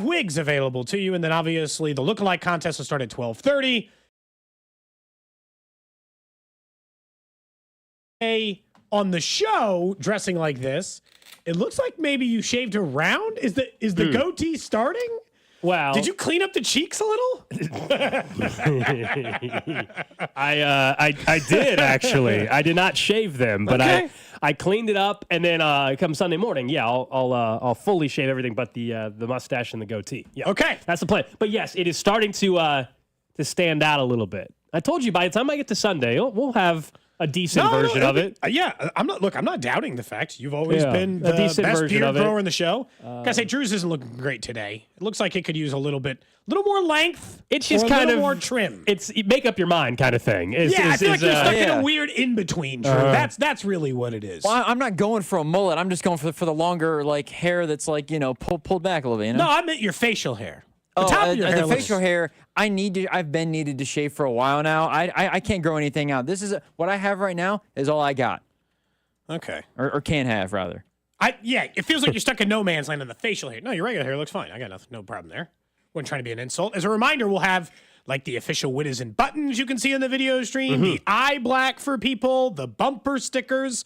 wigs available to you. And then obviously the lookalike contest will start at 12:30. On the show, dressing like this, it looks like maybe you shaved around. Is the goatee starting? Wow. Did you clean up the cheeks a little? I did actually. I did not shave them, but Okay. I cleaned it up, and then come Sunday morning, yeah, I'll fully shave everything but the mustache and the goatee. Yeah. Okay. That's the plan. But yes, it is starting to stand out a little bit. I told you by the time I get to Sunday, we'll have a decent version of it. Yeah, I'm not doubting the fact you've always Yeah, been a the decent best version beard of it. grower in the show. Gotta say, Drew's isn't looking great today. It looks like it could use a little more length. It's just or a kind little of more trim. It's make up your mind kind of thing. I feel like you're stuck in a weird in between. Drew. That's really what it is. Well, I'm not going for a mullet. I'm just going for the longer hair that's pulled back a little bit. You know? No, I meant your facial hair. The top of your hair. The facial hair. I've been needed to shave for a while now. I can't grow anything out. This is what I have right now is all I got. Okay. Or can have rather. It feels like you're stuck in no man's land on the facial hair. No, your regular hair looks fine. I got nothing, no problem there. Wasn't trying to be an insult. As a reminder, we'll have the official Witizen buttons you can see in the video stream, the eye black for people, the bumper stickers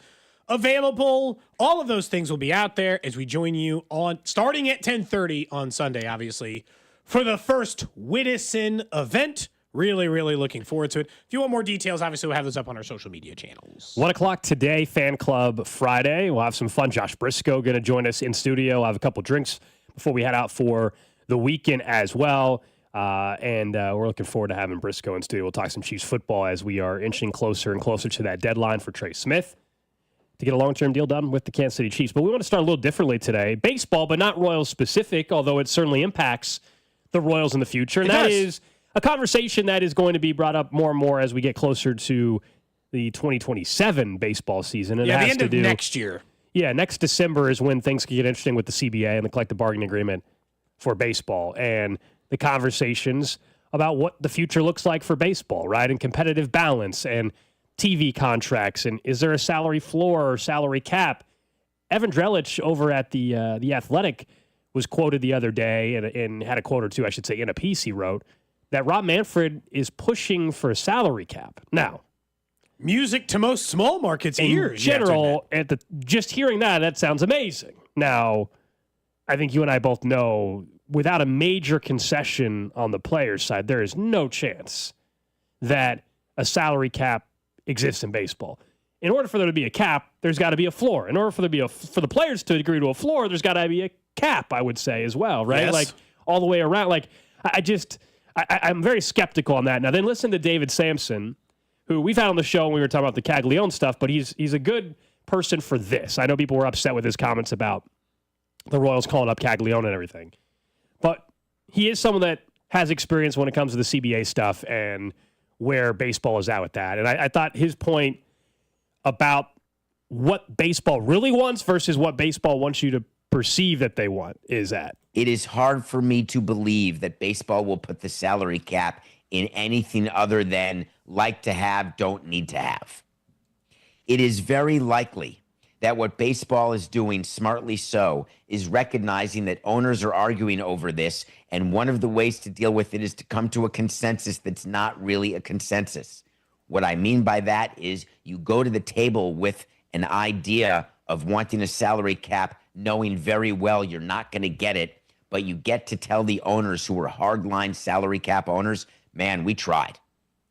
available. All of those things will be out there as we join you starting at 10:30 on Sunday, obviously, for the first Witizen event. Really, really looking forward to it. If you want more details, obviously we'll have those up on our social media channels. 1 o'clock today, Fan Club Friday. We'll have some fun. Josh Brisco going to join us in studio. I'll have a couple drinks before we head out for the weekend as well. And we're looking forward to having Brisco in studio. We'll talk some Chiefs football as we are inching closer and closer to that deadline for Trey Smith to get a long-term deal done with the Kansas City Chiefs. But we want to start a little differently today. Baseball, but not Royals specific, although it certainly impacts the Royals in the future. And that is a conversation that is going to be brought up more and more as we get closer to the 2027 baseball season. And the end of next year. Yeah, next December is when things can get interesting with the CBA and the collective bargaining agreement for baseball and the conversations about what the future looks like for baseball, right? And competitive balance and TV contracts. And is there a salary floor or salary cap? Evan Drellich over at the Athletic was quoted the other day and had a quote or two, I should say, in a piece he wrote, that Rob Manfred is pushing for a salary cap. Now, music to most small markets' ears. In general, just hearing that sounds amazing. Now, I think you and I both know, without a major concession on the players' side, there is no chance that a salary cap exists in baseball. In order for there to be a cap, there's got to be a floor. In order for there to be for the players to agree to a floor, there's got to be a cap, I would say, as well, right? Yes. Like all the way around. Like I'm very skeptical on that. Now, then listen to David Sampson, who we've had on the show when we were talking about the Kaggleon stuff, but he's a good person for this. I know people were upset with his comments about the Royals calling up Kaggleon and everything, but he is someone that has experience when it comes to the CBA stuff and where baseball is at with that. And I thought his point about what baseball really wants versus what baseball wants you to perceive that they want is at. It is hard for me to believe that baseball will put the salary cap in anything other than like to have, don't need to have. It is very likely that what baseball is doing, smartly so, is recognizing that owners are arguing over this, and one of the ways to deal with it is to come to a consensus that's not really a consensus. What I mean by that is you go to the table with an idea of wanting a salary cap, knowing very well you're not going to get it, but you get to tell the owners who are hardline salary cap owners, man, we tried.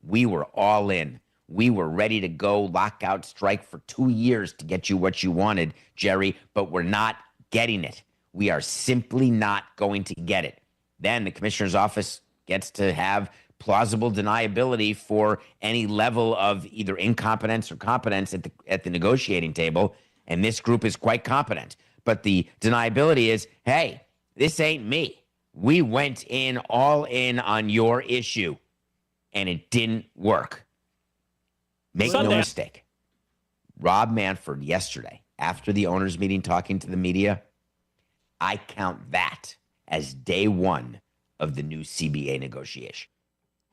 We were all in. We were ready to go lockout strike for 2 years to get you what you wanted, Jerry, but we're not getting it. We are simply not going to get it. Then the commissioner's office gets to have plausible deniability for any level of either incompetence or competence at the negotiating table, and this group is quite competent. But the deniability is, hey, this ain't me. We went in all in on your issue, and it didn't work. Make no mistake. Rob Manfred yesterday, after the owners' meeting talking to the media, I count that as day one of the new CBA negotiation.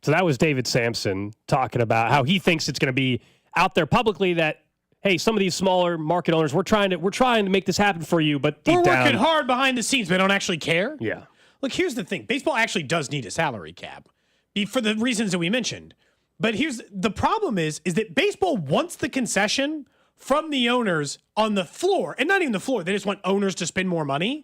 So that was David Sampson talking about how he thinks it's going to be out there publicly that, hey, some of these smaller market owners, we're trying to make this happen for you, but deep we're down, working hard behind the scenes, but don't actually care. Yeah. Look, here's the thing. Baseball actually does need a salary cap for the reasons that we mentioned. But here's the problem is that baseball wants the concession from the owners on the floor, and not even the floor. They just want owners to spend more money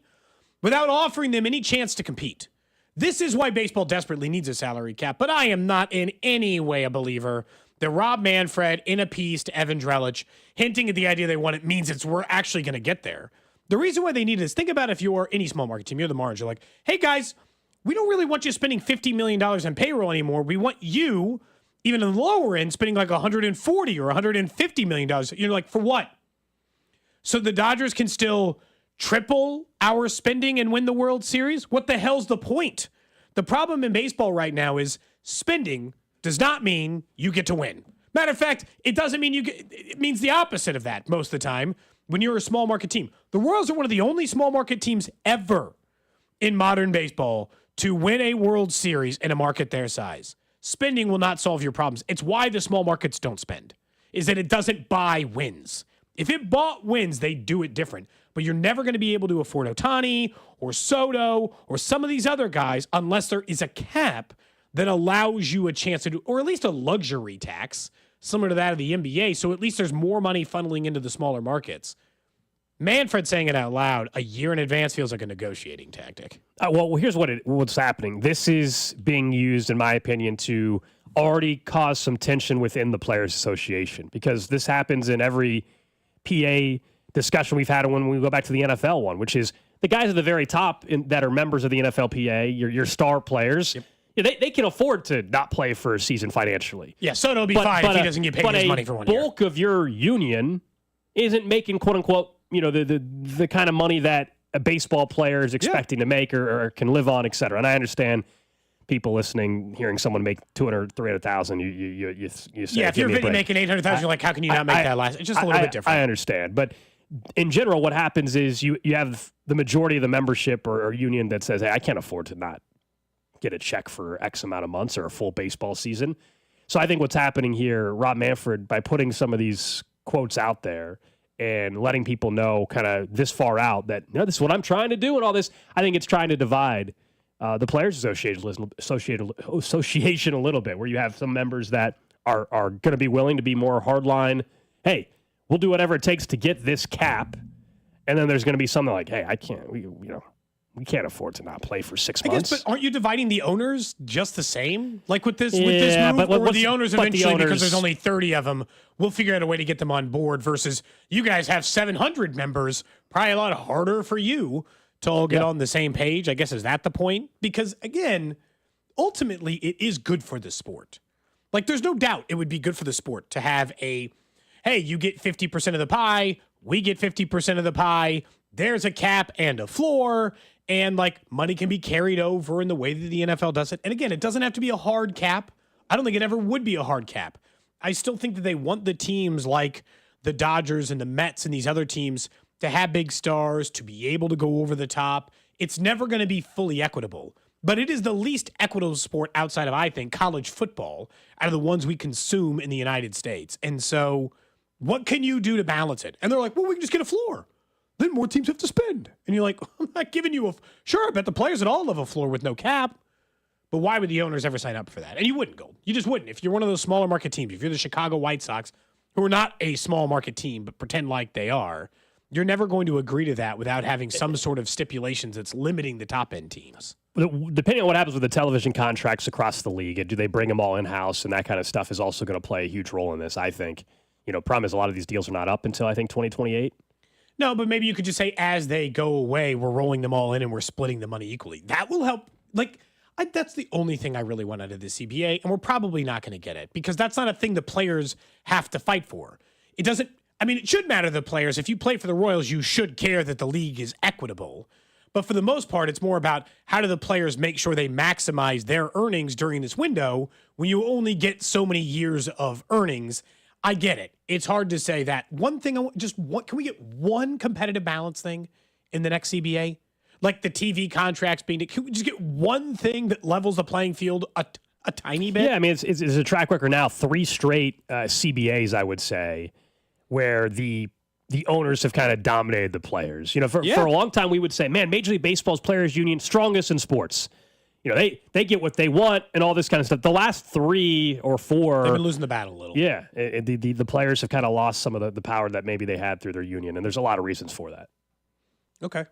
without offering them any chance to compete. This is why baseball desperately needs a salary cap, but I am not in any way a believer that Rob Manfred, in a piece to Evan Drellich, hinting at the idea they want it means we're actually going to get there. The reason why they need it is, think about if you're any small market team, you're the Marlins, you're like, hey guys, we don't really want you spending $50 million on payroll anymore. We want you, even in the lower end, spending like $140 or $150 million. You're like, for what? So the Dodgers can still triple our spending and win the World Series? What the hell's the point? The problem in baseball right now is spending does not mean you get to win. Matter of fact, it doesn't mean you get, it means the opposite of that most of the time when you're a small market team. The Royals are one of the only small market teams ever in modern baseball to win a World Series in a market their size. Spending will not solve your problems. It's why the small markets don't spend, is that it doesn't buy wins. If it bought wins, they do it different. But you're never going to be able to afford Ohtani or Soto or some of these other guys unless there is a cap that allows you a chance to do, or at least a luxury tax, similar to that of the NBA, so at least there's more money funneling into the smaller markets. Manfred saying it out loud a year in advance feels like a negotiating tactic. Well, here's what's happening. This is being used, in my opinion, to already cause some tension within the Players Association, because this happens in every PA discussion we've had when we go back to the NFL one, which is the guys at the very top that are members of the NFLPA, your star players. Yep. Yeah, they can afford to not play for a season financially. Yeah, Soto will be fine if he doesn't get paid his money for 1 year. But a bulk of your union isn't making, quote unquote, the kind of money that a baseball player is expecting to make or can live on, et cetera. And I understand people listening, hearing someone make 200, 300,000, you say, yeah, if you're Vinnie making 800,000, you're like, how can you not make that last? It's just a little bit different. I understand, but in general, what happens is you have the majority of the membership or union that says, hey, I can't afford to not get a check for X amount of months or a full baseball season. So I think what's happening here, Rob Manfred, by putting some of these quotes out there and letting people know kind of this far out that, this is what I'm trying to do and all this, I think it's trying to divide the Players Association a little bit, where you have some members that are going to be willing to be more hardline. Hey, we'll do whatever it takes to get this cap. And then there's going to be something like, hey, I can't, we can't afford to not play for 6 months. But aren't you dividing the owners just the same? Like with this move, but or the owners eventually, because there's only 30 of them, we'll figure out a way to get them on board versus you guys have 700 members, probably a lot harder for you to all get on the same page. I guess, is that the point? Because again, ultimately it is good for the sport. Like there's no doubt it would be good for the sport to have hey, you get 50% of the pie, we get 50% of the pie, there's a cap and a floor, and like money can be carried over in the way that the NFL does it. And again, it doesn't have to be a hard cap. I don't think it ever would be a hard cap. I still think that they want the teams like the Dodgers and the Mets and these other teams to have big stars, to be able to go over the top. It's never going to be fully equitable, but it is the least equitable sport outside of, I think, college football out of the ones we consume in the United States. And so what can you do to balance it? And they're like, well, we can just get a floor. Then more teams have to spend. And you're like, I'm not giving you sure, I bet the players at all love a floor with no cap. But why would the owners ever sign up for that? And you wouldn't, Gold. You just wouldn't. If you're one of those smaller market teams, if you're the Chicago White Sox, who are not a small market team, but pretend like they are, you're never going to agree to that without having some sort of stipulations that's limiting the top end teams. Depending on what happens with the television contracts across the league, and do they bring them all in-house, and that kind of stuff is also going to play a huge role in this, I think. Problem is a lot of these deals are not up until, I think, 2028. No, but maybe you could just say as they go away, we're rolling them all in and we're splitting the money equally. That will help. That's the only thing I really want out of the CBA, and we're probably not going to get it because that's not a thing the players have to fight for. It doesn't. I mean, it should matter to the players. If you play for the Royals, you should care that the league is equitable. But for the most part, it's more about how do the players make sure they maximize their earnings during this window when you only get so many years of earnings. I get it. It's hard to say that. One thing, can we get one competitive balance thing in the next CBA? Like the TV contracts being, can we just get one thing that levels the playing field a tiny bit? Yeah, I mean, it's a track record now, 3 straight CBAs, I would say, where the the owners have kind of dominated the players. For a long time, we would say, man, Major League Baseball's players union, strongest in sports. They get what they want and all this kind of stuff. The last 3 or 4... They've been losing the battle a little. Yeah. The players have kind of lost some of the power that maybe they had through their union, and there's a lot of reasons for that. Okay.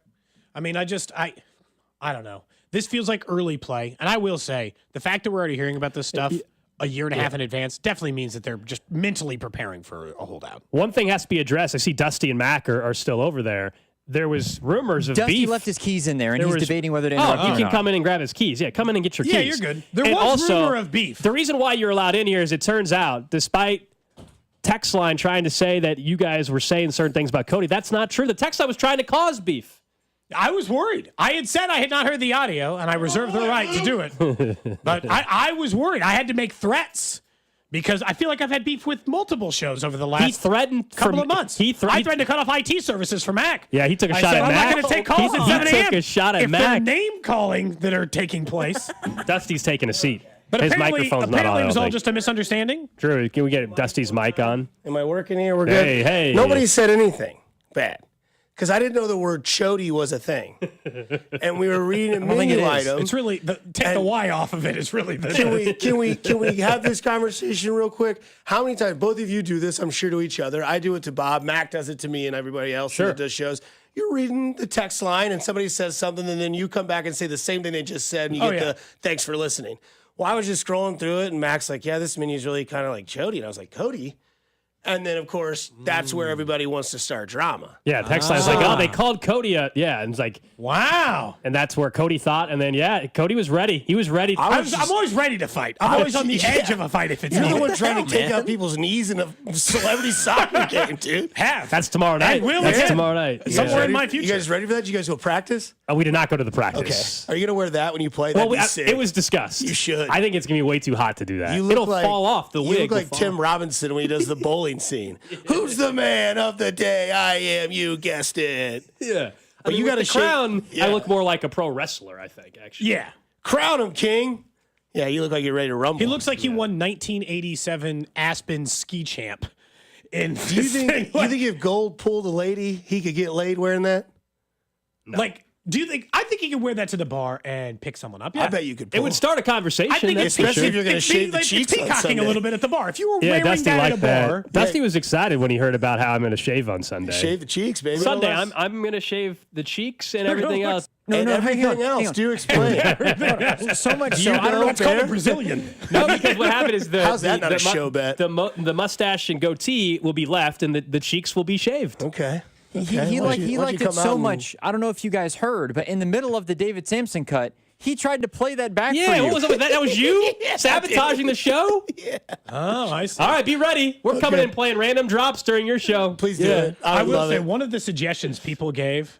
I mean, I don't know. This feels like early play, and I will say, the fact that we're already hearing about this stuff a year and a half in advance definitely means that they're just mentally preparing for a holdout. One thing has to be addressed. I see Dusty and Mac are still over there. There was rumors of Dusty beef. left his keys in there, and he's debating whether to interrupt you or can not. come in and grab his keys. Yeah, come in and get your keys. Yeah, you're good. There And was also, rumor of beef. The reason why you're allowed in here is it turns out, despite text line trying to say that you guys were saying certain things about Cody, that's not true. The text line was trying to cause beef. I was worried. I had said I had not heard the audio, and I reserved the right to do it. But I was worried. I had to make threats because I feel like I've had beef with multiple shows over the last couple of months. I threatened to cut off IT services for Mac. Yeah, he took a shot at Mac. I'm not going to take calls at 7 a.m. He took a shot at Mac. If they're name calling that are taking place. Dusty's taking a seat. But His apparently microphone's not on. It was all just a misunderstanding. Drew, can we get Dusty's mic on? Am I working here? We're good. Hey. Nobody said anything bad. Because I didn't know the word chody was a thing. And we were reading a menu item. It's really, take the Y off of it. It's really the... Can we have this conversation real quick? How many times, both of you do this, I'm sure, to each other. I do it to Bob. Mac does it to me and everybody else that does shows. You're reading the text line and somebody says something and then you come back and say the same thing they just said and you get the thanks for listening. Well, I was just scrolling through it and Mac's like, yeah, this menu is really kind of like chody. And I was like, Cody? And then, of course, that's where everybody wants to start drama. Yeah, text line's like, they called Cody yeah, and it's like, wow. And that's where Cody thought, and then, Cody was ready. He was ready. I'm always ready to fight. I'm always on the edge of a fight if it's You're needed. the one trying to take out people's knees in a celebrity soccer game, dude. That's tomorrow night. That's tomorrow night. Somewhere in my future. You guys ready for that? You guys go practice? We did not go to the practice. Okay. Are you going to wear that when you play? That'd be sick. It was discussed. You should. I think it's going to be way too hot to do that. It'll fall off. The wig You look like Tim Robinson when he does the bowling scene. Who's the man of the day? I am. You guessed it. Yeah. But you got a crown. Yeah. I look more like a pro wrestler, I think, actually. Yeah. Crown him, King. Yeah, you look like you're ready to rumble. He looks like he won 1987 Aspen ski champ. Do you think if Gold pulled a lady, he could get laid wearing that? No. Like, do you think? I think he could wear that to the bar and pick someone up. Yeah. I bet you could. It would start a conversation. I think especially if you're going to shave the cheeks it's peacocking a little bit at the bar. If you were wearing Dusty that at a liked that. bar, Dusty was excited when he heard about how I'm going to shave on Sunday. Shave the cheeks, baby. Sunday, I'm going to shave the cheeks and everything else. And everything else. Do explain. So much so I don't know what's called a Brazilian. No, because what happened is How's that not a show bet? The mustache and goatee will be left, and the cheeks will be shaved. Okay. He liked it so much. I don't know if you guys heard, but in the middle of the David Sampson cut, he tried to play that back for you. Yeah, what was it? That was you sabotaging the show? Yeah. Oh, I see. All right, be ready. We're coming in playing random drops during your show. Please do it. I will say one of the suggestions people gave.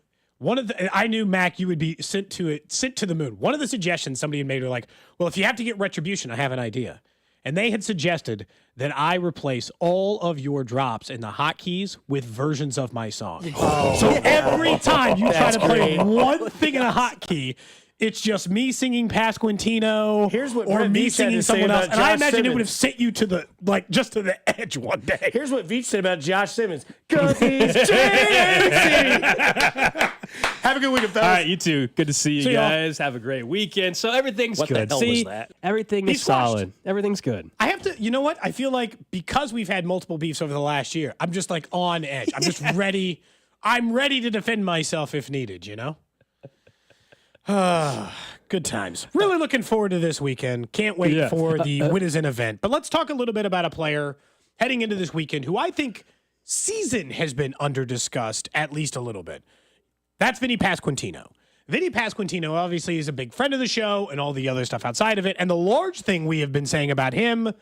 I knew, Mac, you would be sent to the moon. One of the suggestions somebody had made were like, well, if you have to get retribution, I have an idea. And they had suggested that I replace all of your drops in the hotkeys with versions of my song. So every time you try to play one thing in a hotkey, it's just me singing Pasquantino or me singing someone else. And I imagine it would have sent you to the, just to the edge one day. Here's what Veach said about Josh Simmons. Because he's cheating. Have a good weekend, fellas. All right, you too. Good to see you guys. Have a great weekend. So everything's good. The hell was that? Everything is solid. Everything's good. I have to, you know what? I feel like because we've had multiple beefs over the last year, I'm just on edge. I'm just ready. I'm ready to defend myself if needed, you know? Good times. Really looking forward to this weekend. Can't wait for the Winners event. But let's talk a little bit about a player heading into this weekend who I think season has been under-discussed at least a little bit. That's Vinnie Pasquantino. Vinnie Pasquantino obviously is a big friend of the show and all the other stuff outside of it. And the large thing we have been saying about him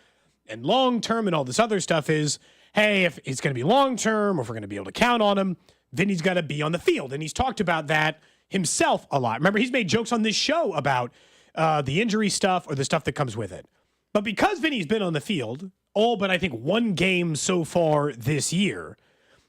and long-term and all this other stuff is, hey, if it's going to be long-term or if we're going to be able to count on him, Vinnie's got to be on the field. And he's talked about that himself a lot. Remember, he's made jokes on this show about the injury stuff or the stuff that comes with it. But because Vinny's been on the field, all but I think one game so far this year,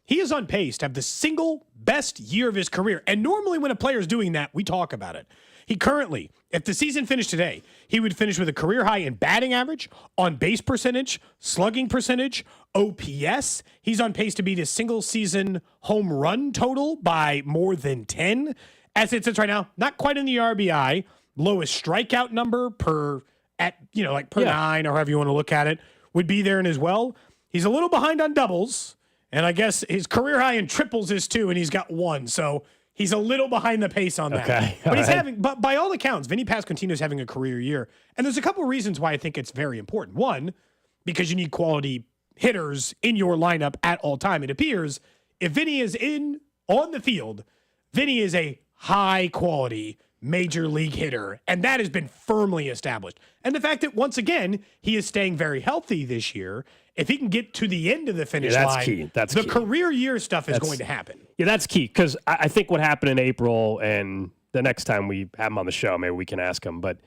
he is on pace to have the single best year of his career. And normally when a player's doing that, we talk about it. He currently, if the season finished today, he would finish with a career high in batting average, on base percentage, slugging percentage, OPS. He's on pace to beat his single season home run total by more than 10. As it sits right now, not quite in the RBI, lowest strikeout number per 9 or however you want to look at it would be there in as well. He's a little behind on doubles, and I guess his career high in triples is 2, and he's got 1. So he's a little behind the pace on that. Okay, but by all accounts, Vinnie Pasquantino is having a career year. And there's a couple of reasons why I think it's very important. One, because you need quality hitters in your lineup at all time. It appears if Vinnie is on the field, Vinnie is a high quality major league hitter, and that has been firmly established. And the fact that, once again, he is staying very healthy this year, if he can get to the end of the finish line, key. That's the key. Career year stuff is going to happen. Yeah, that's key, because I think what happened in April, and the next time we have him on the show, maybe we can ask him, but,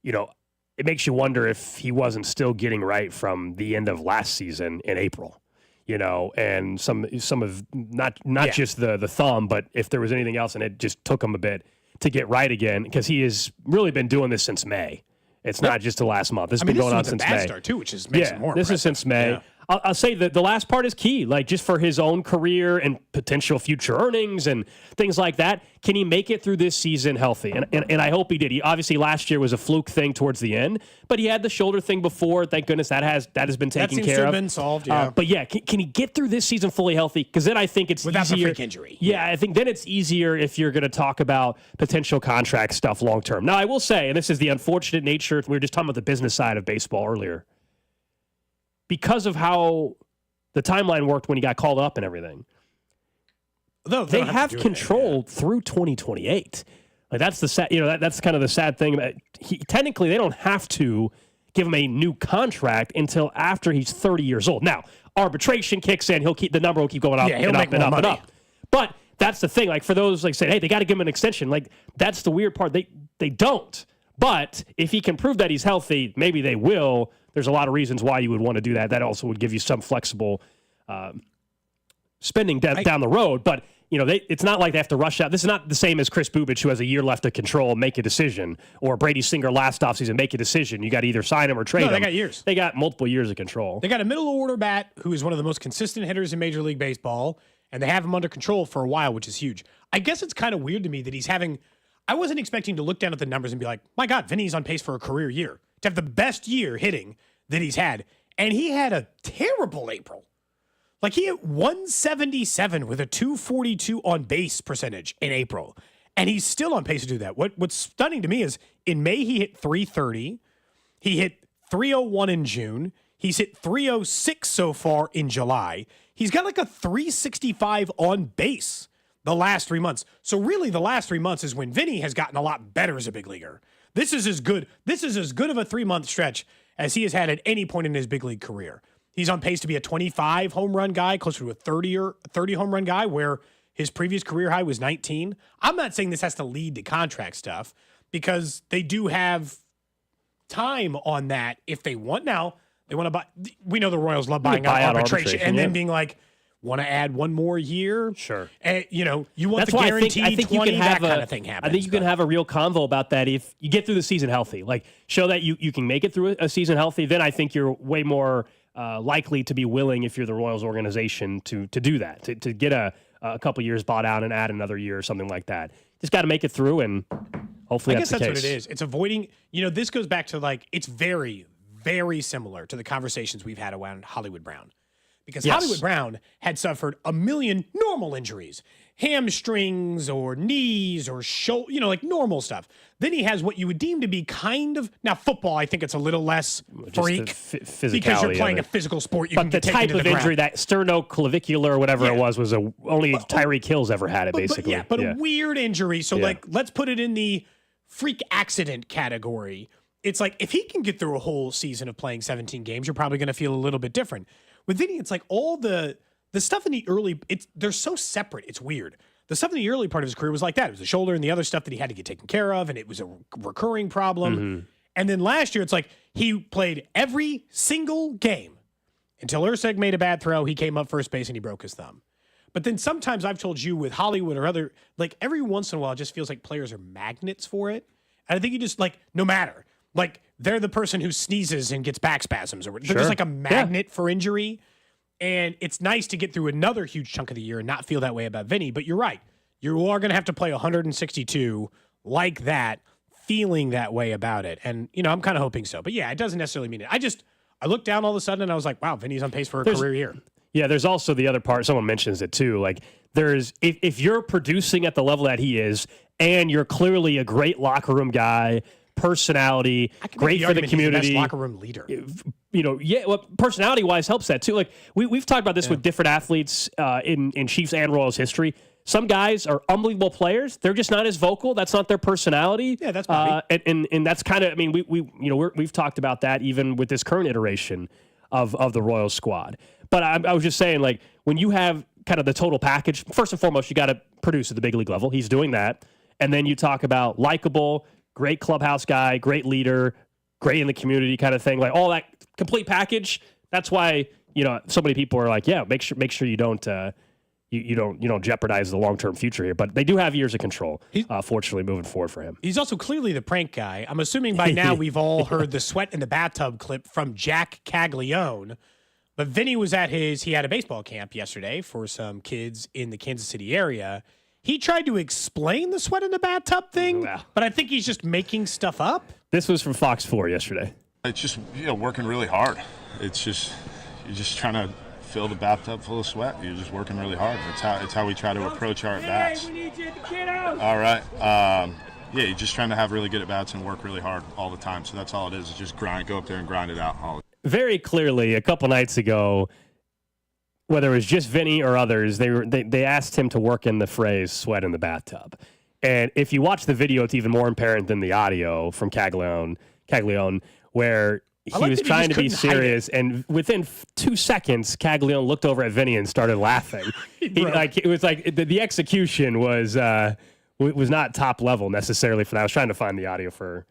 it makes you wonder if he wasn't still getting right from the end of last season in April, and some of not just the thumb, but if there was anything else, and it just took him a bit to get right again, because he has really been doing this since May. It's not just the last month. This has been going on since May. Bad start too, which makes it more this impressive. is since May. Yeah. I'll say that the last part is key, like just for his own career and potential future earnings and things like that. Can he make it through this season healthy? And I hope he did. He obviously last year was a fluke thing towards the end, but he had the shoulder thing before. Thank goodness that has been taken seems care to of. have been solved. Yeah, but yeah, can he get through this season fully healthy? Because then I think it's without easier. the freak injury. Yeah, I think then it's easier if you're going to talk about potential contract stuff long term. Now, I will say, and this is the unfortunate nature. We were just talking about the business side of baseball earlier, because of how the timeline worked when he got called up and everything. They have control through 2028. Like that's the sad, that's kind of the sad thing about technically they don't have to give him a new contract until after he's 30 years old. Now, arbitration kicks in, the number will keep going up and up and up and up. But that's the thing, like for those like saying, hey, they got to give him an extension. Like that's the weird part. They don't. But if he can prove that he's healthy, maybe they will. There's a lot of reasons why you would want to do that. That also would give you some flexible spending down the road. But, it's not like they have to rush out. This is not the same as Chris Bubich, who has a year left to control and make a decision, or Brady Singer last offseason, make a decision. You got to either sign him or trade him. They got years. They got multiple years of control. They got a middle order bat who is one of the most consistent hitters in Major League Baseball, and they have him under control for a while, which is huge. I guess it's kind of weird to me that he's having – I wasn't expecting to look down at the numbers and be like, my God, Vinny's on pace for a career year, to have the best year hitting that he's had. And he had a terrible April. Like he hit 177 with a 242 on base percentage in April. And he's still on pace to do that. What's stunning to me is in May, he hit 330. He hit 301 in June. He's hit 306 so far in July. He's got like a 365 on base the last 3 months. So really the last 3 months is when Vinny has gotten a lot better as a big leaguer. This is as good of a 3-month stretch as he has had at any point in his big league career. He's on pace to be a 25 home run guy, closer to a 30 home run guy, where his previous career high was 19. I'm not saying this has to lead to contract stuff because they do have time on that if they want. Now, they want to buy. We know the Royals love buying out arbitration and then being like, want to add one more year? Sure. You want That's the why guaranteed I think 20, you can have that kind of thing happens. I think you can have a real convo about that if you get through the season healthy. Like, show that you can make it through a season healthy. Then I think you're way more likely to be willing, if you're the Royals organization, to do that, to get a couple years bought out and add another year or something like that. Just got to make it through, and hopefully that's the case. I guess that's what it is. It's avoiding, this goes back to like, it's very, very similar to the conversations we've had around Hollywood Brown. Because Hollywood Brown had suffered a million normal injuries, hamstrings or knees or shoulder, like normal stuff. Then he has what you would deem to be kind of, now football, I think it's a little less freak because you're playing a physical sport. But the type of injury, that sternoclavicular or whatever it was only Tyreek Hill's ever had it, basically. But a weird injury. So like, let's put it in the freak accident category. It's like, if he can get through a whole season of playing 17 games, you're probably going to feel a little bit different. With Vinny, it's like all the stuff in the early, they're so separate. It's weird. The stuff in the early part of his career was like that. It was the shoulder and the other stuff that he had to get taken care of, and it was a recurring problem. Mm-hmm. And then last year, it's like he played every single game until Urseg made a bad throw. He came up first base and he broke his thumb. But then sometimes I've told you with Hollywood or other, like every once in a while, it just feels like players are magnets for it. And I think you just like, no matter, like they're the person who sneezes and gets back spasms, or they're Sure. just like a magnet for injury. And it's nice to get through another huge chunk of the year and not feel that way about Vinny. But you're right. You are going to have to play 162 like that, feeling that way about it. And, you know, I'm kind of hoping so. But yeah, it doesn't necessarily mean it. I looked down all of a sudden and I was like, wow, Vinny's on pace for a career year. Yeah, there's also the other part. Someone mentions it too. Like, if you're producing at the level that he is, and you're clearly a great locker room guy, personality, great for the community, he's the best locker room leader. You know, yeah. Well, personality wise helps that too. Like we've talked about this with different athletes in Chiefs and Royals history. Some guys are unbelievable players. They're just not as vocal. That's not their personality. Yeah, that's Bobby. And that's kind of. I mean, we've talked about that even with this current iteration of the Royals squad. But I was just saying, like, when you have kind of the total package, first and foremost, you got to produce at the big league level. He's doing that. And then you talk about likable, great clubhouse guy, great leader, great in the community kind of thing, like all that complete package. That's why, you know, so many people are like, yeah, make sure you don't you don't jeopardize the long-term future here. But they do have years of control, fortunately, moving forward for him. He's also clearly the prank guy. I'm assuming by now we've all heard the sweat in the bathtub clip from Jack Kaggleon. But Vinny was he had a baseball camp yesterday for some kids in the Kansas City area. He tried to explain the sweat in the bathtub thing, but I think he's just making stuff up. This was from Fox 4 yesterday. It's just, working really hard. It's just, you're just trying to fill the bathtub full of sweat. You're just working really hard. It's how we try to approach our at-bats. All right. You're just trying to have really good at-bats and work really hard all the time. So that's all it is. It's just go up there and grind it out all the time. Very clearly, a couple nights ago, whether it was just Vinny or others, they asked him to work in the phrase "sweat in the bathtub." And if you watch the video, it's even more apparent than the audio from Kaggleon, where he was trying to be serious, and within 2 seconds, Kaggleon looked over at Vinny and started laughing. It was like the execution was not top level necessarily for that. I was trying to find the audio for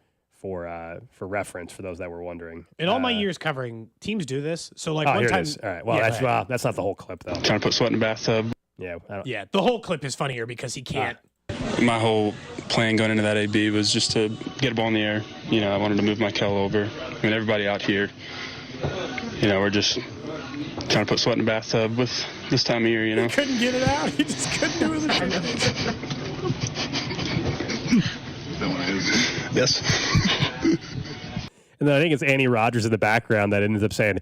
reference for those that were wondering. In all my years covering, teams do this. So like one time, all right. Well, that's not the whole clip though. Trying to put sweat in the bathtub. Yeah. The whole clip is funnier because he can't. My whole plan going into that AB was just to get a ball in the air. I wanted to move my kettle over. I mean, everybody out here, we're just trying to put sweat in the bathtub with this time of year. He couldn't get it out. He just couldn't do it. Yes. And then I think it's Annie Rogers in the background that ends up saying,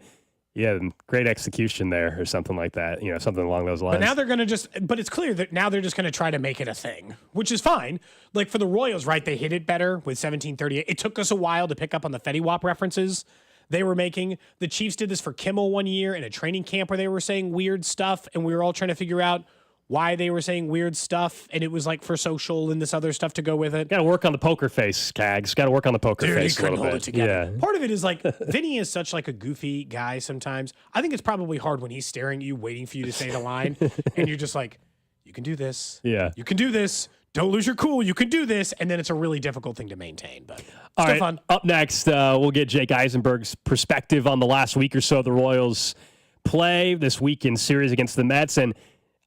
yeah, great execution there or something like that, something along those lines. But now they're going to but it's clear that now they're just going to try to make it a thing, which is fine. Like for the Royals, right, they hit it better with 1738. It took us a while to pick up on the Fetty Wap references they were making. The Chiefs did this for Kimmel one year in a training camp where they were saying weird stuff, and we were all trying to figure out why they were saying weird stuff, and it was like for social and this other stuff to go with it. Got to work on the poker face, Kags. Got to work on the poker face he a little hold bit. It together. Yeah. Part of it is like Vinny is such like a goofy guy sometimes. I think it's probably hard when he's staring at you, waiting for you to say the line, and you're just like, you can do this. Yeah. You can do this. Don't lose your cool. You can do this. And then it's a really difficult thing to maintain, but All still right, fun. Up next, we'll get Jake Eisenberg's perspective on the last week or so of the Royals play this weekend series against the Mets. And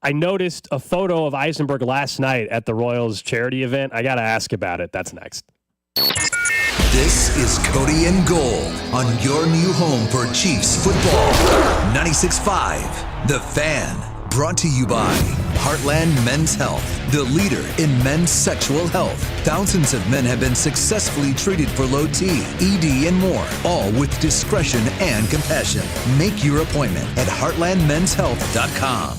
I noticed a photo of Eisenberg last night at the Royals charity event. I got to ask about it. That's next. This is Cody and Gold on your new home for Chiefs football. 96.5, The Fan. Brought to you by Heartland Men's Health, the leader in men's sexual health. Thousands of men have been successfully treated for low T, ED, and more, all with discretion and compassion. Make your appointment at heartlandmenshealth.com.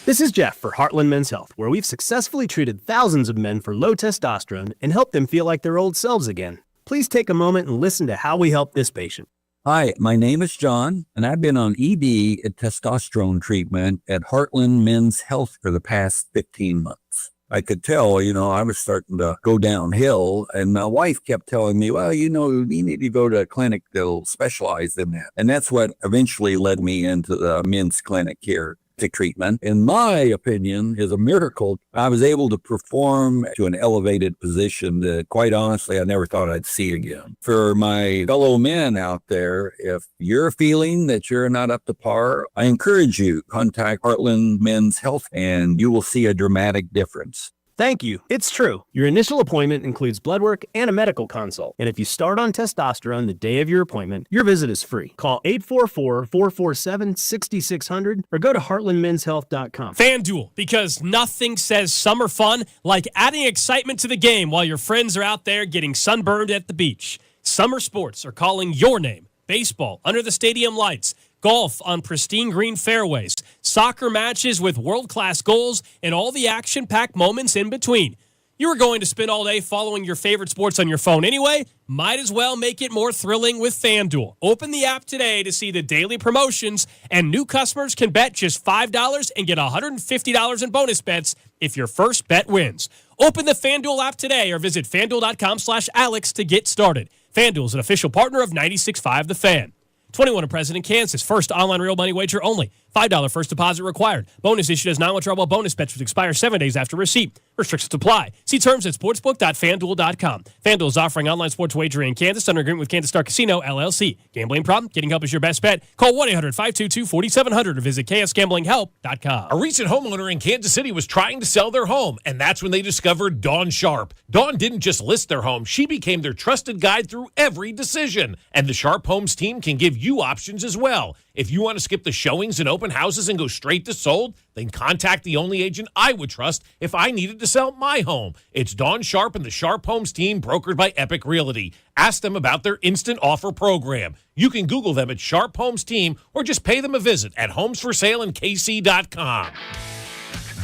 This is Jeff for Heartland Men's Health, where we've successfully treated thousands of men for low testosterone and helped them feel like their old selves again. Please take a moment and listen to how we help this patient. Hi, my name is John, and I've been on ED and testosterone treatment at Heartland Men's Health for the past 15 months. I could tell, I was starting to go downhill, and my wife kept telling me, well, you need to go to a clinic that'll specialize in that. And that's what eventually led me into the men's clinic here. Treatment, in my opinion, is a miracle. I was able to perform to an elevated position that, quite honestly, I never thought I'd see again. For my fellow men out there, if you're feeling that you're not up to par, I encourage you, contact Heartland Men's Health, and you will see a dramatic difference. Thank you. It's true. Your initial appointment includes blood work and a medical consult. And if you start on testosterone the day of your appointment, your visit is free. Call 844-447-6600 or go to heartlandmenshealth.com. FanDuel, because nothing says summer fun like adding excitement to the game while your friends are out there getting sunburned at the beach. Summer sports are calling your name. Baseball under the stadium lights, golf on pristine green fairways, soccer matches with world-class goals, and all the action-packed moments in between. You were going to spend all day following your favorite sports on your phone anyway? Might as well make it more thrilling with FanDuel. Open the app today to see the daily promotions, and new customers can bet just $5 and get $150 in bonus bets if your first bet wins. Open the FanDuel app today or visit FanDuel.com/Alex to get started. FanDuel is an official partner of 96.5 The Fan. 21 and present in Kansas. First online real money wager only. $5 first deposit required. Bonus issued as non-withdrawable bonus bets which expire 7 days after receipt. Restrictions apply. See terms at sportsbook.fanduel.com. FanDuel is offering online sports wagering in Kansas under agreement with Kansas Star Casino, LLC. Gambling problem? Getting help is your best bet. Call 1-800-522-4700 or visit ksgamblinghelp.com. A recent homeowner in Kansas City was trying to sell their home, and that's when they discovered Dawn Sharp. Dawn didn't just list their home. She became their trusted guide through every decision. And the Sharp Homes team can give you options as well. If you want to skip the showings and open houses and go straight to sold, then contact the only agent I would trust if I needed to sell my home. It's Dawn Sharp and the Sharp Homes team, brokered by Epic Realty. Ask them about their instant offer program. You can Google them at Sharp Homes Team or just pay them a visit at homesforsaleandkc.com.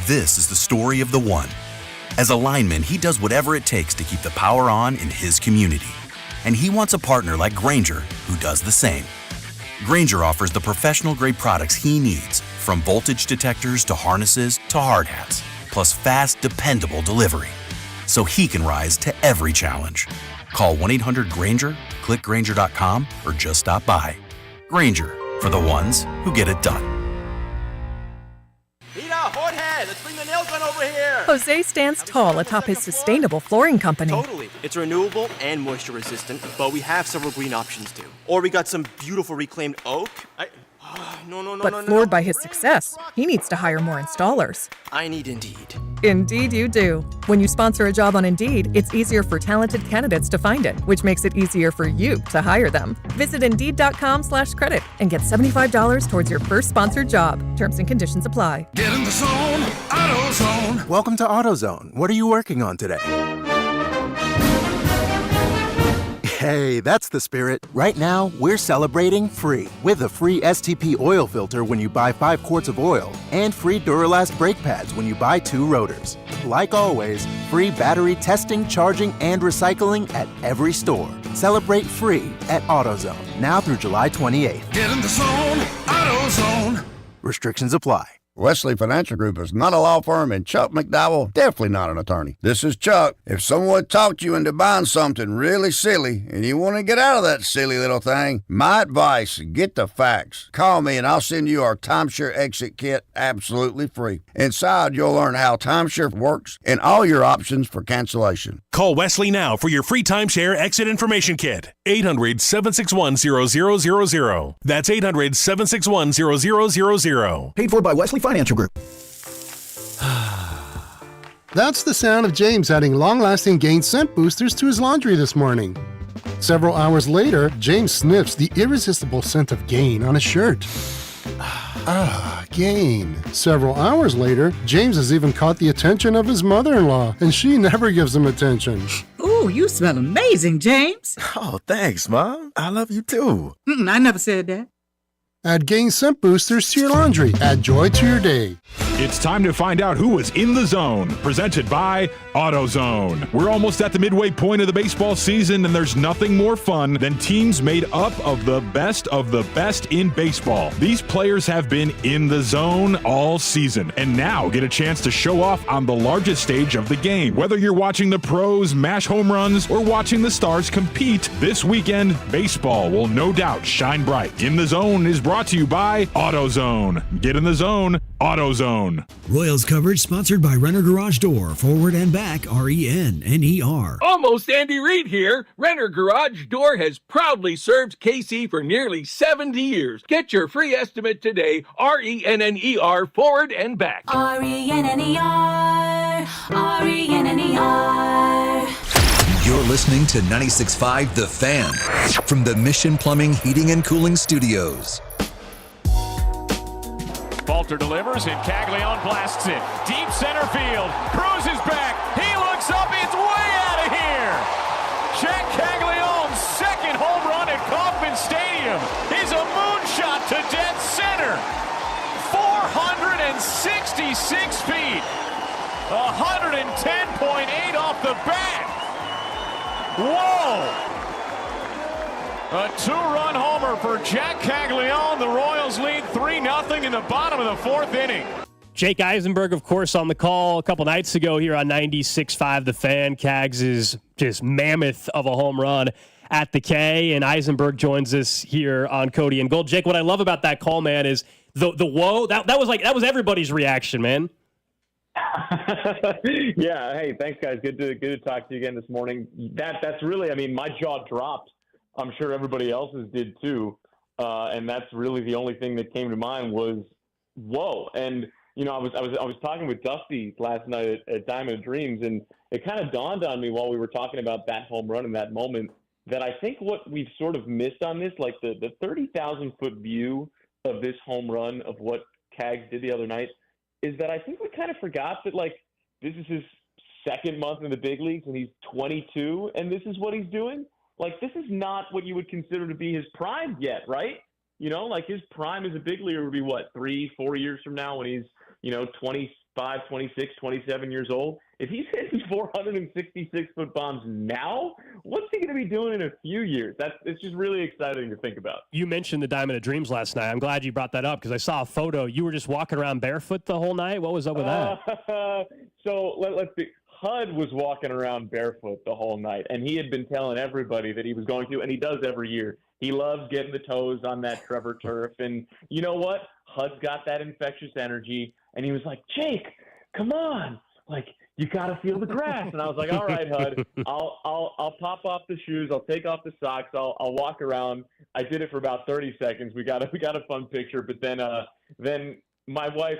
This is the story of the one. As a lineman, he does whatever it takes to keep the power on in his community. And he wants a partner like Grainger who does the same. Grainger offers the professional-grade products he needs, from voltage detectors to harnesses to hard hats, plus fast, dependable delivery, so he can rise to every challenge. Call 1-800-GRAINGER, click Grainger.com, or just stop by. Grainger, for the ones who get it done. Peter, Hothead, let's bring the nail gun over here. Jose stands tall atop his sustainable flooring company. Totally. It's renewable and moisture resistant, but we have several green options too. Or we got some beautiful reclaimed oak. But floored by his success, he needs to hire more installers. I need Indeed. Indeed you do. When you sponsor a job on Indeed, it's easier for talented candidates to find it, which makes it easier for you to hire them. Visit Indeed.com/credit and get $75 towards your first sponsored job. Terms and conditions apply. Get in the zone, AutoZone. Welcome to AutoZone. What are you working on today? Hey, that's the spirit. Right now, we're celebrating free with a free STP oil filter when you buy 5 quarts of oil and free Duralast brake pads when you buy 2 rotors. Like always, free battery testing, charging, and recycling at every store. Celebrate free at AutoZone, now through July 28th. Get in the zone, AutoZone. Restrictions apply. Wesley Financial Group is not a law firm, and Chuck McDowell definitely not an attorney. This is Chuck. If someone talked you into buying something really silly and you want to get out of that silly little thing, my advice, get the facts. Call me and I'll send you our timeshare exit kit absolutely free. Inside, you'll learn how timeshare works and all your options for cancellation. Call Wesley now for your free timeshare exit information kit. 800-761-0000. That's 800-761-0000. Paid for by Wesley Financial Group. That's the sound of James adding long-lasting Gain scent boosters to his laundry this morning. Several hours later, James sniffs the irresistible scent of Gain on his shirt. Gain. Several hours later, James has even caught the attention of his mother-in-law, and she never gives him attention. Ooh, you smell amazing, James. Oh, thanks, Mom. I love you too. I never said that. Add Gain scent boosters to your laundry. Add joy to your day. It's time to find out who was in the zone. Presented by AutoZone. We're almost at the midway point of the baseball season, and there's nothing more fun than teams made up of the best in baseball. These players have been in the zone all season, and now get a chance to show off on the largest stage of the game. Whether you're watching the pros mash home runs or watching the stars compete, this weekend, baseball will no doubt shine bright. In the Zone is brought to you by AutoZone. Get in the zone, AutoZone. Royals coverage sponsored by Renner Garage Door, forward and back, RENNER. Almost Andy Reid here. Renner Garage Door has proudly served KC for nearly 70 years. Get your free estimate today, RENNER, forward and back. RENNER. R-E-N-N-E-R. You're listening to 96.5 The Fan from the Mission Plumbing, Heating, and Cooling Studios. Falter delivers and Kaggleon blasts it. Deep center field. Cruz is back. He looks up. It's way out of here. Jack Kaggleon's second home run at Kauffman Stadium is a moonshot to dead center. 466 feet. 110.8 off the bat. Whoa! A two-run homer for Jack Kaggleon. The Royals lead 3-0 in the bottom of the fourth inning. Jake Eisenberg, of course, on the call a couple nights ago here on 96.5 The Fan. Kags is just mammoth of a home run at the K, and Eisenberg joins us here on Cody and Gold. Jake, what I love about that call, man, is the whoa. That was everybody's reaction, man. Yeah. Hey, thanks, guys. Good to talk to you again this morning. That's really, I mean, my jaw dropped. I'm sure everybody else's did too. And that's really the only thing that came to mind was whoa. And you know, I was talking with Dusty last night at Diamond of Dreams, and it kind of dawned on me while we were talking about that home run in that moment that I think what we've sort of missed on this, like the 30,000 foot view of this home run of what Kags did the other night, is that I think we kind of forgot that like this is his second month in the big leagues and he's 22 and this is what he's doing. Like, this is not what you would consider to be his prime yet, right? You know, like his prime as a big leaguer would be what, 3-4 years from now when he's, you know, 25, 26, 27 years old. If he's hitting 466-foot bombs now, what's he going to be doing in a few years? It's just really exciting to think about. You mentioned the Diamond of Dreams last night. I'm glad you brought that up because I saw a photo. You were just walking around barefoot the whole night. What was up with that? So let's see. HUD was walking around barefoot the whole night, and he had been telling everybody that he was going to, and he does every year. He loves getting the toes on that Trevor turf, and you know what? HUD's got that infectious energy, and he was like, Jake, come on, like you got to feel the grass. And I was like, all right, HUD, I'll pop off the shoes, I'll take off the socks, I'll walk around. I did it for about 30 seconds. We got a fun picture, but then my wife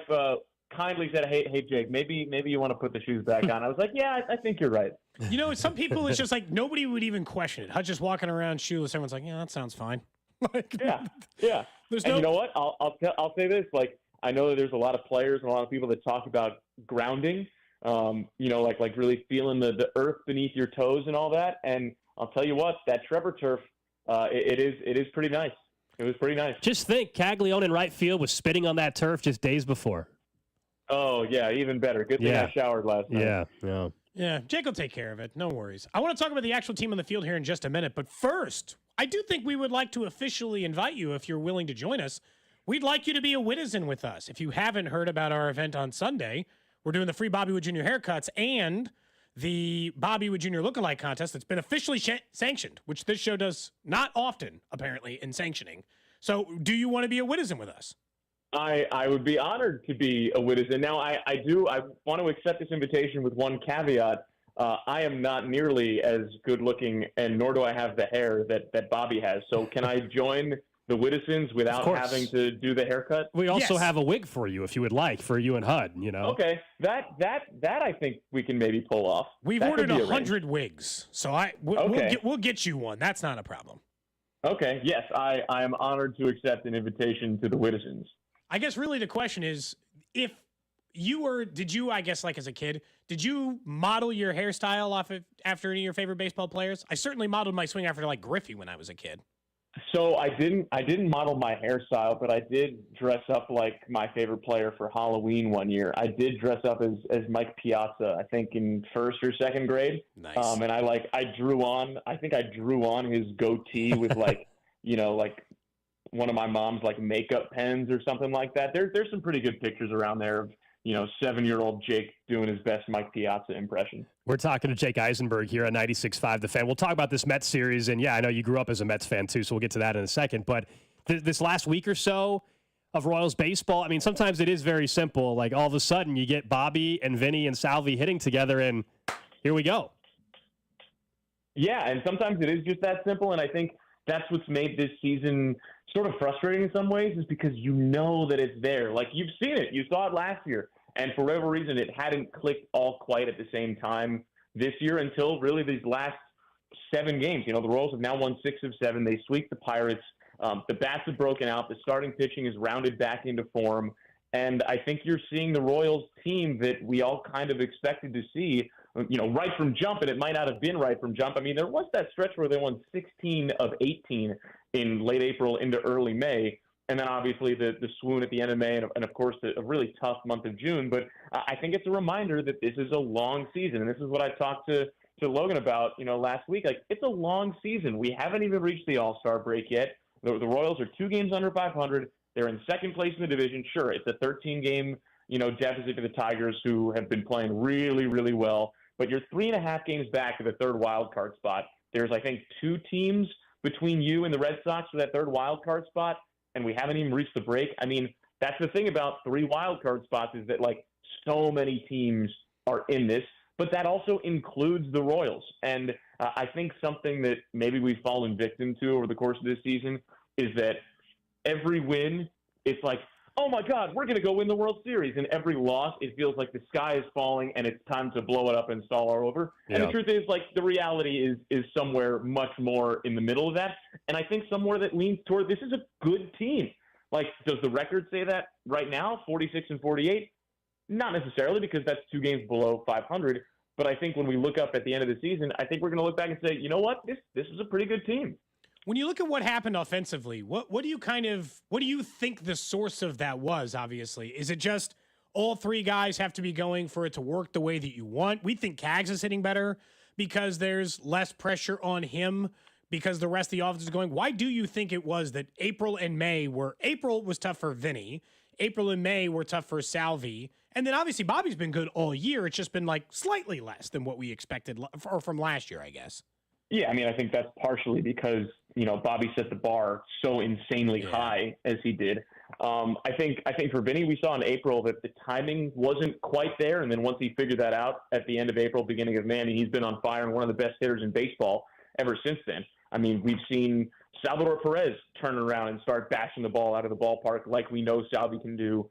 kindly said, hey, Jake, maybe you want to put the shoes back on. I was like, yeah, I think you're right. You know, some people, it's just like nobody would even question it. HUD just walking around shoeless. Everyone's like, yeah, that sounds fine. Like, yeah. There's And no. you know what? I'll say this. Like, I know that there's a lot of players and a lot of people that talk about grounding. You know, like really feeling the earth beneath your toes and all that. And I'll tell you what, that Trevor turf, it is pretty nice. It was pretty nice. Just think, Kaggleon in right field was spitting on that turf just days before. Oh, yeah, even better. Good thing I showered last night. Yeah, Jake will take care of it. No worries. I want to talk about the actual team on the field here in just a minute. But first, I do think we would like to officially invite you, if you're willing to join us. We'd like you to be a Witizen with us. If you haven't heard about our event on Sunday, we're doing the free Bobby Wood Jr. haircuts and the Bobby Wood Jr. lookalike contest that's been officially sanctioned, which this show does not often, apparently, in sanctioning. So do you want to be a Witizen with us? I would be honored to be a Witizen. Now, I want to accept this invitation with one caveat. I am not nearly as good looking, and nor do I have the hair that Bobby has. So can I join the Witisons without having to do the haircut? We also have a wig for you if you would like, for you and HUD, you know. Okay, that I think we can maybe pull off. We've ordered 100 wigs, so we'll get you one. That's not a problem. Okay, yes, I am honored to accept an invitation to the Witisons. I guess really the question is, if you were, I guess like as a kid, did you model your hairstyle after any of your favorite baseball players? I certainly modeled my swing after like Griffey when I was a kid. So I didn't model my hairstyle, but I did dress up like my favorite player for Halloween one year. I did dress up as Mike Piazza, I think in first or second grade. Nice. And I drew on his goatee with like, you know, like one of my mom's like makeup pens or something like that. There's some pretty good pictures around there of, you know, 7-year-old Jake doing his best Mike Piazza impression. We're talking to Jake Eisenberg here on 96.5 The Fan. We'll talk about this Mets series, and yeah, I know you grew up as a Mets fan too, so we'll get to that in a second. But this last week or so of Royals baseball, I mean, sometimes it is very simple. Like all of a sudden you get Bobby and Vinnie and Salvi hitting together, and here we go. Yeah, and sometimes it is just that simple, and I think that's what's made this season sort of frustrating in some ways, is because you know that it's there. Like, you've seen it. You saw it last year. And for whatever reason, it hadn't clicked all quite at the same time this year until really these last 7 games. The Royals have now won 6 of 7. They sweep the Pirates. The bats have broken out. The starting pitching is rounded back into form. And I think you're seeing the Royals team that we all kind of expected to see, right from jump, and it might not have been right from jump. I mean, there was that stretch where they won 16 of 18 in late April into early May. And then obviously the swoon at the end of May and of course, a really tough month of June. But I think it's a reminder that this is a long season. And this is what I talked to Logan about, last week. Like, it's a long season. We haven't even reached the All-Star break yet. The Royals are 2 games under 500. They're in second place in the division. Sure, it's a 13-game, deficit for the Tigers, who have been playing really, really well. But you're 3.5 games back to the third wild card spot. There's, I think, 2 teams between you and the Red Sox for that third wild card spot, and we haven't even reached the break. I mean, that's the thing about 3 wild card spots is that, like, so many teams are in this, but that also includes the Royals. And I think something that maybe we've fallen victim to over the course of this season is that every win, it's like, oh my God, we're going to go win the World Series. And every loss, it feels like the sky is falling and it's time to blow it up and stall all over. Yeah. And the truth is, like, the reality is somewhere much more in the middle of that. And I think somewhere that leans toward this is a good team. Like, does the record say that right now, 46-48? Not necessarily, because that's 2 games below 500. But I think when we look up at the end of the season, I think we're going to look back and say, you know what, this is a pretty good team. When you look at what happened offensively, what do you think the source of that was? Obviously, is it just all 3 guys have to be going for it to work the way that you want? We think Kags is hitting better because there's less pressure on him because the rest of the offense is going. Why do you think it was that April was tough for Vinny, April and May were tough for Salvi, and then obviously Bobby's been good all year. It's just been like slightly less than what we expected or from last year, I guess. Yeah, I mean, I think that's partially because, Bobby set the bar so insanely high as he did. I think for Vinny, we saw in April that the timing wasn't quite there. And then once he figured that out at the end of April, beginning of May, he's been on fire and one of the best hitters in baseball ever since then. I mean, we've seen Salvador Perez turn around and start bashing the ball out of the ballpark like we know Salvi can do.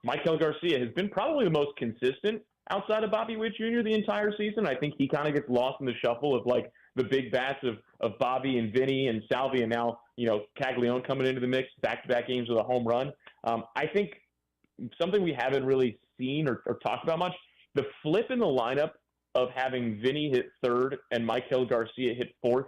Michael Garcia has been probably the most consistent outside of Bobby Witt Jr. the entire season. I think he kind of gets lost in the shuffle of, like, the big bats of Bobby and Vinny and Salvi, and now, Kaggleon coming into the mix, back-to-back games with a home run. I think something we haven't really seen or talked about much, the flip in the lineup of having Vinny hit third and Michael Garcia hit fourth,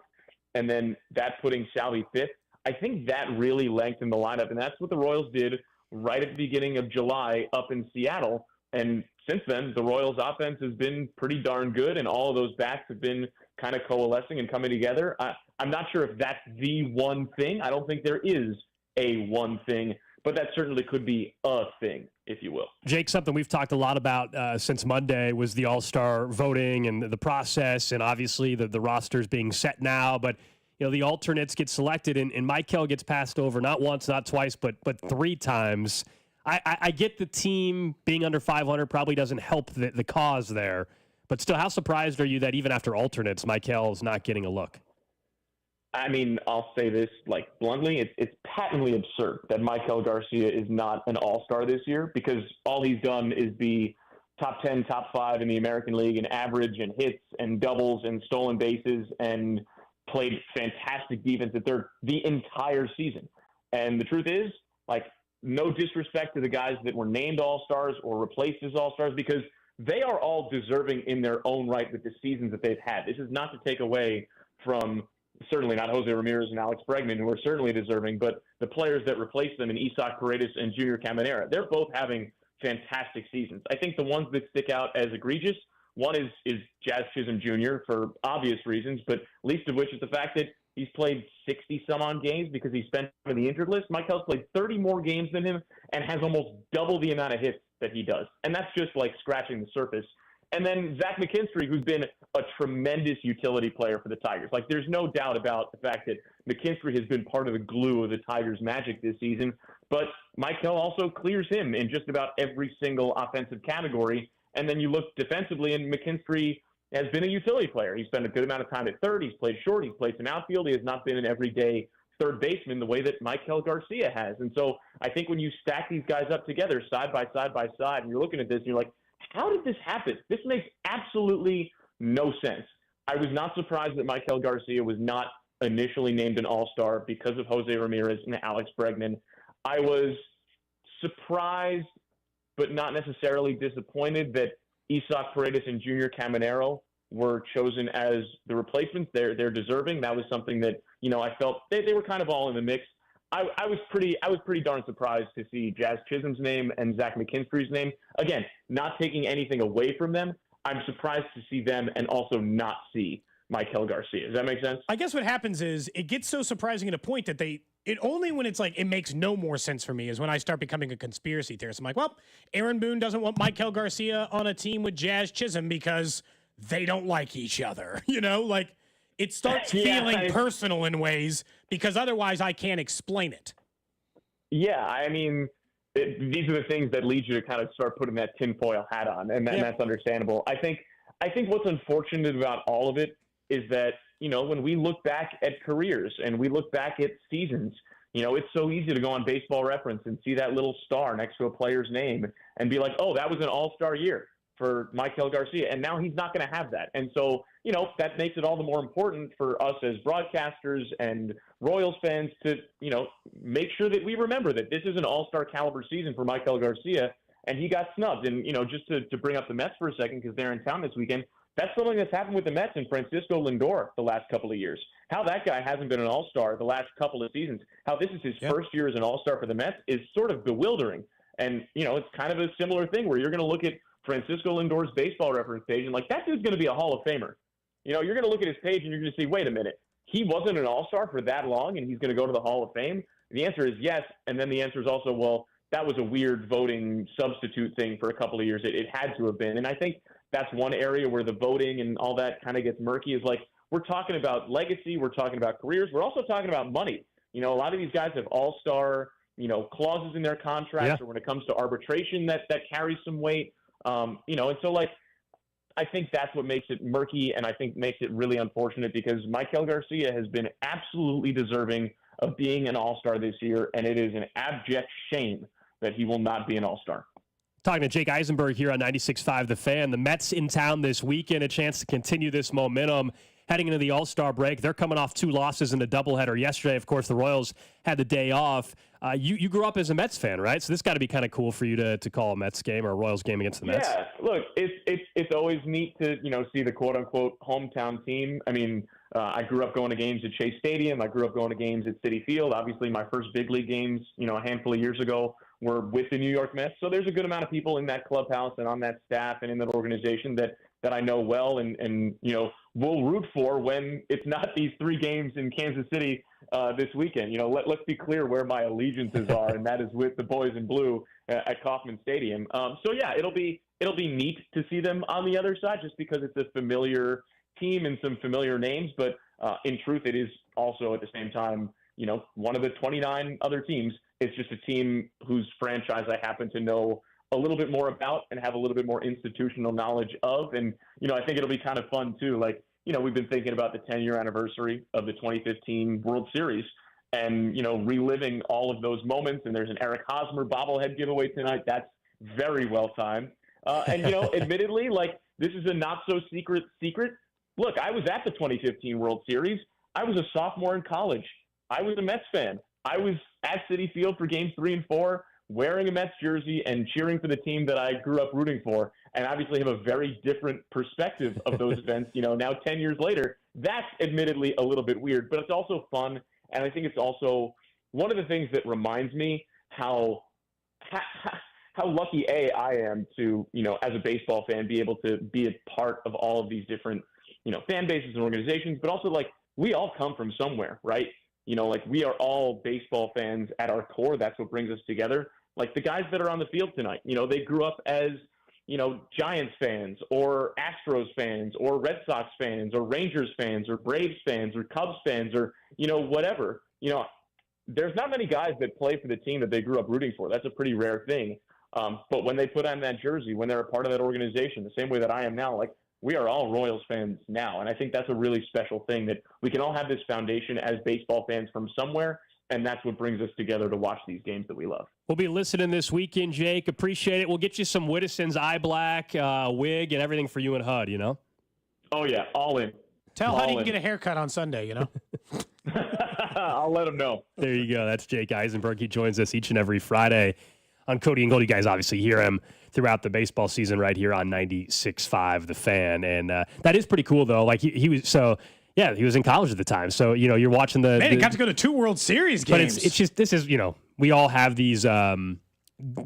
and then that putting Salvi fifth, I think that really lengthened the lineup, and that's what the Royals did right at the beginning of July up in Seattle. And since then, the Royals' offense has been pretty darn good, and all of those bats have been kind of coalescing and coming together. I'm not sure if that's the one thing. I don't think there is a one thing, but that certainly could be a thing, if you will. Jake, something we've talked a lot about since Monday was the All-Star voting and the process, and obviously the rosters being set now, but the alternates get selected, and Michael gets passed over not once, not twice, but 3 times. I get the team being under 500 probably doesn't help the cause there, but still, how surprised are you that even after alternates, Michael's not getting a look? I mean, I'll say this, like, bluntly, it's patently absurd that Michael Garcia is not an all-star this year, because all he's done is be top 10, top 5 in the American League in average and hits and doubles and stolen bases and played fantastic defense at third the entire season. And the truth is, like, no disrespect to the guys that were named all-stars or replaced as all-stars, because they are all deserving in their own right with the seasons that they've had. This is not to take away from certainly not Jose Ramirez and Alex Bregman, who are certainly deserving, but the players that replaced them in Isaac Paredes and Junior Caminera, they're both having fantastic seasons. I think the ones that stick out as egregious, one is Jazz Chisholm Jr. for obvious reasons, but least of which is the fact that he's played 60-some-odd games because he spent on the injured list. Michael's played 30 more games than him and has almost double the amount of hits that he does. And that's just like scratching the surface. And then Zach McKinstry, who's been a tremendous utility player for the Tigers. Like, there's no doubt about the fact that McKinstry has been part of the glue of the Tigers' magic this season. But Michael also clears him in just about every single offensive category. And then you look defensively, and McKinstry has been a utility player. He's spent a good amount of time at third. He's played short. He's played some outfield. He has not been an everyday third baseman the way that Michael Garcia has. And so I think when you stack these guys up together side by side, and you're looking at this and you're like, how did this happen? This makes absolutely no sense. I was not surprised that Michael Garcia was not initially named an all-star because of Jose Ramirez and Alex Bregman. I was surprised, but not necessarily disappointed that Isaac Paredes and Junior Caminero were chosen as the replacements. They're deserving. That was something that, I felt they were kind of all in the mix. I was pretty darn surprised to see Jazz Chisholm's name and Zach McKinstry's name. Again, not taking anything away from them. I'm surprised to see them and also not see Michael Garcia. Does that make sense? I guess what happens is it gets so surprising at a point that it only when it's like it makes no more sense for me is when I start becoming a conspiracy theorist. I'm like, well, Aaron Boone doesn't want Michael Garcia on a team with Jazz Chisholm because they don't like each other. Like it starts feeling personal in ways because otherwise I can't explain it. Yeah, I mean, these are the things that lead you to kind of start putting that tinfoil hat on, and that's understandable. I think what's unfortunate about all of it is that, when we look back at careers and we look back at seasons, it's so easy to go on Baseball Reference and see that little star next to a player's name and be like, oh, that was an all-star year for Michael Garcia, and now he's not going to have that. And so, that makes it all the more important for us as broadcasters and Royals fans to, make sure that we remember that this is an all-star caliber season for Michael Garcia, and he got snubbed. And, just to bring up the Mets for a second, because they're in town this weekend, that's something that's happened with the Mets and Francisco Lindor the last couple of years. How that guy hasn't been an all-star the last couple of seasons, how this is his first year as an all-star for the Mets is sort of bewildering. And, it's kind of a similar thing where you're going to look at Francisco Lindor's Baseball Reference page and like, that dude's going to be a Hall of Famer. You're going to look at his page and you're going to see, wait a minute, he wasn't an all-star for that long and he's going to go to the Hall of Fame? The answer is yes. And then the answer is also, well, that was a weird voting substitute thing for a couple of years. It had to have been. And I think that's one area where the voting and all that kind of gets murky is like, we're talking about legacy. We're talking about careers. We're also talking about money. A lot of these guys have all-star, clauses in their contracts or when it comes to arbitration that carries some weight. And so like, I think that's what makes it murky and I think makes it really unfortunate because Michael Garcia has been absolutely deserving of being an all-star this year. And it is an abject shame that he will not be an all-star. Talking to Jake Eisenberg here on 96.5 The Fan. The Mets in town this weekend, a chance to continue this momentum heading into the All-Star break. They're coming off 2 losses in a doubleheader yesterday. Of course, the Royals had the day off. You grew up as a Mets fan, right? So this got to be kind of cool for you to call a Mets game or a Royals game against the Mets. Yeah, look, it's always neat to see the quote-unquote hometown team. I mean, I grew up going to games at Chase Stadium. I grew up going to games at Citi Field. Obviously, my first big league games, a handful of years ago, were with the New York Mets. So there's a good amount of people in that clubhouse and on that staff and in that organization that I know well and will root for when it's not these 3 games in Kansas City this weekend. Let's be clear where my allegiances are, and that is with the boys in blue at Kauffman Stadium. So yeah, it'll be neat to see them on the other side just because it's a familiar team and some familiar names. But in truth, it is also at the same time, one of the 29 other teams. It's just a team whose franchise I happen to know a little bit more about and have a little bit more institutional knowledge of. And, I think it'll be kind of fun too. Like, we've been thinking about the 10-year anniversary of the 2015 World Series and, reliving all of those moments. And there's an Eric Hosmer bobblehead giveaway tonight. That's very well timed. And, admittedly, like this is a not so secret. Look, I was at the 2015 World Series. I was a sophomore in college. I was a Mets fan. I was at Citi Field for games 3 and 4, wearing a Mets jersey and cheering for the team that I grew up rooting for, and obviously have a very different perspective of those events, now 10 years later. That's admittedly a little bit weird, but it's also fun, and I think it's also one of the things that reminds me how lucky I am to, as a baseball fan, be able to be a part of all of these different, fan bases and organizations, but also, like, we all come from somewhere, right? Like we are all baseball fans at our core. That's what brings us together. Like the guys that are on the field tonight, they grew up as, Giants fans or Astros fans or Red Sox fans or Rangers fans or Braves fans or Cubs fans or, whatever. There's not many guys that play for the team that they grew up rooting for. That's a pretty rare thing. But when they put on that jersey, when they're a part of that organization, the same way that I am now, like we are all Royals fans now. And I think that's a really special thing, that we can all have this foundation as baseball fans from somewhere, and that's what brings us together to watch these games that we love. We'll be listening this weekend, Jake. Appreciate it. We'll get you some Whittison's eye black, wig, and everything for you and Hud, Oh, yeah, all in. Tell Hud he can get a haircut on Sunday, I'll let him know. There you go. That's Jake Eisenberg. He joins us each and every Friday on Cody and Gold. You guys obviously hear him throughout the baseball season right here on 96.5 The Fan. And that is pretty cool, though. Like, he was so... Yeah, he was in college at the time. So, you're watching the... Man, he got to go to 2 World Series games. But it's just, this is, we all have these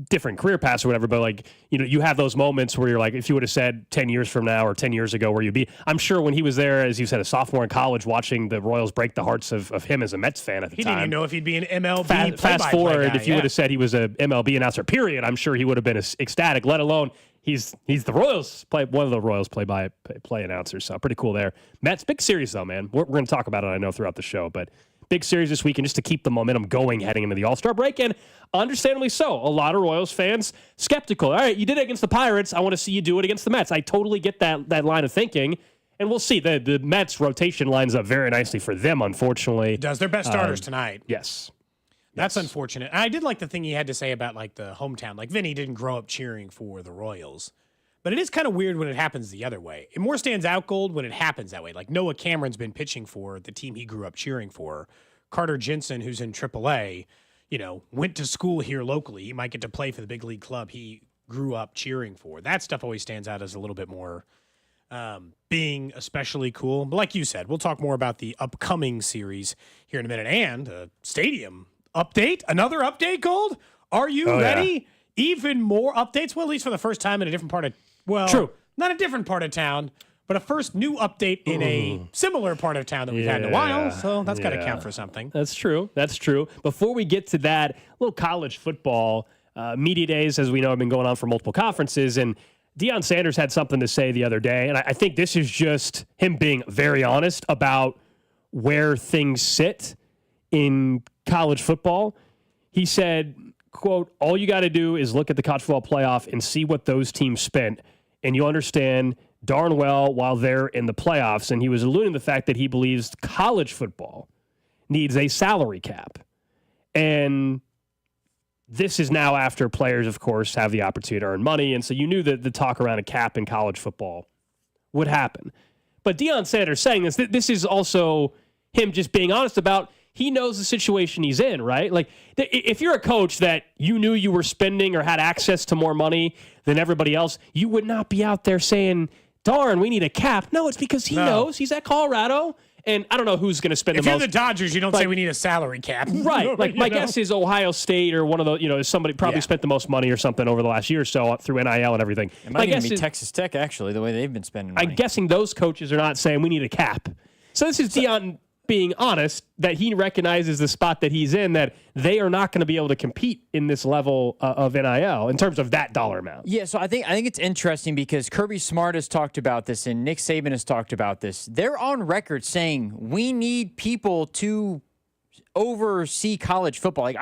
different career paths or whatever, but like, you have those moments where you're like, if you would have said 10 years from now or 10 years ago where you'd be, I'm sure when he was there, as you said, a sophomore in college, watching the Royals break the hearts of him as a Mets fan at the time. He didn't even know if he'd be an MLB Fast forward, guy, if you would have said he was a MLB announcer, period, I'm sure he would have been ecstatic, let alone he's the Royals one of the Royals play announcers. So pretty cool there. Mets, big series though, man. We're going to talk about it, I know, throughout the show, but big series this weekend just to keep the momentum going heading into the All-Star break, and understandably so. A lot of Royals fans skeptical. All right, you did it against the Pirates. I want to see you do it against the Mets. I totally get that line of thinking, and we'll see. The Mets rotation lines up very nicely for them, unfortunately. It does. Their best starters tonight. Yes. That's unfortunate. And I did like the thing he had to say about like the hometown. Like Vinny didn't grow up cheering for the Royals. But it is kind of weird when it happens the other way. It more stands out, Gold, when it happens that way. Like Noah Cameron's been pitching for the team he grew up cheering for. Carter Jensen, who's in AAA, went to school here locally. He might get to play for the big league club he grew up cheering for. That stuff always stands out as a little bit more being especially cool. But like you said, we'll talk more about the upcoming series here in a minute. And a stadium update. Another update, Gold? Are you ready? Yeah. Even more updates? Well, at least for the first time in a different part of... Well, true. Not a different part of town, but a first new update in a similar part of town that we've had in a while. So that's got to count for something. That's true. Before we get to that, a little college football media days, as we know, have been going on for multiple conferences. And Deion Sanders had something to say the other day. And I think this is just him being very honest about where things sit in college football. He said, quote, all you got to do is look at the college football playoff and see what those teams spent, and you understand darn well while they're in the playoffs. And he was alluding to the fact that he believes college football needs a salary cap. And this is now after players, of course, have the opportunity to earn money. And so you knew that the talk around a cap in college football would happen. But Deion Sanders saying this is also him just being honest about he knows the situation he's in, right? Like, if you're a coach that you knew you were spending or had access to more money than everybody else, you would not be out there saying, darn, we need a cap. No, it's because he knows he's at Colorado, and I don't know who's going to spend the most. If you're the Dodgers, you don't say we need a salary cap. Right. Like, my guess is Ohio State or one of the, somebody probably spent the most money or something over the last year or so through NIL and everything. It might even be Texas Tech, actually, the way they've been spending money. I'm guessing those coaches are not saying we need a cap. So this is Deion being honest that he recognizes the spot that he's in, that they are not going to be able to compete in this level of NIL in terms of that dollar amount. Yeah, so I think it's interesting because Kirby Smart has talked about this and Nick Saban has talked about this. They're on record saying we need people to oversee college football. Like,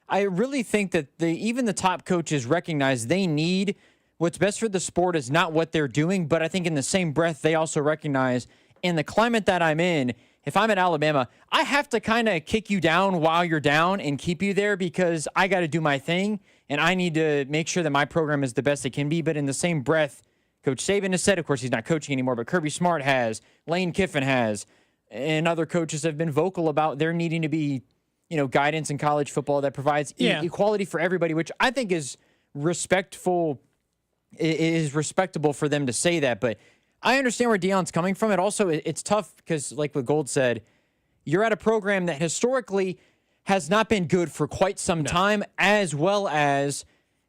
I really think that even the top coaches recognize they need what's best for the sport is not what they're doing, but I think in the same breath they also recognize in the climate that I'm in, if I'm at Alabama, I have to kind of kick you down while you're down and keep you there because I got to do my thing, and I need to make sure that my program is the best it can be. But in the same breath, Coach Saban has said, of course, he's not coaching anymore, but Kirby Smart has, Lane Kiffin has, and other coaches have been vocal about there needing to be, guidance in college football that provides equality for everybody, which I think is respectable for them to say that. But I understand where Deion's coming from. It's tough because, like what Gold said, you're at a program that historically has not been good for quite some time, as well as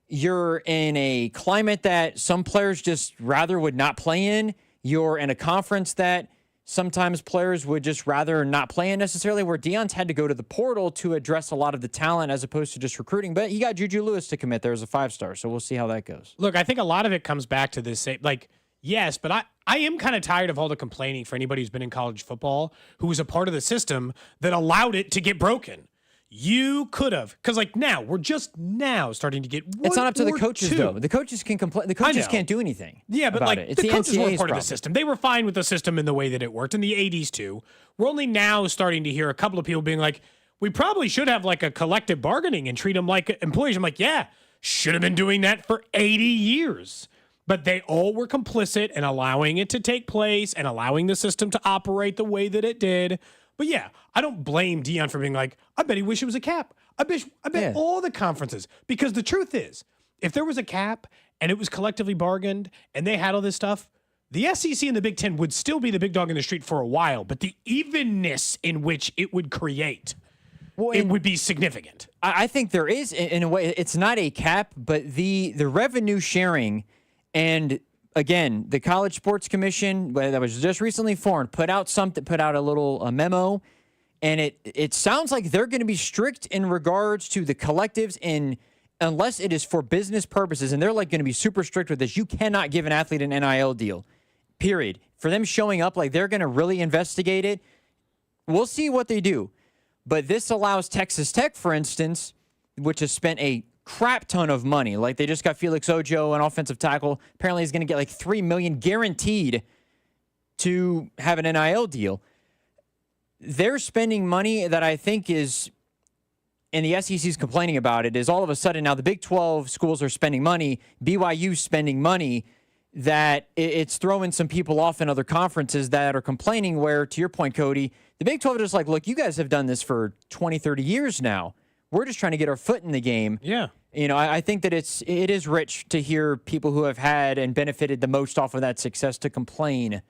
you're in a climate that some players just rather would not play in. You're in a conference that sometimes players would just rather not play in necessarily, where Deion's had to go to the portal to address a lot of the talent as opposed to just recruiting. But he got Juju Lewis to commit there as a 5-star, so we'll see how that goes. Look, I think a lot of it comes back to this, yes, but I am kind of tired of all the complaining for anybody who's been in college football who was a part of the system that allowed it to get broken. you could have, because like now we're just now starting to get. It's not up to the coaches though. The coaches can complain. The coaches can't do anything. Yeah, but like it's the coaches weren't part problem. of the system. They were fine with the system in the way that it worked in the 80s too. We're only now starting to hear a couple of people being like, we probably should have like a collective bargaining and treat them like employees. I'm like, yeah, should have been doing that for 80 years. But they all were complicit in allowing it to take place and allowing the system to operate the way that it did. But yeah, I don't blame Deion for being like, I bet he wish it was a cap. I bet all the conferences. Because the truth is, if there was a cap and it was collectively bargained and they had all this stuff, the SEC and the Big Ten would still be the big dog in the street for a while. But the evenness in which it would create, it would be significant. I think there is, in a way, it's not a cap, but the revenue sharing and again, the College Sports Commission that was just recently formed put out a little memo, and it sounds like they're going to be strict in regards to the collectives unless it is for business purposes, and they're like going to be super strict with this. You cannot give an athlete an NIL deal, period. For them showing up, like they're going to really investigate it. We'll see what they do, but this allows Texas Tech, for instance, which has spent a crap ton of money. Like they just got Felix Ojo, an offensive tackle. Apparently he's going to get like $3 million guaranteed to have an NIL deal. They're spending money that I think is, and the SEC's complaining about it, is all of a sudden now the Big 12 schools are spending money, BYU's spending money, that it's throwing some people off in other conferences that are complaining where, to your point, Cody, the Big 12 is just like, look, you guys have done this for 20, 30 years now. We're just trying to get our foot in the game. Yeah. You know, I think that it is rich to hear people who have had and benefited the most off of that success to complain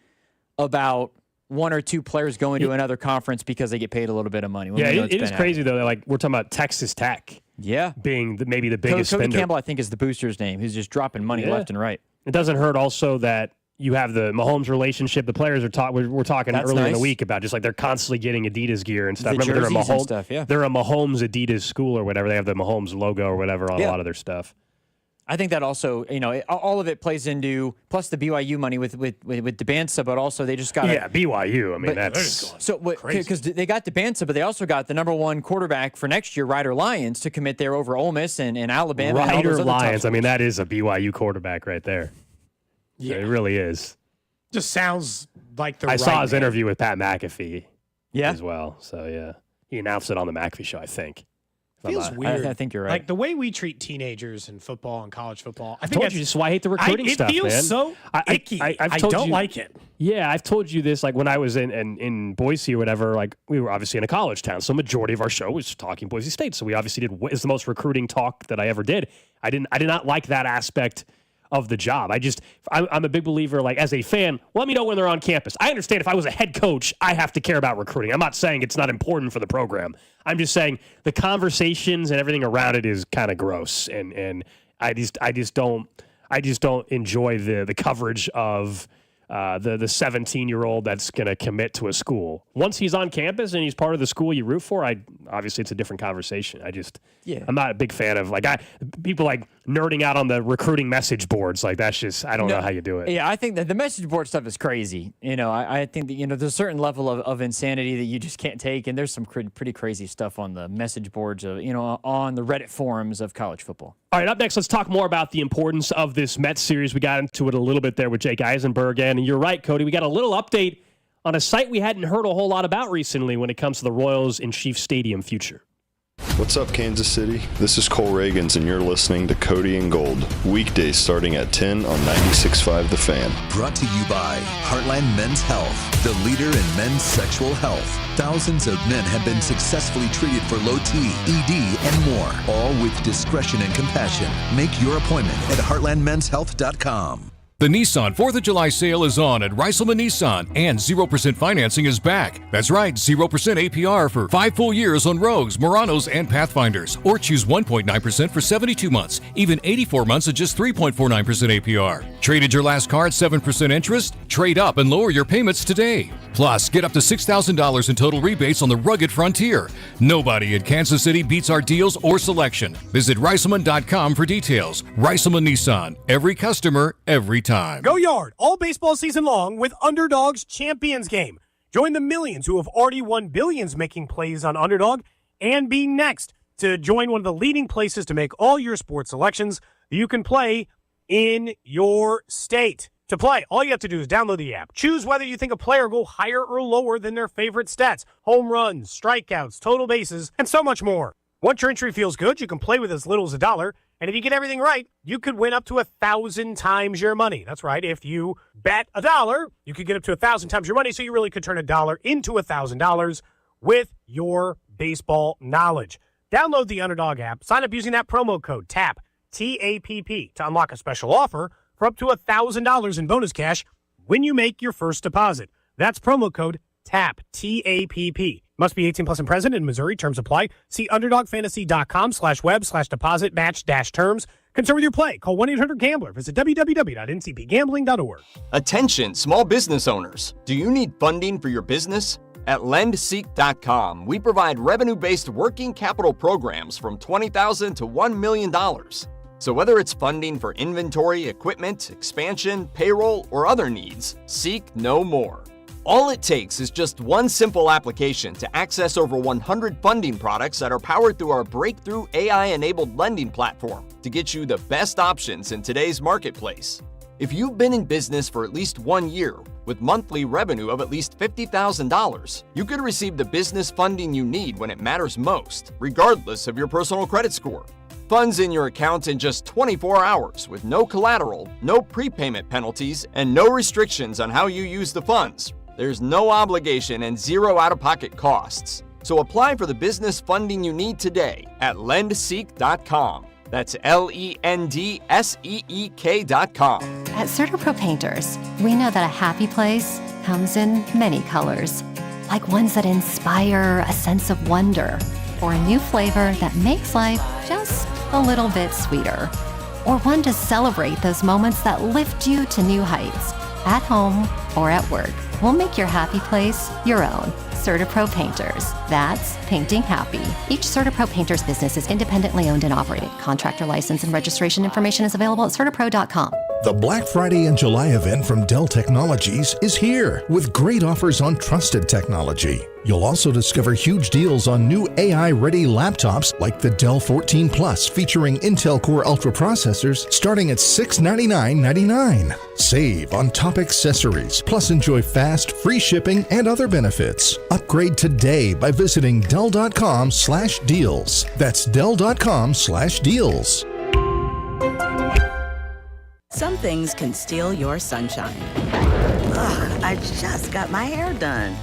about one or two players going to another conference because they get paid a little bit of money. Yeah, it is crazy, though. Like, we're talking about Texas Tech. Yeah. Being maybe the biggest Cody spender. Campbell, I think, is the booster's name. He's just dropping money left and right. It doesn't hurt also that you have the Mahomes relationship. The players are we're talking earlier in the week about just like they're constantly getting Adidas gear and stuff. The Remember, they're a jerseys and Mahomes stuff, yeah. They're a Mahomes Adidas school or whatever. They have the Mahomes logo or whatever on a lot of their stuff. I think that also, you know, all of it plays into, plus the BYU money with DeBansa, but also they just got BYU. I mean, that's so because they got DeBansa, but they also got the number one quarterback for next year, Ryder Lyons, to commit there over Ole Miss and Alabama. Ryder Lyons. I mean, that is a BYU quarterback right there. Yeah, it really is. Just sounds like I saw his interview with Pat McAfee as well. So, yeah. He announced it on the McAfee show, I think. Feels weird. I think you're right. Like the way we treat teenagers in football and college football. I told you this is why I hate the recruiting stuff, man. It feels so icky. I don't like it. Yeah, I've told you this. Like when I was in Boise or whatever. Like we were obviously in a college town, so majority of our show was talking Boise State. So we obviously did. It's the most recruiting talk that I ever did. I did not like that aspect of the job. I'm a big believer, like as a fan, let me know when they're on campus. I understand if I was a head coach, I have to care about recruiting. I'm not saying it's not important for the program. I'm just saying the conversations and everything around it is kind of gross. And I just don't enjoy the coverage of the 17-year-old that's going to commit to a school. Once he's on campus and he's part of the school you root for, obviously it's a different conversation. I'm not a big fan of people like nerding out on the recruiting message boards. Like that's just, I don't know how you do it. Yeah, I think that the message board stuff is crazy. You know, I think that, you know, there's a certain level of insanity that you just can't take. And there's some pretty crazy stuff on the message boards of, you know, on the Reddit forums of college football. All right, up next, let's talk more about the importance of this Mets series. We got into it a little bit there with Jake Eisenberg. And you're right, Cody. We got a little update on a site we hadn't heard a whole lot about recently when it comes to the Royals in Chiefs Stadium future. What's up, Kansas City? This is Cole Reagans, and you're listening to Cody and Gold. Weekdays starting at 10 on 96.5 The Fan. Brought to you by Heartland Men's Health, the leader in men's sexual health. Thousands of men have been successfully treated for low T, ED, and more, all with discretion and compassion. Make your appointment at heartlandmenshealth.com. The Nissan 4th of July sale is on at Reiselman Nissan, and 0% financing is back. That's right, 0% APR for 5 full years on Rogues, Muranos, and Pathfinders. Or choose 1.9% for 72 months, even 84 months at just 3.49% APR. Traded your last car at 7% interest? Trade up and lower your payments today. Plus, get up to $6,000 in total rebates on the rugged Frontier. Nobody in Kansas City beats our deals or selection. Visit Reiselman.com for details. Reiselman Nissan. Every customer, every time. Go Yard all baseball season long with Underdog's Champions Game. Join the millions who have already won billions making plays on Underdog and be next to join one of the leading places to make all your sports selections you can play in your state. To play, all you have to do is download the app. Choose whether you think a player will go higher or lower than their favorite stats, home runs, strikeouts, total bases, and so much more. Once your entry feels good, you can play with as little as $1, and if you get everything right, you could win up to 1,000 times your money. That's right. If you bet $1, you could get up to 1,000 times your money, so you really could turn $1 into $1,000 with your baseball knowledge. Download the Underdog app, sign up using that promo code TAPP, T-A-P-P, to unlock a special offer for up to $1,000 in bonus cash when you make your first deposit. That's promo code TAPP, T-A-P-P. Must be 18 plus and present in Missouri. Terms apply. See underdogfantasy.com/web/deposit match-terms. Concern with your play. Call 1-800-GAMBLER. Visit www.ncpgambling.org. Attention, small business owners. Do you need funding for your business? At lendseek.com, we provide revenue-based working capital programs from $20,000 to $1 million. So whether it's funding for inventory, equipment, expansion, payroll, or other needs, seek no more. All it takes is just one simple application to access over 100 funding products that are powered through our breakthrough AI-enabled lending platform to get you the best options in today's marketplace. If you've been in business for at least 1 year with monthly revenue of at least $50,000, you could receive the business funding you need when it matters most, regardless of your personal credit score. Funds in your account in just 24 hours with no collateral, no prepayment penalties, and no restrictions on how you use the funds. There's no obligation and zero out-of-pocket costs. So apply for the business funding you need today at lendseek.com. That's LENDSEEK.com. At CertaPro Painters, we know that a happy place comes in many colors, like ones that inspire a sense of wonder, or a new flavor that makes life just a little bit sweeter, or one to celebrate those moments that lift you to new heights, at home or at work. We'll make your happy place your own. CertaPro Painters. That's painting happy. Each CertaPro Painters business is independently owned and operated. Contractor license and registration information is available at CertaPro.com. The Black Friday and July event from Dell Technologies is here with great offers on trusted technology. You'll also discover huge deals on new AI-ready laptops like the Dell 14 Plus featuring Intel Core Ultra processors starting at $699.99. Save on top accessories, plus enjoy fast, free shipping and other benefits. Upgrade today by visiting Dell.com/deals. That's Dell.com/deals. Some things can steal your sunshine. Ugh, I just got my hair done.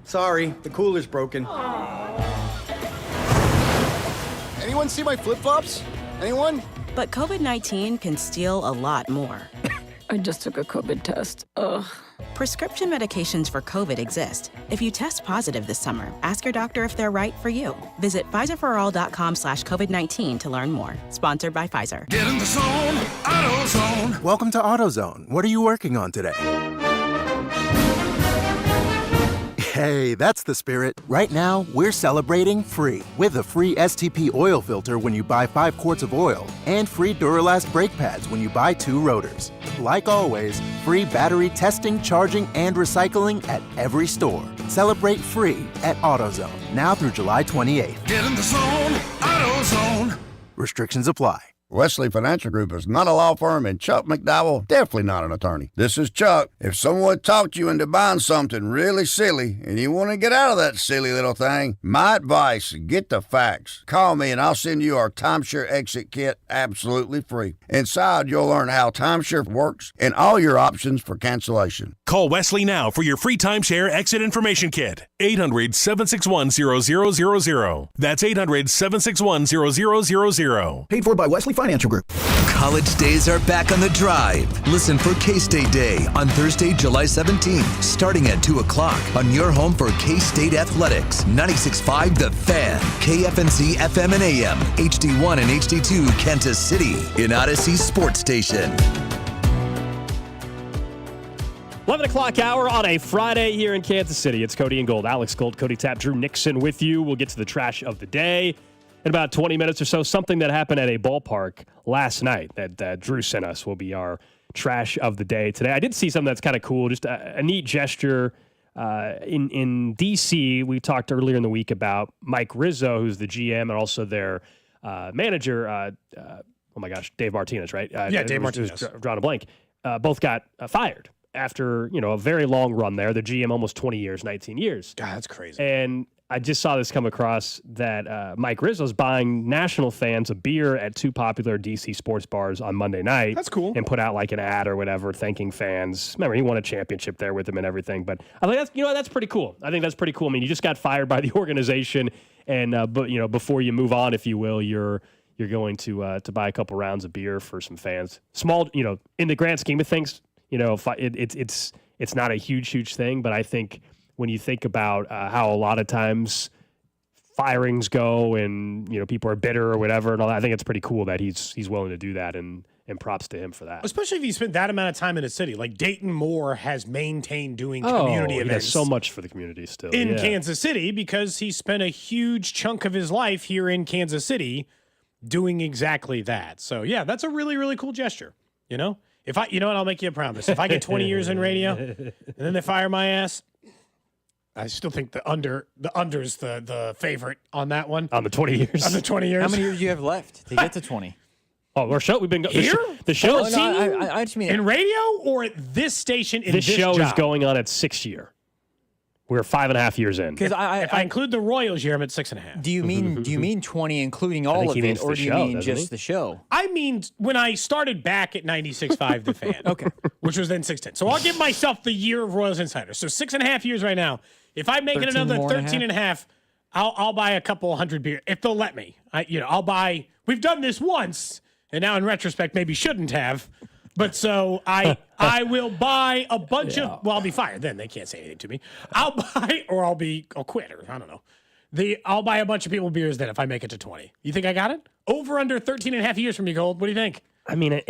Sorry, the cooler's broken. Anyone see my flip-flops? Anyone? But COVID-19 can steal a lot more. I just took a COVID test. Ugh. Prescription medications for COVID exist. If you test positive this summer, ask your doctor if they're right for you. Visit PfizerForAll.com/COVID-19 to learn more. Sponsored by Pfizer. Get in the zone, AutoZone. Welcome to AutoZone. What are you working on today? Hey, that's the spirit. Right now, we're celebrating free with a free STP oil filter when you buy 5 quarts of oil and free Duralast brake pads when you buy 2 rotors. Like always, free battery testing, charging, and recycling at every store. Celebrate free at AutoZone, now through July 28th. Get in the zone, AutoZone. Restrictions apply. Wesley Financial Group is not a law firm, and Chuck McDowell definitely not an attorney. This is Chuck. If someone talked you into buying something really silly and you want to get out of that silly little thing, my advice, get the facts. Call me and I'll send you our timeshare exit kit absolutely free. Inside, you'll learn how timeshare works and all your options for cancellation. Call Wesley now for your free timeshare exit information kit. 800-761-0000. That's 800-761-0000. Paid for by Wesley Financial Group. College days are back on the drive. Listen for K-State Day on Thursday, July 17th, starting at 2 o'clock on your home for K-State Athletics. 96.5 The Fan, KFNC FM and AM, HD1 and HD2 Kansas City, in Odyssey Sports Station. 11 o'clock hour on a Friday here in Kansas City. It's Cody and Gold. Alex Gold, Cody Tapp, Drew Nixon with you. We'll get to the trash of the day in about 20 minutes or so. Something that happened at a ballpark last night that Drew sent us will be our trash of the day today. I did see something that's kind of cool, just a neat gesture in DC, we talked earlier in the week about Mike Rizzo, who's the GM and also their manager. Oh my gosh, Dave Martinez, right? Dave Martinez. Drawing a blank. Both got fired after a very long run there. The GM almost 20 years, 19 years. God, that's crazy. And I just saw this come across that Mike Rizzo's buying national fans a beer at 2 popular DC sports bars on Monday night. That's cool. And put out like an ad or whatever thanking fans. Remember, he won a championship there with them and everything. But I think that's pretty cool. I think that's pretty cool. I mean, you just got fired by the organization, and but before you move on, if you will, you're going to buy a couple rounds of beer for some fans. Small, in the grand scheme of things, it's not a huge thing, but I think when you think about how a lot of times firings go and people are bitter or whatever and all that, I think it's pretty cool that he's willing to do that, and props to him for that. Especially if you spent that amount of time in a city. Like Dayton Moore has maintained doing community events. He does so much for the community still. In Kansas City, because he spent a huge chunk of his life here in Kansas City doing exactly that. So yeah, that's a really, really cool gesture. If I'll make you a promise. If I get 20 years in radio and then they fire my ass, I still think the under's the favorite on that one. On the 20 years. On the 20 years. How many years do you have left to get to 20? Oh, our show. We've been here. The show. I just mean in radio or at this station. In this show job? Is going on its 6th year. We're 5.5 years in. Because if I include the Royals year, I'm at 6.5. Do you mean 20, including all of it, or do you mean just the show? I mean when I started back at 96.5 The Fan. Okay, which was then 610. So I'll give myself the year of Royals Insider. So 6.5 years right now. If I make it another 13 and a half, I'll buy a couple 100 beer if they'll let me. I'll buy. We've done this once, and now in retrospect maybe shouldn't have. But so I will buy a bunch of. Well, I'll be fired then. They can't say anything to me. I'll buy, or I'll quit, or I don't know. I'll buy a bunch of people beers then if I make it to 20. You think I got it? Over under 13 and a half years from you, Gold. What do you think? I mean,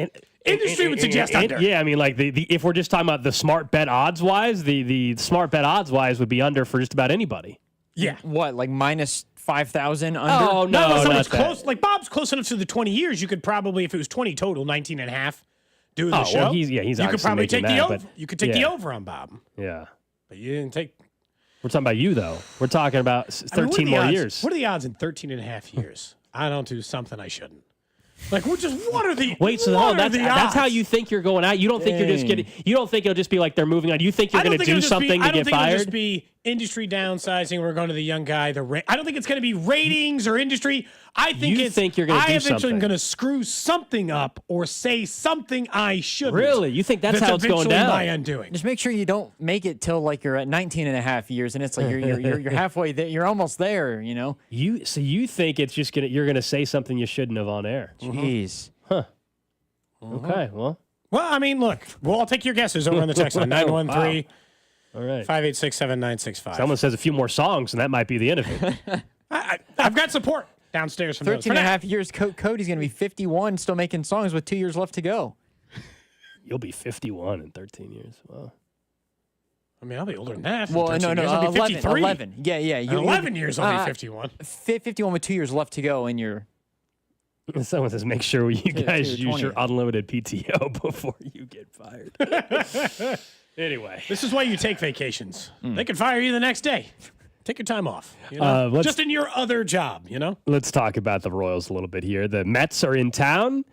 industry would suggest under. Yeah, I mean, like the if we're just talking about the smart bet odds wise, the smart bet odds wise would be under for just about anybody. Yeah. What, like minus 5,000 under? Oh, no, so not much that. close. Like Bob's close enough to the 20 years. You could probably, if it was 20 total, 19 and a half, do the show. Well, he's you could probably take the over. You could take the over on Bob. Yeah. But you didn't take. We're talking about you, though. We're talking about 13 more years. What are the odds in 13 and a half years? I don't do something I shouldn't. Like, what are the Wait, so that's how you think you're going out? You don't think you're just getting, you don't think it'll just be like they're moving on? You think you're going to do something to get fired? I don't think it'll just be industry downsizing. We're going to the young guy. I don't think it's going to be ratings or industry. I think you're going to do something. I eventually am going to screw something up or say something I shouldn't. Really? You think that's how it's going down? My undoing. Just make sure you don't make it till like you're at 19 and a half years, and it's like you're halfway there. You're almost there. You think it's just you're gonna say something you shouldn't have on air? Jeez. Huh. Okay. Well, I mean, look. Well, I'll take your guesses over on the text line 913. All right. 586-7965. Someone says a few more songs, and that might be the end of it. I've got support downstairs from 13 and a half years. Cody's going to be 51, still making songs with 2 years left to go. You'll be 51 in 13 years. Wow. I mean, I'll be older than that. Well, no, I'll be 53. 11. Yeah. In 11 years, I'll be 51. 51 with 2 years left to go, and you're. Someone says, make sure you guys use your unlimited PTO before you get fired. Anyway. This is why you take vacations. They could fire you the next day. Take your time off. Just in your other job, Let's talk about the Royals a little bit here. The Mets are in town.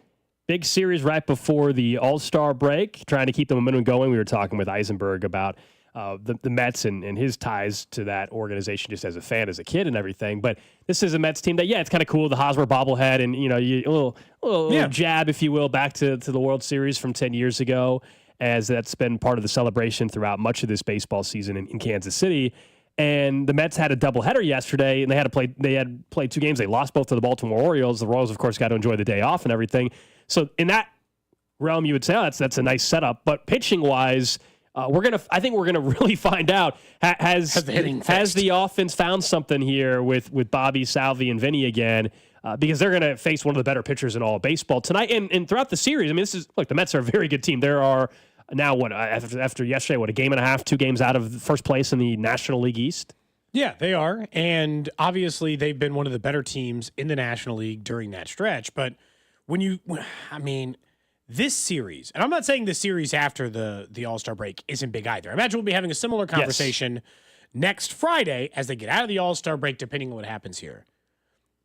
Big series right before the All-Star break, trying to keep the momentum going. We were talking with Eisenberg about the Mets and his ties to that organization just as a fan, as a kid and everything. But this is a Mets team that, it's kind of cool. The Hosmer bobblehead and, a little jab, if you will, back to the World Series from 10 years ago, as that's been part of the celebration throughout much of this baseball season in Kansas City. And the Mets had a doubleheader yesterday, and they had played 2 games. They lost both to the Baltimore Orioles. The Royals, of course, got to enjoy the day off and everything. So in that realm, you would say, that's a nice setup. But pitching-wise, I think we're gonna really find out has the offense found something here with Bobby, Salvi, and Vinnie again, because they're gonna face one of the better pitchers in all of baseball tonight and throughout the series. I mean, the Mets are a very good team. There are now after yesterday, a game and a half, 2 games out of first place in the National League East. Yeah, they are, and obviously they've been one of the better teams in the National League during that stretch. But this series, and I'm not saying the series after the All-Star break isn't big either. I imagine we'll be having a similar conversation next Friday as they get out of the All-Star break, depending on what happens here.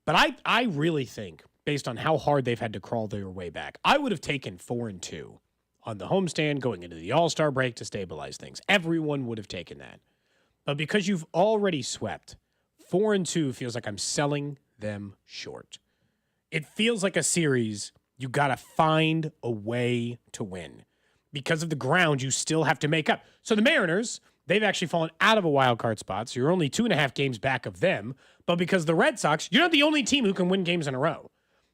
But I really think, based on how hard they've had to crawl their way back, I would have taken 4-2 on the homestand going into the All-Star break to stabilize things. Everyone would have taken that. But because you've already swept, 4-2 feels like I'm selling them short. It feels like a series you got to find a way to win because of the ground you still have to make up. So the Mariners, they've actually fallen out of a wild card spot, so you're only 2.5 games back of them. But because the Red Sox, you're not the only team who can win games in a row.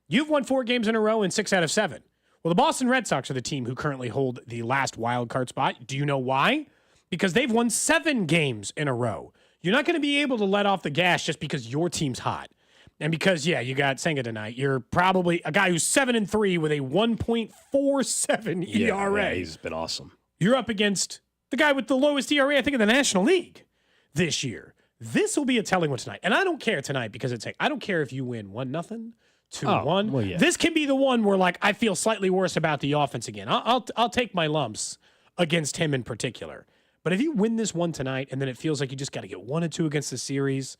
You've won 4 games in a row and 6 out of 7. Well, the Boston Red Sox are the team who currently hold the last wild card spot. Do you know why? Because they've won 7 games in a row. You're not going to be able to let off the gas just because your team's hot. And because, you got Senga tonight, you're probably a guy who's 7-3 with a 1.47 ERA. Yeah, he's been awesome. You're up against the guy with the lowest ERA, I think, in the National League this year. This will be a telling one tonight. And I don't care tonight because I don't care if you win 1-0, 2-1. Well, yeah. This can be the one where, I feel slightly worse about the offense again. I'll take my lumps against him in particular. But if you win this one tonight and then it feels like you just got to get 1 or 2 against the series,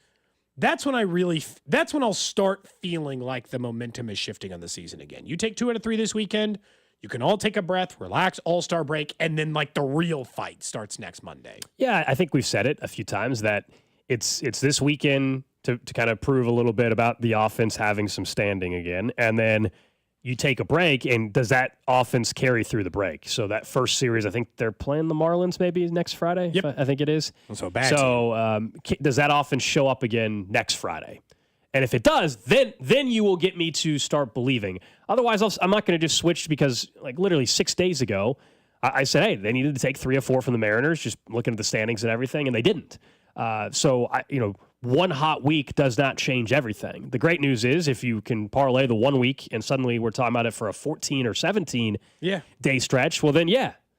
that's when I'll start feeling like the momentum is shifting on the season again. You take 2 out of 3 this weekend, you can all take a breath, relax, All-Star break, and then the real fight starts next Monday. Yeah, I think we've said it a few times that it's this weekend to kind of prove a little bit about the offense having some standing again, and then you take a break, and does that offense carry through the break? So that first series, I think they're playing the Marlins maybe next Friday. Yep. I think it is. So bad. So does that offense show up again next Friday? And if it does, then you will get me to start believing. Otherwise, I'm not going to just switch because literally 6 days ago, I said, hey, they needed to take 3 or 4 from the Mariners, just looking at the standings and everything, and they didn't. So one hot week does not change everything. The great news is if you can parlay the 1 week and suddenly we're talking about it for a 14 or 17 day stretch, well then,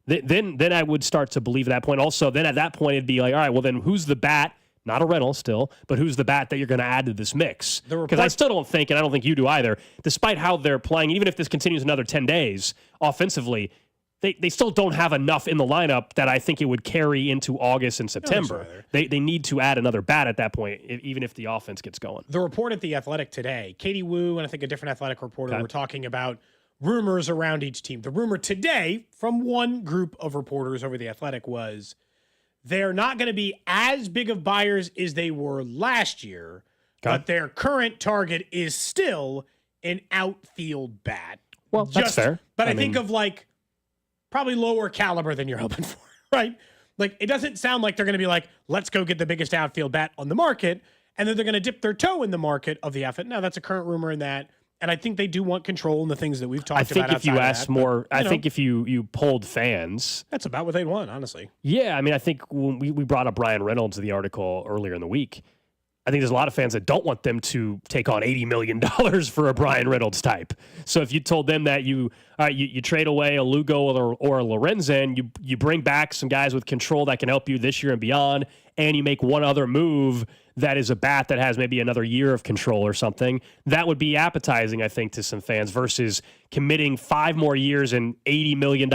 then I would start to believe at that point. Also, then at that point, it'd be all right, well then who's the bat, not a rental still, but who's the bat that you're going to add to this mix? Because I still don't think, and I don't think you do either, despite how they're playing, even if this continues another 10 days offensively, they still don't have enough in the lineup that I think it would carry into August and September. They need to add another bat at that point, even if the offense gets going. The report at The Athletic today, Katie Wu and I think a different Athletic reporter were talking about rumors around each team. The rumor today from one group of reporters over The Athletic was they're not going to be as big of buyers as they were last year, but their current target is still an outfield bat. Well, that's fair. But I think of probably lower caliber than you're hoping for, right? It doesn't sound like they're going to be let's go get the biggest outfield bat on the market, and then they're going to dip their toe in the market of the outfield. Now, that's a current rumor in that, and I think they do want control in the things that we've talked about. I think if you asked more, I think if you polled fans, that's about what they'd want, honestly. Yeah, I mean, I think when we brought up Brian Reynolds in the article earlier in the week, I think there's a lot of fans that don't want them to take on $80 million for a Brian Reynolds type. So if you told them that you trade away a Lugo or a Lorenzen, you bring back some guys with control that can help you this year and beyond, and you make one other move that is a bat that has maybe another year of control or something, that would be appetizing, I think, to some fans versus committing 5 more years and $80 million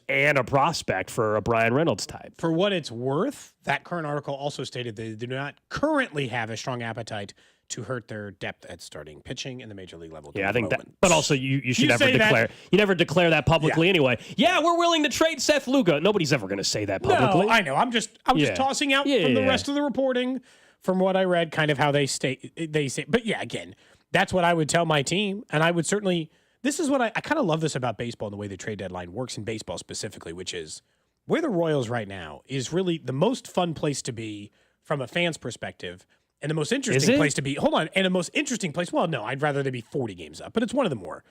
and a prospect for a Brian Reynolds type. For what it's worth, that current article also stated they do not currently have a strong appetite to hurt their depth at starting pitching in the major league level. Yeah, I think that. But also, you should never declare. You never declare that publicly anyway. Yeah, we're willing to trade Seth Lugo. Nobody's ever going to say that publicly. No, I know. I was just tossing out from the rest of the reporting, from what I read, kind of how they say. But yeah, again, that's what I would tell my team, and I would certainly. This is what I kind of love this about baseball and the way the trade deadline works in baseball specifically, which is where the Royals right now is really the most fun place to be from a fan's perspective. And the most interesting place to be, and the most interesting place, well, no, I'd rather they be 40 games up, but it's one of the more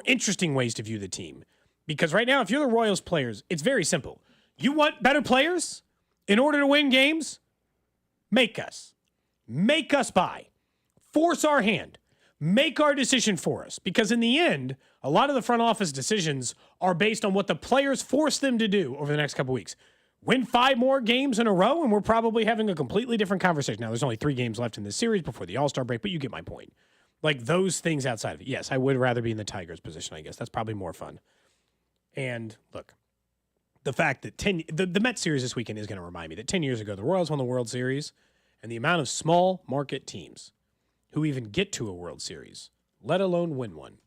interesting ways to view the team. Because right now, if you're the Royals players, it's very simple. You want better players in order to win games? Make us buy. Force our hand. Make our decision for us. Because in the end, a lot of the front office decisions are based on what the players force them to do over the next couple weeks. Win 5 more games in a row, and we're probably having a completely different conversation. Now, there's only 3 games left in this series before the All-Star break, but you get my point. Those things outside of it. Yes, I would rather be in the Tigers' position, I guess. That's probably more fun And look, the fact that the Mets series this weekend is going to remind me that 10 years ago, the Royals won the World Series, and the amount of small market teams who even get to a World Series, let alone win one,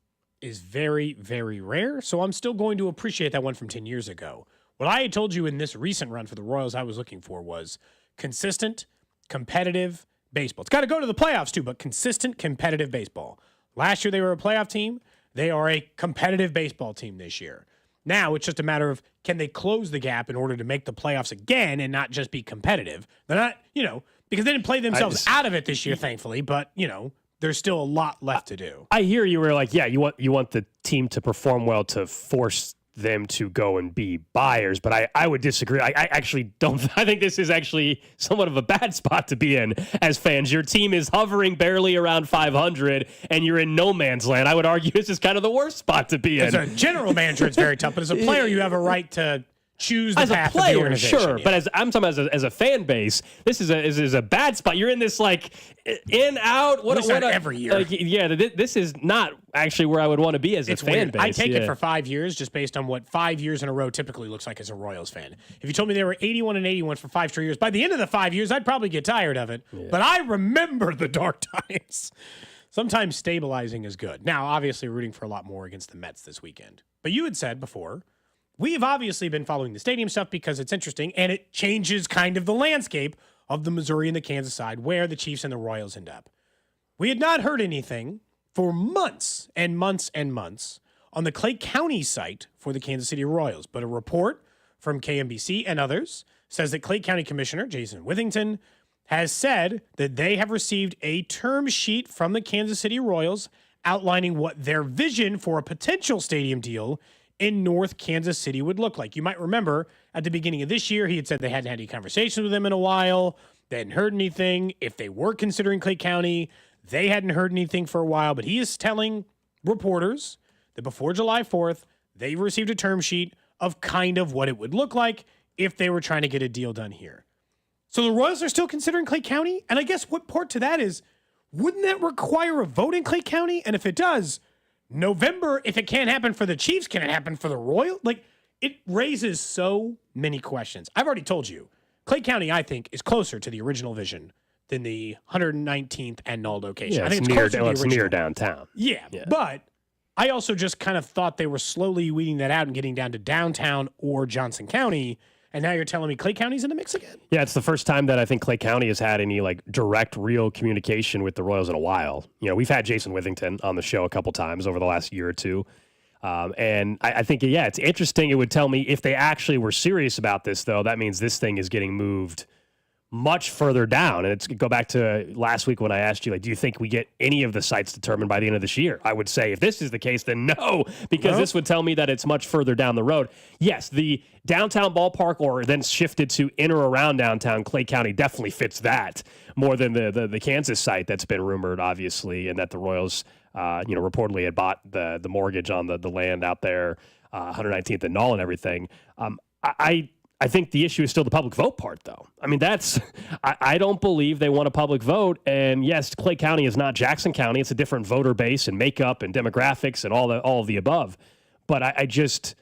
is very, very rare. So I'm still going to appreciate that one from 10 years ago. What I had told you in this recent run for the Royals I was looking for was consistent, competitive baseball. It's got to go to the playoffs too, but consistent, competitive baseball. Last year they were a playoff team. They are a competitive baseball team this year. Now it's just a matter of, can they close the gap in order to make the playoffs again and not just be competitive? They're not, because they didn't play themselves out of it this year, thankfully, but, there's still a lot left to do. I hear you were like, yeah, you want the team to perform well to force them to go and be buyers, but I would disagree. I actually don't. I think this is actually somewhat of a bad spot to be in as fans. Your team is hovering barely around 500, and you're in no man's land. I would argue this is kind of the worst spot to be in. As a general manager, it's very tough, but as a player, you have a right to choose the path of the organization. Sure, but I'm talking about as a fan base, this is a bad spot. You're in this like in out. What every year? This is not actually where I would want to be as a fan weird. base. I take it for 5 years just based on what 5 years in a row typically looks like as a Royals fan. If you told me they were 81 and 81 for 5 straight years, by the end of the 5 years, I'd probably get tired of it. Yeah. But I remember the dark times. Sometimes stabilizing is good. Now, obviously, rooting for a lot more against the Mets this weekend. But you had said before, we've obviously been following the stadium stuff because it's interesting, and it changes kind of the landscape of the Missouri and the Kansas side, where the Chiefs and the Royals end up. We had not heard anything for months and months and months on the Clay County site for the Kansas City Royals, but a report from KMBC and others says that Clay County Commissioner Jason Withington has said that they have received a term sheet from the Kansas City Royals outlining what their vision for a potential stadium deal in North Kansas City would look like. You might remember at the beginning of this year, he had said they hadn't had any conversations with him in a while. They hadn't heard anything. If they were considering Clay County, they hadn't heard anything for a while. But he is telling reporters that before July 4th, they received a term sheet of kind of what it would look like if they were trying to get a deal done here. So the Royals are still considering Clay County? And I guess what part to that is, wouldn't that require a vote in Clay County? And if it does, November, if it can't happen for the Chiefs, can it happen for the Royals? Like, it raises so many questions. I've already told you, Clay County, I think, is closer to the original vision than the 119th and Null location. Yeah, I think it's near downtown. Yeah, but I also just kind of thought they were slowly weeding that out and getting down to downtown or Johnson County. And now you're telling me Clay County's in the mix again? Yeah, it's the first time that I think Clay County has had any like direct, real communication with the Royals in a while. We've had Jason Withington on the show a couple times over the last year or two. And I think, it's interesting. It would tell me if they actually were serious about this, though, that means this thing is getting moved much further down. And it's go back to last week when I asked you, like, do you think we get any of the sites determined by the end of this year? I would say if this is the case, then no, because this would tell me that it's much further down the road. Yes, the downtown ballpark or then shifted to in or around downtown Clay County definitely fits that more than the Kansas site that's been rumored, obviously, and that the Royals, reportedly had bought the mortgage on the land out there, 119th and Null and everything. I think the issue is still the public vote part, though. I mean, I don't believe they want a public vote. And yes, Clay County is not Jackson County. It's a different voter base and makeup and demographics and all of the above. But I just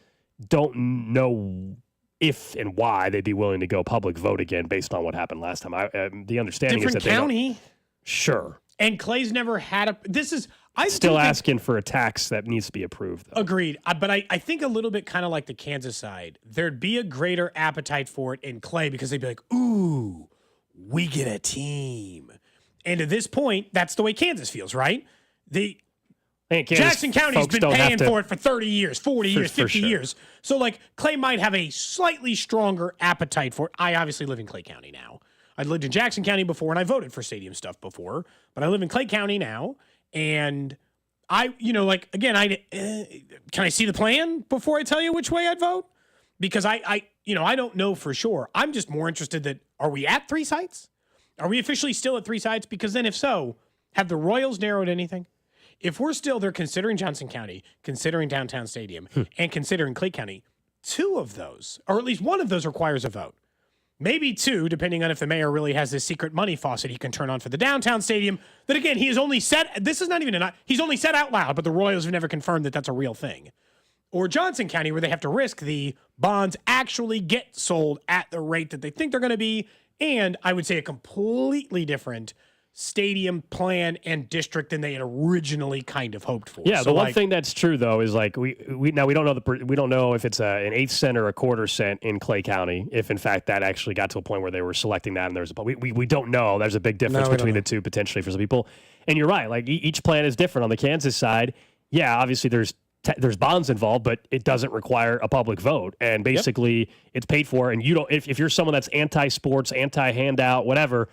don't know if and why they'd be willing to go public vote again based on what happened last time. The understanding different is that county. Sure. And Clay's never had a. This is. I still asking for a tax that needs to be approved, though. Agreed. But I think a little bit kind of like the Kansas side, there'd be a greater appetite for it in Clay because they'd be like, ooh, we get a team. And at this point, that's the way Kansas feels, right? Jackson County's been paying for it for 30 years, 40 years, 50 years. So, like, Clay might have a slightly stronger appetite for it. I obviously live in Clay County now. I lived in Jackson County before, and I voted for stadium stuff before. But I live in Clay County now. And can I see the plan before I tell you which way I'd vote? Because I don't know for sure. I'm just more interested that, are we at 3 sites? Are we officially still at 3 sites? Because then if so, have the Royals narrowed anything? If they're considering Johnson County, considering Downtown Stadium, and considering Clay County, 2 of those, or at least one of those requires a vote. Maybe 2, depending on if the mayor really has this secret money faucet he can turn on for the downtown stadium. That, again, he has only said, this is not even he's only said out loud, but the Royals have never confirmed that that's a real thing. or Johnson County, where they have to risk the bonds actually get sold at the rate that they think they're going to be. And I would say a completely different stadium plan and district than they had originally kind of hoped for. Yeah, so the one thing that's true though is like we don't know if it's an eighth cent or a quarter cent in Clay County. If in fact that actually got to a point where they were selecting that, and there's we don't know. There's a big difference between the two potentially for some people. And you're right. Like each plan is different. On the Kansas side, yeah, obviously there's bonds involved, but it doesn't require a public vote, and basically it's paid for. And you don't if you're someone that's anti-sports, anti-handout, whatever.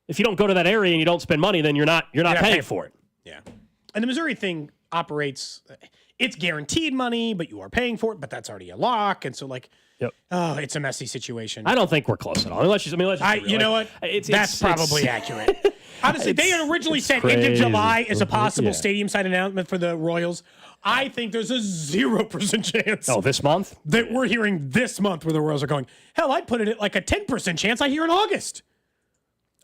If you don't go to that area and you don't spend money, then you're not paying for it. Yeah. And the Missouri thing operates, it's guaranteed money, but you are paying for it, but that's already a lock. And so it's a messy situation. I don't think we're close at all. You know what? That's probably accurate. Honestly, they had originally said end of July as a possible stadium side announcement for the Royals. I think there's a 0% chance. Oh, this month? That we're hearing this month where the Royals are going. Hell, I'd put it at like a 10% chance I hear in August.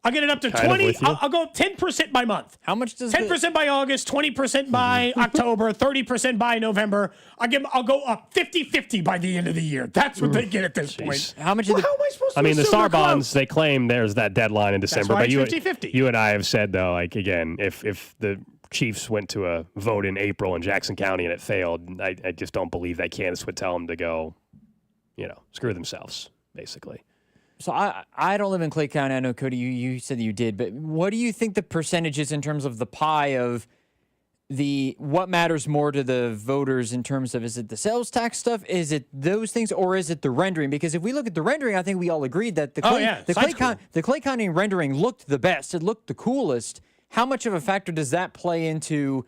I'll get it up to 20. I'll go 10% by month. How much does 10% by August, 20% by October, 30% by November. I'll go up 50-50 by the end of the year. That's what they get at this point. How much? How am I supposed to? I mean, the assume Star they're bonds, close? they claim there's that deadline in December. That's why but it's 50-50. You and I have said though, like again, if the Chiefs went to a vote in April in Jackson County and it failed, I just don't believe that Kansas would tell them to go, screw themselves, basically. So I don't live in Clay County. I know, Cody, you said that you did. But what do you think the percentage is in terms of the pie of what matters more to the voters in terms of, is it the sales tax stuff? Is it those things? Or is it the rendering? Because if we look at the rendering, I think we all agreed that the Clay County rendering looked the best. It looked the coolest. How much of a factor does that play into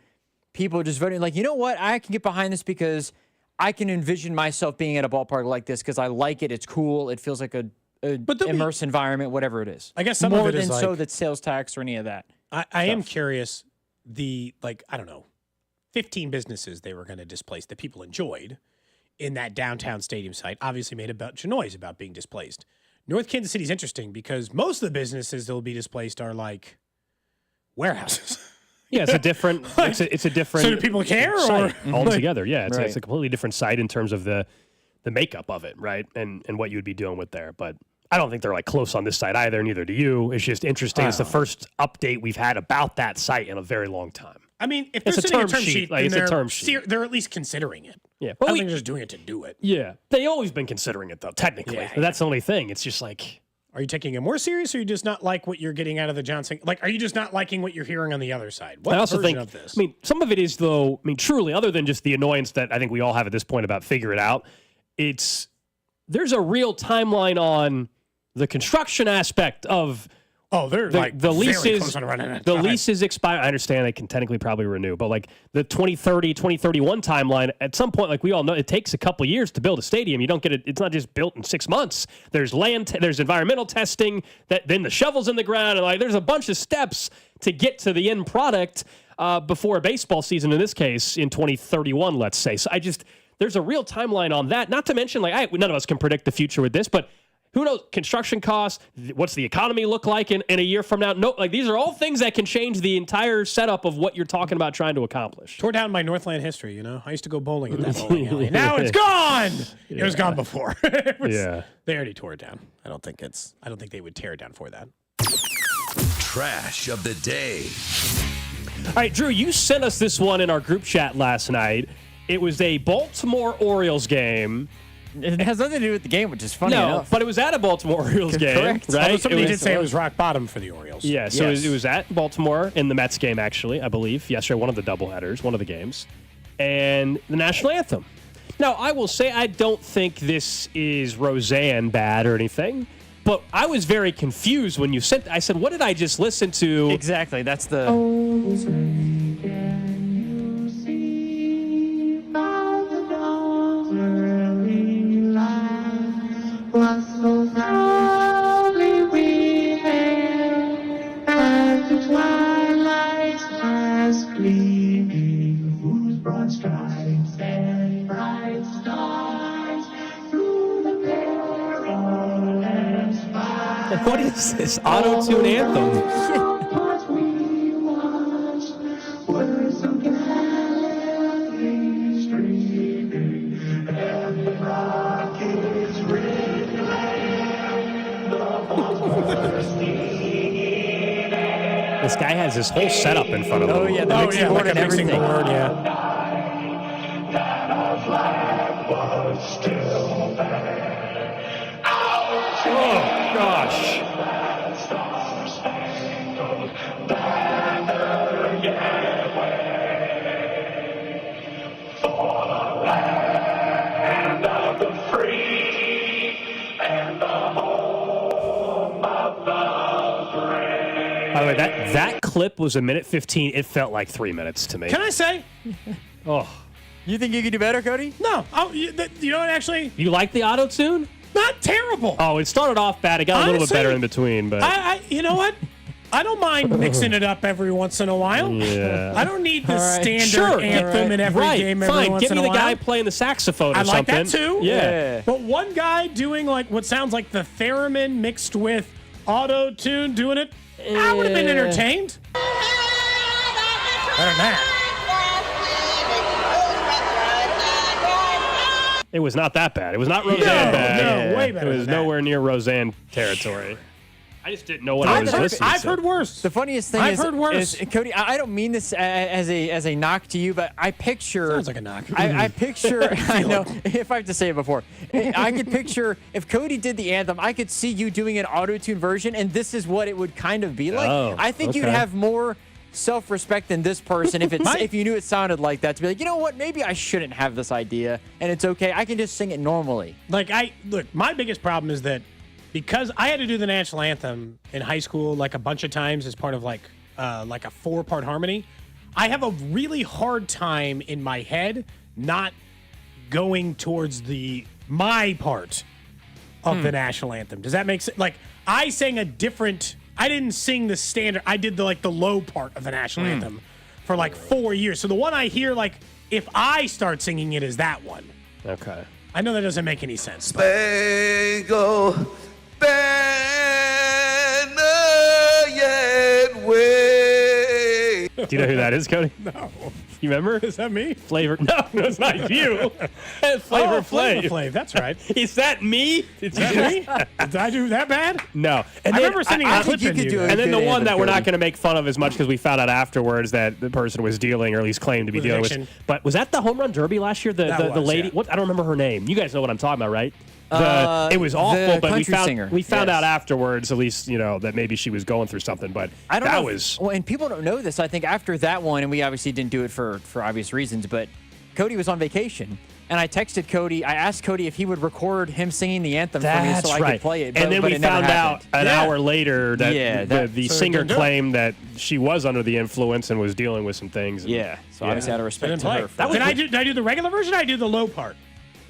people just voting? Like, you know what? I can get behind this because I can envision myself being at a ballpark like this because I like it. It's cool. It feels like a immerse environment, whatever it is. I guess some more of it is than so like, that sales tax or any of that. I am curious. I don't know, 15 businesses they were going to displace that people enjoyed in that downtown stadium site obviously made a bunch of noise about being displaced. North Kansas City is interesting because most of the businesses that will be displaced are like warehouses. Yeah, it's a different. It's a different. So do people care site or altogether? Yeah, it's a completely different site in terms of the makeup of it, right? And what you would be dealing with there. But I don't think they're like close on this site either. Neither do you. It's just interesting. It's the first update we've had about that site in a very long time. I mean, if they're sitting a term sheet, like, it's a term sheet. They're at least considering it. Yeah, I don't think they're just doing it to do it. Yeah, they always been considering it though. Technically, but that's the only thing. It's just like. Are you taking it more serious, or you just not like what you're getting out of the Johnson? Like, are you just not liking what you're hearing on the other side? What I also version think, of this? I mean, some of it is, though, I mean, truly, other than just the annoyance that I think we all have at this point about figure it out, there's a real timeline on the construction aspect of the leases. The leases expire. I understand they can technically probably renew, but like the 2030, 2031 timeline, at some point, like we all know, it takes a couple years to build a stadium. You don't get it. It's not just built in 6 months. There's there's environmental testing, then the shovel's in the ground, and like there's a bunch of steps to get to the end product before a baseball season. In this case, in 2031, let's say. So there's a real timeline on that. Not to mention, like none of us can predict the future with this, but. Who knows? Construction costs. What's the economy look like in a year from now? No, like these are all things that can change the entire setup of what you're talking about trying to accomplish. Tore down my Northland history. I used to go bowling at that bowling alley. Now it's gone. It was gone before. They already tore it down. I don't think they would tear it down for that. Trash of the day. All right, Drew, you sent us this one in our group chat last night. It was a Baltimore Orioles game. It has nothing to do with the game, which is funny enough. But it was at a Baltimore Orioles game, Correct. right? Although somebody did say it was rock bottom for the Orioles. Yeah, so it was at Baltimore in the Mets game, actually, I believe. Yesterday, one of the doubleheaders, one of the games. And the national anthem. Now, I will say I don't think this is Roseanne bad or anything, but I was very confused when you sent. I said, what did I just listen to? Exactly, that's the... What is this auto-tune anthem? This guy has his whole setup in front of him. Oh, yeah, the mixing board and everything. Board, yeah. Oh, gosh. By the way, that clip was 1:15. It felt like 3 minutes to me. Can I say? Oh. You think you could do better, Cody? No. You know what, actually? You like the auto-tune? Not terrible. Oh, it started off bad. It got a little bit better in between. But you know what? I don't mind mixing it up every once in a while. Yeah. I don't need the standard anthem in every game every once in a while. Give me the guy playing the saxophone or something. I like that too. Yeah. But one guy doing like what sounds like the theremin mixed with auto-tune doing it, I would have been entertained. Better than that. It was not that bad. It was not Roseanne bad. No, way better. It was nowhere near Roseanne territory. I just didn't know what I was listening to. I've heard worse. The funniest thing I've heard worse. is Cody, I don't mean this as a knock to you, but I picture. Sounds like a knock. I picture. I know if I have to say it before. I could picture if Cody did the anthem, I could see you doing an auto-tune version, and this is what it would kind of be like. Oh, I think you'd have more self-respect than this person if you knew it sounded like that, to be like, you know what, maybe I shouldn't have this idea, and it's okay. I can just sing it normally. Look, my biggest problem is that because I had to do the national anthem in high school like a bunch of times as part of like a 4-part harmony, I have a really hard time in my head not going towards my part of the national anthem. Does that make sense? Like, I sang I didn't sing the standard. I did the low part of the national anthem for like 4 years. So the one I hear, like, if I start singing it, is that one. Okay. I know that doesn't make any sense. Spangled banner yet wave. Do you know who that is, Cody? No. You remember? Is that me? Flavor? No, it's not you. Flavor Flav. Flav. That's right. Is that me? Is that me? Did I do that bad? No. And I remember sending a clip in you. And then the one that we're not going to make fun of as much because we found out afterwards that the person was dealing, or at least claimed to be dealing with. But was that the home run derby last year? The lady? Yeah. What? I don't remember her name. You guys know what I'm talking about, right? It was awful, but we found out afterwards, at least, that maybe she was going through something. But I don't know. Well, and people don't know this. I think after that one, and we obviously didn't do it for obvious reasons, but Cody was on vacation. And I texted Cody. I asked Cody if he would record him singing the anthem for me so I could play it. And then we found out an hour later that the singer claimed that she was under the influence and was dealing with some things. So obviously out of respect to her. Did I do the regular version or did I do the low part?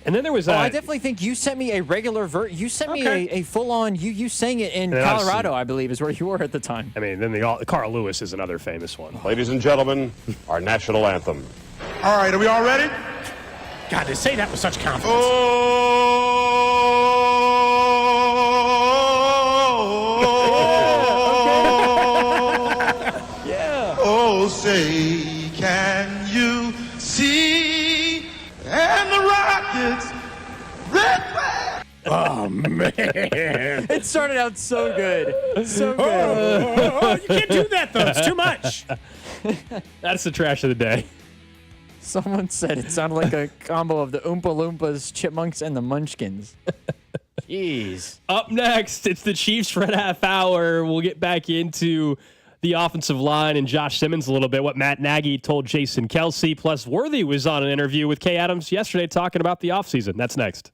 And then there was I definitely think you sent me a regular you sent me a full-on, you sang it in Colorado, I believe, is where you were at the time. I mean, then Carl Lewis is another famous one. Ladies and gentlemen, our national anthem. All right, are we all ready? God, to say that with such confidence. Oh, say, can you see? And the Rockets, red. Oh, man. It started out so good. So good. You can't do that, though. It's too much. That's the trash of the day. Someone said it sounded like a combo of the Oompa Loompas, Chipmunks, and the Munchkins. Jeez. Up next, it's the Chiefs Red Half Hour. We'll get back into the offensive line and Josh Simmons a little bit, what Matt Nagy told Jason Kelsey, plus Worthy was on an interview with Kay Adams yesterday talking about the offseason. That's next.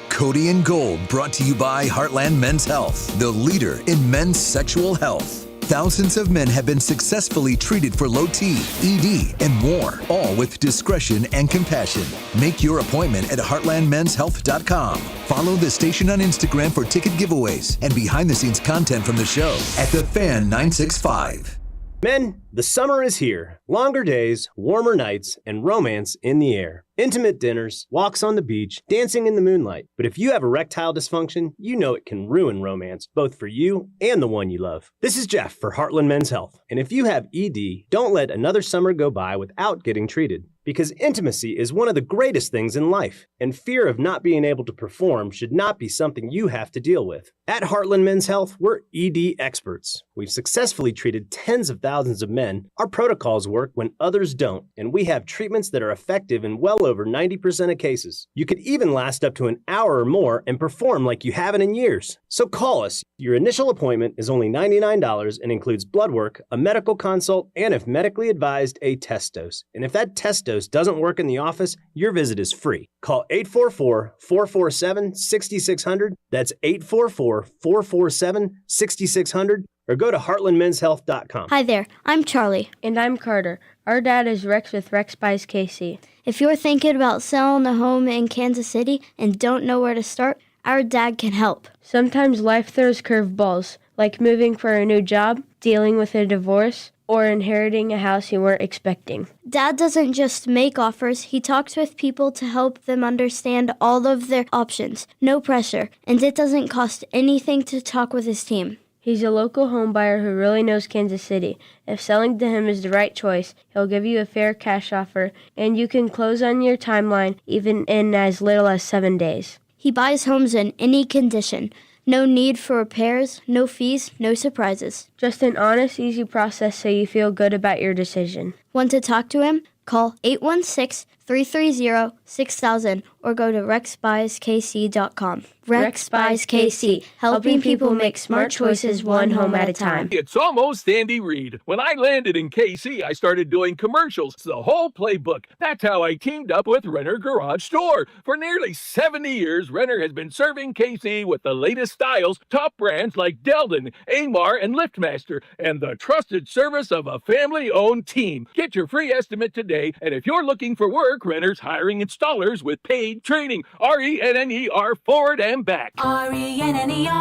Cody and Gold, brought to you by Heartland Men's Health, the leader in men's sexual health. Thousands of men have been successfully treated for low T, ED, and more, all with discretion and compassion. Make your appointment at heartlandmenshealth.com. Follow the station on Instagram for ticket giveaways and behind-the-scenes content from the show at The Fan 965. Men, the summer is here. Longer days, warmer nights, and romance in the air. Intimate dinners, walks on the beach, dancing in the moonlight. But if you have erectile dysfunction, you know it can ruin romance, both for you and the one you love. This is Jeff for Heartland Men's Health. And if you have ED, don't let another summer go by without getting treated. Because intimacy is one of the greatest things in life, and fear of not being able to perform should not be something you have to deal with. At Heartland Men's Health, we're ED experts. We've successfully treated tens of thousands of men. Our protocols work when others don't, and we have treatments that are effective in well over 90% of cases. You could even last up to an hour or more and perform like you haven't in years. So call us. Your initial appointment is only $99 and includes blood work, a medical consult, and if medically advised, a test dose. And if that test dose doesn't work in the office, your visit is free. Call 844-447-6600. That's 844-447-6600. Or go to heartlandmenshealth.com. Hi there, I'm Charlie. And I'm Carter. Our dad is Rex with Rex Buys KC. If you're thinking about selling a home in Kansas City and don't know where to start, our dad can help. Sometimes life throws curveballs, like moving for a new job, dealing with a divorce, or inheriting a house you weren't expecting. Dad doesn't just make offers, he talks with people to help them understand all of their options. No pressure, and it doesn't cost anything to talk with his team. He's a local home buyer who really knows Kansas City. If selling to him is the right choice, he'll give you a fair cash offer, and you can close on your timeline even in as little as 7 days. He buys homes in any condition. No need for repairs, no fees, no surprises. Just an honest, easy process so you feel good about your decision. Want to talk to him? Call 816-330-6000 or go to rexbuyskc.com. Rex Buys KC, helping people make smart choices one home at a time. It's almost Andy Reid. When I landed in KC, I started doing commercials, the whole playbook. That's how I teamed up with Renner Garage Store. For nearly 70 years, Renner has been serving KC with the latest styles, top brands like Delden, Amar, and LiftMaster, and the trusted service of a family-owned team. Get your free estimate today, and if you're looking for work, Renner's hiring installers with paid training. RENNER forward and back. RENNER,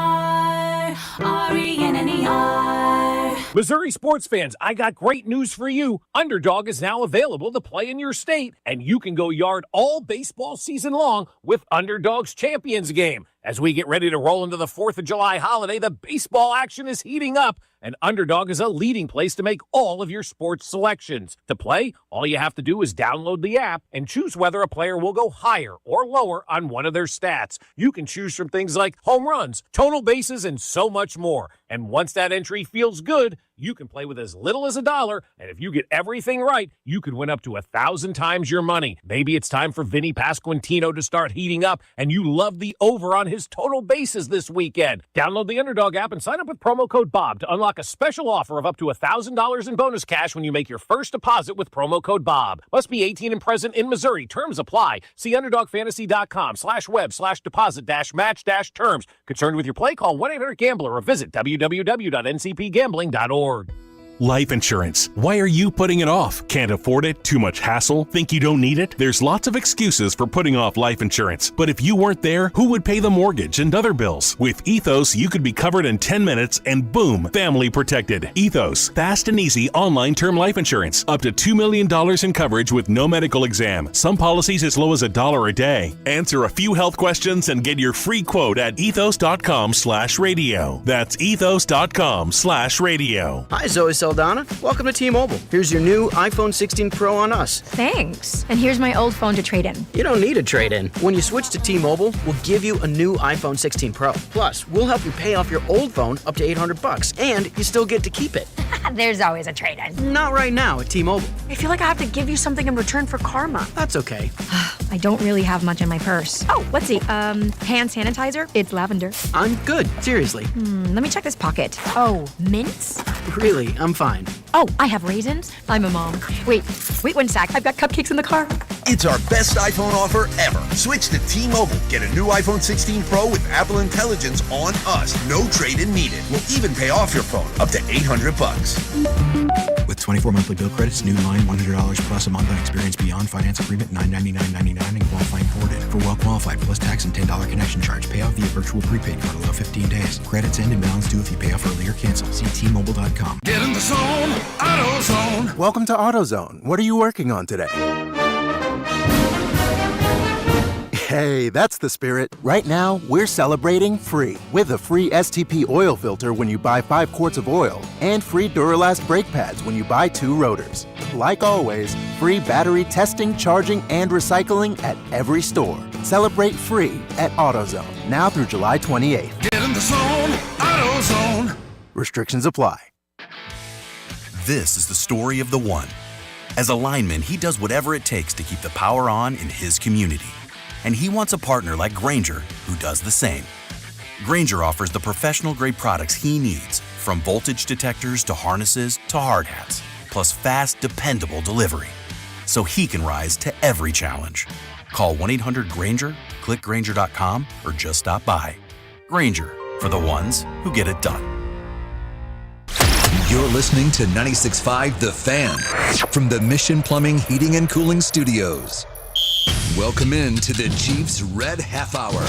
RENNER. Missouri sports fans, I got great news for you. Underdog is now available to play in your state, and you can go yard all baseball season long with Underdog's Champions Game. As we get ready to roll into the 4th of July holiday, the baseball action is heating up, and Underdog is a leading place to make all of your sports selections. To play, all you have to do is download the app and choose whether a player will go higher or lower on one of their stats. You can choose from things like home runs, total bases, and so much more. And once that entry feels good, you can play with as little as $1, and if you get everything right, you could win up to 1,000 times your money. Maybe it's time for Vinnie Pasquantino to start heating up, and you love the over on his total bases this weekend. Download the Underdog app and sign up with promo code BOB to unlock a special offer of up to $1,000 in bonus cash when you make your first deposit with promo code BOB. Must be 18 and present in Missouri. Terms apply. See UnderdogFantasy.com/web/deposit-match-terms. Concerned with your play? Call 1-800-GAMBLER or visit www.ncpgambling.org. Life insurance. Why are you putting it off? Can't afford it? Too much hassle? Think you don't need it? There's lots of excuses for putting off life insurance. But if you weren't there, who would pay the mortgage and other bills? With Ethos, you could be covered in 10 minutes and boom, family protected. Ethos, fast and easy online term life insurance. Up to $2 million in coverage with no medical exam. Some policies as low as $1 a day. Answer a few health questions and get your free quote at ethos.com/radio. That's ethos.com/radio. Hi, Zoe Saldana. Welcome to T-Mobile. Here's your new iPhone 16 Pro on us. Thanks. And here's my old phone to trade in. You don't need a trade-in. When you switch to T-Mobile, we'll give you a new iPhone 16 Pro. Plus, we'll help you pay off your old phone up to $800, and you still get to keep it. There's always a trade-in. Not right now at T-Mobile. I feel like I have to give you something in return for karma. That's okay. I don't really have much in my purse. Oh, let's see. Hand sanitizer. It's lavender. I'm good. Seriously. Let me check this pocket. Oh, mints? Really, I'm fine. Oh, I have raisins. I'm a mom. Wait 1 sec. I've got cupcakes in the car. It's our best iPhone offer ever. Switch to T-Mobile. Get a new iPhone 16 Pro with Apple Intelligence on us. No trade-in needed. We'll even pay off your phone up to $800. With 24 monthly bill credits, new line $100 plus a month on experience beyond finance agreement $999.99 and qualifying forwarded. For well qualified plus tax and $10 connection charge. Pay off via virtual prepaid card allow 15 days. Credits end and balance due if you pay off early or cancel. See T-Mobile.com. Get in the zone. AutoZone. Welcome to AutoZone. What are you working on today? Hey, that's the spirit. Right now, we're celebrating free with a free STP oil filter when you buy 5 quarts of oil and free Duralast brake pads when you buy 2 rotors. Like always, free battery testing, charging, and recycling at every store. Celebrate free at AutoZone, now through July 28th. Get in the zone. AutoZone. Restrictions apply. This is the story of the one. As a lineman, he does whatever it takes to keep the power on in his community. And he wants a partner like Grainger who does the same. Grainger offers the professional-grade products he needs, from voltage detectors to harnesses to hard hats, plus fast, dependable delivery, so he can rise to every challenge. Call 1-800-GRAINGER, click Grainger.com, or just stop by. Grainger, for the ones who get it done. You're listening to 96.5 The Fan from the Mission Plumbing, Heating, and Cooling Studios. Welcome in to the Chiefs Red Half Hour.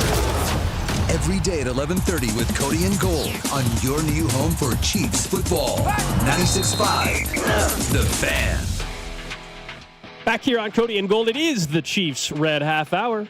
Every day at 11:30 with Cody and Gold on your new home for Chiefs football. 96.5 The Fan. Back here on Cody and Gold, it is the Chiefs Red Half Hour.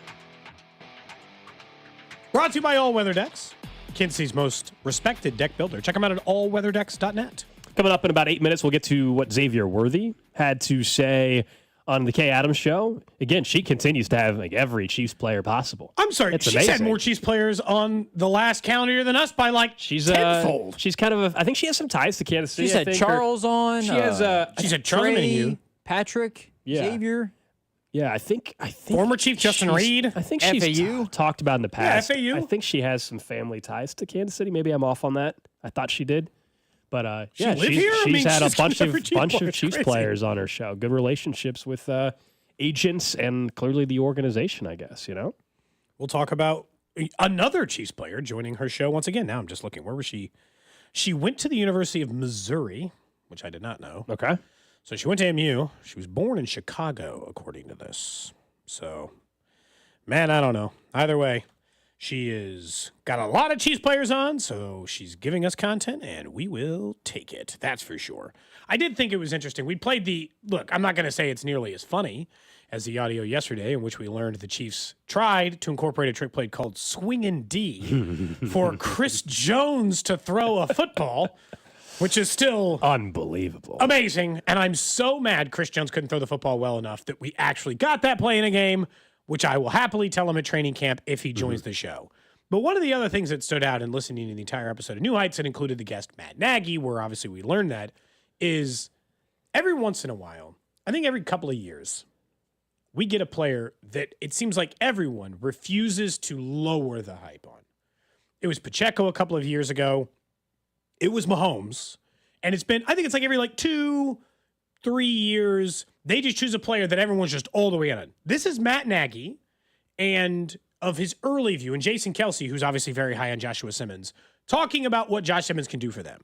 Brought to you by All Weather Decks, Kansas City's most respected deck builder. Check them out at allweatherdecks.net. Coming up in about 8 minutes, we'll get to what Xavier Worthy had to say on the Kay Adams show. Again, she continues to have like every Chiefs player possible. I'm sorry, it's she's amazing. had more Chiefs players on the last calendar year than us by like tenfold. She's kind of I think she has some ties to Kansas City. She's had Charles on. She has she's had Charlie Trey, Patrick, Xavier. Yeah, I think former Chief Justin Reed. I think she's talked about in the past. Yeah, FAU. I think she has some family ties to Kansas City. Maybe I'm off on that. I thought she did. But she's had a bunch of Chiefs players on her show. Good relationships with agents and clearly the organization, I guess, you know? We'll talk about another Chiefs player joining her show once again. Now I'm just looking. Where was she? She went to the University of Missouri, which I did not know. Okay. So she went to MU. She was born in Chicago, according to this. So, man, I don't know. Either way, she is got a lot of Chiefs players on, so she's giving us content, and we will take it. That's for sure. I did think it was interesting. We played look, I'm not going to say it's nearly as funny as the audio yesterday in which we learned the Chiefs tried to incorporate a trick play called Swingin' D for Chris Jones to throw a football, which is still unbelievable. Amazing. And I'm so mad Chris Jones couldn't throw the football well enough that we actually got that play in a game, which I will happily tell him at training camp if he joins the show. But one of the other things that stood out in listening to the entire episode of New Heights that included the guest Matt Nagy, where obviously we learned that, is every once in a while, I think every couple of years, we get a player that it seems like everyone refuses to lower the hype on. It was Pacheco a couple of years ago. It was Mahomes. And it's been, I think it's like every 2-3 years, they just choose a player that everyone's just all the way in on. This is Matt Nagy, and of his early view, and Jason Kelsey, who's obviously very high on Joshua Simmons, talking about what Josh Simmons can do for them.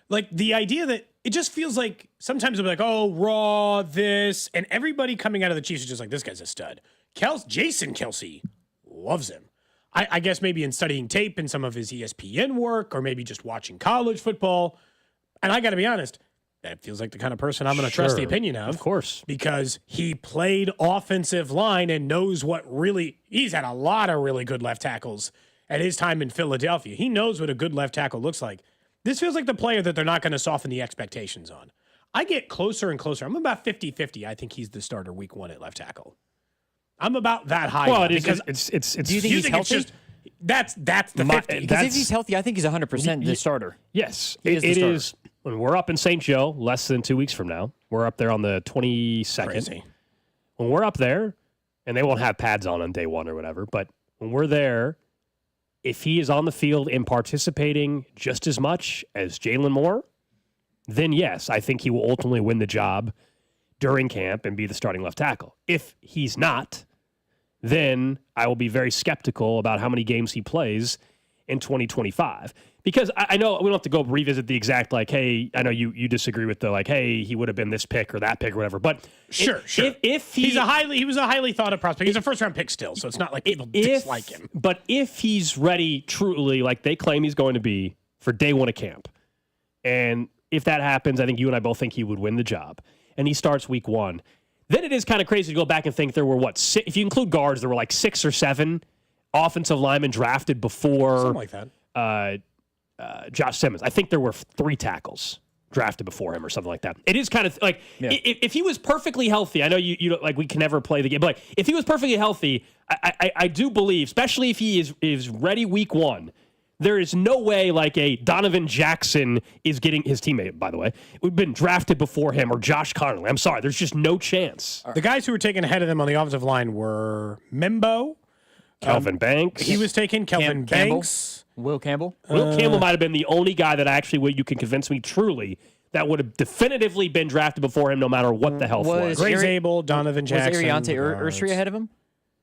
Like the idea that it just feels like sometimes it'll be like, oh, Raw, this, and everybody coming out of the Chiefs is just like, this guy's a stud. Jason Kelsey loves him. I guess maybe in studying tape and some of his ESPN work, or maybe just watching college football. And I got to be honest, that feels like the kind of person I'm going to trust the opinion of. Of course. Because he played offensive line and knows he's had a lot of really good left tackles at his time in Philadelphia. He knows what a good left tackle looks like. This feels like the player that they're not going to soften the expectations on. I get closer and closer. I'm about 50-50. I think he's the starter week 1 at left tackle. I'm about that high. Well, it's. Do you think he's healthy? That's the 50. Because if he's healthy, I think he's 100% the starter. Yes, it is. When we're up in St. Joe, less than 2 weeks from now, we're up there on the 22nd. Crazy. When we're up there, and they won't have pads on day one or whatever, but when we're there, if he is on the field and participating just as much as Jalen Moore, then yes, I think he will ultimately win the job during camp and be the starting left tackle. If he's not, then I will be very skeptical about how many games he plays in 2025. Because I know we don't have to go revisit the exact, like, hey, I know you disagree with the, like, hey, he would have been this pick or that pick or whatever. But sure. If he was a highly thought of prospect. He's a first round pick still, so it's not like people dislike him. But if he's ready truly, like they claim he's going to be for day one of camp, and if that happens, I think you and I both think he would win the job, and he starts week one, then it is kind of crazy to go back and think there were, if you include guards, there were like 6 or 7 offensive linemen drafted before. Something like that. Josh Simmons. I think there were 3 tackles drafted before him or something like that. It is kind of like, if he was perfectly healthy, I know you don't, like, we can never play the game, but like, if he was perfectly healthy, I do believe, especially if he is ready week one, there is no way like a Donovan Jackson is getting, his teammate, by the way, we've been drafted before him, or Josh Connolly. I'm sorry. There's just no chance. The guys who were taken ahead of them on the offensive line were Membo, Kelvin Banks. He was taken. Kelvin Banks. Will Campbell? Will Campbell might have been the only guy that you can convince me truly that would have definitively been drafted before him no matter what the health was. Grace Abel, Donovan Jackson. Was Ariante Ursary ahead of him?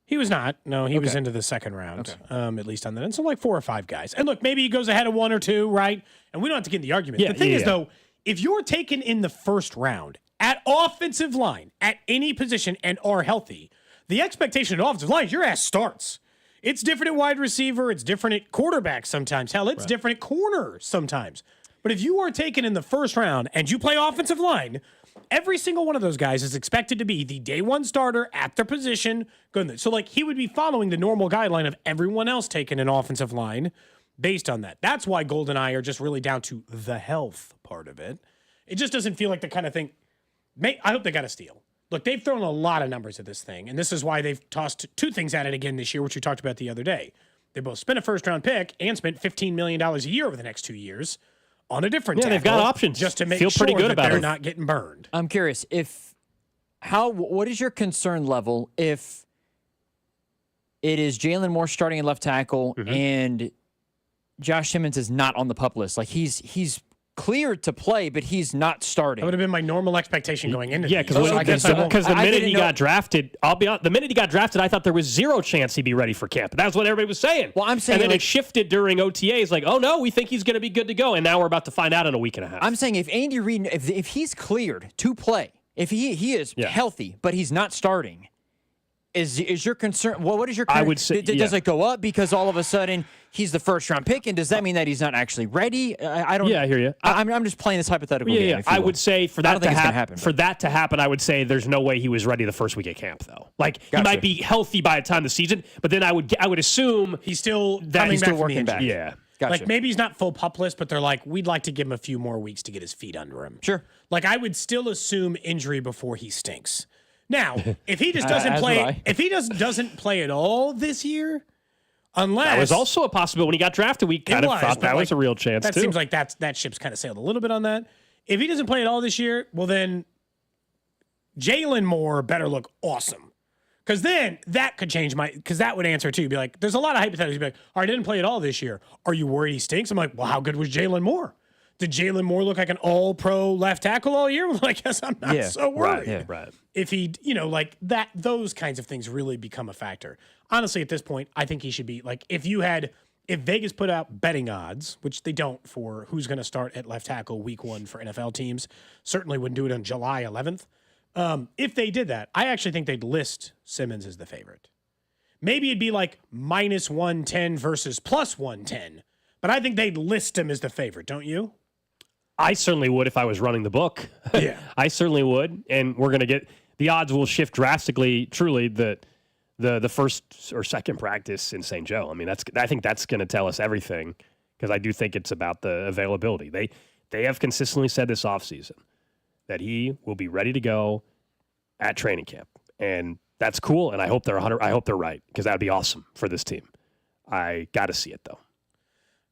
He was not. No, he was into the second round, at least on that end. So like 4 or 5 guys. And look, maybe he goes ahead of 1 or 2, right? And we don't have to get in the argument. The thing is, though, if you're taken in the first round at offensive line, at any position, and are healthy, the expectation at offensive line is your ass starts. It's different at wide receiver. It's different at quarterback sometimes. Hell, it's different at corner sometimes. But if you are taken in the first round and you play offensive line, every single one of those guys is expected to be the day one starter at their position. So, like, he would be following the normal guideline of everyone else taking an offensive line based on that. That's why Gold and I are just really down to the health part of it. It just doesn't feel like the kind of thing. I hope they got a steal. Look, they've thrown a lot of numbers at this thing, and this is why they've tossed 2 things at it again this year, which we talked about the other day. They both spent a first-round pick and spent $15 million a year over the next 2 years on a different tackle. They've got options. Just to make Feel sure pretty good that about they're it. not getting burned. I'm curious, what is your concern level if it is Jalen Moore starting at left tackle and Josh Simmons is not on the PUP list? Like, he's cleared to play, but he's not starting. That would have been my normal expectation going into because the minute he got drafted, I'll be honest, the minute he got drafted, I thought there was 0 chance he'd be ready for camp. That's what everybody was saying. Well, I'm saying, and then it shifted during OTAs, like, oh no, we think he's going to be good to go, and now we're about to find out in a week and a half. I'm saying if Andy Reid, if he's cleared to play, if he is healthy, but he's not starting, is your concern? Well, what is your concern? I would say, does it go up because all of a sudden he's the first round pick, and does that mean that he's not actually ready? I don't. Yeah, I hear you. I'm just playing this hypothetical game. If you I will. would say for that to happen, happen, I would say there's no way he was ready the first week at camp, though. Like, he might be healthy by the time of the season, but then I would assume he's still coming back working from the back. injury. Yeah. Gotcha. Like, maybe he's not full PUP list, but they're like, we'd like to give him a few more weeks to get his feet under him. Sure. Like, I would still assume injury before he stinks. Now, if he just doesn't play, if he doesn't play at all this year, unless that was also a possibility when he got drafted, we kind of thought that was a real chance that too. Seems like that ship's kind of sailed a little bit on that. If he doesn't play at all this year, well then Jalen Moore better look awesome. Because then that could change because that would answer too. Be like, there's a lot of hypotheticals. Be like, all right, didn't play at all this year. Are you worried he stinks? I'm like, well, how good was Jalen Moore? Did Jalen Moore look like an all-pro left tackle all year? Well, I guess I'm not so worried. Right. If he, like that, those kinds of things really become a factor. Honestly, at this point, I think he should be like, if Vegas put out betting odds, which they don't for who's going to start at left tackle week 1 for NFL teams, certainly wouldn't do it on July 11th. If they did that, I actually think they'd list Simmons as the favorite. Maybe it'd be like -110 versus +110, but I think they'd list him as the favorite, don't you? I certainly would if I was running the book. Yeah. I certainly would. And we're going to get the odds will shift drastically, truly, the first or second practice in St. Joe. I mean, I think that's going to tell us everything because I do think it's about the availability. They have consistently said this offseason that he will be ready to go at training camp. And that's cool. And I hope they're right because that would be awesome for this team. I got to see it, though.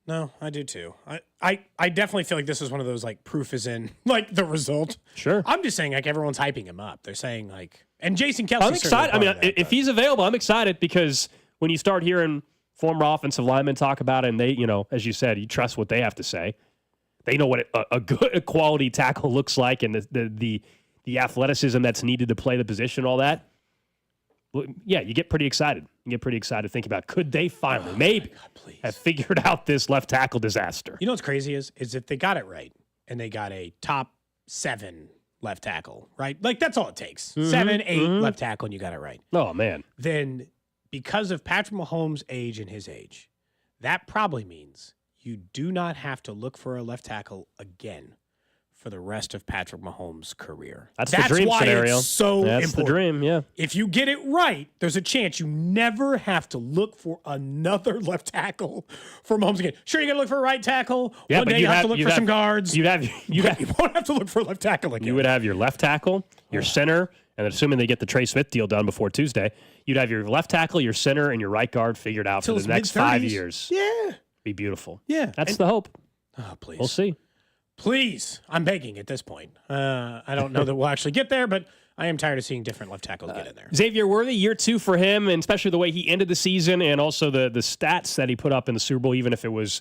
No, I do too. I definitely feel like this is one of those like proof is in like the result. Sure. I'm just saying like everyone's hyping him up. They're saying like, and Jason Kelce. I'm excited. I mean, if he's available, I'm excited because when you start hearing former offensive linemen talk about it, and they, as you said, you trust what they have to say. They know what a good quality tackle looks like, and the athleticism that's needed to play the position, all that. Well, yeah, you get pretty excited. You get pretty excited thinking about could they finally, maybe, have figured out this left tackle disaster. You know what's crazy is if they got it right and they got a top 7 left tackle, right? Like that's all it takes. 7, 8 left tackle, and you got it right. Oh man. Then because of Patrick Mahomes' age and his age, that probably means you do not have to look for a left tackle again for the rest of Patrick Mahomes' career. That's the dream why scenario. It's so That's important. the dream, yeah. If you get it right, there's a chance you never have to look for another left tackle for Mahomes again. Sure, you got to look for a right tackle. Yeah, One but day you have to look for some guards. You won't have to look for a left tackle again. You would have your left tackle, your center, and assuming they get the Trey Smith deal done before Tuesday, you'd have your left tackle, your center, and your right guard figured out for the next 5 years. Yeah. Be beautiful. Yeah. That's the hope. Oh, please. We'll see. Please. I'm begging at this point. I don't know that we'll actually get there, but I am tired of seeing different left tackles get in there. Xavier Worthy, year 2 for him, and especially the way he ended the season and also the stats that he put up in the Super Bowl, even if it was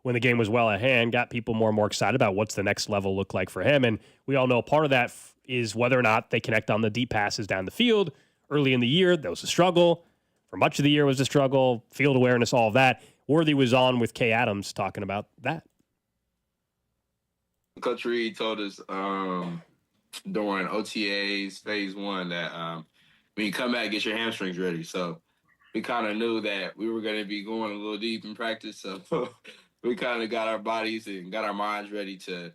when the game was well at hand, got people more and more excited about what's the next level look like for him. And we all know part of that is whether or not they connect on the deep passes down the field. Early in the year, that was a struggle. For much of the year, it was a struggle. Field awareness, all of that. Worthy was on with Kay Adams talking about that. Coach Reed told us during OTAs phase 1 that when you come back, get your hamstrings ready. So we kind of knew that we were going to be going a little deep in practice. So we kind of got our bodies and got our minds ready to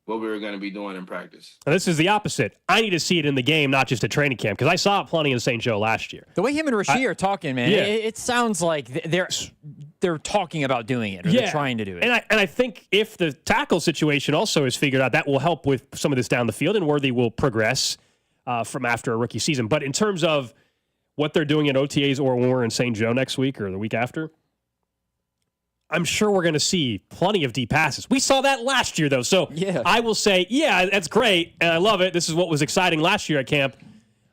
what we were going to be doing in practice. And this is the opposite. I need to see it in the game, not just at training camp, because I saw it plenty in St. Joe last year. The way him and Rasheed are talking, man, it sounds like they're talking about doing it, or they're trying to do it. And I think if the tackle situation also is figured out, that will help with some of this down the field, and Worthy will progress from after a rookie season. But in terms of what they're doing at OTAs or when we're in St. Joe next week or the week after, I'm sure we're going to see plenty of deep passes. We saw that last year, though. So I will say, yeah, that's great, and I love it. This is what was exciting last year at camp.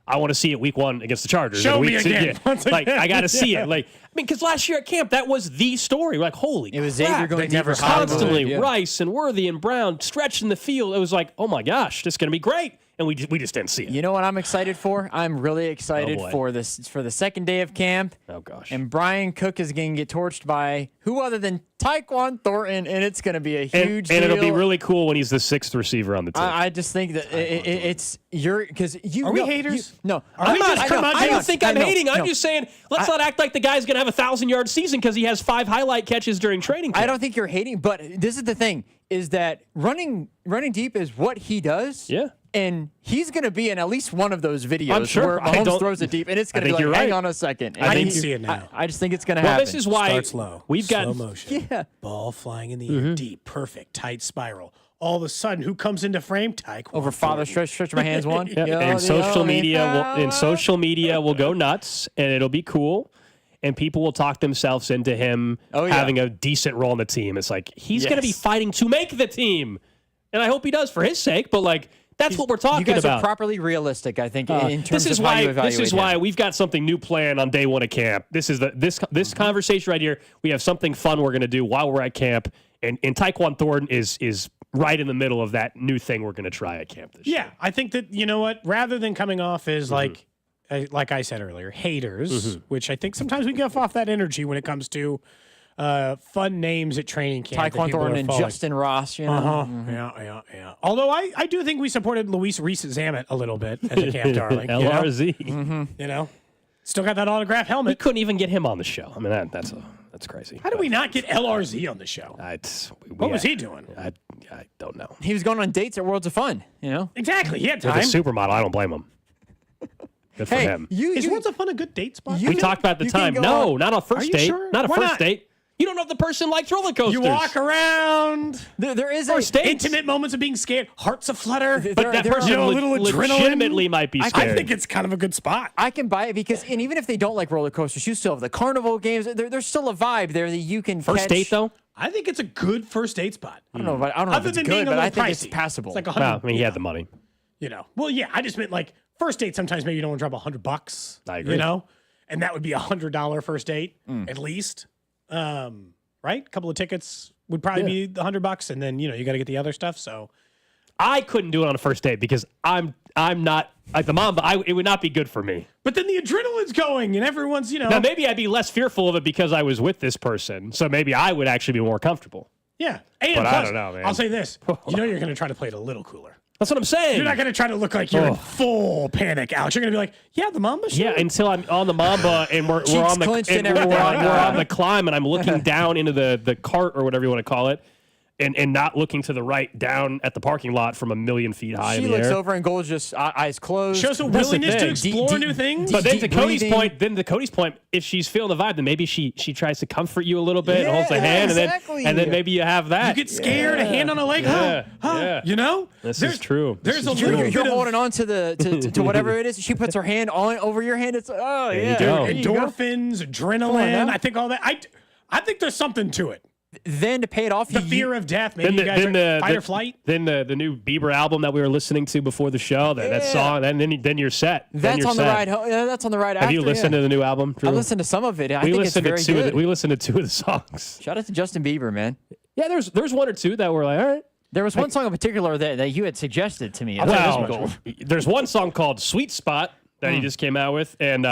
I want to see it week 1 against the Chargers. Show me week again. Like, I got to see it. Like, I mean, because last year at camp, that was the story. Like, holy crap. It was Xavier going deeper. Constantly, Rice and Worthy and Brown stretching the field. It was like, oh, my gosh, this is going to be great. And we just didn't see it. You know what I'm excited for? I'm really excited for the second day of camp. Oh, gosh. And Brian Cook is going to get torched by who other than Tyquan Thornton, and it's going to be a huge deal. And it'll be really cool when he's the 6th receiver on the team. I just think that it's because you are we haters? No, I don't think I'm hating. I'm just saying let's not act like the guy's going to have a 1,000-yard season because he has 5 highlight catches during training camp. I don't think you're hating, but this is the thing: is that running deep is what he does. Yeah. And he's going to be in at least one of those videos I'm sure. where Mahomes throws it deep, and it's going to be like, hang on a second. And I can see it now. I just think it's going to happen. Well, this is why Start slow. We've got slow motion. Yeah. Ball flying in the air, deep, perfect, tight spiral. All of a sudden, who comes into frame? Tyke. Over father stretch my hands one. And social media will go nuts, and it'll be cool. And people will talk themselves into him having a decent role on the team. It's like he's going to be fighting to make the team, and I hope he does for his sake. But like. That's what we're talking about. You guys are properly realistic, I think, in terms of how you evaluate This is why we've got something new planned on day 1 of camp. This is this conversation right here. We have something fun we're going to do while we're at camp, and Tyquan Thornton is right in the middle of that new thing we're going to try at camp this year. Yeah, I think that, you know what, rather than coming off as like I said earlier, haters, which I think sometimes we give off that energy when it comes to fun names at training camp. Tyquan Thornton and Justin Ross, you know. Yeah. Although I do think we supported Luis Reese-Zammit a little bit as a camp darling. LRZ. You know? Still got that autographed helmet. We couldn't even get him on the show. I mean, that's crazy. How did we not get LRZ on the show? What was he doing? I don't know. He was going on dates at Worlds of Fun, you know? Exactly. He had time. With a supermodel, I don't blame him. Good for him. Is Worlds of Fun a good date spot? We talked about the time. No, not a first date. Sure? Not a Why first not? date. You don't know if the person likes roller coasters. You walk around. There is intimate moments of being scared, hearts aflutter. But that person a little legitimately adrenaline. might be scared. I think it's kind of a good spot. I can buy it because, and even if they don't like roller coasters, you still have the carnival games. There's still a vibe there that you can First catch. date, though? I think it's a good first date spot. I don't know if it's good, but I think it's passable. It's like 100. Well, I mean, he had the money. You know. Well, yeah. I just meant like first date. Sometimes maybe you don't want to drop $100. I agree. You know, and that would be $100 first date at least. Right? A couple of tickets would probably be $100, and then you got to get the other stuff. So I couldn't do it on a first date because I'm not like the mom, but it would not be good for me. But then the adrenaline's going, and everyone's Now maybe I'd be less fearful of it because I was with this person, so maybe I would actually be more comfortable. Yeah, and but plus, I don't know, man. I'll say this: you're going to try to play it a little cooler. That's what I'm saying. You're not going to try to look like you're in full panic, Alex. You're going to be like, yeah, the Mamba show. Yeah, until I'm on the Mamba and we're on the climb and I'm looking down into the cart or whatever you want to call it. And not looking to the right down at the parking lot from 1,000,000 feet high in the air. She looks over and Gold's just eyes closed. Shows a willingness to explore new things. But then to Cody's point, if she's feeling the vibe, then maybe she tries to comfort you a little bit and holds a hand, and then maybe you have that. You get scared, a hand on a leg, you know? This is true. There's a you're little holding on to whatever it is. She puts her hand over your hand. It's endorphins, adrenaline. I think all that. I think there's something to it. Then to pay it off, the fear of death. Maybe you guys are fight or flight. Then the new Bieber album that we were listening to before the show, that song, then you're set. That's on the ride home. That's on the ride after. Have you listened to the new album, Drew? I listened to some of it. I think it's very good. We listened to 2 of the songs. Shout out to Justin Bieber, man. Yeah, there's 1 or 2 that were like, all right. There was one song in particular that you had suggested to me. There's one song called Sweet Spot that he just came out with, and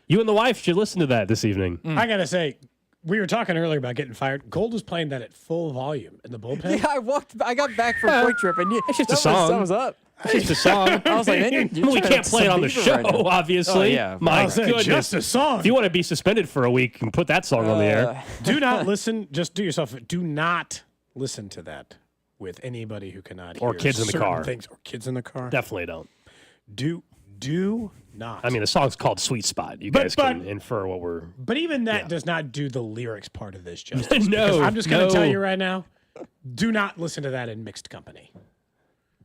you and the wife should listen to that this evening. I got to say, we were talking earlier about getting fired. Gold was playing that at full volume in the bullpen. Yeah, I got back from Quick Trip, and it's just a song. That was up. It's just a song. I was like, we can't play it on the show, obviously. Oh, yeah. My goodness. Just a song. If you want to be suspended for a week, you can put that song on the air. Do not listen. Just do yourself. Do not listen to that with anybody who cannot hear or kids in the car. Things, or kids in the car. Definitely don't. Do not. I mean, the song's called Sweet Spot. You guys can infer what we're... But even that does not do the lyrics part of this justice. No. I'm just going to tell you right now, do not listen to that in mixed company.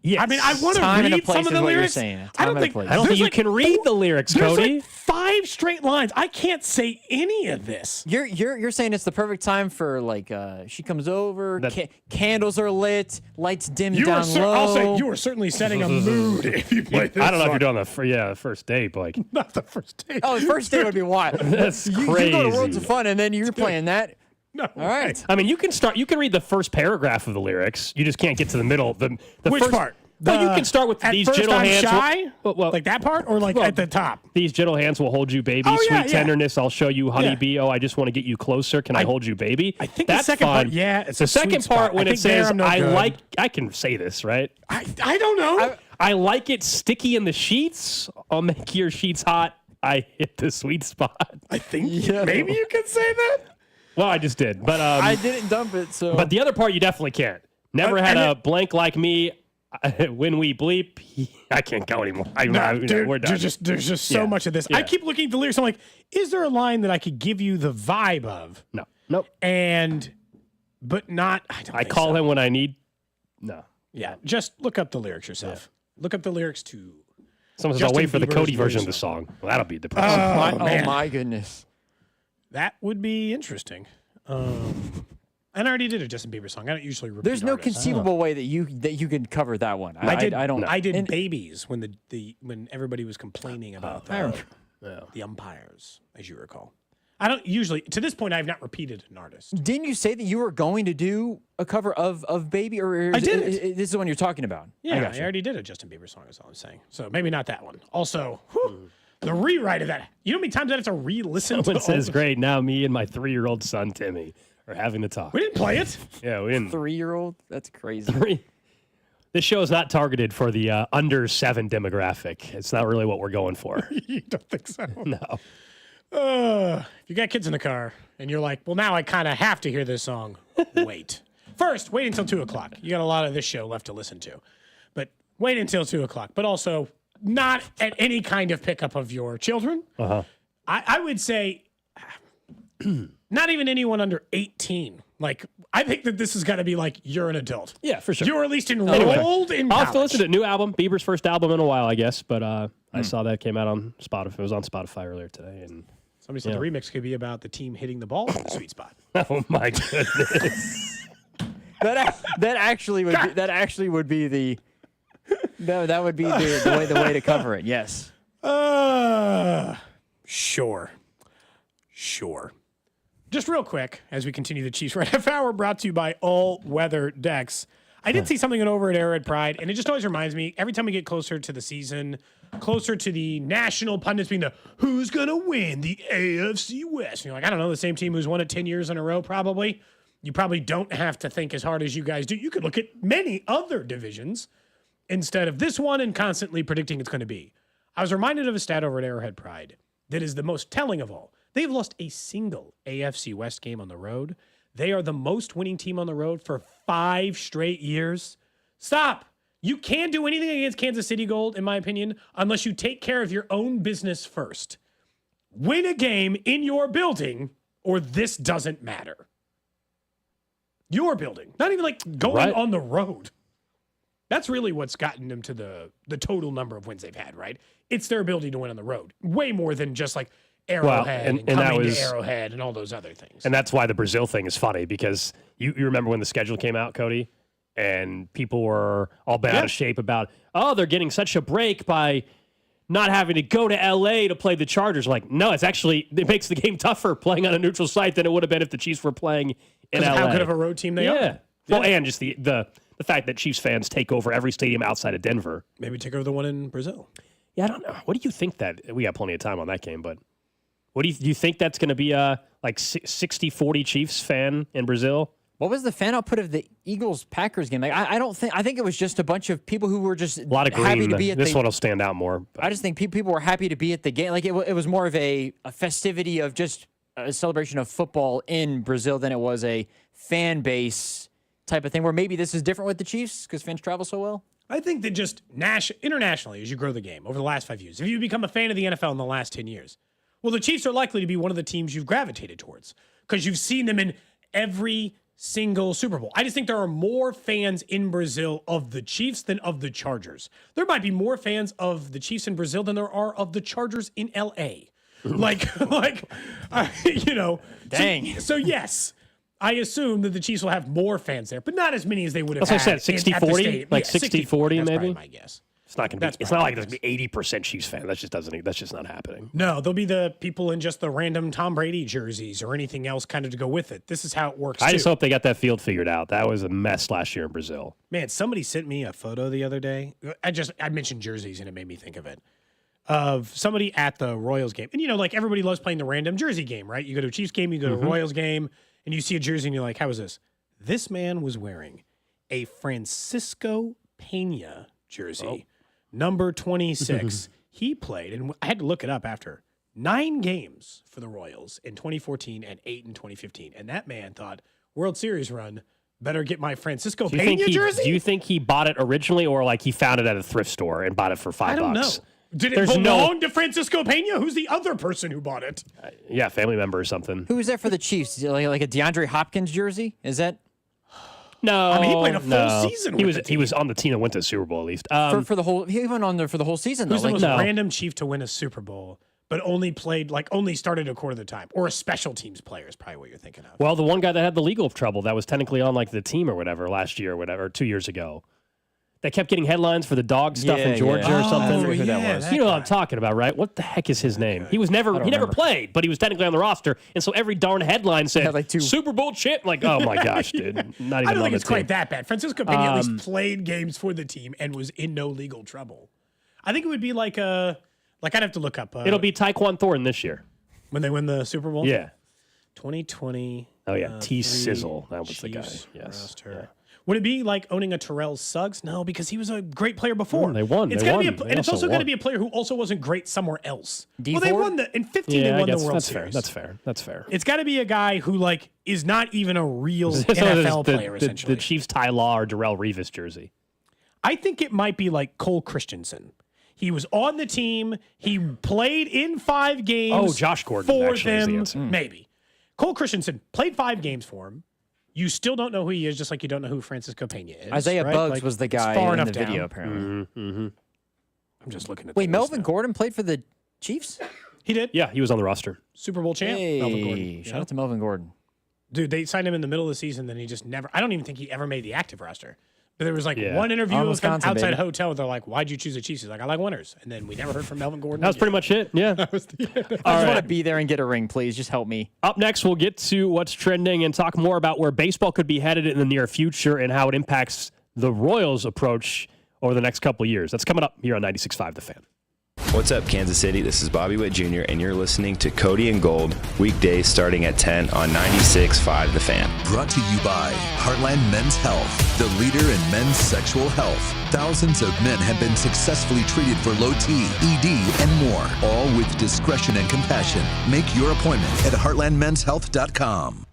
Yes. I mean, I want to read some of the lyrics. I don't think you can read the lyrics, Cody. There's like 5 straight lines. I can't say any of this. You're saying it's the perfect time for like she comes over, candles are lit, lights dimmed down low. I'll say you are certainly setting a mood if you play this. I don't know if you're doing the first date, but like not the first date. Oh, the first date would be wild. That's crazy. You go to Worlds of Fun and then you're playing that. No. All right. I mean, you can read the first paragraph of the lyrics. You just can't get to the middle. Which first part? Well, you can start with these gentle hands. Shy? Like that part, or like at the top? These gentle hands will hold you, baby. Sweet tenderness, I'll show you, honeybee. Oh, I just want to get you closer. Can I hold you, baby? I think that's the second fun. part. Yeah, it's the second part when it says I can say this, right? I don't know. I like it sticky in the sheets. I'll make your sheets hot. I hit the sweet spot. I think maybe you can say that. Well, I just did, but I didn't dump it. So, but the other part you definitely can't. Never had a blank like me. When we bleep, I can't go anymore. Dude, we're done. There's just so much of this. Yeah. I keep looking at the lyrics. I'm like, is there a line that I could give you the vibe of? No. Nope. But not. I call him when I need. No. Yeah. Just look up the lyrics yourself. Yeah. Look up the lyrics to. Someone says, I'll wait for the Cody version of the song. Well, that'll be depressing. Oh my goodness. That would be interesting. And I already did a Justin Bieber song. I don't usually repeat There's no artists. conceivable way that you could cover that one. I did Babies when when everybody was complaining about the umpires, as you recall. I don't usually, to this point, I have not repeated an artist. Didn't you say that you were going to do a cover of Baby? Or I did. This is the one you're talking about. Yeah, I already did a Justin Bieber song, is all I'm saying. So maybe not that one. Also, the rewrite of that. You know how many times I have to re-listen to it? It says, great, now me and my 3-year-old son, Timmy, are having the talk. We didn't play it. Yeah, we didn't. 3-year-old? That's crazy. This show is not targeted for the under 7 demographic. It's not really what we're going for. You don't think so? No. If you got kids in the car and you're like, well, now I kind of have to hear this song. Wait. First, wait until 2 o'clock. You got a lot of this show left to listen to. But wait until 2 o'clock. But also not at any kind of pickup of your children. Uh-huh. I would say not even anyone under 18. Like, I think that this has got to be like, you're an adult. Yeah, for sure. You're at least enrolled in college. I'll have to listen to a new album, Bieber's first album in a while, I guess. But I saw that came out on Spotify. It was on Spotify earlier today. And Somebody said the remix could be about the team hitting the ball in the sweet spot. Oh my goodness. That actually would be the way to cover it. Yes. Sure. Just real quick, as we continue the Chiefs Red Half Hour, brought to you by All Weather Decks. I did see something over at Arrowhead Pride, and it just always reminds me, every time we get closer to the season, closer to the national pundits being the, who's going to win the AFC West? And you're like, I don't know, the same team who's won it 10 years in a row, probably. You probably don't have to think as hard as you guys do. You could look at many other divisions instead of this one and constantly predicting it's going to be. I was reminded of a stat over at Arrowhead Pride that is the most telling of all. They've lost a single AFC West game on the road. They are the most winning team on the road for 5 straight years. Stop. You can't do anything against Kansas City Gold, in my opinion, unless you take care of your own business first. Win a game in your building, or this doesn't matter. Your building. Not even like going on the road. That's really what's gotten them to the total number of wins they've had, right? It's their ability to win on the road. Way more than just like Arrowhead and coming to Arrowhead and all those other things. And that's why the Brazil thing is funny, because you remember when the schedule came out, Cody, and people were all bent out of shape about, they're getting such a break by not having to go to L.A. to play the Chargers. Like, no, it makes the game tougher playing on a neutral site than it would have been if the Chiefs were playing in L.A. How good of a road team they are. Well, and just the fact that Chiefs fans take over every stadium outside of Denver. Maybe take over the one in Brazil. Yeah, I don't know. What do you think that we got plenty of time on that game, but what do you think that's going to be like 60-40 Chiefs fan in Brazil? What was the fan output of the Eagles-Packers game? Like, I think it was just a bunch of people who were just a lot of green. Happy to be at this one will stand out more. I just think people were happy to be at the game. Like it was more of a festivity of just a celebration of football in Brazil than it was a fan base type of thing, where maybe this is different with the Chiefs because fans travel so well. I think that just internationally, as you grow the game over the last 5 years, if you become a fan of the NFL in the last 10 years, well, the Chiefs are likely to be one of the teams you've gravitated towards because you've seen them in every single Super Bowl. I just think there are more fans in Brazil of the Chiefs than of the Chargers. There might be more fans of the Chiefs in Brazil than there are of the Chargers in LA. Dang. So yes, I assume that the Chiefs will have more fans there, but not as many as they would have That's had. What I said, 60-40? Like 60-40 that's maybe? My guess. It's not going to be. It's not like there's going to be 80% Chiefs fan. That's just not happening. No, there'll be the people in just the random Tom Brady jerseys or anything else kind of to go with it. This is how it works. I just hope they got that field figured out. That was a mess last year in Brazil. Man, somebody sent me a photo the other day. I mentioned jerseys and it made me think of it. Of somebody at the Royals game. And like everybody loves playing the random jersey game, right? You go to a Chiefs game, you go to a Royals game, and you see a jersey and you're like, how is this? This man was wearing a Francisco Pena jersey. Number 26. He played, and I had to look it up after, 9 games for the Royals in 2014 and 8 in 2015. And that man thought, World Series run, better get my Francisco Pena jersey? Do you think he bought it originally, or like he found it at a thrift store and bought it for $5? I don't know. Did it belong to Francisco Pena? Who's the other person who bought it? Yeah, family member or something. Who was that for the Chiefs? Like a DeAndre Hopkins jersey? Is that? No, I mean, he played a full season. He was on the team that went to the Super Bowl at least. For the whole, he went on there for the whole season. Who's though. the most random Chief to win a Super Bowl, but only started a quarter of the time, or a special teams player is probably what you're thinking of. Well, the one guy that had the legal trouble that was technically on like the team or whatever last year or whatever, 2 years ago. That kept getting headlines for the dog stuff in Georgia or something. I forget who that was. You know what I'm talking about, right? What the heck is his name? He never played, but he was technically on the roster, and so every darn headline said Super Bowl chip. Like, oh my gosh, dude! Not even I don't think on it's the quite team. that bad. Francisco Pena at least played games for the team and was in no legal trouble. I think it would be like I'd have to look up. It'll be Tyquan Thornton this year when they win the Super Bowl. Yeah, 2020. Oh yeah, T Sizzle. That was the guy. Yes. Roster. Would it be like owning a Terrell Suggs? No, because he was a great player before. They won. It's also got to be a player who also wasn't great somewhere else. Well, they won in 15. They won the World Series. That's fair. It's got to be a guy who is not even a real NFL player. Essentially, the Chiefs Ty Law or Darrelle Revis jersey. I think it might be like Cole Christensen. He was on the team. He played in 5 games. Oh, Josh Gordon for actually is the them. answer. Maybe Cole Christensen played 5 games for him. You still don't know who he is, just like you don't know who Francisco Pena is. Isaiah right? Buggs was the guy far in enough the video, down. apparently. I'm just looking at. Wait, Melvin Gordon played for the Chiefs? He did? Yeah, he was on the roster. Super Bowl champ, Melvin Gordon. Shout out to Melvin Gordon. Dude, they signed him in the middle of the season, then he just never, I don't even think he ever made the active roster. But there was one interview of him outside a hotel where they're like, why'd you choose the Chiefs? He's like, I like winners. And then we never heard from Melvin Gordon. That was pretty much it. Yeah. I just want to be there and get a ring, please. Just help me. Up next, we'll get to what's trending and talk more about where baseball could be headed in the near future and how it impacts the Royals' approach over the next couple of years. That's coming up here on 96.5 The Fan. What's up, Kansas City? This is Bobby Witt Jr., and you're listening to Cody and Gold, weekdays starting at 10 on 96.5 The Fan. Brought to you by Heartland Men's Health, the leader in men's sexual health. Thousands of men have been successfully treated for low T, ED, and more, all with discretion and compassion. Make your appointment at heartlandmenshealth.com.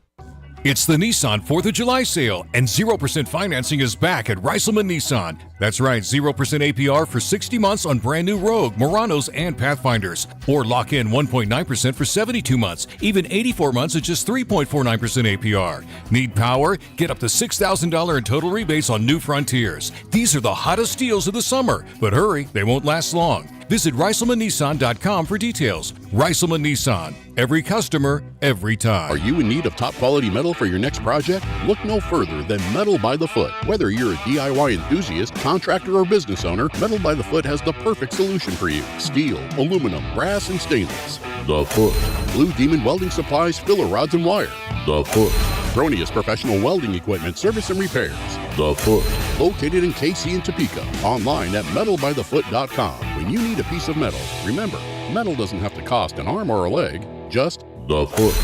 It's the Nissan 4th of July sale, and 0% financing is back at Reiselman Nissan. That's right, 0% APR for 60 months on brand new Rogue, Muranos, and Pathfinders. Or lock in 1.9% for 72 months, even 84 months at just 3.49% APR. Need power? Get up to $6,000 in total rebates on new Frontiers. These are the hottest deals of the summer, but hurry, they won't last long. Visit ReiselmanNissan.com for details. Reiselman Nissan. Every customer, every time. Are you in need of top quality metal for your next project? Look no further than Metal by the Foot. Whether you're a DIY enthusiast, contractor, or business owner, Metal by the Foot has the perfect solution for you. Steel, aluminum, brass, and stainless. The Foot. Blue Demon Welding Supplies, filler rods, and wire. The Foot. Cronius Professional Welding Equipment, Service and Repairs. The Foot. Located in KC and Topeka. Online at metalbythefoot.com. When you need a piece of metal, remember, metal doesn't have to cost an arm or a leg, just the foot.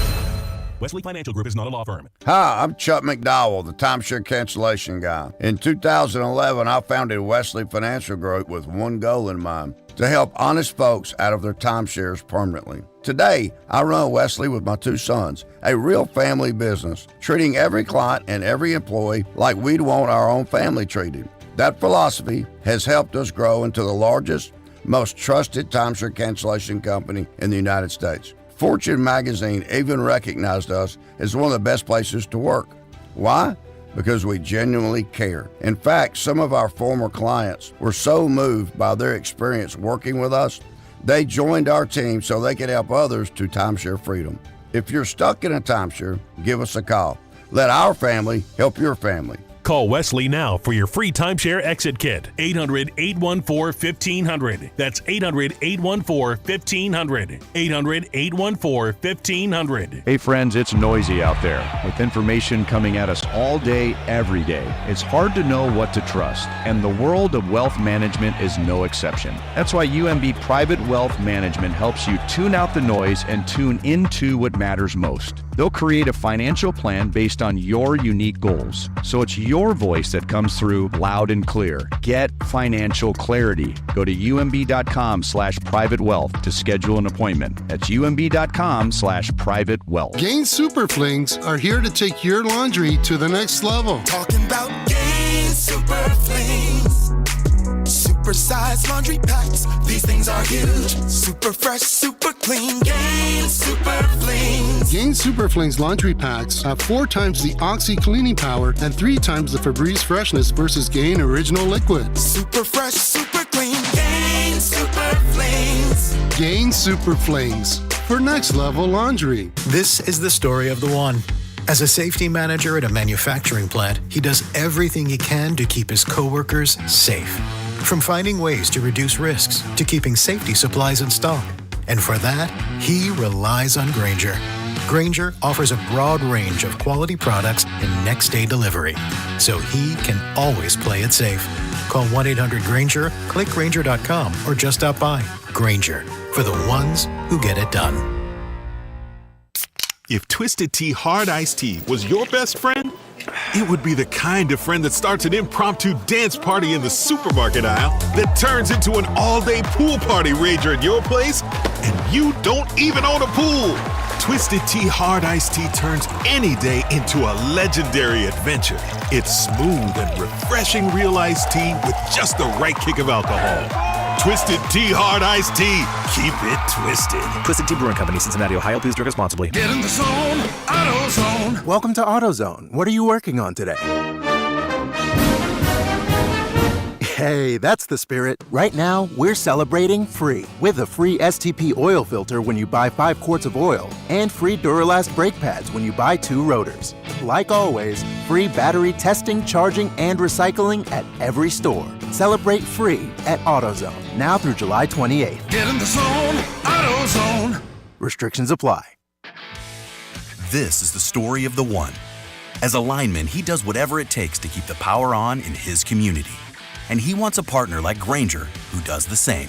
Wesley Financial Group is not a law firm. Hi, I'm Chuck McDowell, the timeshare cancellation guy. In 2011, I founded Wesley Financial Group with one goal in mind, to help honest folks out of their timeshares permanently. Today, I run Wesley with my two sons, a real family business, treating every client and every employee like we'd want our own family treated. That philosophy has helped us grow into the largest, most trusted timeshare cancellation company in the United States. Fortune magazine even recognized us as one of the best places to work. Why? Because we genuinely care. In fact, some of our former clients were so moved by their experience working with us, they joined our team so they could help others to timeshare freedom. If you're stuck in a timeshare, give us a call. Let our family help your family. Call Wesley now for your free timeshare exit kit. 800-814-1500. That's 800-814-1500. 800-814-1500. Hey friends, it's noisy out there with information coming at us all day, every day. It's hard to know what to trust, and the world of wealth management is no exception. That's why UMB Private Wealth Management helps you tune out the noise and tune into what matters most. They'll create a financial plan based on your unique goals, so it's your voice that comes through loud and clear. Get financial clarity. Go to umb.com/private wealth to schedule an appointment. That's umb.com/private wealth. Gain Super Flings are here to take your laundry to the next level. Talking about Gain Super Flings. Super-sized laundry packs. These things are huge. Super fresh, super clean. Gain Super Flings. Gain Super Flings laundry packs have 4 times the Oxy cleaning power and 3 times the Febreze freshness versus Gain Original Liquid. Super fresh, super clean. Gain Super Flings. Gain Super Flings for next level laundry. This is the story of the one. As a safety manager at a manufacturing plant, he does everything he can to keep his coworkers safe. From finding ways to reduce risks to keeping safety supplies in stock. And for that, he relies on Grainger. Grainger offers a broad range of quality products and next-day delivery, so he can always play it safe. Call 1-800-GRAINGER, click Grainger.com, or just stop by. Grainger, for the ones who get it done. If Twisted Tea Hard Iced Tea was your best friend, it would be the kind of friend that starts an impromptu dance party in the supermarket aisle that turns into an all-day pool party rager at your place, and you don't even own a pool. Twisted Tea Hard Iced Tea turns any day into a legendary adventure. It's smooth and refreshing real iced tea with just the right kick of alcohol. Twisted Tea Hard Iced Tea. Keep it twisted. Twisted Tea Brewing Company, Cincinnati, Ohio. Please drink responsibly. Get in the zone, AutoZone. Welcome to AutoZone. What are you working on today? Hey, that's the spirit. Right now, we're celebrating free with a free STP oil filter when you buy 5 quarts of oil and free Duralast brake pads when you buy 2 rotors. Like always, free battery testing, charging, and recycling at every store. Celebrate free at AutoZone, now through July 28th. Get in the zone, AutoZone. Restrictions apply. This is the story of the one. As a lineman, he does whatever it takes to keep the power on in his community. And he wants a partner like Grainger who does the same.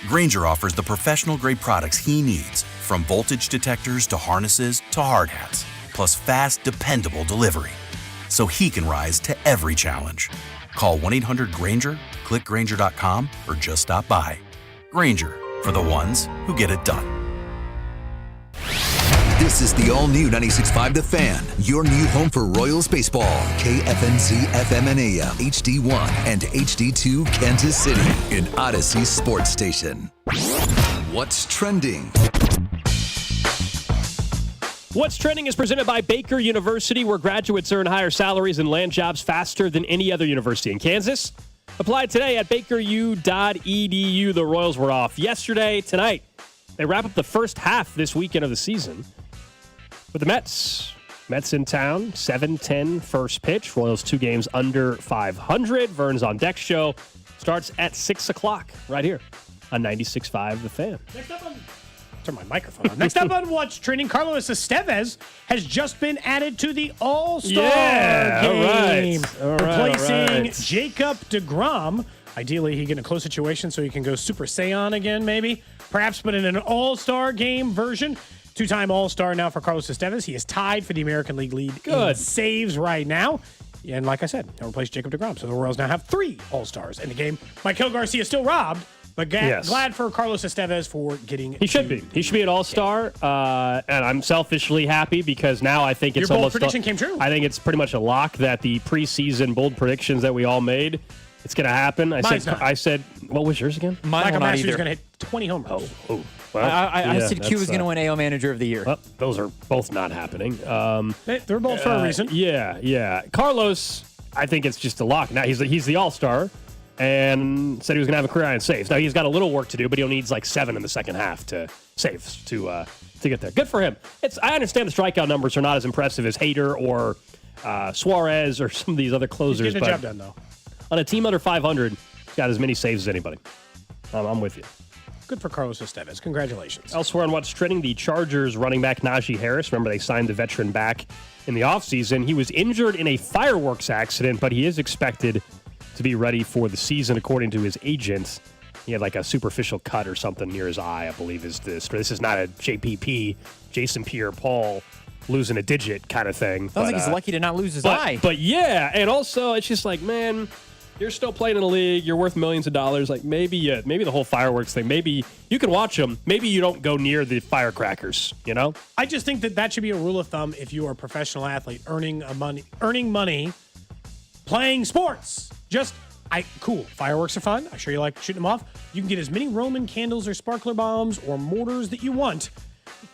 Grainger offers the professional-grade products he needs, from voltage detectors to harnesses to hard hats, plus fast, dependable delivery, so he can rise to every challenge. Call 1-800-GRAINGER, click Grainger.com, or just stop by. Grainger, for the ones who get it done. This is the all-new 96.5 The Fan, your new home for Royals baseball. KFNZ FM and AM, HD1 and HD2 Kansas City, an Odyssey sports station. What's trending? What's Trending is presented by Baker University, where graduates earn higher salaries and land jobs faster than any other university in Kansas. Apply today at bakeru.edu. The Royals were off yesterday. Tonight, they wrap up the first half this weekend of the season with the Mets. Mets in town, 7-10 first pitch. Royals 2 games under 500. Vern's on Deck show starts at 6 o'clock right here on 96.5 The Fan. Next up on... Turn my microphone on. Next up on What's Trending, Carlos Estevez has just been added to the All-Star game. Replacing Jacob deGrom. Ideally, he get in a close situation so he can go Super Saiyan again, maybe. Perhaps, but in an All-Star game version. 2-time All-Star now for Carlos Estevez. He is tied for the American League lead in saves right now. And like I said, he'll replace Jacob deGrom. So the Royals now have 3 All-Stars in the game. Michael Garcia still robbed, but glad for Carlos Estevez for getting... He should be. He should be an All-Star. And I'm selfishly happy because now I think it's Your bold almost... prediction came true. I think it's pretty much a lock that the preseason bold predictions that we all made, it's going to happen. I said, what was yours again? Michael Masters is going to hit 20 homers. Oh. Well, I said Q was going to win AL Manager of the Year. Well, those are both not happening. They're both for a reason. Yeah. Carlos, I think it's just a lock. Now he's the All-Star and said he was going to have a career high in saves. Now he's got a little work to do, but he'll need like 7 in the second half to saves to get there. Good for him. I understand the strikeout numbers are not as impressive as Hader or Suarez or some of these other closers. He's getting the job done, though. On a team under 500, he's got as many saves as anybody. I'm with you. Good for Carlos Estevez. Congratulations. Elsewhere on What's Trending, the Chargers running back Najee Harris. Remember, they signed the veteran back in the offseason. He was injured in a fireworks accident, but he is expected to be ready for the season, according to his agent. He had like a superficial cut or something near his eye, I believe is this. This is not a JPP, Jason Pierre-Paul, losing a digit kind of thing. Sounds like he's lucky to not lose his eye. But yeah, and also it's just like, man... You're still playing in the league. You're worth millions of dollars. Like maybe the whole fireworks thing. Maybe you can watch them. Maybe you don't go near the firecrackers. You know. I just think that should be a rule of thumb if you are a professional athlete earning money, playing sports. Cool. Fireworks are fun. I'm sure you like shooting them off. You can get as many Roman candles or sparkler bombs or mortars that you want.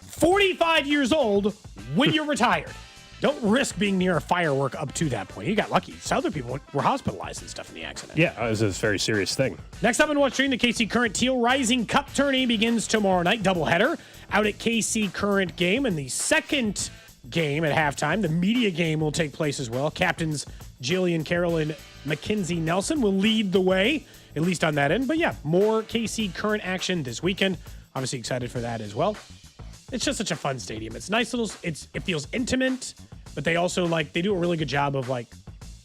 45 years old when you're retired. Don't risk being near a firework up to that point. He got lucky. Some other people were hospitalized and stuff in the accident. Yeah, it was a very serious thing. Next up on What's Trending, the KC Current Teal Rising Cup tourney begins tomorrow night. Doubleheader out at KC Current game. And the second game at halftime, the media game, will take place as well. Captains Jillian Carroll and Mackenzie Nelson will lead the way, at least on that end. But yeah, more KC Current action this weekend. Obviously excited for that as well. It's just such a fun stadium. It's nice little, it feels intimate, but they also they do a really good job of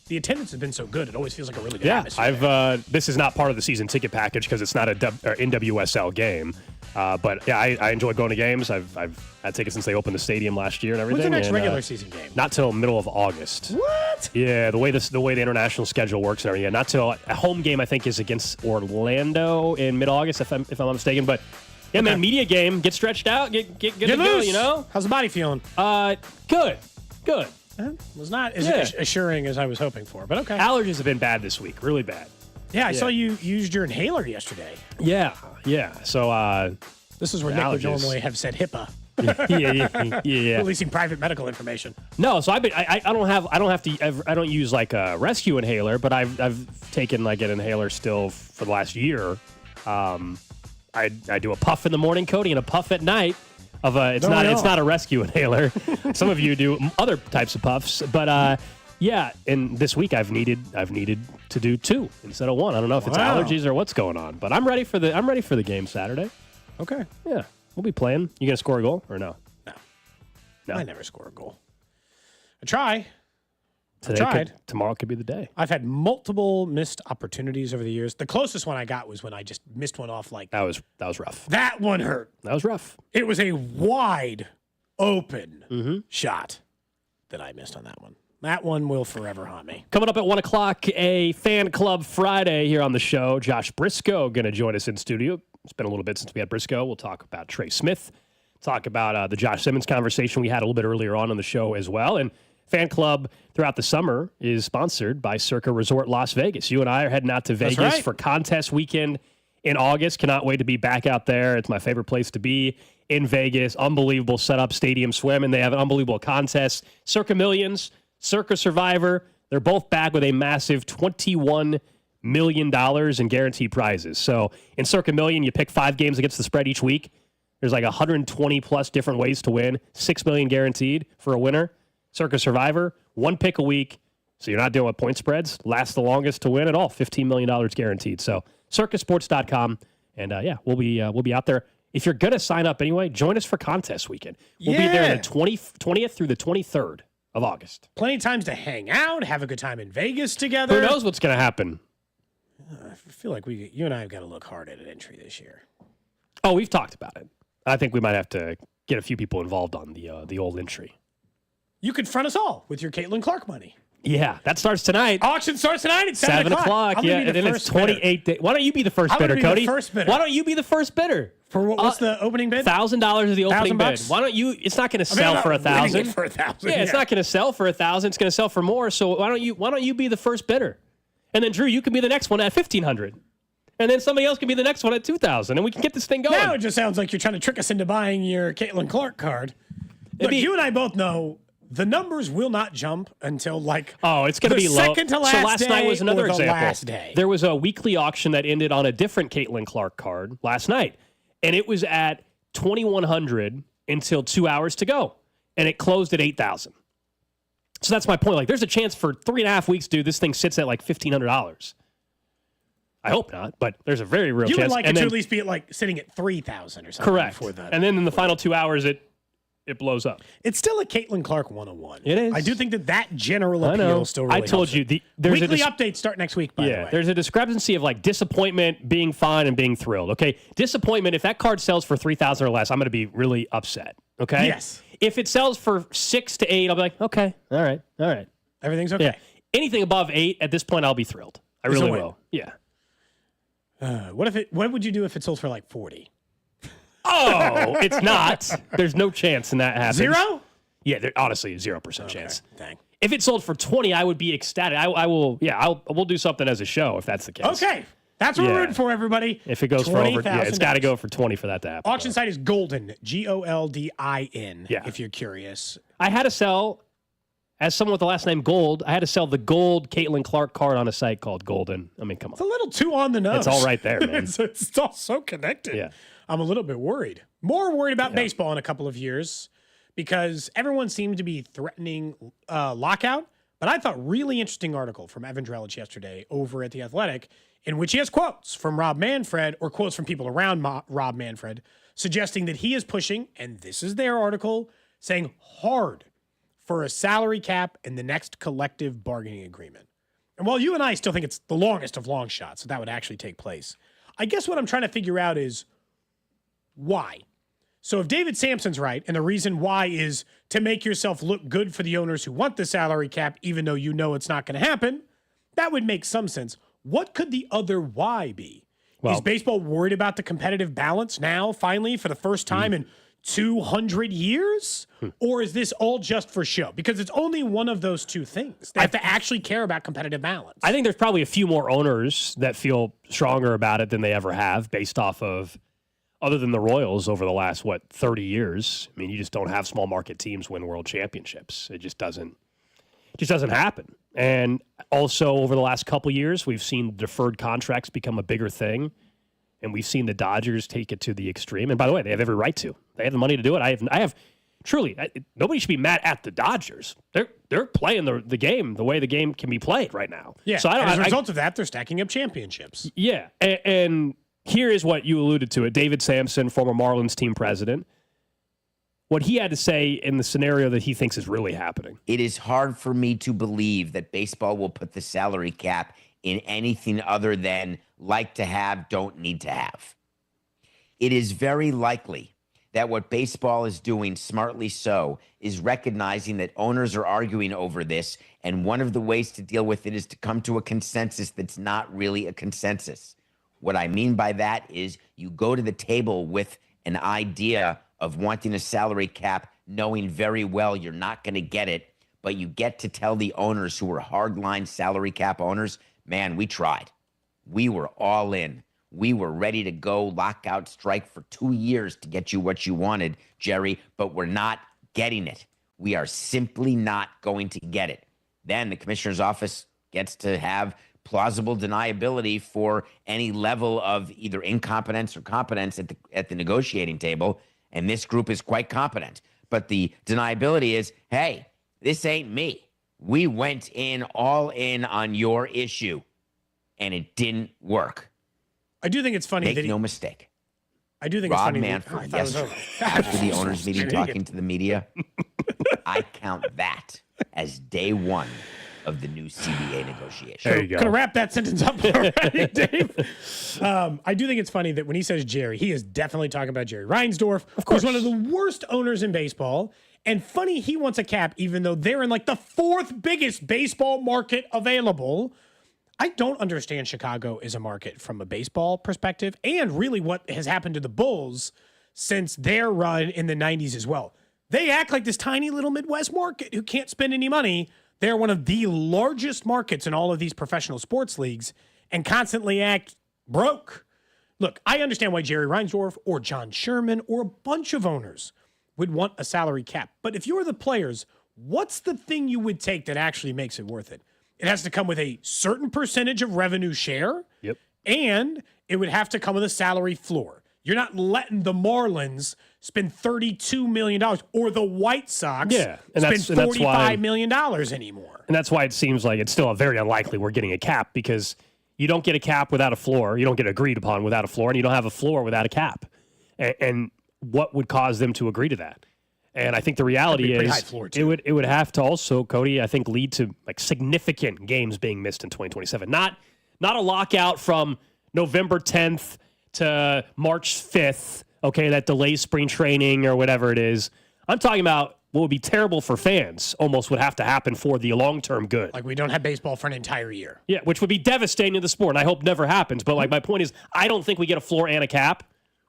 the attendance has been so good. It always feels like a really good atmosphere. This is not part of the season ticket package because it's not a NWSL game. But yeah, I enjoy going to games. I've had tickets since they opened the stadium last year and everything. When's the next regular season game? Not till middle of August. What? Yeah, the way the international schedule works and everything. Yeah, not till a home game I think is against Orlando in mid-August if I'm not mistaken. But yeah, man, media game, get stretched out, get loose. Go, you know? How's the body feeling? Good. Was not as assuring as I was hoping for, but okay. Allergies have been bad this week, really bad. Yeah, I saw you used your inhaler yesterday. Yeah. So this is where Nick would normally have said HIPAA. Yeah. Releasing private medical information. No, so I don't use like a rescue inhaler, but I've taken like an inhaler still for the last year. I do a puff in the morning, Cody, and a puff at night. It's not a rescue inhaler. Some of you do other types of puffs, but and this week I've needed to do 2 instead of 1. I don't know if it's allergies or what's going on, but I'm ready for the game Saturday. Okay. Yeah, we'll be playing. You gonna score a goal or no? No. I never score a goal. I try. Tomorrow could be the day. I've had multiple missed opportunities over the years. The closest one I got was when I just missed one off. Like that was rough. That one hurt. That was rough. It was a wide open shot that I missed on that one. That one will forever haunt me. Coming up at 1 o'clock, a Fan Club Friday here on the show. Josh Brisco going to join us in studio. It's been a little bit since we had Brisco. We'll talk about Trey Smith, talk about the Josh Simmons conversation we had a little bit earlier on the show as well. And Fan Club throughout the summer is sponsored by Circa Resort Las Vegas. You and I are heading out to Vegas for contest weekend in August. Cannot wait to be back out there. It's my favorite place to be in Vegas. Unbelievable setup, stadium swim, and they have an unbelievable contest. Circa Millions, Circa Survivor. They're both back with a massive $21 million in guaranteed prizes. So in Circa Million, you pick 5 games against the spread each week. There's like 120 plus different ways to win. $6 million guaranteed for a winner. Circa Survivor, 1 pick a week. So you're not dealing with point spreads. Lasts the longest to win at all. $15 million guaranteed. So circasports.com. And we'll be out there. If you're going to sign up anyway, join us for contest weekend. We'll be there the 20th through the 23rd of August. Plenty of times to hang out, have a good time in Vegas together. Who knows what's going to happen? I feel like you and I have got to look hard at an entry this year. Oh, we've talked about it. I think we might have to get a few people involved on the old entry. You could front us all with your Caitlin Clark money. Yeah, that starts tonight. Auction starts tonight at 7 o'clock. Yeah, and then it's 28 days. Why don't you be the first bidder, Cody? Why don't you be the first bidder? For what's the opening bid? $1,000 is the opening bid. Why don't you? It's not going to sell for $1,000. Yeah, it's not going to sell for $1,000. It's going to sell for more. So why don't you be the first bidder? And then Drew, you can be the next one at $1,500. And then somebody else can be the next one at $2,000, and we can get this thing going. Now it just sounds like you're trying to trick us into buying your Caitlin Clark card. Look, you and I both know the numbers will not jump until it's going to be low. Second to last so last day night was another or the example. last day. There was a weekly auction that ended on a different Caitlin Clark card last night, and it was at $2,100 until 2 hours to go, and it closed at $8,000. So that's my point. Like, there's a chance for 3.5 weeks, dude. This thing sits at like $1,500. I hope not, but there's a very real chance. You would like it to at least be sitting at 3,000 or something. Correct. And then in the final 2 hours, it blows up. It's still a Caitlin Clark 101. It is. I do think that general appeal still really I told helps you. there's weekly updates start next week, by the way. There's a discrepancy of disappointment, being fine, and being thrilled. Okay, disappointment, if that card sells for $3,000 or less, I'm going to be really upset. Okay? Yes. If it sells for 6 to 8, I'll be like, okay, all right. Everything's okay. Yeah. Anything above 8, at this point, I'll be thrilled. I really will. Yeah. What would you do if it sold for like 40? Oh, it's not. There's no chance in that happens. 0? Yeah, honestly, 0% chance. Dang. If it sold for 20, I would be ecstatic. We'll do something as a show if that's the case. Okay. That's what we're rooting for, everybody. If it goes for over, it's got to go for 20 for that to happen. Auction site is Golden, Goldin. Yeah. If you're curious. I had to sell, as someone with the last name Gold, I had to sell the gold Caitlin Clark card on a site called Golden. I mean, come on. It's a little too on the nose. It's all right there, man. it's all so connected. Yeah. I'm a little bit worried. More worried about baseball in a couple of years because everyone seemed to be threatening lockout. But I thought really interesting article from Evan Drellich yesterday over at The Athletic in which he has quotes from Rob Manfred or quotes from people around Rob Manfred suggesting that he is pushing, and this is their article, saying hard for a salary cap in the next collective bargaining agreement. And while you and I still think it's the longest of long shots, so that would actually take place, I guess what I'm trying to figure out is why. So if David Sampson's right, and the reason why is to make yourself look good for the owners who want the salary cap, even though you know it's not going to happen, that would make some sense. What could the other why be? Is baseball worried about the competitive balance now, finally, for the first time in 200 years? Or is this all just for show? Because it's only one of those two things. They have to actually care about competitive balance. I think there's probably a few more owners that feel stronger about it than they ever have based off of other than the Royals over the last, 30 years. I mean, you just don't have small market teams win world championships. It just doesn't happen. And also over the last couple years, we've seen deferred contracts become a bigger thing. And we've seen the Dodgers take it to the extreme. And by the way, they have every right to. They have the money to do it. I have truly, nobody should be mad at the Dodgers. They're playing the game the way the game can be played right now. Yeah. So as a result of that, they're stacking up championships. Yeah. And here is what you alluded to it. David Sampson, former Marlins team president, what he had to say in the scenario that he thinks is really happening. It is hard for me to believe that baseball will put the salary cap in anything other than like to have, don't need to have. It is very likely that what baseball is doing, smartly so, is recognizing that owners are arguing over this, and one of the ways to deal with it is to come to a consensus that's not really a consensus. What I mean by that is you go to the table with an idea of wanting a salary cap, knowing very well you're not going to get it, but you get to tell the owners who are hardline salary cap owners, man, we tried. We were all in. We were ready to go lockout strike for 2 years to get you what you wanted, Jerry, but we're not getting it. We are simply not going to get it. Then the commissioner's office gets to have plausible deniability for any level of either incompetence or competence at the negotiating table, and this group is quite competent. But the deniability is, hey, this ain't me. We went in all in on your issue, and it didn't work. I do think it's funny Make that no mistake. I do think Rob it's funny. Manfred yesterday after the owners' meeting talking to the media, I count that as day one of the new CBA negotiation. There you go. Could have wrapped that sentence up already, Dave. I do think it's funny that when he says Jerry, he is definitely talking about Jerry Reinsdorf, who's one of the worst owners in baseball. And funny, he wants a cap, even though they're in like the fourth biggest baseball market available. I don't understand Chicago as a market from a baseball perspective, and really what has happened to the Bulls since their run in the 90s as well. They act like this tiny little Midwest market who can't spend any money. They're one of the largest markets in all of these professional sports leagues and constantly act broke. Look, I understand why Jerry Reinsdorf or John Sherman or a bunch of owners would want a salary cap. But if you're the players, what's the thing you would take that actually makes it worth it? It has to come with a certain percentage of revenue share. Yep. And it would have to come with a salary floor. You're not letting the Marlins spend $32 million or the White Sox spend $45 million anymore. And that's why it seems like it's still very unlikely we're getting a cap, because you don't get a cap without a floor. You don't get agreed upon without a floor, and you don't have a floor without a cap. And what would cause them to agree to that? And I think the reality is it would have to also, Cody, I think, lead to like significant games being missed in 2027. Not a lockout from November 10th to March 5th, okay, that delays spring training or whatever it is. I'm talking about what would be terrible for fans almost would have to happen for the long-term good. Like we don't have baseball for an entire year. Yeah, which would be devastating to the sport, and I hope never happens. But like my point is, I don't think we get a floor and a cap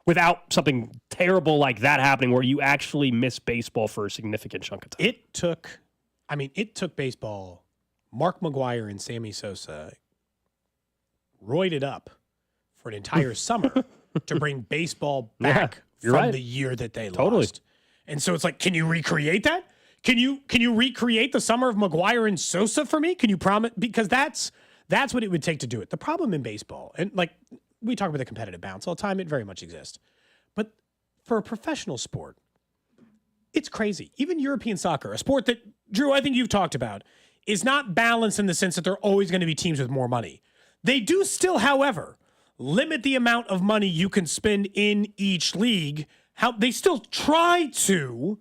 without something terrible like that happening where you actually miss baseball for a significant chunk of time. It took baseball, Mark McGwire and Sammy Sosa roided up for an entire summer to bring baseball back from the year that they lost. And so it's like, can you recreate that? Can you recreate the summer of McGwire and Sosa for me? Can you promise? Because that's what it would take to do it. The problem in baseball, and like we talk about the competitive bounce all the time, it very much exists. But for a professional sport, it's crazy. Even European soccer, a sport that, Drew, I think you've talked about, is not balanced in the sense that there are always going to be teams with more money. They do still, however, limit the amount of money you can spend in each league. How they still try to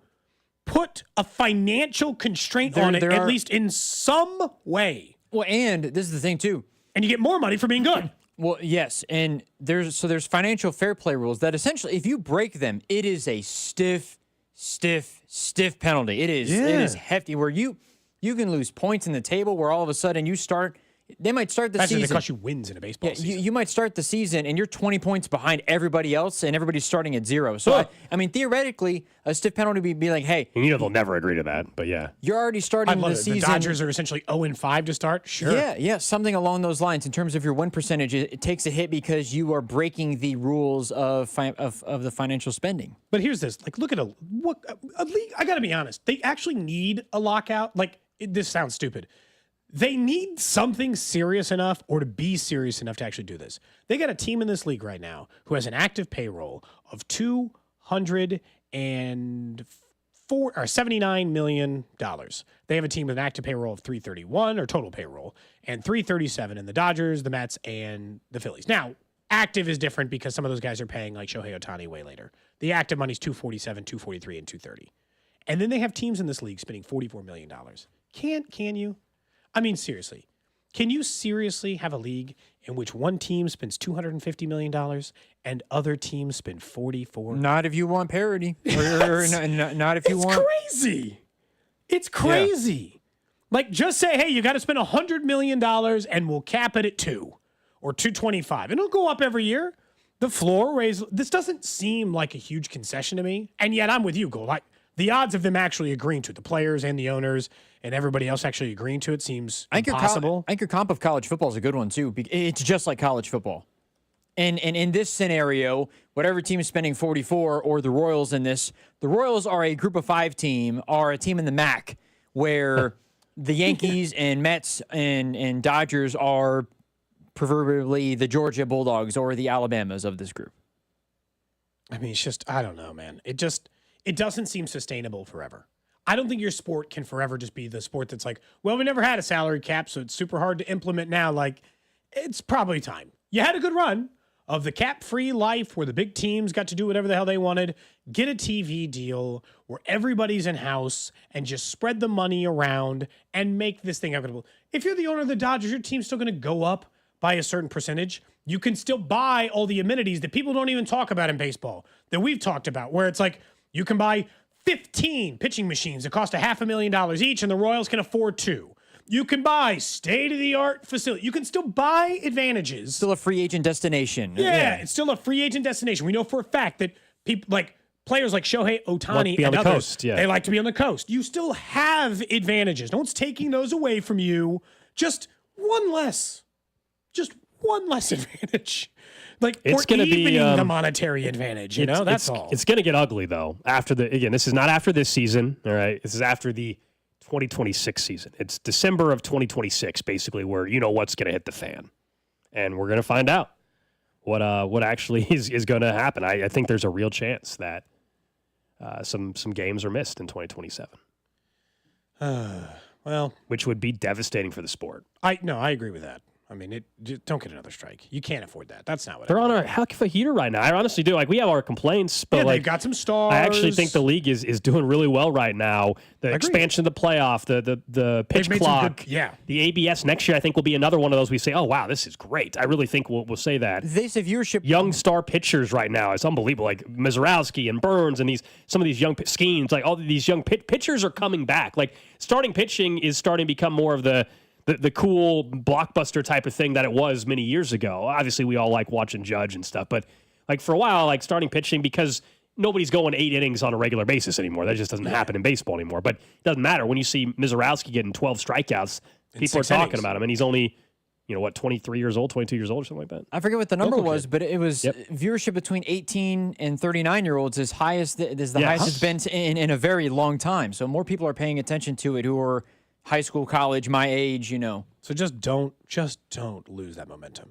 put a financial constraint on it, at least in some way. Well, and this is the thing too. And you get more money for being good. Well, yes, and there's financial fair play rules that essentially, if you break them, it is a stiff penalty. It is hefty, where you can lose points in the table, where all of a sudden you start they might start the Especially season. if they cost you wins in a baseball season. You might start the season and you're 20 points behind everybody else, and everybody's starting at 0. So, I mean, theoretically, a stiff penalty would be like, hey. And they'll never agree to that, but yeah. You're already starting the season. The Dodgers are essentially 0-5 to start? Sure. Yeah, something along those lines. In terms of your win percentage, it takes a hit because you are breaking the rules of the financial spending. But here's this. Like, look at a league. I got to be honest. They actually need a lockout. Like, this sounds stupid. They need something serious enough or to be serious enough to actually do this. They got a team in this league right now who has an active payroll of $279 million. They have a team with an active payroll of 331 or total payroll and 337 in the Dodgers, the Mets, and the Phillies. Now, active is different because some of those guys are paying like Shohei Ohtani way later. The active money's 247, 243, and 230. And then they have teams in this league spending $44 million. Can you? I mean, seriously, can you seriously have a league in which one team spends $250 million and other teams spend 44? Not if you want parity. Not if you want. It's crazy. It's crazy. Yeah. Like, just say, hey, you got to spend $100 million and we'll cap it at 2 or 225. And it'll go up every year. The floor raise. This doesn't seem like a huge concession to me. And yet I'm with you, Gold. The odds of them actually agreeing to it, the players and the owners and everybody else actually agreeing to it, seems impossible. I think your comp of college football is a good one, too. It's just like college football. And in this scenario, whatever team is spending 44 or the Royals in this, the Royals are a group of 5 team, are a team in the MAC where the Yankees and Mets and Dodgers are proverbially the Georgia Bulldogs or the Alabamas of this group. I mean, it's just, I don't know, man. It doesn't seem sustainable forever. I don't think your sport can forever just be the sport that's like, well, we never had a salary cap, so it's super hard to implement now. Like, it's probably time. You had a good run of the cap-free life where the big teams got to do whatever the hell they wanted, get a TV deal where everybody's in-house and just spread the money around and make this thing equitable. If you're the owner of the Dodgers, your team's still going to go up by a certain percentage. You can still buy all the amenities that people don't even talk about in baseball that we've talked about, where it's like, you can buy 15 pitching machines that cost $500,000 each, and the Royals can afford 2. You can buy state-of-the-art facility. You can still buy advantages. Still a free agent destination. Yeah, it's still a free agent destination. We know for a fact that people like players like Shohei Ohtani and others, they like to be on the coast. You still have advantages. No one's taking those away from you. Just one less advantage. Like, it's going to be the monetary advantage, that's all. It's going to get ugly, though. This is not after this season, all right? This is after the 2026 season. It's December of 2026, basically, where what's going to hit the fan. And we're going to find out what actually is going to happen. I think there's a real chance that some games are missed in 2027. Well, which would be devastating for the sport. I agree with that. I mean, don't get another strike. You can't afford that. That's not what they're on a heck of a heater right now. I honestly do. Like, we have our complaints, but they've got some stars. I actually think the league is doing really well right now. The expansion of the playoff, the pitch clock, the ABS next year, I think will be another one of those we say, oh wow, this is great. I really think we'll say that. They say viewership. Young star pitchers right now, it's unbelievable. Like Mizorowski and Burns and some of these young Skeens, like all these young pitchers are coming back. Like, starting pitching is starting to become more of the cool blockbuster type of thing that it was many years ago. Obviously, we all like watching Judge and stuff, but like for a while, like starting pitching, because nobody's going 8 innings on a regular basis anymore. That just doesn't happen in baseball anymore. But it doesn't matter. When you see Mizorowski getting 12 strikeouts, people are talking about him, and he's only, 23 years old, 22 years old or something like that. I forget what the number was, but it was viewership between 18 and 39-year-olds is the highest it's been in a very long time. So more people are paying attention to it who are high school, college, my age, So just don't lose that momentum.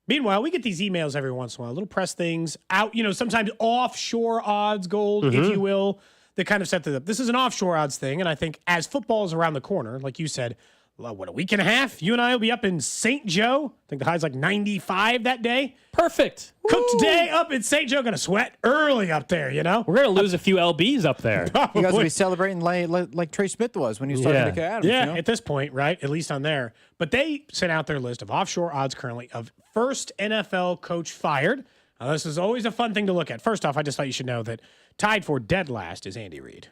Meanwhile, we get these emails every once in a while, little press things out, sometimes offshore odds, Gold, if you will, that kind of set this up. This is an offshore odds thing, and I think as football is around the corner, like you said, a week and a half, you and I will be up in St. Joe. I think the high's like 95 that day. Perfect. Cooked day up in St. Joe. Going to sweat early up there, We're going to lose a few LBs up there. You guys will be celebrating like Trey Smith was when he was starting to get Adams. Yeah, at this point, right? At least on there. But they sent out their list of offshore odds currently of first NFL coach fired. Now, this is always a fun thing to look at. First off, I just thought you should know that tied for dead last is Andy Reid.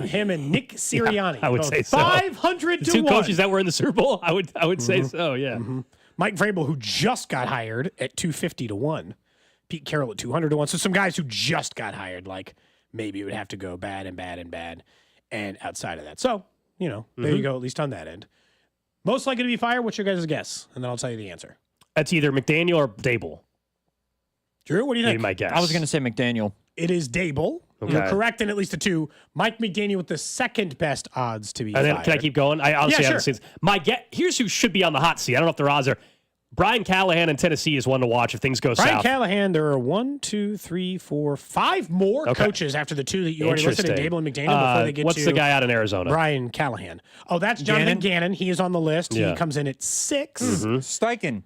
Him and Nick Sirianni. I would say so. 500 to 1. Two coaches that were in the Super Bowl. I would say so. Yeah. Mike Vrabel, who just got hired at 250 to 1. Pete Carroll at 200 to 1. So some guys who just got hired, like maybe it would have to go bad and bad and bad, and outside of that. So there you go. At least on that end. Most likely to be fired. What's your guys' guess? And then I'll tell you the answer. That's either McDaniel or Dable. Drew, what do you think? Maybe my guess. I was going to say McDaniel. It is Dable. Okay. You're correct in at least a 2. Mike McDaniel with the second best odds to be fired. Can I keep going? I honestly haven't sure. seen this. Here's who should be on the hot seat. I don't know if their odds are. Brian Callahan in Tennessee is one to watch if things go south. Brian Callahan, there are 5 more coaches after the 2 that you already listed in Dable and McDaniel before they get what's to the guy out in Arizona? Brian Callahan. Oh, that's Jonathan Gannon. He is on the list. Yeah. He comes in at 6. Steichen.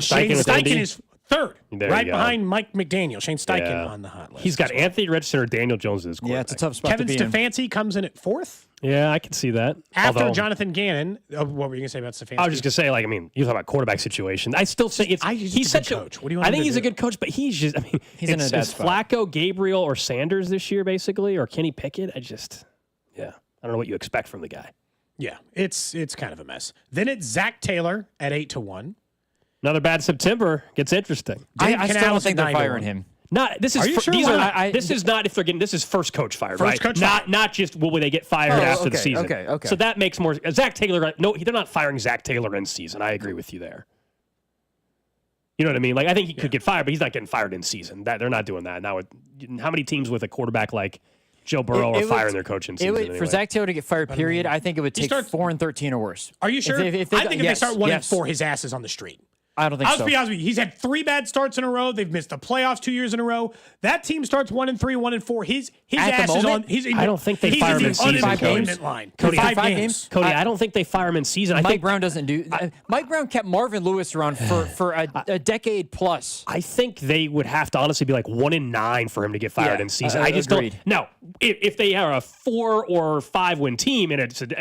Shane Steichen is 3rd, There right you go. behind Mike McDaniel. Shane Steichen on the hot list. He's got Anthony Richardson or Daniel Jones as his quarterback. Yeah, it's a tough spot Kevin to be in. Stefanski comes in at 4th. Yeah, I can see that. After Jonathan Gannon. What were you going to say about Stefanski? I was just going to say, you talk about quarterback situation. I still think he's such a coach. What do you want I him think to he's do? a good coach, but he's just, He's in a bad it's spot. Flacco, Gabriel, or Sanders this year, basically, or Kenny Pickett. I don't know what you expect from the guy. Yeah, it's kind of a mess. Then it's Zach Taylor at 8 to 1. Another bad September gets interesting. I still don't think they're firing him. This is Are you sure? these Why are not? this is not if they're getting this is first coach fired, right? Coach not just will they get fired after the season. Okay. So that makes more Zach Taylor. No, they're not firing Zach Taylor in season. I agree with you there. You know what I mean? I think he could get fired, but he's not getting fired in season. That they're not doing that now. How many teams with a quarterback like Joe Burrow are firing their coach in season? Anyway? For Zach Taylor to get fired, period, I think it would take 4-13 or worse. Are you sure? I think if they start 1-4, his ass is on the street. I don't think so. I'll be honest with you. He's had 3 bad starts in a row. They've missed the playoffs 2 years in a row. That team starts 1-3, 1-4. His ass is on. I don't think they fire him in season. 5 games. Line. Cody, 5 games. Cody, I don't think they fire him in season. Mike Brown doesn't do. Mike Brown kept Marvin Lewis around for a decade plus. I think they would have to honestly be 1-9 for him to get fired in season. I just agreed. don't. Now, if they are a 4 or 5 win team,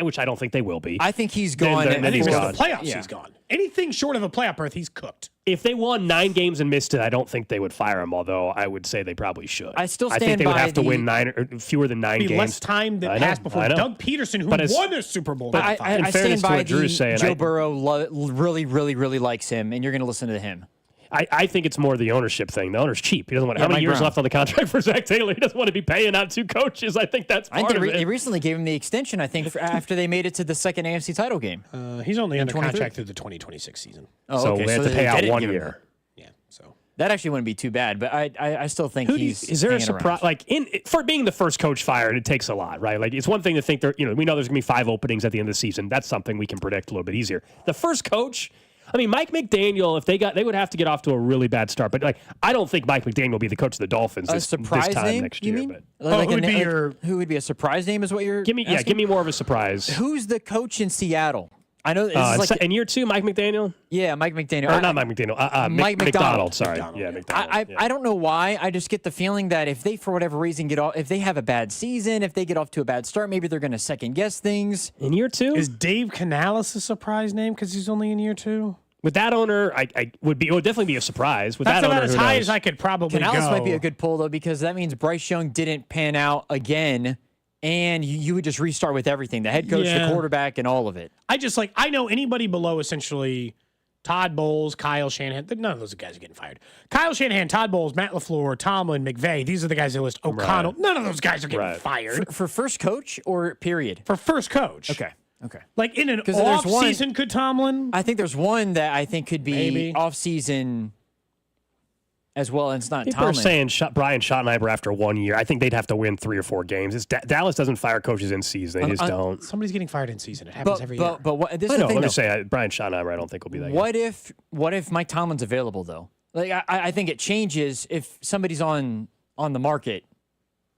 which I don't think they will be, I think he's gone. Then he's gone. The playoffs, he's gone. Anything short of a playoff berth, he's cooked. If they won 9 games and missed it, I don't think they would fire him. Although I would say they probably should. I still think stand they would by have to win 9 or fewer than 9 Be games. less time that passed before Doug Peterson, who won a Super Bowl. But I stand by saying, Joe Burrow really, really, really likes him, and you're going to listen to him. I think it's more the ownership thing. The owner's cheap. He doesn't want how many years left on the contract for Zach Taylor. He doesn't want to be paying out 2 coaches. I think that's part of it. They recently gave him the extension, I think, after they made it to the second AFC title game. He's only under contract through the 2026 season. So we have to pay out 1 year. That actually wouldn't be too bad, but I still think is there a surprise? For being the first coach fired, it takes a lot, right? It's one thing to think we know there's gonna be 5 openings at the end of the season. That's something we can predict a little bit easier. The first coach, Mike McDaniel, if they would have to get off to a really bad start. But I don't think Mike McDaniel will be the coach of the Dolphins this time next year. Mean? But who would be a surprise name? Is what you're give me more of a surprise. Who's the coach in Seattle? I know this is in year 2, Mike McDaniel. Yeah, Mike McDaniel. Or not Mike McDaniel. Mike McDonald. Sorry, yeah, McDonald. I don't know why. I just get the feeling that if they, for whatever reason, if they have a bad season, if they get off to a bad start, maybe they're going to second guess things. In year 2, is Dave Canales a surprise name because he's only in year 2? With that owner, it would definitely be a surprise. With That's that about owner, as high as I could probably Canales go. might be a good pull though, because that means Bryce Young didn't pan out again. And you would just restart with everything, the head coach, the quarterback, and all of it. I know anybody below essentially Todd Bowles, Kyle Shanahan. None of those guys are getting fired. Kyle Shanahan, Todd Bowles, Matt LaFleur, Tomlin, McVay. These are the guys that list. O'Connell. Right. None of those guys are getting fired. For first coach or period? For first coach. Okay. In an off season, could Tomlin? I think there's one that I think could be off season as well, and it's not People Tomlin. are saying Brian Schottenheimer after 1 year. I think they'd have to win 3 or 4 games. Dallas doesn't fire coaches in season. They just don't. Somebody's getting fired in season. It happens every year. But this I is know. the thing, Let me say, Brian Schottenheimer, I don't think will be that good. What if Mike Tomlin's available, though? I think it changes if somebody's on the market.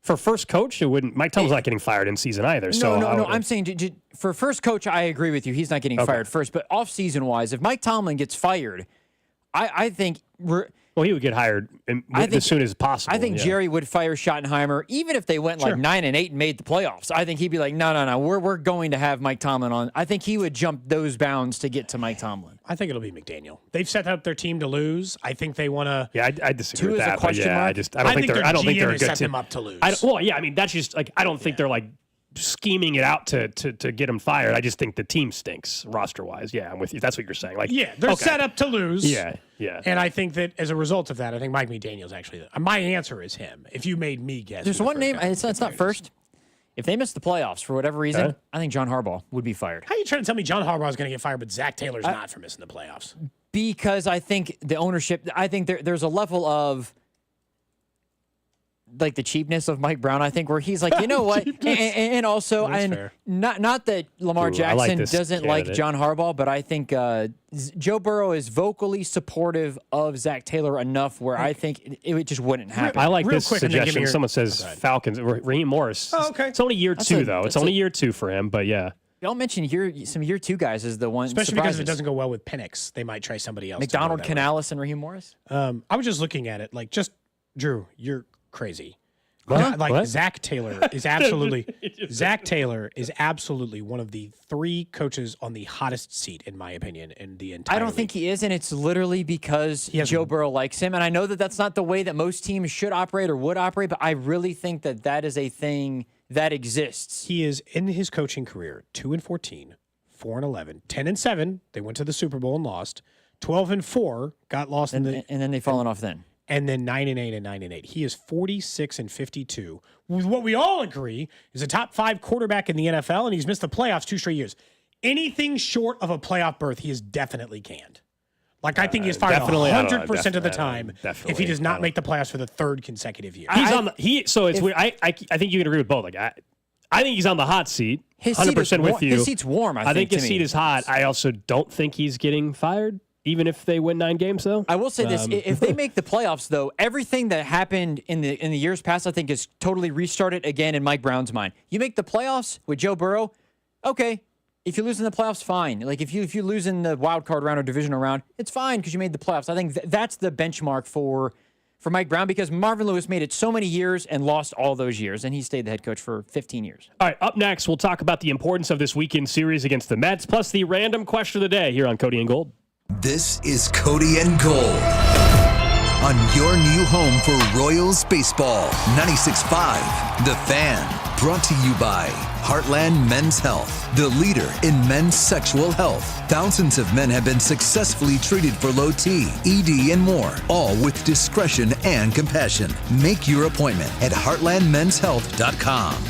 For first coach, it wouldn't. Mike Tomlin's not getting fired in season either. No. I'm saying for first coach, I agree with you. He's not getting fired first. But off season wise, if Mike Tomlin gets fired, I think he would get hired as soon as possible. I think Jerry would fire Schottenheimer, even if they went 9-8 and made the playoffs. I think he'd be like, no, we're going to have Mike Tomlin on. I think he would jump those bounds to get to Mike Tomlin. I think it'll be McDaniel. They've set up their team to lose. I think they want to. Yeah, I disagree with that. Question mark? I don't think they're a good set team. them up to lose. That's just I don't think they're scheming it out to get him fired. I just think the team stinks roster-wise. Yeah, I'm with you. That's what you're saying. Like, yeah, they're set up to lose. Yeah. And I think that as a result of that, I think Mike McDaniel's actually my answer is him. If you made me guess, there's one name. It's not first. If they miss the playoffs for whatever reason, I think John Harbaugh would be fired. How are you trying to tell me John Harbaugh is going to get fired, but Zach Taylor's not for missing the playoffs? Because I think the ownership. I think there's a level of like the cheapness of Mike Brown. I think where he's like, you know what, and also, and not that Lamar Jackson doesn't like John Harbaugh, but I think Joe Burrow is vocally supportive of Zach Taylor enough where I think it just wouldn't happen. I like this suggestion. Someone says Falcons. Raheem Morris. Oh, okay. It's only year 2 though. It's only year 2 for him, but yeah. Y'all mentioned some year 2 guys as the one, especially because if it doesn't go well with Penix, they might try somebody else. McDonald, Canales, and Raheem Morris. I was just looking at it, like, Drew, you're crazy. What? Like Zach Taylor is absolutely one of the 3 coaches on the hottest seat, in my opinion, in the entire I don't think he is, and it's literally because Joe Burrow likes him. And I know that that's not the way that most teams should operate or would operate, but I really think that that is a thing that exists. He is in his coaching career 2-14, 4-11, 10-7. They went to the Super Bowl and lost. 12-4, got lost and then they've fallen off then. And then 9-8 and 9-8. He is 46-52. With what we all agree is a top 5 quarterback in the NFL, and he's missed the playoffs 2 straight years. Anything short of a playoff berth, he is definitely canned. Like, I think he's fired 100% of the time if he does not make the playoffs for the 3rd consecutive year. So it's weird. I think you can agree with both. Like, I think he's on the hot seat. 100% with you. His seat's warm. I think his seat is hot. I also don't think he's getting fired. Even if they win 9 games, though? I will say this. If they make the playoffs, though, everything that happened in the years past, I think, is totally restarted again in Mike Brown's mind. You make the playoffs with Joe Burrow, okay. If you lose in the playoffs, fine. Like, if you lose in the wild card round or divisional round, it's fine because you made the playoffs. I think that's the benchmark for Mike Brown because Marvin Lewis made it so many years and lost all those years, and he stayed the head coach for 15 years. All right, up next, we'll talk about the importance of this weekend series against the Mets, plus the random question of the day here on Cody and Gold. This is Cody and Gold on your new home for Royals baseball. 96.5 The Fan, brought to you by Heartland Men's Health, the leader in men's sexual health. Thousands of men have been successfully treated for low T, ED, and more, all with discretion and compassion. Make your appointment at heartlandmenshealth.com.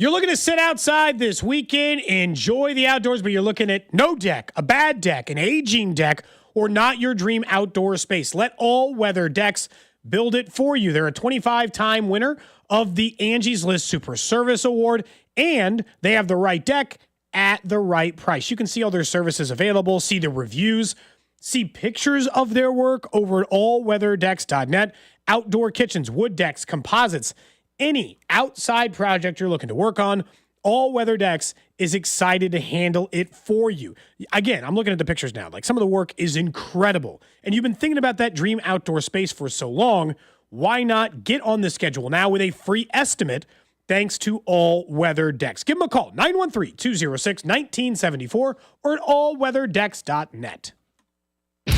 You're looking to sit outside this weekend, enjoy the outdoors, but you're looking at no deck, a bad deck, an aging deck, or not your dream outdoor space. Let All Weather Decks build it for you. They're a 25-time winner of the Angie's List Super Service Award, and they have the right deck at the right price. You can see all their services available, see the reviews, see pictures of their work over at allweatherdecks.net. Outdoor kitchens, wood decks, composites, any outside project you're looking to work on, All Weather Decks is excited to handle it for you. Again, I'm looking at the pictures now. Like, some of the work is incredible. And you've been thinking about that dream outdoor space for so long. Why not get on the schedule now with a free estimate thanks to All Weather Decks? Give them a call, 913-206-1974 or at allweatherdecks.net.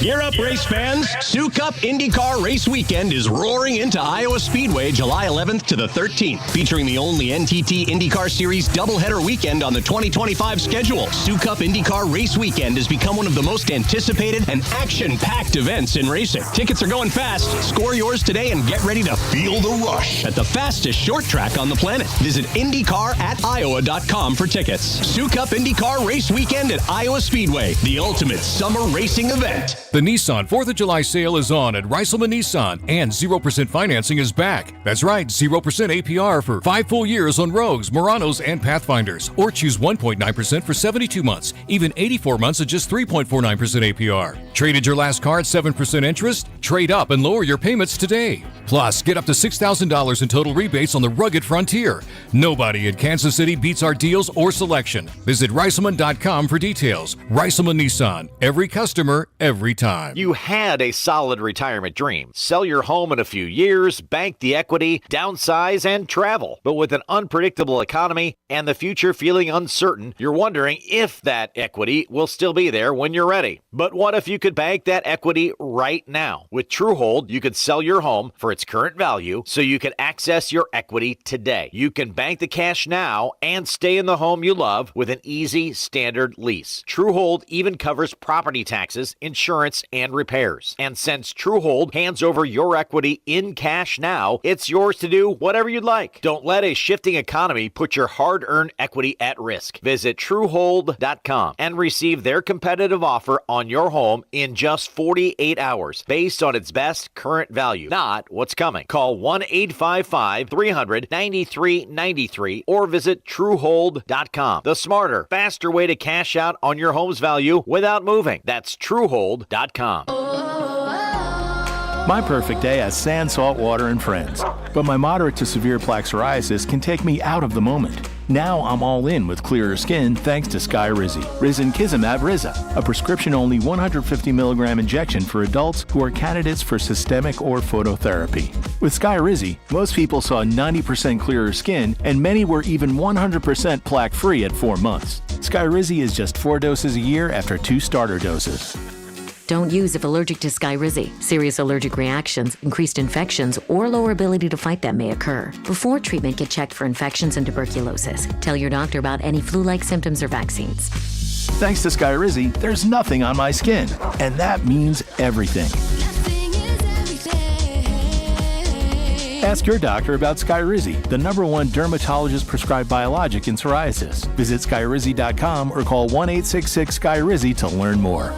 Gear up, race fans. Sioux Cup IndyCar Race Weekend is roaring into Iowa Speedway July 11th to the 13th, featuring the only NTT IndyCar Series doubleheader weekend on the 2025 schedule. Sioux Cup IndyCar Race Weekend has become one of the most anticipated and action-packed events in racing. Tickets are going fast. Score yours today and get ready to feel the rush at the fastest short track on the planet. Visit IndyCar@Iowa.com for tickets. Sioux Cup IndyCar Race Weekend at Iowa Speedway, the ultimate summer racing event. The Nissan 4th of July sale is on at Reiselman Nissan, and 0% financing is back. That's right, 0% APR for 5 full years on Rogues, Muranos, and Pathfinders. Or choose 1.9% for 72 months, even 84 months at just 3.49% APR. Traded your last car at 7% interest? Trade up and lower your payments today. Plus, get up to $6,000 in total rebates on the rugged Frontier. Nobody in Kansas City beats our deals or selection. Visit Reiselman.com for details. Reiselman Nissan. Every customer, every time. You had a solid retirement dream. Sell your home in a few years, bank the equity, downsize, and travel. But with an unpredictable economy and the future feeling uncertain, you're wondering if that equity will still be there when you're ready. But what if you could bank that equity right now? With TrueHold, you could sell your home for its current value so you can access your equity today. You can bank the cash now and stay in the home you love with an easy standard lease. TrueHold even covers property taxes, insurance, and repairs. And since TrueHold hands over your equity in cash now, it's yours to do whatever you'd like. Don't let a shifting economy put your hard-earned equity at risk. Visit TrueHold.com and receive their competitive offer on your home in just 48 hours based on its best current value, not what's coming. Call 1-855-300-9393 or visit TrueHold.com. The smarter, faster way to cash out on your home's value without moving. That's TrueHold.com. My perfect day has sand, salt water, and friends. But my moderate to severe plaque psoriasis can take me out of the moment. Now I'm all in with clearer skin thanks to Skyrizi. Risankizumab Riza, a prescription-only 150 milligram injection for adults who are candidates for systemic or phototherapy. With Skyrizi, most people saw 90% clearer skin, and many were even 100% plaque-free at 4 months. Skyrizi is just 4 doses a year after 2 starter doses. Don't use if allergic to Skyrizi. Serious allergic reactions, increased infections, or lower ability to fight them may occur. Before treatment, get checked for infections and tuberculosis. Tell your doctor about any flu-like symptoms or vaccines. Thanks to Skyrizi, there's nothing on my skin, and that means everything. Ask your doctor about Skyrizi, the #1 dermatologist-prescribed biologic in psoriasis. Visit Skyrizi.com or call 1-866-SKYRIZI to learn more.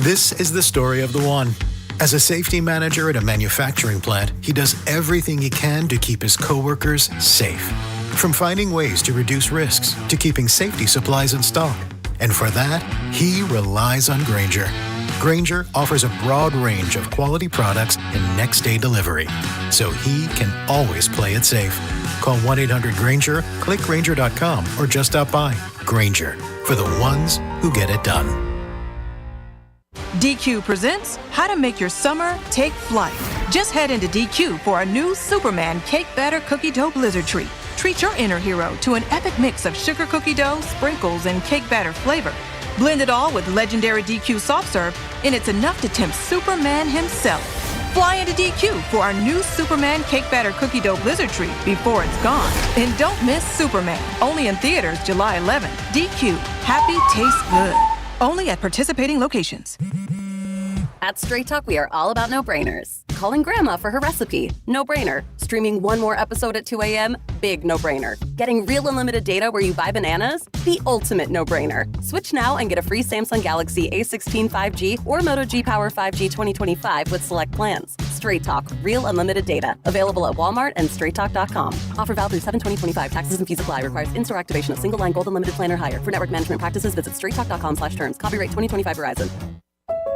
This is the story of the one. As a safety manager at a manufacturing plant, he does everything he can to keep his coworkers safe. From finding ways to reduce risks to keeping safety supplies in stock. And for that, he relies on Grainger. Grainger offers a broad range of quality products and next-day delivery, so he can always play it safe. Call 1-800-GRAINGER, click Grainger.com, or just stop by. Grainger, for the ones who get it done. DQ presents How to Make Your Summer Take Flight. Just head into DQ for our new Superman Cake Batter Cookie Dough Blizzard Treat. Treat your inner hero to an epic mix of sugar cookie dough, sprinkles, and cake batter flavor. Blend it all with legendary DQ soft serve, and it's enough to tempt Superman himself. Fly into DQ for our new Superman Cake Batter Cookie Dough Blizzard Treat before it's gone. And don't miss Superman, only in theaters July 11th. DQ, happy tastes good. Only at participating locations. At Straight Talk, we are all about no-brainers. Calling grandma for her recipe, no-brainer. Streaming one more episode at 2 a.m., big no-brainer. Getting real unlimited data where you buy bananas, the ultimate no-brainer. Switch now and get a free Samsung Galaxy A16 5G or Moto G Power 5G 2025 with select plans. Straight Talk, real unlimited data. Available at Walmart and straighttalk.com. Offer valid through 7/2025. Taxes and fees apply. Requires in-store activation of single line gold unlimited plan or higher. For network management practices, visit straighttalk.com/terms. Copyright 2025 Verizon.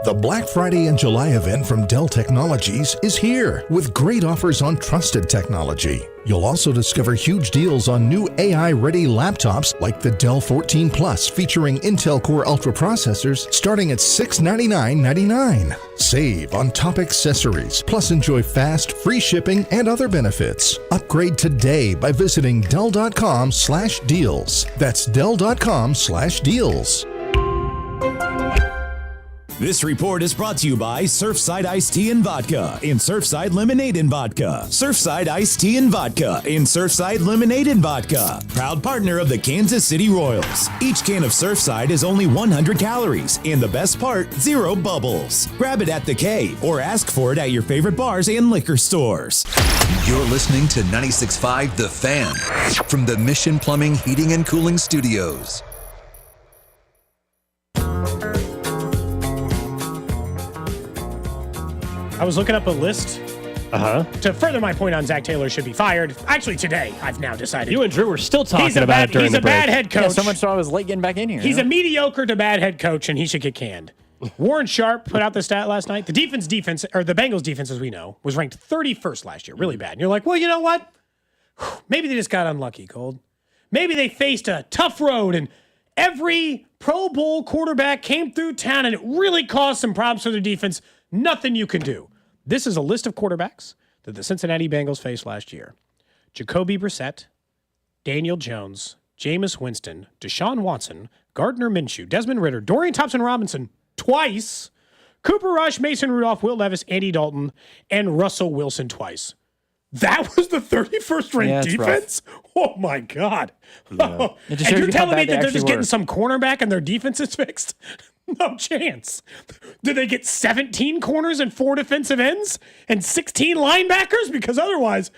The Black Friday and July event from Dell Technologies is here with great offers on trusted technology. You'll also discover huge deals on new AI-ready laptops like the Dell 14 Plus featuring Intel Core Ultra processors starting at $699.99. Save on top accessories, plus enjoy fast, free shipping and other benefits. Upgrade today by visiting Dell.com/deals. That's Dell.com/deals. This report is brought to you by Surfside Iced Tea and Vodka in Surfside Lemonade and Vodka. Surfside Iced Tea and Vodka in Surfside Lemonade and Vodka. Proud partner of the Kansas City Royals. Each can of Surfside is only 100 calories, and the best part, 0 bubbles. Grab it at the K or ask for it at your favorite bars and liquor stores. You're listening to 96.5 The Fan from the Mission Plumbing, Heating, and Cooling Studios. I was looking up a list to further my point on Zach Taylor should be fired. Actually, today, I've now decided. You and Drew were still talking about it during the break. He's a bad head coach. Yeah, so much so I was late getting back in here. He's a mediocre to bad head coach, and he should get canned. Warren Sharp put out the stat last night. The defense, or the Bengals defense, as we know, was ranked 31st last year. Really bad. And you're like, well, you know what? Maybe they just got unlucky, Gold. Maybe they faced a tough road, and every Pro Bowl quarterback came through town, and it really caused some problems for their defense. Nothing you can do. This is a list of quarterbacks that the Cincinnati Bengals faced last year. Jacoby Brissett, Daniel Jones, Jameis Winston, Deshaun Watson, Gardner Minshew, Desmond Ridder, Dorian Thompson-Robinson twice, Cooper Rush, Mason Rudolph, Will Levis, Andy Dalton, and Russell Wilson twice. That was the 31st ranked defense? Oh, my God. Yeah. And you're telling me that they're just getting some cornerback and their defense is fixed? No chance. Did they get 17 corners and 4 defensive ends and 16 linebackers? Because otherwise,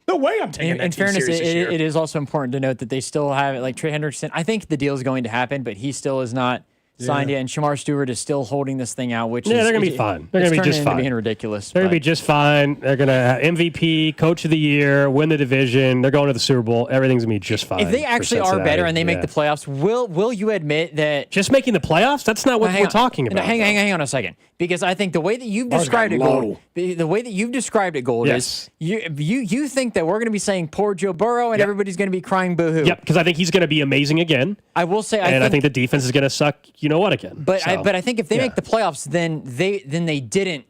no way I'm taking that in team fairness, serious this year. it is also important to note that they still have it. Like Trey Hendrickson, I think the deal is going to happen, but he still is not signed yet. And Shamar Stewart is still holding this thing out, which is they're going to be fine. They're going to be just fine. Being ridiculous. They're going to be just fine. They're going to have MVP, Coach of the Year, win the division. They're going to the Super Bowl. Everything's going to be just fine. If they actually are better and they make the playoffs, will you admit that just making the playoffs? That's not what we're talking about. Hang on a second, because I think the way that you've described it, Gold, is you think that we're going to be saying poor Joe Burrow and everybody's going to be crying boo-hoo. Yep, because I think he's going to be amazing again. I will say, I think the defense is going to suck. You know what again? But I think if they make the playoffs, then they didn't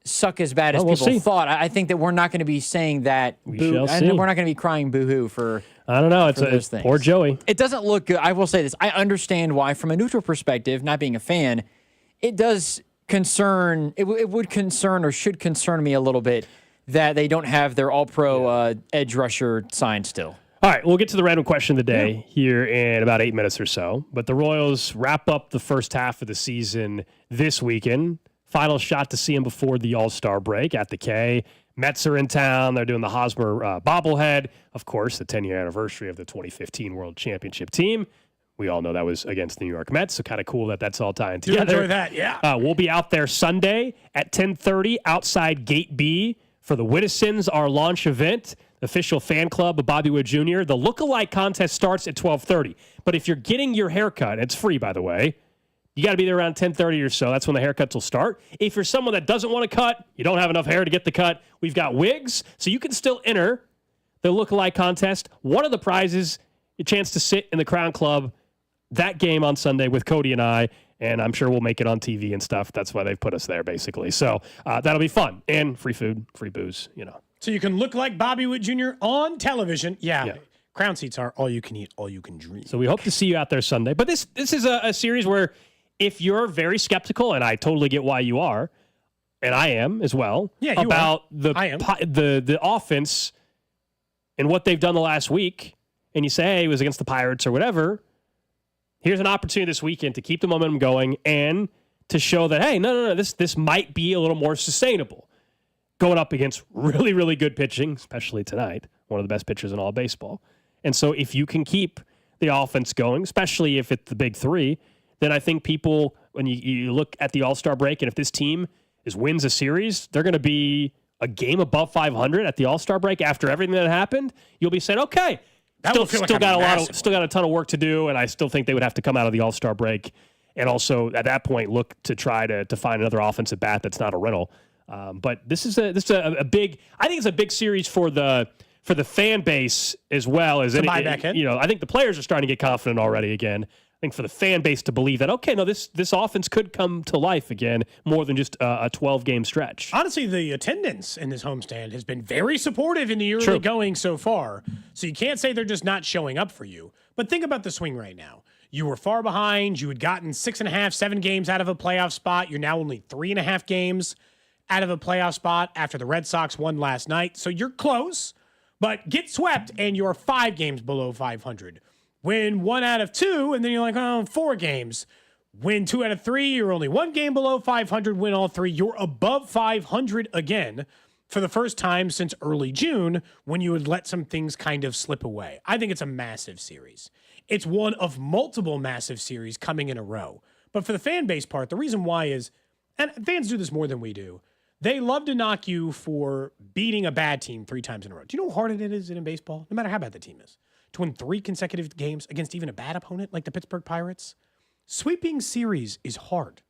suck as bad as people thought. I think that we're not going to be saying that. We're not going to be crying boo-hoo for. I don't know. It's poor Joey. It doesn't look good. I will say this. I understand why, from a neutral perspective, not being a fan, it does concern. It would concern or should concern me a little bit that they don't have their All-Pro edge rusher signed still. All right, we'll get to the random question of the day here in about 8 minutes or so. But the Royals wrap up the first half of the season this weekend. Final shot to see him before the All-Star break at the K. Mets are in town. They're doing the Hosmer bobblehead. Of course, the 10-year anniversary of the 2015 World Championship team. We all know that was against the New York Mets, so kind of cool that that's all tying together. Enjoy that, yeah. We'll be out there Sunday at 10:30 outside Gate B for the Wittisons, our launch event. Official fan club of Bobby Wood Jr. The lookalike contest starts at 12:30. But if you're getting your haircut, it's free, by the way, you got to be there around 10:30 or so. That's when the haircuts will start. If you're someone that doesn't want to cut, you don't have enough hair to get the cut, we've got wigs, so you can still enter the lookalike contest. One of the prizes, a chance to sit in the Crown Club that game on Sunday with Cody and I, and I'm sure we'll make it on TV and stuff. That's why they've put us there, basically. So that'll be fun. And free food, free booze, So you can look like Bobby Wood Jr. on television. Yeah. Crown seats are all you can eat, all you can drink. So we hope to see you out there Sunday. But this is a series where if you're very skeptical, and I totally get why you are, and I am as well, about the offense and what they've done the last week, and you say, hey, it was against the Pirates or whatever, here's an opportunity this weekend to keep the momentum going and to show that, hey, no, this might be a little more sustainable. Going up against really, really good pitching, especially tonight, one of the best pitchers in all baseball. And so if you can keep the offense going, especially if it's the big three, then I think people, when you look at the All-Star break, and if this team wins a series, they're going to be a game above 500 at the All-Star break after everything that happened. You'll be saying, okay, still got a ton of work to do, and I still think they would have to come out of the All-Star break and also at that point look to try to find another offensive bat that's not a rental. But this is a big. I think it's a big series for the fan base as well as buy back in. I think the players are starting to get confident already again. I think for the fan base to believe that this offense could come to life again more than just a 12-game stretch. Honestly, the attendance in this homestand has been very supportive in the early going so far. So you can't say they're just not showing up for you. But think about the swing right now. You were far behind. You had gotten 6.5, 7 games out of a playoff spot. You're now only 3.5 games out of a playoff spot after the Red Sox won last night. So you're close, but get swept and you're 5 games below 500. Win 1 out of 2, and then you're like, 4 games. Win 2 out of 3, you're only 1 game below 500. Win all 3, you're above 500 again for the first time since early June when you would let some things kind of slip away. I think it's a massive series. It's one of multiple massive series coming in a row. But for the fan base part, the reason why is, and fans do this more than we do, they love to knock you for beating a bad team 3 times in a row. Do you know how hard it is in baseball, no matter how bad the team is, to win 3 consecutive games against even a bad opponent like the Pittsburgh Pirates? Sweeping series is hard.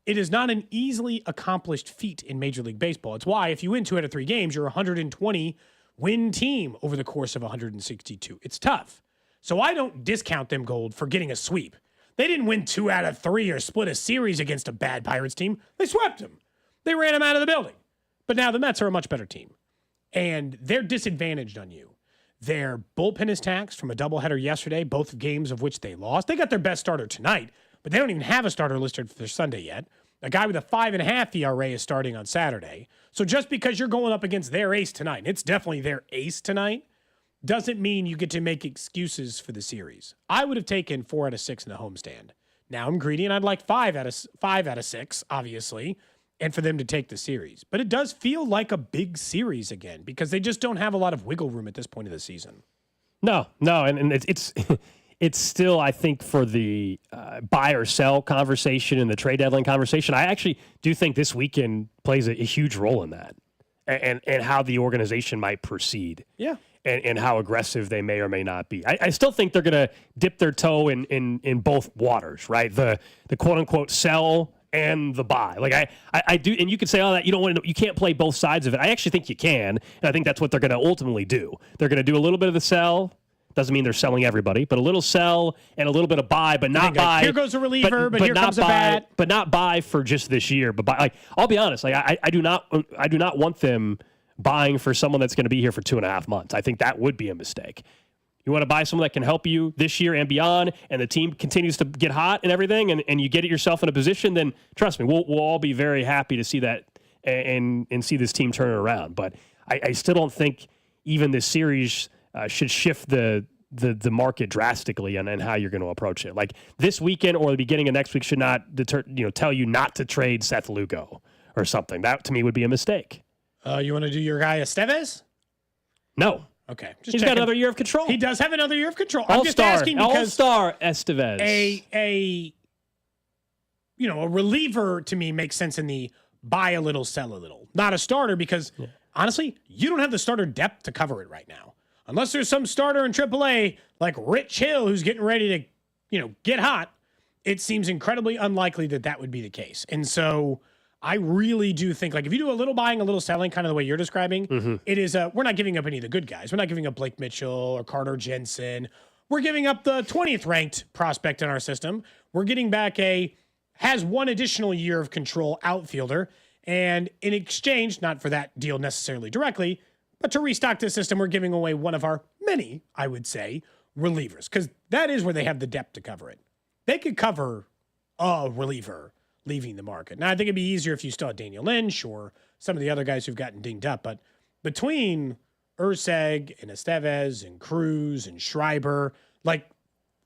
It is not an easily accomplished feat in Major League Baseball. It's why if you win 2 out of 3 games, you're a 120-win team over the course of 162. It's tough. So I don't discount them, Gold, for getting a sweep. They didn't win 2 out of 3 or split a series against a bad Pirates team. They swept them. They ran them out of the building. But now the Mets are a much better team. And they're disadvantaged on you. Their bullpen is taxed from a doubleheader yesterday, both games of which they lost. They got their best starter tonight, but they don't even have a starter listed for their Sunday yet. A guy with a 5.5 ERA is starting on Saturday. So just because you're going up against their ace tonight, and it's definitely their ace tonight, doesn't mean you get to make excuses for the series. I would have taken 4 out of 6 in the homestand. Now I'm greedy, and I'd like 5 out of 6, obviously, and for them to take the series. But it does feel like a big series again because they just don't have a lot of wiggle room at this point of the season. No, and it's it's still, I think, for the buy or sell conversation and the trade deadline conversation. I actually do think this weekend plays a huge role in that, and how the organization might proceed. Yeah. And how aggressive they may or may not be. I still think they're going to dip their toe in both waters, right? The quote unquote sell and the buy. Like I do, and you could say, oh, that you can't play both sides of it. I actually think you can, and I think that's what they're going to ultimately do. They're going to do a little bit of the sell. Doesn't mean they're selling everybody, but a little sell and a little bit of buy, but not buy. Here goes a reliever, but here comes a bat. But not buy for just this year. But buy, I'll be honest, I do not want them buying for someone that's going to be here for 2.5 months. I think that would be a mistake. You want to buy someone that can help you this year and beyond, and the team continues to get hot and everything, and you get yourself in a position, then trust me, we'll all be very happy to see that and see this team turn it around. But I still don't think even this series should shift the market drastically and how you're going to approach it. Like this weekend or the beginning of next week should not tell you not to trade Seth Lugo or something. That to me would be a mistake. You want to do your guy Estevez? No. Okay. He's got another year of control. He does have another year of control. I'm just All-star, asking because All-star Estevez. A reliever to me makes sense in the buy a little, sell a little. Not a starter because honestly, you don't have the starter depth to cover it right now. Unless there's some starter in AAA like Rich Hill who's getting ready to, get hot, it seems incredibly unlikely that would be the case. And so I really do think, like, if you do a little buying, a little selling, kind of the way you're describing, it is we're not giving up any of the good guys. We're not giving up Blake Mitchell or Carter Jensen. We're giving up the 20th ranked prospect in our system. We're getting back has one additional year of control outfielder. And in exchange, not for that deal necessarily directly, but to restock the system, we're giving away one of our many, I would say, relievers. Because that is where they have the depth to cover it. They could cover a reliever leaving the market. Now, I think it'd be easier if you still had Daniel Lynch or some of the other guys who've gotten dinged up. But between Urseg and Estevez and Cruz and Schreiber, like,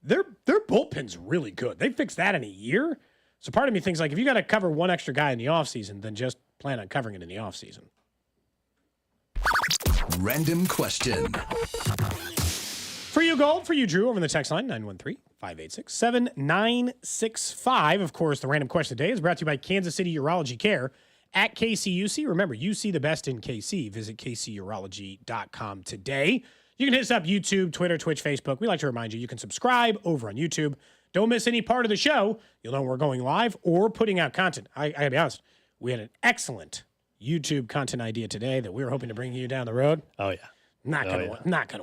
their bullpen's really good. They fixed that in a year. So part of me thinks, like, if you got to cover one extra guy in the offseason, then just plan on covering it in the offseason. Random question. For you, Gold. For you, Drew, over in the text line, 913-586-7965. Of course, the random question today is brought to you by Kansas City Urology Care at KCUC. Remember, you see the best in KC. Visit kcurology.com today. You can hit us up YouTube, Twitter, Twitch, Facebook. We like to remind you can subscribe over on YouTube. Don't miss any part of the show. You'll know when we're going live or putting out content. I gotta be honest, we had an excellent YouTube content idea today that we were hoping to bring you down the road. Oh, yeah. Not gonna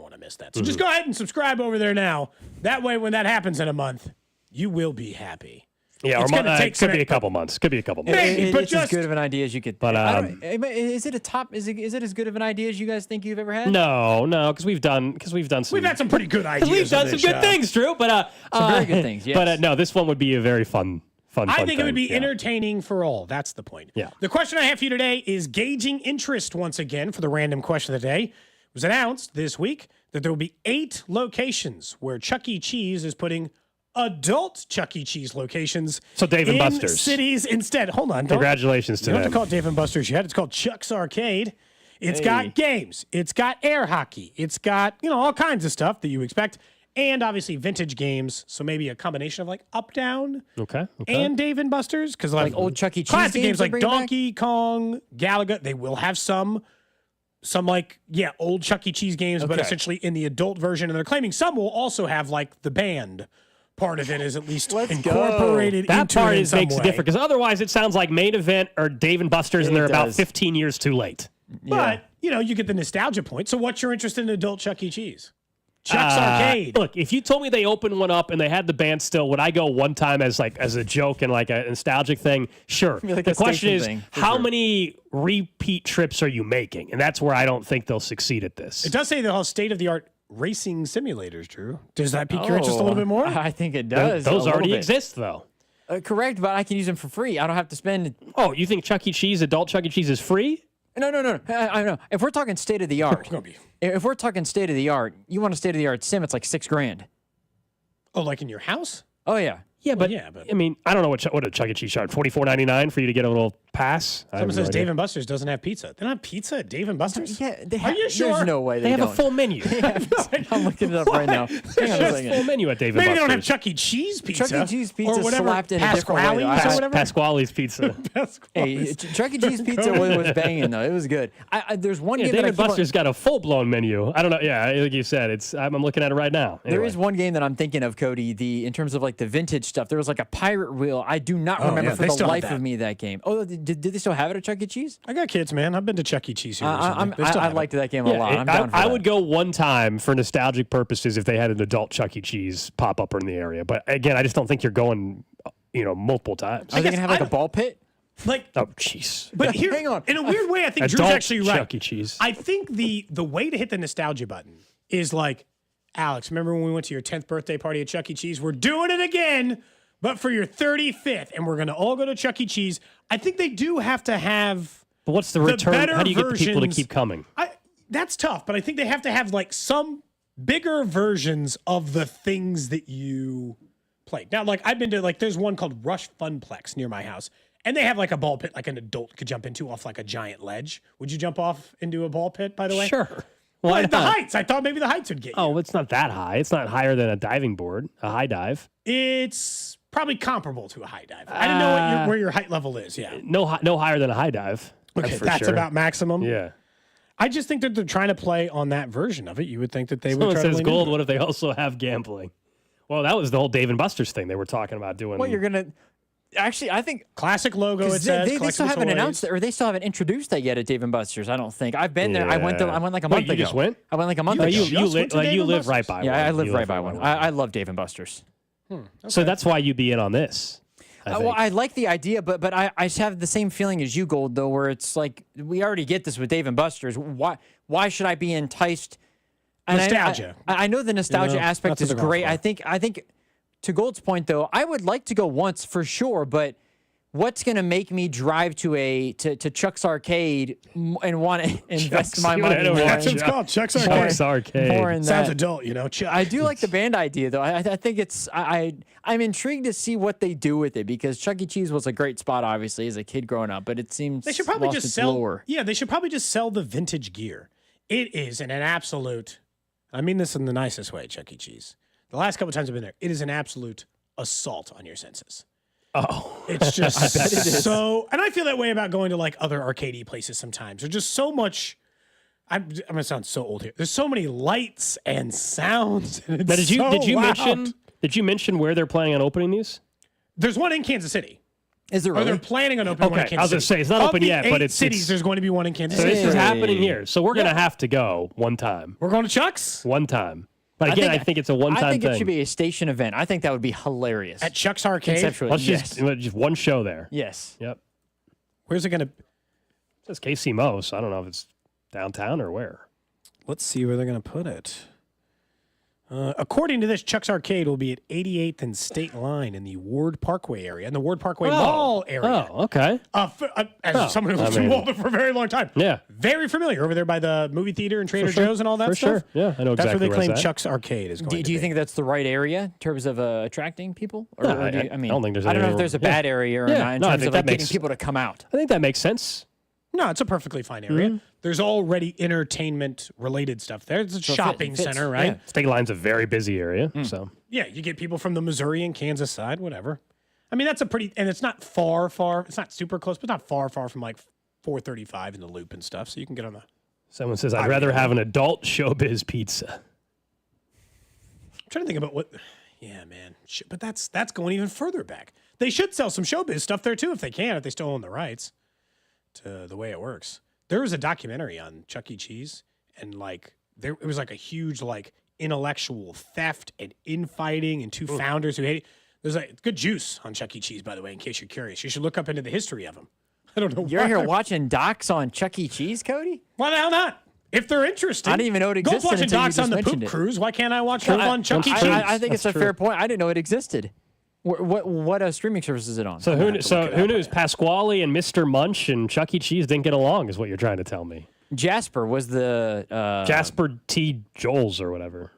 want to miss that. So just go ahead and subscribe over there now. That way, when that happens in a month, you will be happy. Yeah, it's gonna take could be a couple months. Could be a couple months. It's as good of an idea as you could. But is it as good of an idea as you guys think you've ever had? No, because we've had some pretty good ideas. We've done some good things, Drew. But some very good things. Yes. But no, this one would be a very fun. I think it would be entertaining for all. That's the point. Yeah. The question I have for you today is gauging interest once again for the random question of the day. It was announced this week that there will be 8 locations where Chuck E. Cheese is putting adult Chuck E. Cheese locations. So Dave and in Buster's cities instead. Hold on. Congratulations to them. You don't have them. to call it Dave and Buster's yet. It's called Chuck's Arcade. It's got games. It's got air hockey. It's got, all kinds of stuff that you expect. And obviously vintage games, so maybe a combination of like Up Down and Dave and Buster's, because like old Chuck E. Cheese classic games like Donkey Kong, Galaga. They will have some old Chuck E. Cheese games, but essentially in the adult version. And they're claiming some will also have like the band part of it is at least incorporated that into part it in some makes way. it different because otherwise it sounds like Main Event or Dave and Buster's, and they're about 15 years too late. But you get the nostalgia point. So what's your interest in adult Chuck E. Cheese? Chuck's Arcade. Look, if you told me they opened one up and they had the band still, would I go one time as a joke and like a nostalgic thing? Sure. Like the question is, how many repeat trips are you making? And that's where I don't think they'll succeed at this. It does say they'll have state-of-the-art racing simulators, Drew. Does that pique your interest a little bit more? I think it does. Those already exist, though. Correct, but I can use them for free. I don't have to spend. Oh, you think Chuck E. Cheese, adult Chuck E. Cheese, is free? No. I know. If we're talking state of the art, if we're talking state of the art, you want a state of the art sim? It's like $6,000. Oh, like in your house? Oh yeah. Yeah, but I mean, I don't know what a Chuck E. Cheese charge. $44.99 for you to get a little pass. Someone says Dave and Buster's doesn't have pizza. They don't have pizza at Dave and Buster's? Yeah, Are you sure? There's no way they have don't. a full menu. I'm looking it up right now. Hang on a second. Full menu at Dave and Maybe Buster's. they don't have Chuck E. Cheese pizza. Chuck E. Cheese pizza or whatever, slapped in a different way. Pasquale's or whatever. Pasquale's pizza. Hey, Chuck E. Cheese pizza was banging though. It was good. There's one game Dave that and Buster's got a full blown menu. I don't know. Yeah, like you said, I'm looking at it right now. Anyway. There is one game that I'm thinking of, Cody. In terms of like the vintage stuff, there was like a pirate wheel. I do not remember for the life of me that game. Oh, did they still have it at Chuck E. Cheese? I got kids, man. I've been to Chuck E. Cheese here recently. I liked that game a lot. I'm down for I that. would go one time for nostalgic purposes if they had an adult Chuck E. Cheese pop up in the area. But again, I just don't think you're going, multiple times. Are they gonna have like a ball pit? Like, oh, jeez. But here, hang on. In a weird way, I think Adult Drew's actually right. Chuck E. Cheese. I think the way to hit the nostalgia button is like, Alex, remember when we went to your 10th birthday party at Chuck E. Cheese? We're doing it again, but for your 35th, and we're going to all go to Chuck E. Cheese. I think they do have to have. But what's the return? How do you get the people to keep coming? That's tough, but I think they have to have like some bigger versions of the things that you played. Now, like I've been to there's one called Rush Funplex near my house, and they have like a ball pit like an adult could jump into off like a giant ledge. Would you jump off into a ball pit, by the way? Sure. Why the heights? I thought maybe the heights would get you. Oh, it's not that high. It's not higher than a diving board, a high dive. It's probably comparable to a high dive. I didn't know where your height level is. Yeah. No higher than a high dive. Okay, that's about maximum. Yeah. I just think that they're trying to play on that version of it. You would think that they would try says to lean Gold. into What if they also have gambling? Well, that was the whole Dave and Buster's thing they were talking about doing. Well, you're gonna. Actually, I think classic logo. It says they still haven't announced it, or they still haven't introduced that yet at Dave and Buster's. I don't think I've been there. I went like a month ago. You just went? I went like a month ago. You live right by one. Yeah, I live right by one. I love Dave and Buster's. Okay. So that's why you'd be in on this. Well, I like the idea, but I just have the same feeling as you, Gold, though, where it's like we already get this with Dave and Buster's. Why should I be enticed? And nostalgia. I know the nostalgia aspect is great. I think to Gold's point, though, I would like to go once for sure, but what's going to make me drive to Chuck's Arcade and want to invest my money? That's what it's called, Chuck's Arcade. Chuck's Arcade. Sounds adult, Chuck. I do like the band idea, though. I think it's I'm intrigued to see what they do with it because Chuck E. Cheese was a great spot, obviously, as a kid growing up. But it seems they should probably lost just its sell. lore. Yeah, they should probably just sell the vintage gear. It is an absolute. I mean this in the nicest way, Chuck E. Cheese. The last couple times I've been there, it is an absolute assault on your senses. Oh, it's just I bet it is. so, and I feel that way about going to like other arcadey places sometimes. There's just so much. I'm gonna sound so old here. There's so many lights and sounds. And it's Now, did you loud. mention where they're planning on opening these? There's one in Kansas City. Is there Or really? they're planning on opening one in Okay, Kansas I was gonna City. say it's not Of open the yet, 8 but it's cities. There's going to be one in Kansas So City. this is happening here. So we're gonna have to go one time. We're going to Chuck's One time. But again, I think it's a one-time thing. I think it should be a station event. I think that would be hilarious. At Chuck's Arcade. Conceptually, Let's yes. just one show there. Yes. Yep. Where's it going to? It says KC Mo, so I don't know if it's downtown or where. Let's see where they're going to put it. According to this, Chuck's Arcade will be at 88th and State Line in the Ward Parkway area, in the Ward Parkway Mall area. Oh, okay. As someone who lived in Walden for a very long time. Yeah. Very familiar over there by the movie theater and Trader Joe's and all that For stuff. sure. Yeah, I know That's exactly where they claim it's at. Chuck's Arcade is going to Do you be. think that's the right area in terms of attracting people? Or, No, or do you, I don't think there's I don't know any- if there's a yeah. bad area or Yeah. not in No, I terms think of that like, getting makes- people to come out. I think that makes sense. No, it's a perfectly fine area. There's already entertainment-related stuff there. It's a shopping fits. center, right? Yeah. State Line's a very busy area, so. Yeah, you get people from the Missouri and Kansas side, whatever. I mean, that's a pretty, and it's not far. It's not super close, but not far from like 435 in the loop and stuff. So you can get on the. Someone says, I'd rather have an adult showbiz pizza. I'm trying to think about what. Yeah, man. But that's going even further back. They should sell some showbiz stuff there too if they can, if they still own the rights to the way it works. There was a documentary on Chuck E. Cheese, and like it was like a huge like intellectual theft and infighting and two founders who hate it. There's like good juice on Chuck E. Cheese, by the way, in case you're curious. You should look up into the history of them. I don't know. You're here watching docs on Chuck E. Cheese, Cody? Why the hell not? If they're interested, I didn't even know it existed Go watch until you docs just on the mentioned poop it. cruise. Why can't I watch full on Chuck E. Cheese? I think it's a fair point. I didn't know it existed. What streaming service is it on? So who knew Pasquale and Mr. Munch and Chuck E. Cheese didn't get along? Is what you're trying to tell me? Jasper was the Jasper T. Joels or whatever.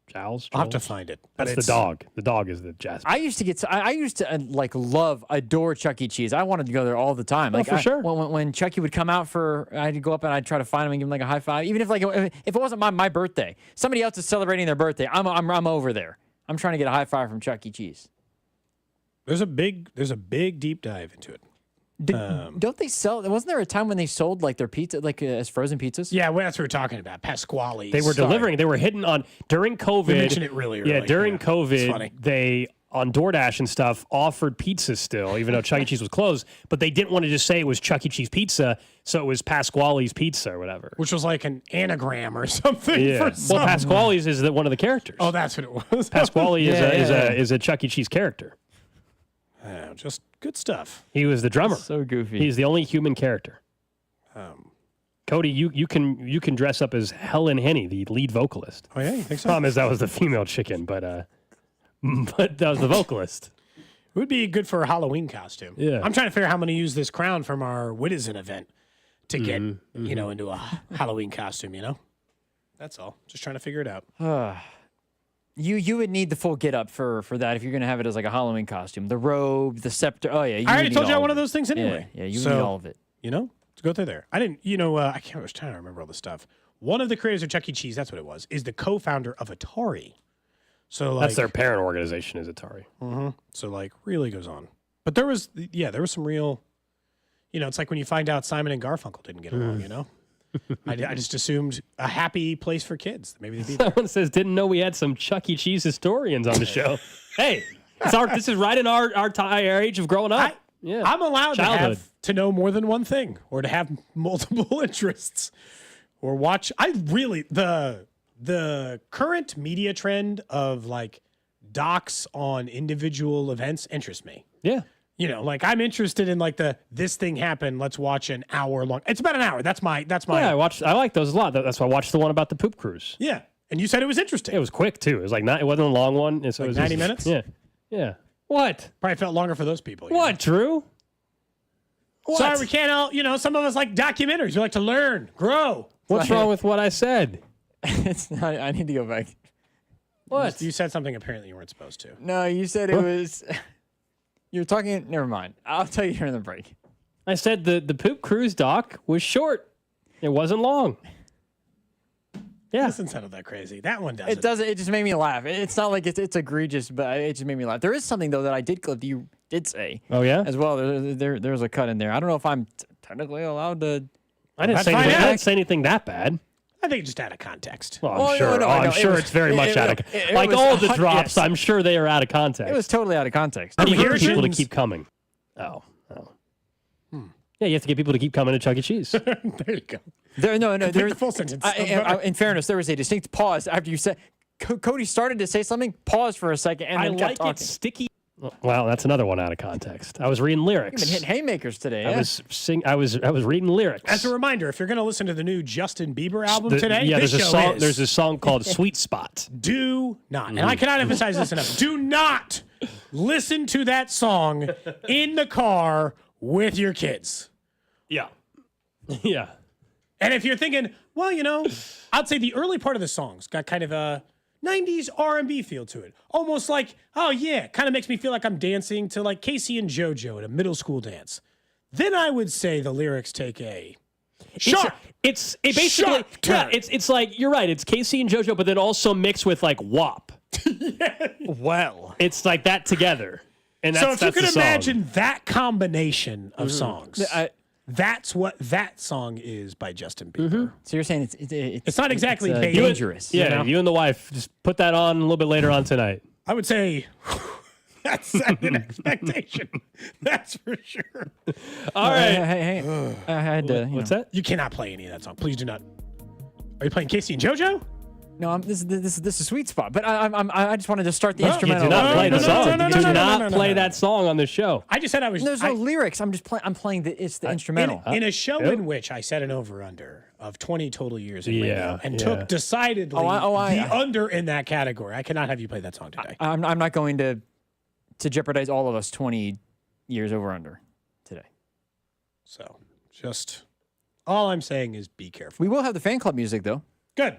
Giles. I'll have to find it. That's the dog. The dog is the Jasper. I used to adore Chuck E. Cheese. I wanted to go there all the time. Like for sure. When Chucky would come out I'd go up and I'd try to find him and give him like a high five. Even if if it wasn't my birthday, somebody else is celebrating their birthday. I'm over there. I'm trying to get a high five from Chuck E. Cheese. There's a big deep dive into it. Don't they sell? Wasn't there a time when they sold like their pizza, as frozen pizzas? Yeah, well, that's what we're talking about. Pasquale. They were delivering. They were hitting on during COVID. You mentioned it really early. Yeah, during It's funny. COVID, they on DoorDash and stuff offered pizzas still, even though Chuck E. Cheese was closed. But they didn't want to just say it was Chuck E. Cheese pizza, so it was Pasquale's Pizza or whatever. Which was like an anagram or something. Yeah. Well, Pasquale's is one of the characters. Oh, that's what it was. Pasquale is a Chuck E. Cheese character. Just good stuff. He was the drummer. So goofy. He's the only human character. Cody, you can dress up as Helen Henny, the lead vocalist. Oh yeah, you think so? Problem is that was the female chicken, but that was the vocalist. It would be good for a Halloween costume. Yeah. I'm trying to figure out how I'm going to use this crown from our Witizen event to get into a Halloween costume. That's all. Just trying to figure it out. You would need the full get up for that if you're going to have it as like a Halloween costume. The robe, the scepter. Oh yeah, I already told you I wanted those things anyway. Yeah, you need all of it. To go through there. I didn't. I was trying to remember all this stuff. One of the creators of Chuck E. Cheese, that's what it was, is the co-founder of Atari. So that's their parent organization is Atari. So really goes on. But there was some real. It's like when you find out Simon and Garfunkel didn't get along. I just assumed a happy place for kids. Maybe they'd be there. Someone says, didn't know we had some Chuck E. Cheese historians on the show. Hey, this is right in our age of growing up. I'm allowed to know more than one thing or to have multiple interests or watch. The current media trend of docs on individual events interests me. Yeah. I'm interested in this thing happened. Let's watch an hour long. It's about an hour. That's my. Yeah, I like those a lot. That's why I watched the one about the poop cruise. Yeah, and you said it was interesting. It was quick too. It was it wasn't a long one. It was 90 minutes. Yeah, yeah. What? Probably felt longer for those people. What, Drew? What? Sorry, we can't all. Some of us like documentaries. We like to learn, grow. What's wrong with what I said? It's not. I need to go back. What? You said something apparently you weren't supposed to. No, you said it was. You're talking. Never mind. I'll tell you during the break. I said the poop cruise doc was short. It wasn't long. Yeah, it doesn't sound that crazy. That one doesn't. It doesn't. It just made me laugh. It's not like it's egregious, but it just made me laugh. There is something though that I did clip. You did say. Oh yeah. As well. There's a cut in there. I don't know if I'm technically allowed to. I didn't say anything that bad. I think just out of context. Well, I'm sure. I'm sure it's very much out of context. All the drops, yes. I'm sure they are out of context. It was totally out of context. How do you get people to keep coming? Oh. Yeah, you have to get people to keep coming to Chuck E. Cheese. There you go. The full sentence. In fairness, there was a distinct pause after you said Cody started to say something. Pause for a second, and then kept talking. It sticky. Well, that's another one out of context. I was reading lyrics. You've been hitting haymakers today. I was reading lyrics. As a reminder, if you're going to listen to the new Justin Bieber album today, there's a song called "Sweet Spot." Do not, and I cannot emphasize this enough. Do not listen to that song in the car with your kids. Yeah, yeah. And if you're thinking, well, I'd say the early part of the song's got kind of a 90s R&B feel to it. Almost like, oh yeah, kind of makes me feel like I'm dancing to Casey and JoJo at a middle school dance. Then I would say the lyrics take a sharp. It's like, you're right, it's Casey and JoJo, but then also mixed with WAP. Yeah. Well. It's like that together. And so if you could imagine that combination of songs. That's what that song is by Justin Bieber. So you're saying it's not exactly dangerous. You and the wife just put that on a little bit later on tonight. I would say that's an expectation. That's for sure. All right. Hey. I had to. What's that? You cannot play any of that song. Please do not. Are you playing Casey and JoJo? No, this is a sweet spot. But I just wanted to start the instrumental. Do not play the song. Do not play that song on the show. I just said I was. There's no lyrics. I'm playing it's the instrumental. In a show in which I set an over/under of 20 total years in radio and took decidedly the under in that category. I cannot have you play that song today. I'm not going to jeopardize all of us 20 years over under today. So just all I'm saying is be careful. We will have the fan club music, though. Good.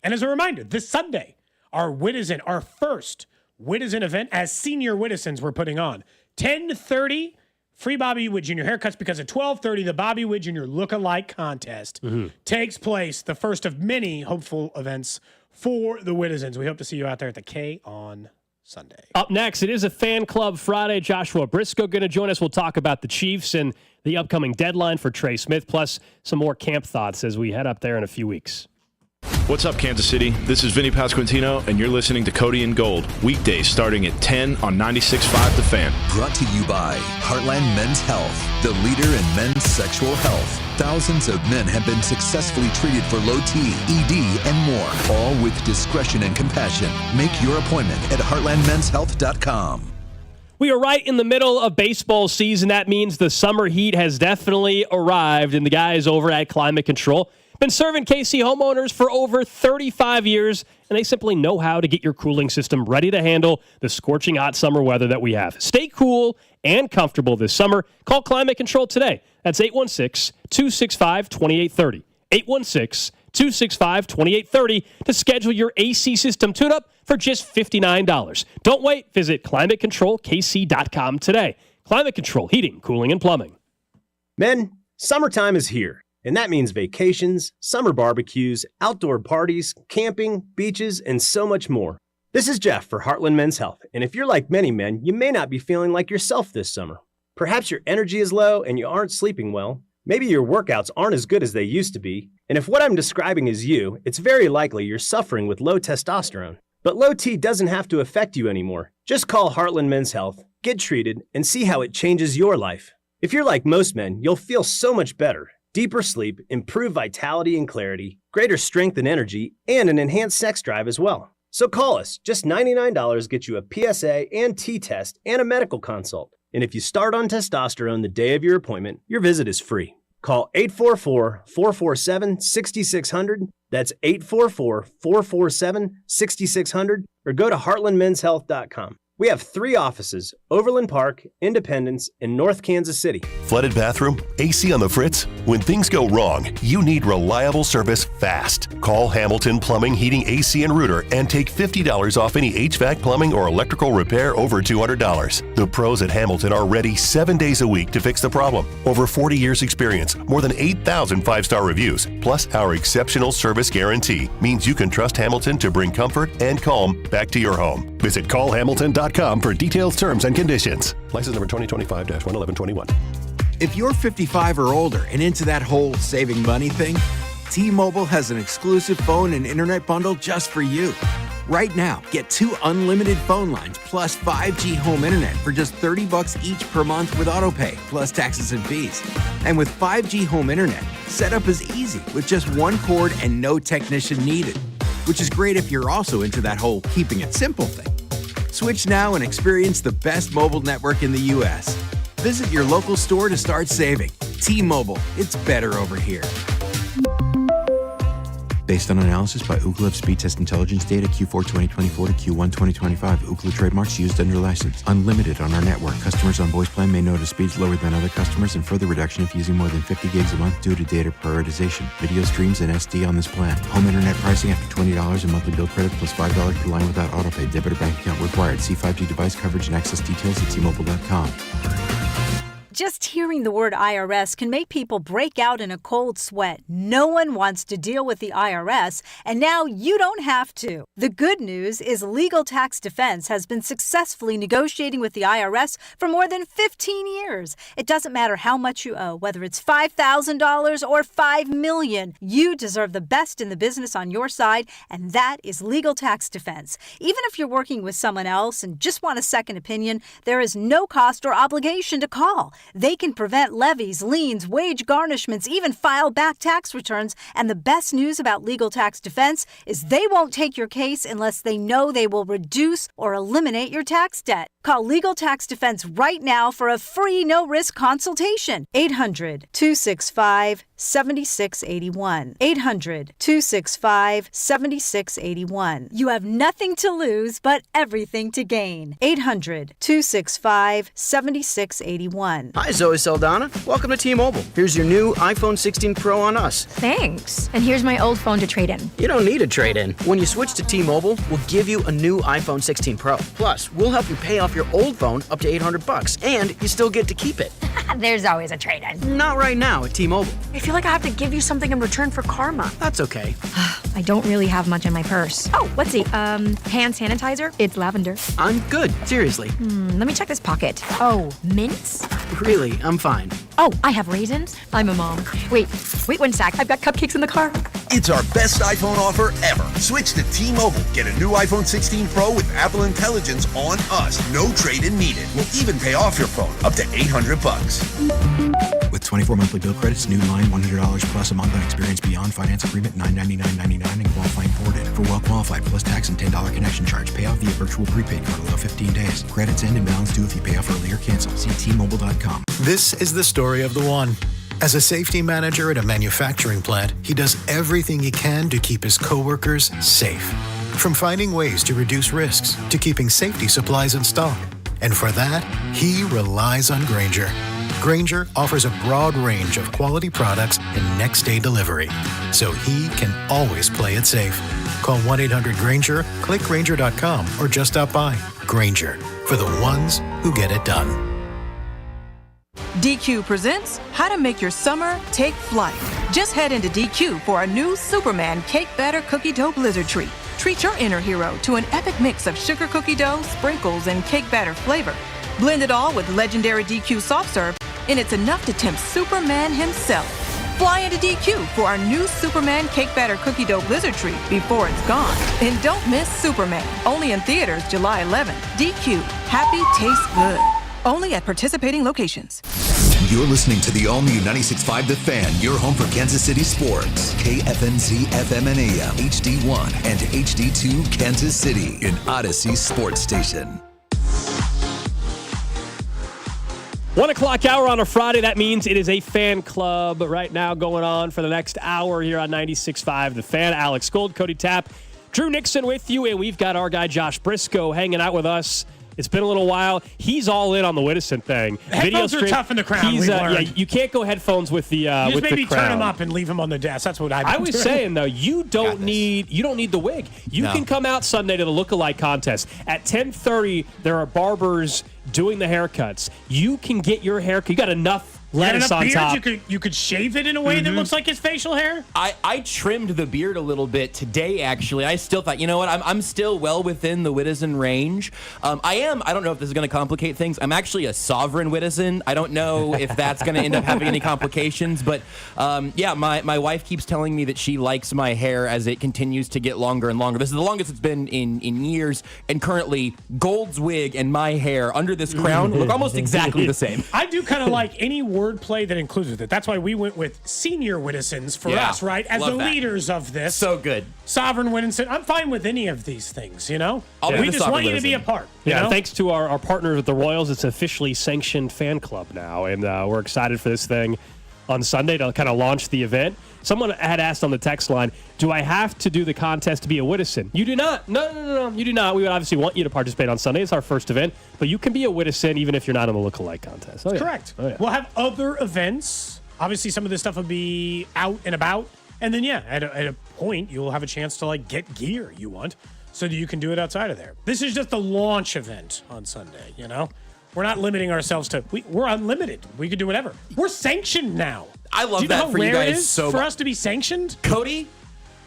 And as a reminder, this Sunday, our first Witizen event as senior Witisons we're putting on. 10:30, free Bobby Wood Jr. haircuts, because at 12:30, the Bobby Wood Jr. lookalike contest takes place, the first of many hopeful events for the Witisons. We hope to see you out there at the K on Sunday. Up next, it is a Fan Club Friday. Joshua Brisco going to join us. We'll talk about the Chiefs and the upcoming deadline for Trey Smith, plus some more camp thoughts as we head up there in a few weeks. What's up, Kansas City? This is Vinnie Pasquantino, and you're listening to Cody and Gold, weekdays starting at 10 on 96.5 The Fan. Brought to you by Heartland Men's Health, the leader in men's sexual health. Thousands of men have been successfully treated for low T, ED, and more, all with discretion and compassion. Make your appointment at heartlandmenshealth.com. We are right in the middle of baseball season. That means the summer heat has definitely arrived, and the guys over at Climate Control been serving KC homeowners for over 35 years, and they simply know how to get your cooling system ready to handle the scorching hot summer weather that we have. Stay cool and comfortable this summer. Call Climate Control today. That's 816-265-2830. 816-265-2830 to schedule your AC system tune-up for just $59. Don't wait. Visit climatecontrolkc.com today. Climate Control, heating, cooling, and plumbing. Men, summertime is here. And that means vacations, summer barbecues, outdoor parties, camping, beaches, and so much more. This is Jeff for Heartland Men's Health, and if you're like many men, you may not be feeling like yourself this summer. Perhaps your energy is low and you aren't sleeping well. Maybe your workouts aren't as good as they used to be. And if what I'm describing is you, it's very likely you're suffering with low testosterone. But low T doesn't have to affect you anymore. Just call Heartland Men's Health, get treated, and see how it changes your life. If you're like most men, you'll feel so much better. Deeper sleep, improved vitality and clarity, greater strength and energy, and an enhanced sex drive as well. So call us. Just $99 gets you a PSA and T-test and a medical consult. And if you start on testosterone the day of your appointment, your visit is free. Call 844-447-6600. That's 844-447-6600. Or go to heartlandmenshealth.com. We have 3 offices, Overland Park, Independence, and North Kansas City. Flooded bathroom? AC on the fritz? When things go wrong, you need reliable service fast. Call Hamilton Plumbing, Heating, AC, and Rooter and take $50 off any HVAC, plumbing, or electrical repair over $200. The pros at Hamilton are ready 7 days a week to fix the problem. Over 40 years experience, more than 8,000 5-star reviews, plus our exceptional service guarantee means you can trust Hamilton to bring comfort and calm back to your home. Visit callhamilton.com for details, terms, and conditions. License number 2025-11121. If you're 55 or older and into that whole saving money thing, T-Mobile has an exclusive phone and internet bundle just for you. Right now, get 2 unlimited phone lines plus 5G home internet for just $30 each per month with autopay, plus taxes and fees. And with 5G home internet, setup is easy with just 1 cord and no technician needed, which is great if you're also into that whole keeping it simple thing. Switch now and experience the best mobile network in the U.S. Visit your local store to start saving. T-Mobile, it's better over here. Based on analysis by Ookla of speed test intelligence data Q4 2024 to Q1 2025, Ookla trademarks used under license. Unlimited on our network. Customers on voice plan may notice speeds lower than other customers and further reduction if using more than 50 gigs a month due to data prioritization. Video streams and SD on this plan. Home internet pricing after $20 and monthly bill credit plus $5 per line without autopay. Debit or bank account required. See 5G device coverage and access details at T-Mobile.com. Just hearing the word IRS can make people break out in a cold sweat. No one wants to deal with the IRS, and now you don't have to. The good news is Legal Tax Defense has been successfully negotiating with the IRS for more than 15 years. It doesn't matter how much you owe, whether it's $5,000 or $5 million. You deserve the best in the business on your side, and that is Legal Tax Defense. Even if you're working with someone else and just want a second opinion, there is no cost or obligation to call. They can prevent levies, liens, wage garnishments, even file back tax returns. And the best news about Legal Tax Defense is they won't take your case unless they know they will reduce or eliminate your tax debt. Call Legal Tax Defense right now for a free no-risk consultation. 800-265-7681. 800-265-7681. You have nothing to lose but everything to gain. 800-265-7681. Hi, Zoe Saldana. Welcome to T-Mobile. Here's your new iPhone 16 Pro on us. Thanks. And here's my old phone to trade in. You don't need a trade-in. When you switch to T-Mobile, we'll give you a new iPhone 16 Pro. Plus, we'll help you pay off your old phone up to $800, and you still get to keep it. There's always a trade-in. Not right now at T-Mobile. I feel like I have to give you something in return for karma. That's okay. I don't really have much in my purse. Oh, let's see. Hand sanitizer. It's lavender. I'm good. Seriously. Let me check this pocket. Oh, mints? Really, I'm fine. Oh, I have raisins. I'm a mom. Wait 1 sec. I've got cupcakes in the car. It's our best iPhone offer ever. Switch to T-Mobile. Get a new iPhone 16 Pro with Apple Intelligence on us. No trade-in needed. We'll even pay off your phone up to $800. With 24 monthly bill credits, new line $100 plus a month on experience beyond finance agreement $999.99 and qualifying forwarded. For well qualified plus tax and $10 connection charge. Pay off via virtual prepaid card. Allow 15 days. Credits end and balance due if you pay off early or cancel. See T-Mobile.com. This is the story of the one. As a safety manager at a manufacturing plant, he does everything he can to keep his coworkers safe. From finding ways to reduce risks to keeping safety supplies in stock. And for that, he relies on Grainger. Grainger offers a broad range of quality products and next-day delivery, so he can always play it safe. Call 1-800-GRAINGER, click Grainger.com, or just stop by. Grainger, for the ones who get it done. DQ presents How to Make Your Summer Take Flight. Just head into DQ for a new Superman Cake Batter Cookie Dough Blizzard Treat. Treat your inner hero to an epic mix of sugar cookie dough, sprinkles, and cake batter flavor. Blend it all with legendary DQ soft serve, and it's enough to tempt Superman himself. Fly into DQ for our new Superman Cake Batter Cookie Dough Blizzard Treat before it's gone. And don't miss Superman, only in theaters July 11th. DQ, happy tastes good. Only at participating locations. You're listening to the all-new 96.5 The Fan, your home for Kansas City sports. KFNZ FM and AM, HD1 and HD2 Kansas City, an Odyssey sports station. 1 o'clock hour on a Friday. That means it is a fan club right now going on for the next hour here on 96.5 The Fan. Alex Gold, Cody Tapp, Drew Nixon with you, and we've got our guy Josh Brisco hanging out with us. It's been a little while. He's all in on the Whittison thing. Headphones are tough in the crown. You can't go headphones with the crown. Just maybe turn them up and leave them on the desk. That's what I was saying though. You don't need the wig. You can come out Sunday to the lookalike contest at 10:30. There are barbers doing the haircuts. You can get your haircut. You got enough lettuce on top. You could shave it in a way that looks like his facial hair. I trimmed the beard a little bit today, actually. I still thought, you know what, I'm still well within the Whittison range. I don't know if this is going to complicate things. I'm actually a sovereign Whittison. I don't know if that's going to end up having any complications, but my wife keeps telling me that she likes my hair as it continues to get longer and longer. This is the longest it's been in years, and currently Gold's wig and my hair under this crown look almost exactly the same. I do kind of like any wordplay that includes with it. That's why we went with senior Whittisons for us, right? As the leaders of this. So good. Sovereign Whittison. I'm fine with any of these things, you know? We just want you to be a part. Yeah, you know? Thanks to our partners at the Royals, it's officially sanctioned fan club now, and we're excited for this thing on Sunday to kind of launch the event. Someone had asked on the text line, do I have to do the contest to be a Whittison? You do not. No, you do not. We would obviously want you to participate on Sunday. It's our first event, but you can be a Whittison even if you're not in the lookalike contest. That's correct. We'll have other events. Obviously, some of this stuff will be out and about. And then, at a point, you'll have a chance to get gear you want so that you can do it outside of there. This is just the launch event on Sunday, you know? We're not limiting ourselves to, we're unlimited. We can do whatever. We're sanctioned now. I love that for you guys so much. For us to be sanctioned? Cody,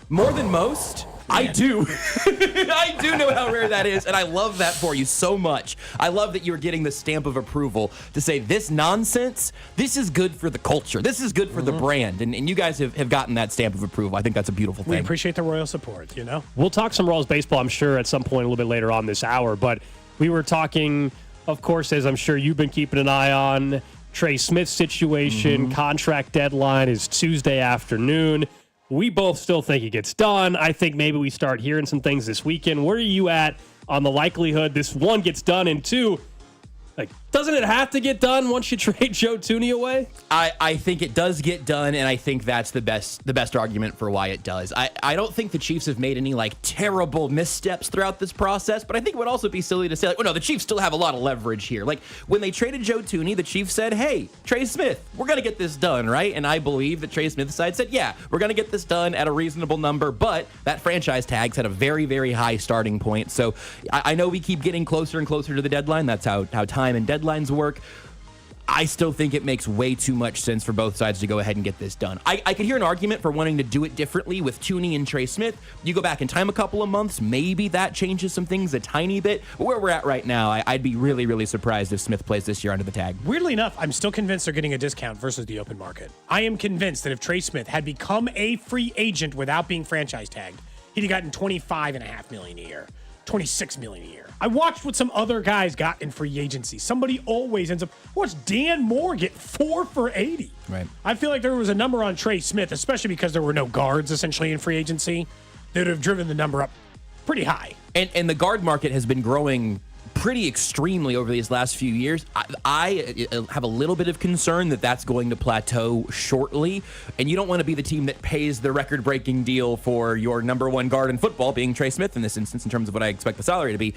more than most, I do. I do know how rare that is, and I love that for you so much. I love that you're getting the stamp of approval to say this nonsense, this is good for the culture. This is good for the brand, and you guys have gotten that stamp of approval. I think that's a beautiful thing. We appreciate the Royal support, you know? We'll talk some Royals baseball, I'm sure, at some point a little bit later on this hour, but we were talking, of course, as I'm sure you've been keeping an eye on, Trey Smith situation. Contract deadline is Tuesday afternoon. We both still think it gets done. I think maybe we start hearing some things this weekend. Where are you at on the likelihood this one gets done, and two, like, doesn't it have to get done once you trade Joe Thuney away? I think it does get done, and I think that's the best argument for why it does. I don't think the Chiefs have made any like terrible missteps throughout this process, but I think it would also be silly to say, like, well, no, the Chiefs still have a lot of leverage here. Like, when they traded Joe Thuney, the Chiefs said, hey, Trey Smith, we're going to get this done, right? And I believe that Trey Smith's side said, yeah, we're going to get this done at a reasonable number, but that franchise tag's at a very, very high starting point. So I know we keep getting closer and closer to the deadline. That's how time and deadlines work. I still think it makes way too much sense for both sides to go ahead and get this done. I could hear an argument for wanting to do it differently with Thuney and Trey Smith. You go back in time a couple of months, maybe that changes some things a tiny bit. But where we're at right now, I'd be really, really surprised if Smith plays this year under the tag. Weirdly enough, I'm still convinced they're getting a discount versus the open market. I am convinced that if Trey Smith had become a free agent without being franchise tagged, he'd have gotten $25.5 million a year, $26 million a year. I watched what some other guys got in free agency. Somebody always ends up. Watch Dan Moore get 4 for $80. Right. I feel like there was a number on Trey Smith, especially because there were no guards essentially in free agency, that would have driven the number up pretty high. And the guard market has been growing pretty extremely over these last few years. I have a little bit of concern that that's going to plateau shortly, and you don't want to be the team that pays the record-breaking deal for your number one guard in football, being Trey Smith in this instance, in terms of what I expect the salary to be.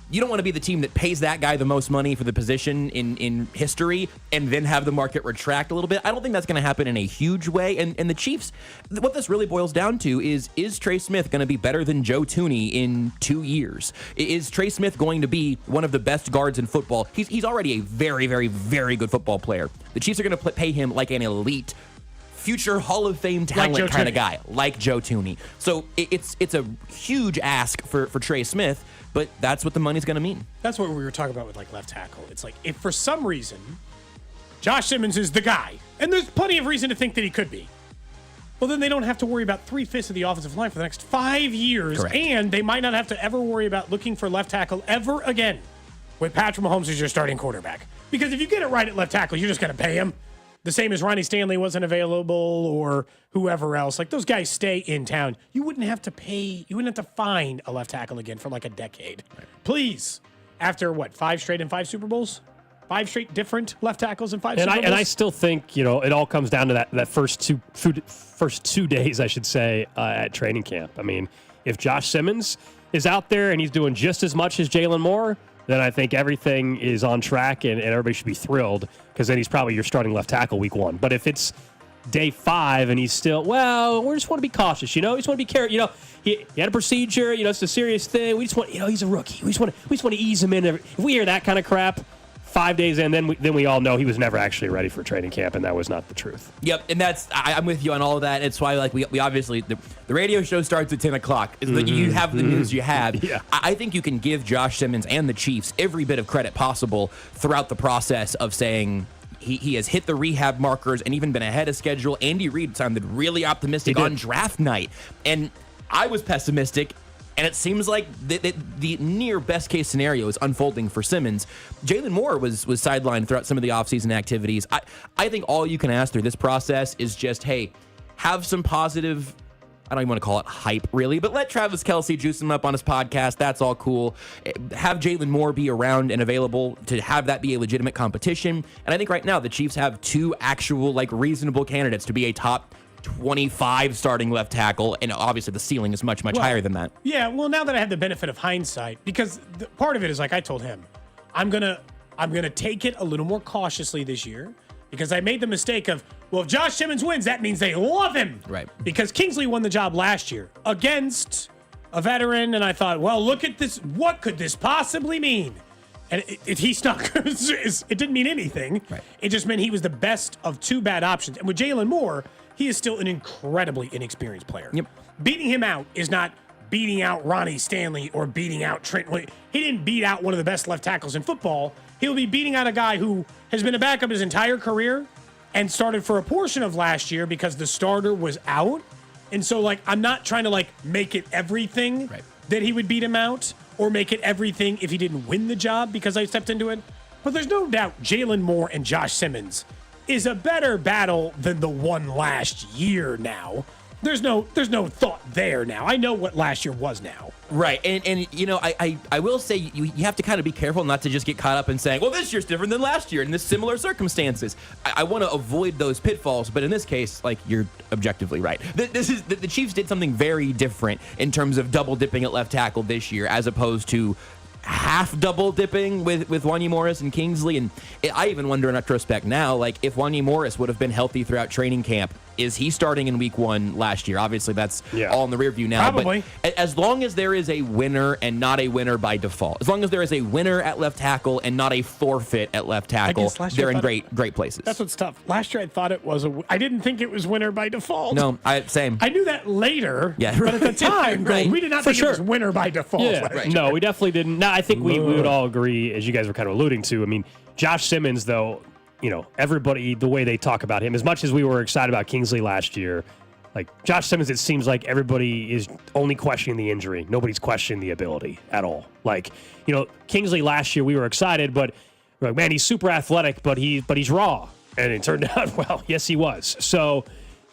You don't want to be the team that pays that guy the most money for the position in history and then have the market retract a little bit. I don't think that's going to happen in a huge way. And the Chiefs, what this really boils down to is Trey Smith going to be better than Joe Thuney in 2 years? Is Trey Smith going to be one of the best guards in football? He's already a very, very, very good football player. The Chiefs are going to pay him like an elite future Hall of Fame talent kind of guy, like Joe Thuney. So it's a huge ask for Trey Smith, but that's what the money's going to mean. That's what we were talking about with like left tackle. It's like if for some reason Josh Simmons is the guy, and there's plenty of reason to think that he could be, well, then they don't have to worry about 3/5 of the offensive line for the next 5 years. Correct. And they might not have to ever worry about looking for left tackle ever again with Patrick Mahomes as your starting quarterback. Because if you get it right at left tackle, you're just going to pay him. The same as Ronnie Stanley wasn't available or whoever else. Like, those guys stay in town. You wouldn't have to find a left tackle again for like a decade. Right. Please. After what, 5 straight and 5 Super Bowls? 5 straight different left tackles and 5 Super Bowls? And I still think, it all comes down to that first two days, I should say, at training camp. I mean, if Josh Simmons is out there and he's doing just as much as Jalen Moore, then I think everything is on track and everybody should be thrilled, because then he's probably your starting left tackle week 1. But if it's day 5 and he's still, we just want to be cautious, we just want to be careful. He had a procedure, it's a serious thing. We just want, he's a rookie. We just want to ease him in. If we hear that kind of crap 5 days in, then we all know he was never actually ready for training camp, and that was not the truth. Yep, and I'm with you on all of that. It's why we obviously the radio show starts at 10 o'clock. You have the news you have. Yeah. I think you can give Josh Simmons and the Chiefs every bit of credit possible throughout the process of saying he has hit the rehab markers and even been ahead of schedule. Andy Reid sounded really optimistic on draft night, and I was pessimistic. And it seems like the near best case scenario is unfolding for Simmons. Jalen Moore was sidelined throughout some of the offseason activities. I think all you can ask through this process is just, hey, have some positive, I don't even want to call it hype, really, but let Travis Kelce juice him up on his podcast. That's all cool. Have Jalen Moore be around and available to have that be a legitimate competition. And I think right now the Chiefs have 2 actual, reasonable candidates to be a top 25 starting left tackle, and obviously the ceiling is much higher than that. Yeah, well, now that I have the benefit of hindsight, because part of it is, like I told him, I'm gonna take it a little more cautiously this year, because I made the mistake of, if Josh Simmons wins, that means they love him. Right. Because Kingsley won the job last year against a veteran, and I thought, look at this. What could this possibly mean? And he snuck. It didn't mean anything. Right. It just meant he was the best of 2 bad options. And with Jalen Moore, he is still an incredibly inexperienced player. Yep. Beating him out is not beating out Ronnie Stanley or beating out Trent. He didn't beat out one of the best left tackles in football. He'll be beating out a guy who has been a backup his entire career and started for a portion of last year because the starter was out. And so, I'm not trying to, make it everything that he would beat him out, or make it everything if he didn't win the job because I stepped into it. But there's no doubt Jalen Moore and Josh Simmons is a better battle than the one last year now. There's no thought there now. I know what last year was now. Right. And you know, I will say you have to kind of be careful not to just get caught up in saying, well, this year's different than last year in this similar circumstances. I want to avoid those pitfalls, but in this case, like, you're objectively right. The Chiefs did something very different in terms of double dipping at left tackle this year as opposed to half double dipping with Wanya Morris and Kingsley. And I even wonder in retrospect now, like, if Wanya Morris would have been healthy throughout training camp, is he starting in week 1 last year? Obviously, that's all in the rear view now. Probably. But as long as there is a winner and not a winner by default, as long as there is a winner at left tackle and not a forfeit at left tackle, they're in great places. That's what's tough. Last year I thought it was I didn't think it was winner by default. No, same. I knew that later. Yeah, but at the time, we did not think it was winner by default. Yeah. last year. No, we definitely didn't. No, I think we would all agree, as you guys were kind of alluding to. I mean, Josh Simmons, though, you know, everybody, the way they talk about him, as much as we were excited about Kingsley last year, like Josh Simmons, it seems like everybody is only questioning the injury. Nobody's questioning the ability at all. Like, you know, Kingsley last year, we were excited, but we're like, man, he's super athletic, but he's raw. And it turned out, well, yes, he was. So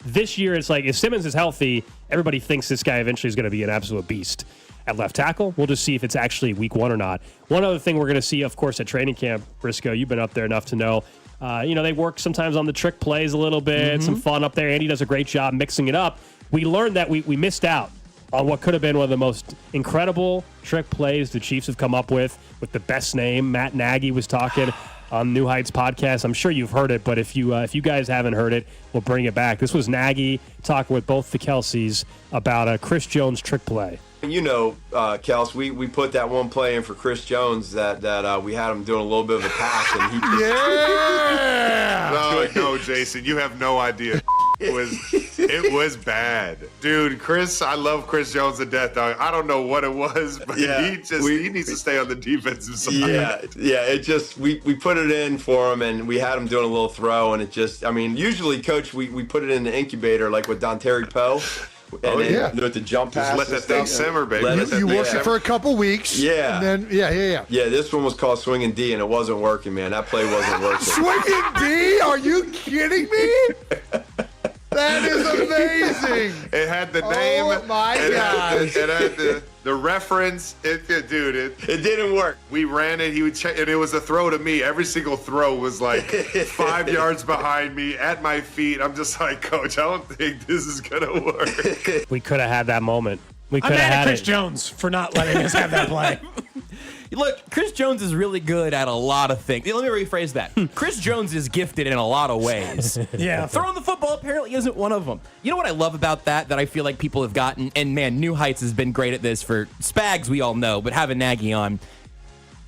this year, it's like, if Simmons is healthy, everybody thinks this guy eventually is going to be an absolute beast at left tackle. We'll just see if it's actually week 1 or not. One other thing we're going to see, of course, at training camp, Brisco, you've been up there enough to know, you know, they work sometimes on the trick plays a little bit, some fun up there. Andy does a great job mixing it up. We learned that we missed out on what could have been one of the most incredible trick plays the Chiefs have come up with the best name. Matt Nagy was talking on New Heights podcast. I'm sure you've heard it, but if you guys haven't heard it, we'll bring it back. This was Nagy talking with both the Kelseys about a Chris Jones trick play. You know, Kels, we put that one play in for Chris Jones that we had him doing a little bit of a pass, and he No, Jason, you have no idea. It was bad, dude. I love Chris Jones to death, dog. I don't know what it was, but he needs to stay on the defensive side. It just we put it in for him, and we had him doing a little throw, and it just, I mean, usually, Coach, we put it in the incubator like with Dontari Poe. And with the jump pass. Just let that thing simmer, baby. You work it for a couple weeks. Yeah. And then, yeah. Yeah, this one was called Swinging D, and it wasn't working, man. That play wasn't working. Swinging D? Are you kidding me? That is amazing. It had the name. Oh, my gosh. It had the reference. It didn't work. We ran it. He would check, and it was a throw to me. Every single throw was like 5 yards behind me, at my feet. I'm just like, Coach, I don't think this is going to work. We could have had that moment. We could I'm have mad had at Chris it. Jones for not letting us have that play. Look, Chris Jones is really good at a lot of things. Let me rephrase that. Chris Jones is gifted in a lot of ways. Yeah. Throwing the football apparently isn't one of them. You know what I love about that I feel like people have gotten, and man, New Heights has been great at this for Spags, we all know, but having Nagy on,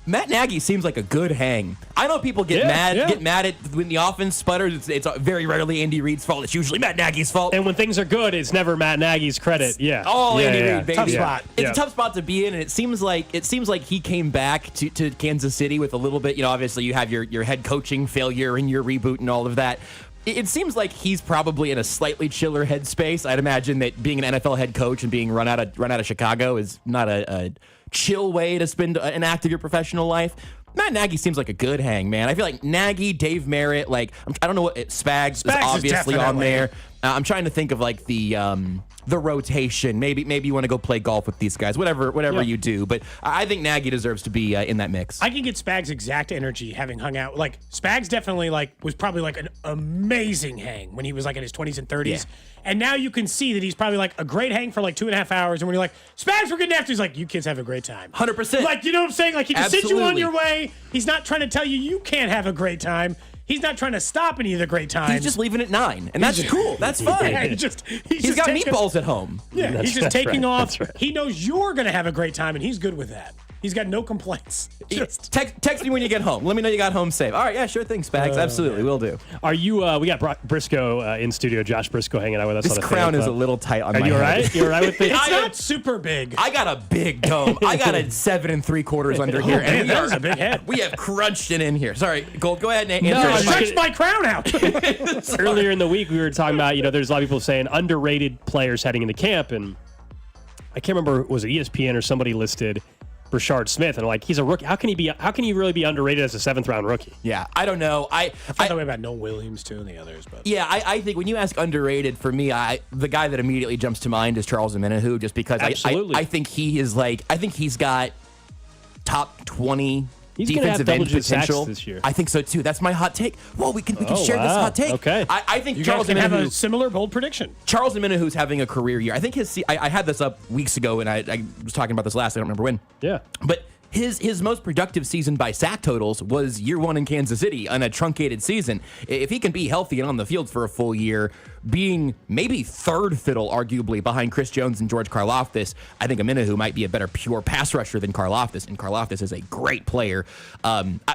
Matt Nagy seems like a good hang. I know people get mad at when the offense sputters. It's very rarely Andy Reid's fault. It's usually Matt Nagy's fault. And when things are good, it's never Matt Nagy's credit. Yeah. Andy Reid, baby. Tough spot. It's a tough spot to be in, and it seems like he came back to Kansas City with a little bit. You know, obviously you have your head coaching failure and your reboot and all of that. It seems like he's probably in a slightly chiller headspace. I'd imagine that being an NFL head coach and being run out of Chicago is not a chill way to spend an act of your professional life. Matt Nagy seems like a good hang, man. I feel like Nagy, Dave Merritt, like I don't know what Spags is obviously on there. I'm trying to think of like the rotation. Maybe you want to go play golf with these guys. Whatever you do, but I think Nagy deserves to be in that mix. I can get Spags' exact energy having hung out. Like Spags definitely was probably like an amazing hang when he was like in his 20s and 30s. Yeah. And now you can see that he's probably like a great hang for like 2.5 hours. And when you're like, Spags, we're getting after, he's like, you kids have a great time. 100%. Like, you know what I'm saying? Like he just sent you on your way. He's not trying to tell you can't have a great time. He's not trying to stop any of the great times. He's just leaving at 9, and that's cool. That's fine. Yeah, he's got meatballs at home. Yeah, he's just taking off. Right. He knows you're going to have a great time, and he's good with that. He's got no complaints. Just text me when you get home. Let me know you got home safe. All right, yeah, sure thing, Spags. Absolutely, will do. Are you? We got Brisco in studio. Josh Brisco hanging out with us. This on the crown is a little tight on my head. Are you all right? You all right with it? It's not super big. I got a big dome. I got a 7 3/4 under here. Man, that is a big head. We have crunched it in here. Sorry, Gold. Go ahead and answer. No, I stretched my crown out. Earlier in the week, we were talking about there's a lot of people saying underrated players heading into camp, and I can't remember, was it ESPN or somebody listed Brashard Smith, and like he's a rookie. How can he really be underrated as a 7th round rookie? Yeah, I don't know. I felt that way about Noah Williams too and the others, but yeah, I think when you ask underrated, for me, the guy that immediately jumps to mind is Charles Omenihu, just because I think he is like, I think he's got top 20 defensive end potential this year. I think so too. That's my hot take. Well, we can share this hot take. Okay. I think you Charles guys can have a Omenihu, similar bold prediction. Charles Omenihu's having a career year. I think I had this up weeks ago, and I was talking about this last. I don't remember when. Yeah. But his most productive season by sack totals was year 1 in Kansas City on a truncated season. If he can be healthy and on the field for a full year, being maybe third fiddle, arguably, behind Chris Jones and George Karlaftis, I think Omenihu might be a better pure pass rusher than Karlaftis, and Karlaftis is a great player.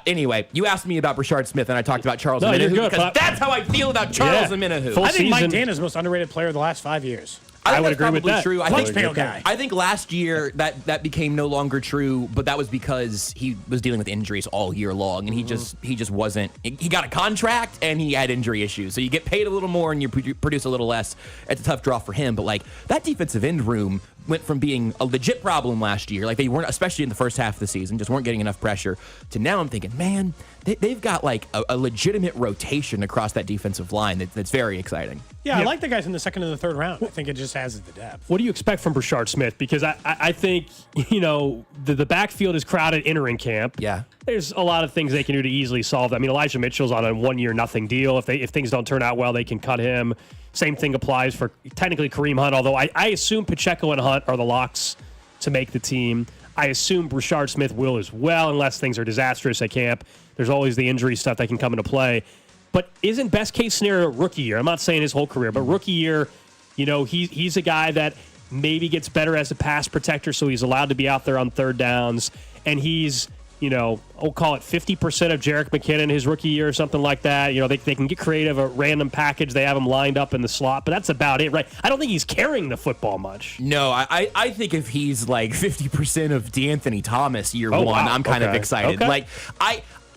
Anyway, you asked me about Brashard Smith, and I talked about Charles Omenihu because that's how I feel about Charles Omenihu. I think Mike Dana's most underrated player of the last 5 years. I would agree with that. True. Guy. I think last year that became no longer true, but that was because he was dealing with injuries all year long, and he just wasn't. He got a contract and he had injury issues, so you get paid a little more and you produce a little less. It's a tough draw for him, but like that defensive end room went from being a legit problem last year, like they weren't, especially in the first half of the season, just weren't getting enough pressure, to now I'm thinking, man, they've got like a legitimate rotation across that defensive line that's very exciting. Yeah, I like the guys in the 2nd and the 3rd round. I think it just has the depth. What do you expect from Brashard Smith? Because I think, the backfield is crowded entering camp. Yeah. There's a lot of things they can do to easily solve that. I mean, Elijah Mitchell's on a 1-year nothing deal. If things don't turn out well, they can cut him. Same thing applies for technically Kareem Hunt, although I assume Pacheco and Hunt are the locks to make the team. I assume Brashard Smith will as well, unless things are disastrous at camp. There's always the injury stuff that can come into play. But isn't best case scenario rookie year? I'm not saying his whole career, but rookie year, he's a guy that maybe gets better as a pass protector, so he's allowed to be out there on 3rd downs. And he's, we'll call it 50% of Jerick McKinnon his rookie year or something like that. They can get creative, a random package. They have him lined up in the slot, but that's about it, right? I don't think he's carrying the football much. No, I think if he's like 50% of DeAnthony Thomas year 1, wow. I'm kind of excited. Okay. Like,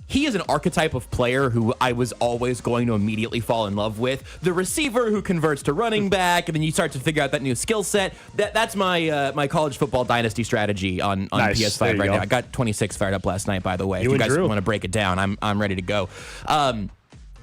he is an archetype of player who I was always going to immediately fall in love with. The receiver who converts to running back, and then you start to figure out that new skill set. That's my my college football dynasty strategy on PS5 right now. I got 26 fired up last night, by the way. If you guys want to break it down, I'm ready to go.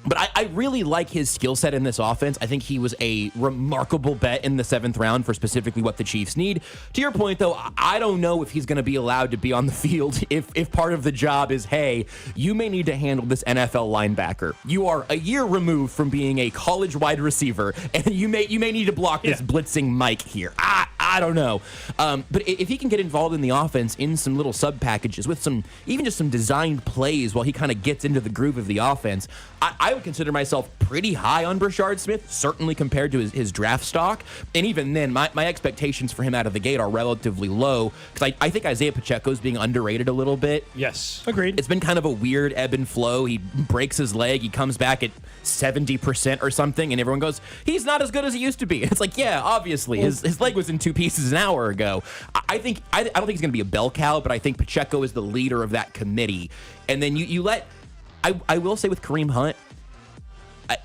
But I really like his skill set in this offense. I think he was a remarkable bet in the 7th round for specifically what the Chiefs need. To your point, though, I don't know if he's going to be allowed to be on the field if part of the job is, hey, you may need to handle this NFL linebacker. You are a year removed from being a college wide receiver, and you may need to block this blitzing Mike here. I don't know. But if he can get involved in the offense in some little sub packages with even just some designed plays while he kind of gets into the groove of the offense, I would consider myself pretty high on Brashard Smith, certainly compared to his draft stock. And even then, my expectations for him out of the gate are relatively low, because I think Isaiah Pacheco is being underrated a little bit. Yes. Agreed. It's been kind of a weird ebb and flow. He breaks his leg, he comes back at 70% or something, and everyone goes, he's not as good as he used to be. It's like, yeah, obviously. His leg was in 2 pieces an hour ago. I don't think he's going to be a bell cow, but I think Pacheco is the leader of that committee. And then you let... I will say with Kareem Hunt,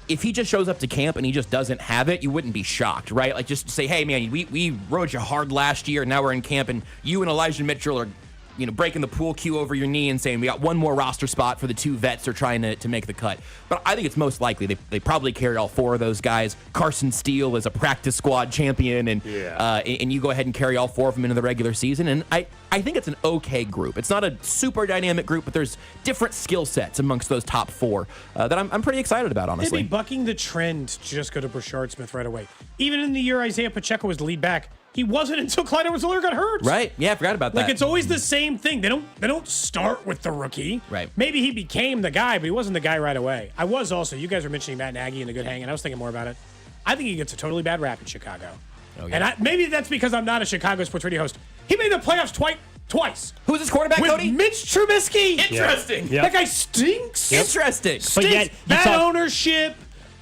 if he just shows up to camp and he just doesn't have it, you wouldn't be shocked, right? Like, just say, hey, man, we rode you hard last year, and now we're in camp, and you and Elijah Mitchell are breaking the pool cue over your knee and saying we got one more roster spot for the 2 vets they're trying to make the cut. But I think it's most likely they probably carry all 4 of those guys. Carson Steele is a practice squad champion, and you go ahead and carry all 4 of them into the regular season. And I think it's an okay group. It's not a super dynamic group, but there's different skill sets amongst those top 4 that I'm pretty excited about, honestly. They'd be bucking the trend to just go to Brashard Smith right away. Even in the year Isaiah Pacheco was the lead back, he wasn't until Clyde Edwards-Helaire got hurt. Right. Yeah, I forgot about that. Like, it's always the same thing. They don't start with the rookie. Right. Maybe he became the guy, but he wasn't the guy right away. I was also, you guys were mentioning Matt Nagy and the good hang, and I was thinking more about it. I think he gets a totally bad rap in Chicago. Oh, yeah. And maybe that's because I'm not a Chicago sports radio host. He made the playoffs twice. Who's his quarterback, with Cody? Mitch Trubisky. Interesting. That guy stinks. Interesting. Stinks. But yet, bad ownership.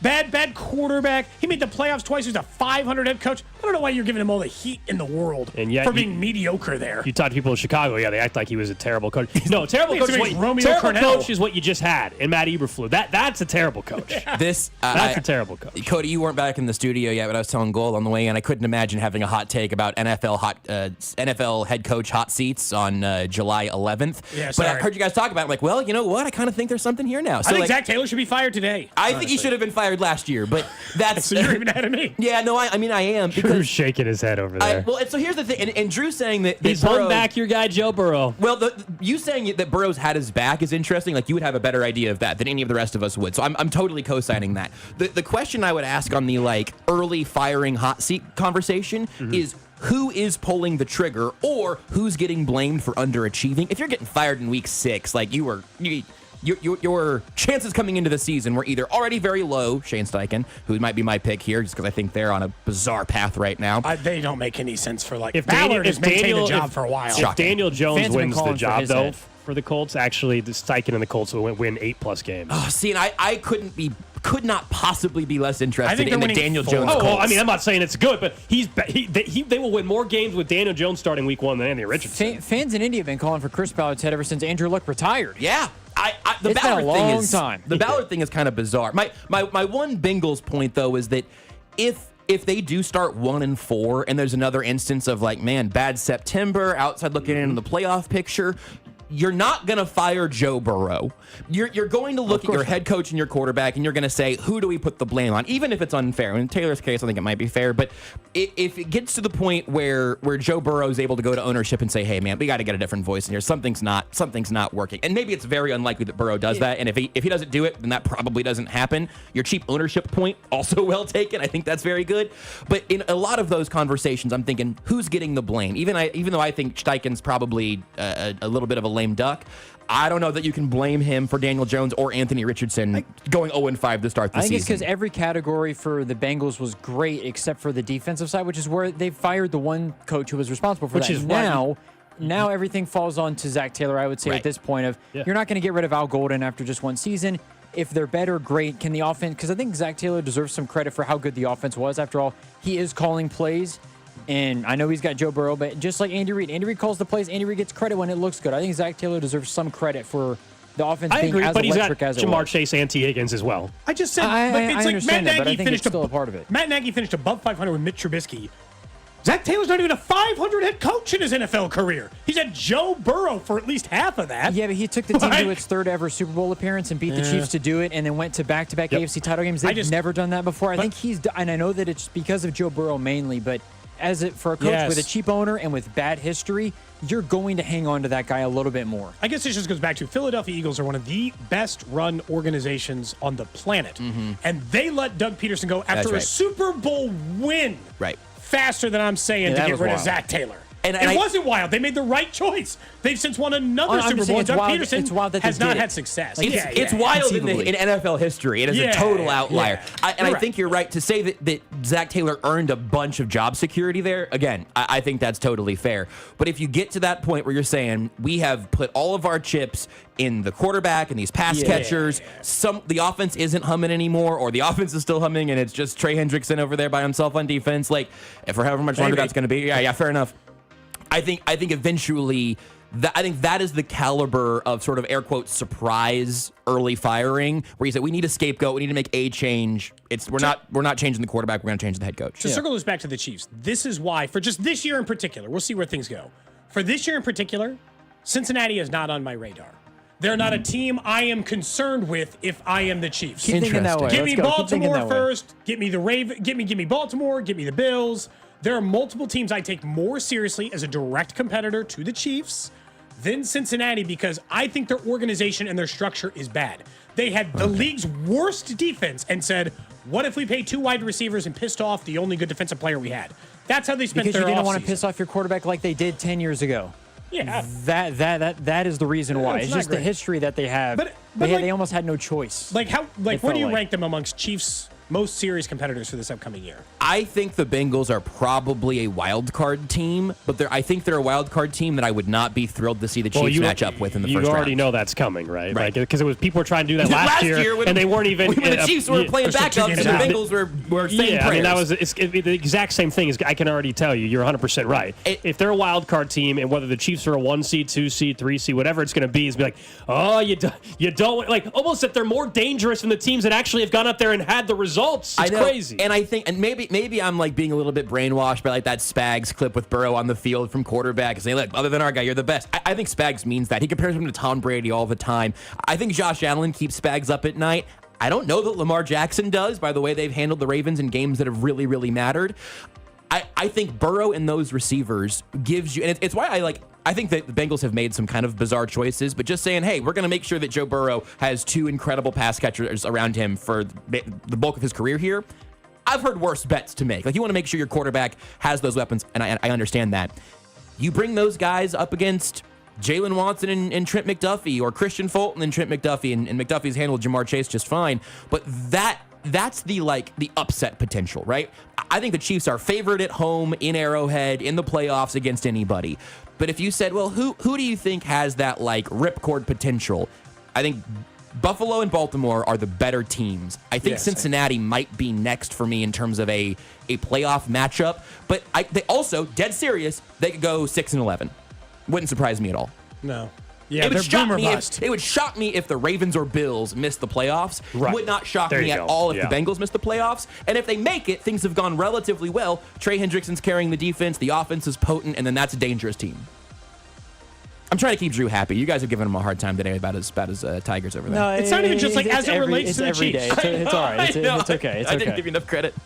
Bad quarterback. He made the playoffs twice. He's a 500 head coach. I don't know why you're giving him all the heat in the world for being mediocre there. You talk to people in Chicago, they act like he was a terrible coach. No, terrible coach is what you just had in Matt Eberflus. That's a terrible coach. Yeah. That's a terrible coach. Cody, you weren't back in the studio yet, but I was telling Gold on the way in. I couldn't imagine having a hot take about NFL head coach hot seats on July 11th. Yeah, but I heard you guys talk about it. I'm like, well, you know what? I kind of think there's something here now. So I think Zach Taylor should be fired today. I think he should have been fired last year, but that's so you're even ahead of me. Yeah, no, I mean I am. Drew's shaking his head over there. So here's the thing, and Drew saying that he's holding back your guy Joe Burrow. Well, you saying that Burrow's had his back is interesting. Like you would have a better idea of that than any of the rest of us would. So I'm totally co-signing that. The question I would ask on the early firing hot seat conversation is, who is pulling the trigger or who's getting blamed for underachieving? If you're getting fired in week 6, your chances coming into the season were either already very low, Shane Steichen, who might be my pick here just because I think they're on a bizarre path right now. They don't make any sense for if Ballard has maintained Daniel, the job for a while. If Daniel Jones wins the job, though, for the Colts, actually, the Steichen and the Colts will win 8+ games. Oh, see, and I could not possibly be less interested in the Daniel Jones Colts. Well, I mean, I'm not saying it's good, but they will win more games with Daniel Jones starting week 1 than Anthony Richardson. Fans in India have been calling for Chris Ballard's head ever since Andrew Luck retired. Yeah. The it's Ballard been a thing long is time. The Ballard thing is kind of bizarre. My one Bengals point though is that if they do start 1-4 and there's another instance of bad September, outside looking into the playoff picture, you're not going to fire Joe Burrow. You're going to look at your head coach and your quarterback, and you're going to say, who do we put the blame on? Even if it's unfair. In Taylor's case, I think it might be fair. But if it gets to the point where Joe Burrow is able to go to ownership and say, hey, man, we got to get a different voice in here. Something's not working. And maybe it's very unlikely that Burrow does that. And if he doesn't do it, then that probably doesn't happen. Your cheap ownership point, also well taken. I think that's very good. But in a lot of those conversations, I'm thinking, who's getting the blame? Even though I think Steichen's probably a little bit of a lame duck, I don't know that you can blame him for Daniel Jones or Anthony Richardson going 0-5 to start the season. I think it's because every category for the Bengals was great except for the defensive side, which is where they fired the one coach who was responsible for that. Now everything falls on to Zach Taylor, I would say, at this point you're not going to get rid of Al Golden after just one season. If they're better, great. Can the offense, because I think Zach Taylor deserves some credit for how good the offense was. After all, he is calling plays. And I know he's got Joe Burrow, but just like Andy Reid calls the plays. Andy Reid gets credit when it looks good. I think Zach Taylor deserves some credit for the offense being as electric as it was. Jamar Chase and T. Higgins as well. I just said, I it's understand Matt that, but I Nagy think finished it's still a part of it. Matt Nagy finished above 500 with Mitch Trubisky. Zach Taylor's not even a 500 head coach in his NFL career. He's had Joe Burrow for at least half of that. Yeah, but he took the team to its third ever Super Bowl appearance and beat the Chiefs to do it, and then went to back-to-back AFC title games. They've never done that before. I think and I know that it's because of Joe Burrow mainly, but for a coach with a cheap owner and with bad history, you're going to hang on to that guy a little bit more. I guess this just goes back to Philadelphia Eagles are one of the best run organizations on the planet. And they let Doug Peterson go after a Super Bowl win. Right. Faster than I'm saying to get rid of Zach Taylor. And it wasn't wild. They made the right choice. They've since won another Super Bowl. Doug Peterson has not had success. It's wild in NFL history. It is a total outlier. I think you're right to say that Zach Taylor earned a bunch of job security there. Again, I think that's totally fair. But if you get to that point where you're saying, we have put all of our chips in the quarterback and these pass catchers, the offense isn't humming anymore, or the offense is still humming and it's just Trey Hendrickson over there by himself on defense, for however much longer that's going to be. Yeah, fair enough. I think eventually that is the caliber of sort of air quotes surprise early firing where you say we need a scapegoat, we need to make a change. We're not changing the quarterback, we're going to change the head coach. To circle this back to the Chiefs, this is why for just this year in particular, we'll see where things go. For this year in particular, Cincinnati is not on my radar. They're not a team I am concerned with if I am the Chiefs. Keep thinking that way. Give me Baltimore first. Give me the Ravens. Give me Baltimore. Give me the Bills. There are multiple teams I take more seriously as a direct competitor to the Chiefs than Cincinnati because I think their organization and their structure is bad. They had the league's worst defense and said, what if we pay 2 wide receivers and pissed off the only good defensive player we had? That's how they spent their offseason. Because you didn't want to piss off your quarterback like they did 10 years ago. Yeah. That is the reason why. It's just the history that they have. But they almost had no choice. Where do you rank them amongst Chiefs most serious competitors for this upcoming year? I think the Bengals are probably a wild card team, but I think they're a wild card team that I would not be thrilled to see the Chiefs match up with in the first round. You already know that's coming, right? Because it was people were trying to do that last year, when, and they weren't even. When the Chiefs were playing backups, and the Bengals were saying prayers. I mean, that was the exact same thing. I can already tell you, you're 100% right. If they're a wild card team, and whether the Chiefs are a 1 seed, 2 seed, 3 seed, whatever it's going to be, is be like, oh, you don't like almost that they're more dangerous than the teams that actually have gone up there and had the results. It's crazy. And I think, and maybe I'm like being a little bit brainwashed by like that Spags clip with Burrow on the field from quarterback and saying, look, other than our guy, you're the best. I think Spags means that. He compares him to Tom Brady all the time. I think Josh Allen keeps Spags up at night. I don't know that Lamar Jackson does, by the way they've handled the Ravens in games that have really, really mattered. I think Burrow and those receivers gives you, and it's why I think that the Bengals have made some kind of bizarre choices, but just saying, hey, we're going to make sure that Joe Burrow has 2 incredible pass catchers around him for the bulk of his career here. I've heard worse bets to make. Like, you want to make sure your quarterback has those weapons, and I understand that. You bring those guys up against Jalen Watson and Trent McDuffie, or Christian Fulton and Trent McDuffie, and McDuffie's handled Jamar Chase just fine, but that's the upset potential, right? I think the Chiefs are favored at home in Arrowhead in the playoffs against anybody. But if you said, well, who do you think has that ripcord potential? I think Buffalo and Baltimore are the better teams. I think Cincinnati might be next for me in terms of a playoff matchup. But they also, dead serious, they could go 6-11. Wouldn't surprise me at all. No. Yeah, they're boomer bust. It would shock me if the Ravens or Bills missed the playoffs. Right. It would not shock me at all if the Bengals missed the playoffs. And if they make it, things have gone relatively well. Trey Hendrickson's carrying the defense. The offense is potent, and then that's a dangerous team. I'm trying to keep Drew happy. You guys have given him a hard time today about his Tigers over there. No, it's not even just as it relates to the Chiefs. It's all right. It's okay. I didn't give you enough credit.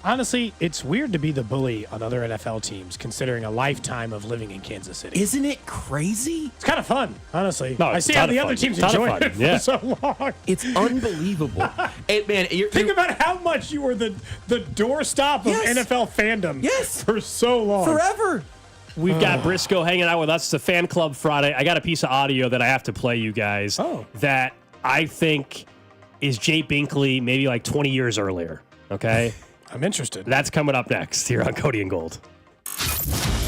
Honestly, it's weird to be the bully on other NFL teams, considering a lifetime of living in Kansas City. Isn't it crazy? It's kind of fun, honestly. No, I see how the other teams enjoy it for so long. It's unbelievable. Think about how much you were the doorstop of NFL fandom for so long. Forever. We've got Brisco hanging out with us. It's a Fan Club Friday. I got a piece of audio that I have to play you guys that I think is Jay Binkley maybe 20 years earlier, okay? I'm interested. That's coming up next here on Cody and Gold.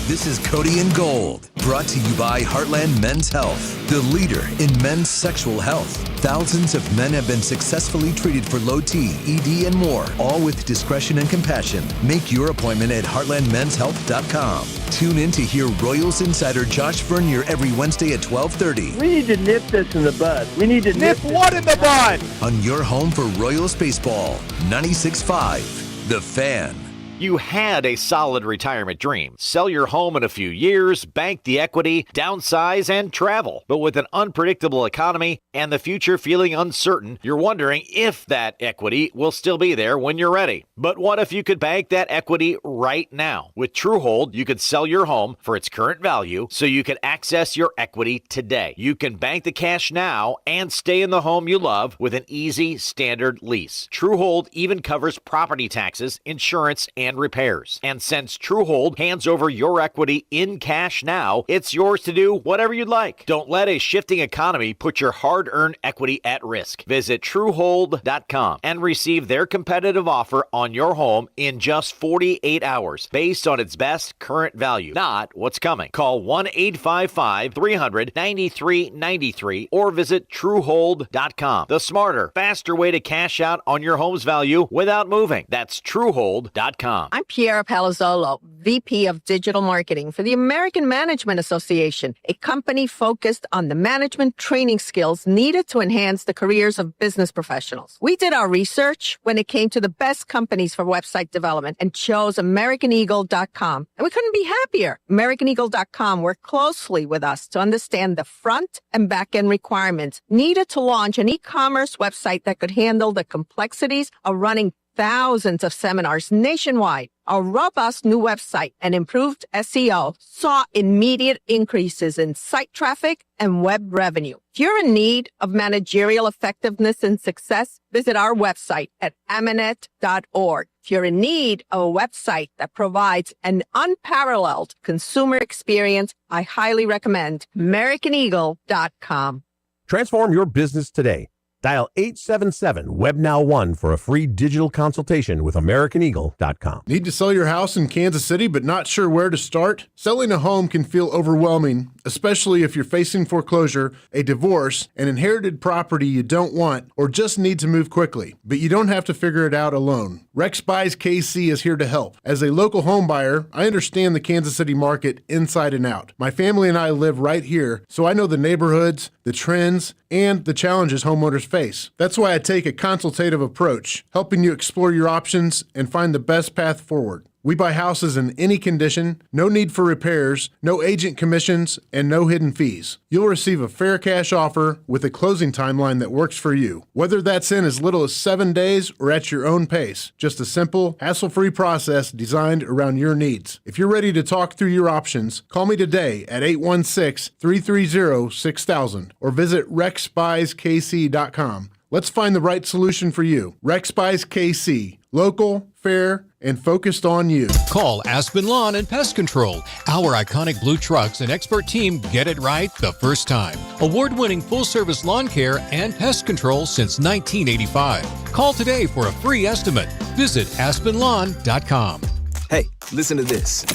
This is Cody and Gold, brought to you by Heartland Men's Health, the leader in men's sexual health. Thousands of men have been successfully treated for low T, ED, and more, all with discretion and compassion. Make your appointment at heartlandmenshealth.com. Tune in to hear Royals insider Josh Vernier every Wednesday at 12:30. We need to nip this in the bud. We need to nip what in the bud? On your home for Royals baseball, 96.5, The Fan. You had a solid retirement dream. Sell your home in a few years, bank the equity, downsize, and travel. But with an unpredictable economy and the future feeling uncertain, you're wondering if that equity will still be there when you're ready. But what if you could bank that equity right now? With TrueHold, you could sell your home for its current value so you can access your equity today. You can bank the cash now and stay in the home you love with an easy standard lease. TrueHold even covers property taxes, insurance, and repairs. And since TrueHold hands over your equity in cash now, it's yours to do whatever you'd like. Don't let a shifting economy put your hard-earned equity at risk. Visit TrueHold.com and receive their competitive offer on your home in just 48 hours based on its best current value, not what's coming. Call 1-855-300-9393 or visit TrueHold.com. The smarter, faster way to cash out on your home's value without moving. That's TrueHold.com. I'm Piera Palazzolo, VP of Digital Marketing for the American Management Association, a company focused on the management training skills needed to enhance the careers of business professionals. We did our research when it came to the best companies for website development and chose AmericanEagle.com. And we couldn't be happier. AmericanEagle.com worked closely with us to understand the front and back end requirements needed to launch an e-commerce website that could handle the complexities of running thousands of seminars nationwide. Our robust new website and improved SEO saw immediate increases in site traffic and web revenue. If you're in need of managerial effectiveness and success, visit our website at amanet.org. If you're in need of a website that provides an unparalleled consumer experience, I highly recommend AmericanEagle.com. Transform your business today. Dial 877-WEB-NOW1 for a free digital consultation with AmericanEagle.com. Need to sell your house in Kansas City but not sure where to start? Selling a home can feel overwhelming, especially if you're facing foreclosure, a divorce, an inherited property you don't want, or just need to move quickly. But you don't have to figure it out alone. Rex Buys KC is here to help. As a local home buyer, I understand the Kansas City market inside and out. My family and I live right here, so I know the neighborhoods, the trends, and the challenges homeowners face. That's why I take a consultative approach, helping you explore your options and find the best path forward. We buy houses in any condition, no need for repairs, no agent commissions, and no hidden fees. You'll receive a fair cash offer with a closing timeline that works for you. Whether that's in as little as 7 days or at your own pace, just a simple, hassle-free process designed around your needs. If you're ready to talk through your options, call me today at 816-330-6000 or visit rexbuyskc.com. Let's find the right solution for you. Rex Buys KC. Local, fair, and focused on you. Call Aspen Lawn and Pest Control. Our iconic blue trucks and expert team get it right the first time. Award-winning full-service lawn care and pest control since 1985. Call today for a free estimate. Visit aspenlawn.com. Hey, listen to this.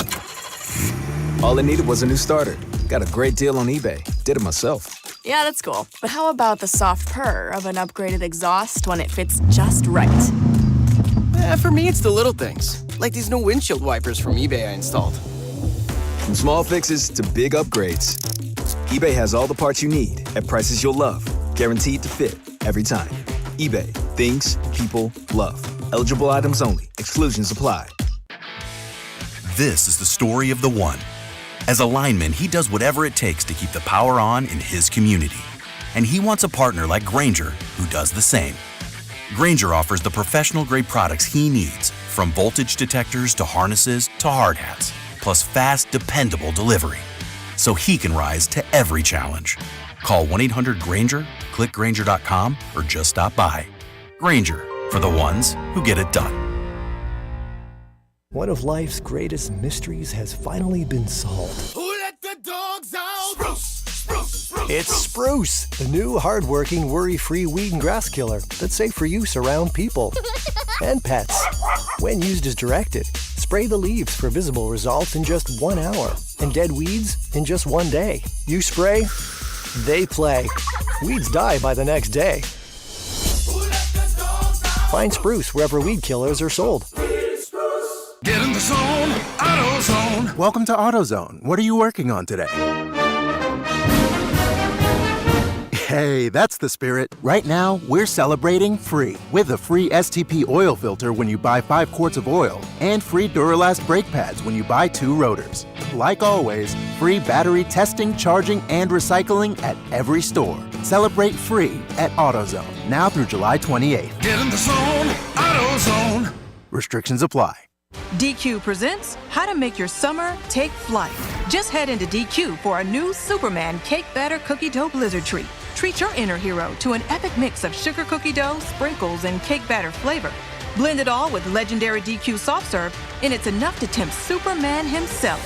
All I needed was a new starter. Got a great deal on eBay. Did it myself. Yeah, that's cool. But how about the soft purr of an upgraded exhaust when it fits just right? For me, it's the little things, like these new windshield wipers from eBay I installed. From small fixes to big upgrades, eBay has all the parts you need at prices you'll love, guaranteed to fit every time. eBay, things people love. Eligible items only. Exclusions apply. This is the story of the one. As a lineman, he does whatever it takes to keep the power on in his community. And he wants a partner like Grainger who does the same. Grainger offers the professional-grade products he needs, from voltage detectors to harnesses to hard hats, plus fast, dependable delivery, so he can rise to every challenge. Call 1-800-GRAINGER, click Grainger.com, or just stop by. Grainger, for the ones who get it done. One of life's greatest mysteries has finally been solved. Who let the dogs out? Spruce! It's Spruce, the new hard-working, worry-free weed and grass killer that's safe for use around people and pets. When used as directed, spray the leaves for visible results in just 1 hour and dead weeds in just 1 day. You spray, they play. Weeds die by the next day. Find Spruce wherever weed killers are sold. Get in the zone, AutoZone. Welcome to AutoZone. What are you working on today? Hey, that's the spirit. Right now, we're celebrating free with a free STP oil filter when you buy 5 quarts of oil and free Duralast brake pads when you buy 2 rotors. Like always, free battery testing, charging, and recycling at every store. Celebrate free at AutoZone, now through July 28th. Get in the zone, AutoZone. Restrictions apply. DQ presents How to Make Your Summer Take Flight. Just head into DQ for a new Superman Cake Batter Cookie Dough Blizzard Treat. Treat your inner hero to an epic mix of sugar cookie dough, sprinkles, and cake batter flavor. Blend it all with legendary DQ soft serve, and it's enough to tempt Superman himself.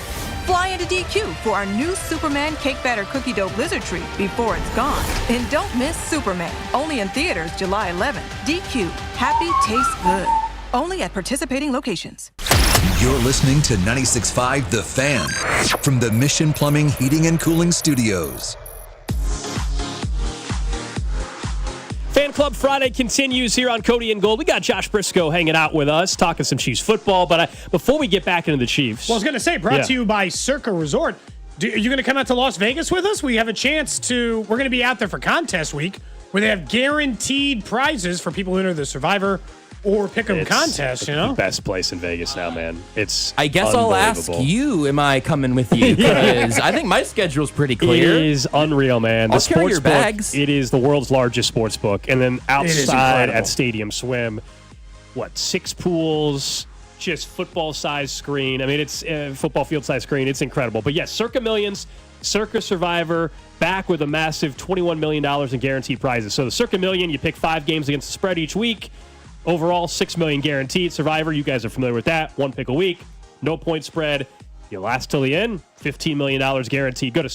Fly into DQ for our new Superman Cake Batter Cookie Dough Blizzard Treat before it's gone. And don't miss Superman, only in theaters July 11th. DQ, happy tastes good. Only at participating locations. You're listening to 96.5 The Fan from the Mission Plumbing, Heating, and Cooling Studios. Fan Club Friday continues here on Cody and Gold. We got Josh Brisco hanging out with us, talking some Chiefs football. But before we get back into the Chiefs. Well, I was going to say, brought to you by Circa Resort. Are you going to come out to Las Vegas with us? We have a chance to. We're going to be out there for contest week where they have guaranteed prizes for people who enter the Survivor or pick 'em contest, you know? The best place in Vegas now, man. It's I guess I'll ask you, am I coming with you? Because I think my schedule's pretty clear. It is unreal, man. I'll the carry sports your bags. book, it is the world's largest sports book. And then outside at Stadium Swim, 6 pools, just football-sized screen. I mean, it's football field-sized screen. It's incredible. But yes, Circa Millions, Circa Survivor, back with a massive $21 million in guaranteed prizes. So the Circa Million, you pick 5 games against the spread each week. Overall, $6 million guaranteed. Survivor, you guys are familiar with that. 1 pick a week, no point spread. You last till the end, $15 million guaranteed. Go to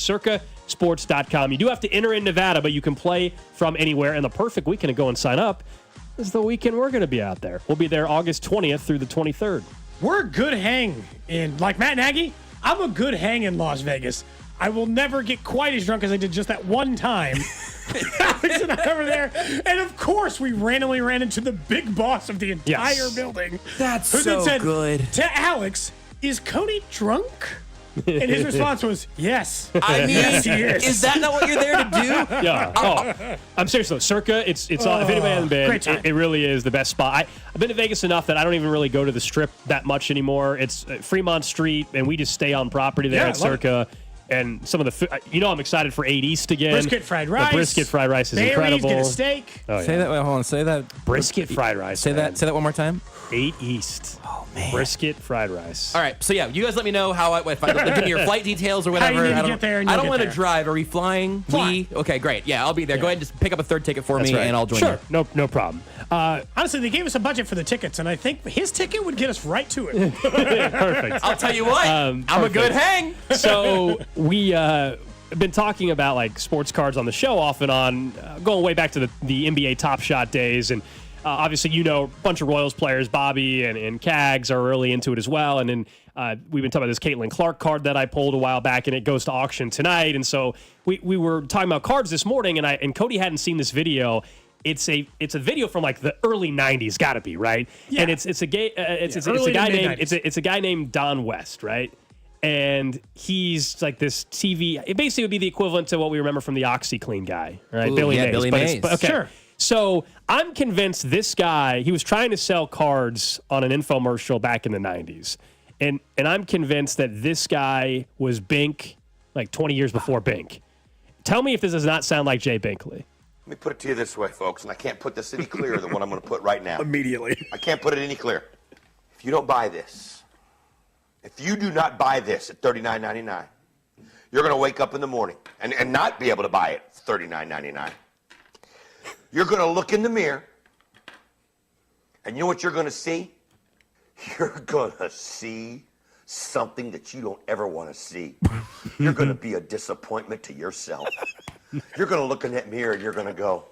fandomsports.com. You do have to enter in Nevada, but you can play from anywhere. And the perfect weekend to go and sign up is the weekend we're going to be out there. We'll be there August 20th through the 23rd. We're a good hang like Matt Nagy, I'm a good hang in Las Vegas. I will never get quite as drunk as I did just that one time. Alex and I were there. And of course, we randomly ran into the big boss of the entire building. That's who then so said good. To Alex, is Cody drunk? And his response was, yes. I mean, yes, he is that not what you're there to do? Yeah. Oh, I'm serious though. Circa, it's all, if anybody hasn't been, it really is the best spot. I've been to Vegas enough that I don't even really go to the Strip that much anymore. It's Fremont Street, and we just stay on property there at Circa. And some of the food, I'm excited for 8 East again. Brisket fried rice. The brisket fried rice is Bailey's, incredible. Get a steak. Oh, yeah. Say that. Wait, hold on. Say that. Brisket fried rice. Say that one more time. 8 East. Oh man. Brisket fried rice. All right. So yeah, you guys let me know if give me your flight details or whatever. How you need to get there and I you'll don't get want to there. drive. Are we flying? Okay, great. Yeah, I'll be there. Go ahead and just pick up a third ticket for me, Right. and I'll join Sure. you. No problem. Honestly, they gave us a budget for the tickets, and I think his ticket would get us right to it. Perfect. I'll tell you what. I'm a good hang. So we have been talking about like sports cards on the show off and on, going way back to the NBA Top Shot days. And obviously, a bunch of Royals players, Bobby and Kags are really into it as well. And then we've been talking about this Caitlin Clark card that I pulled a while back, and it goes to auction tonight. And so we were talking about cards this morning, and Cody hadn't seen this video. It's a video from like the early '90s, gotta be right. Yeah. And it's a guy named Don West, right? And he's like this TV. It basically would be the equivalent to what we remember from the OxyClean guy, right? Ooh, Billy yeah, Mays. Billy Mays. Okay. Sure. So I'm convinced this guy, he was trying to sell cards on an infomercial back in the 90s. And I'm convinced that this guy was Bink like 20 years before Bink. Tell me if this does not sound like Jay Binkley. Let me put it to you this way, folks, and I can't put this any clearer than what I'm going to put right now. Immediately. I can't put it any clearer. If you don't buy this, if you do not buy this at $39.99, you're going to wake up in the morning and not be able to buy it for $39.99. You're going to look in the mirror, and you know what you're going to see? You're going to see something that you don't ever want to see. You're going to be a disappointment to yourself. You're going to look in that mirror, and you're going to go,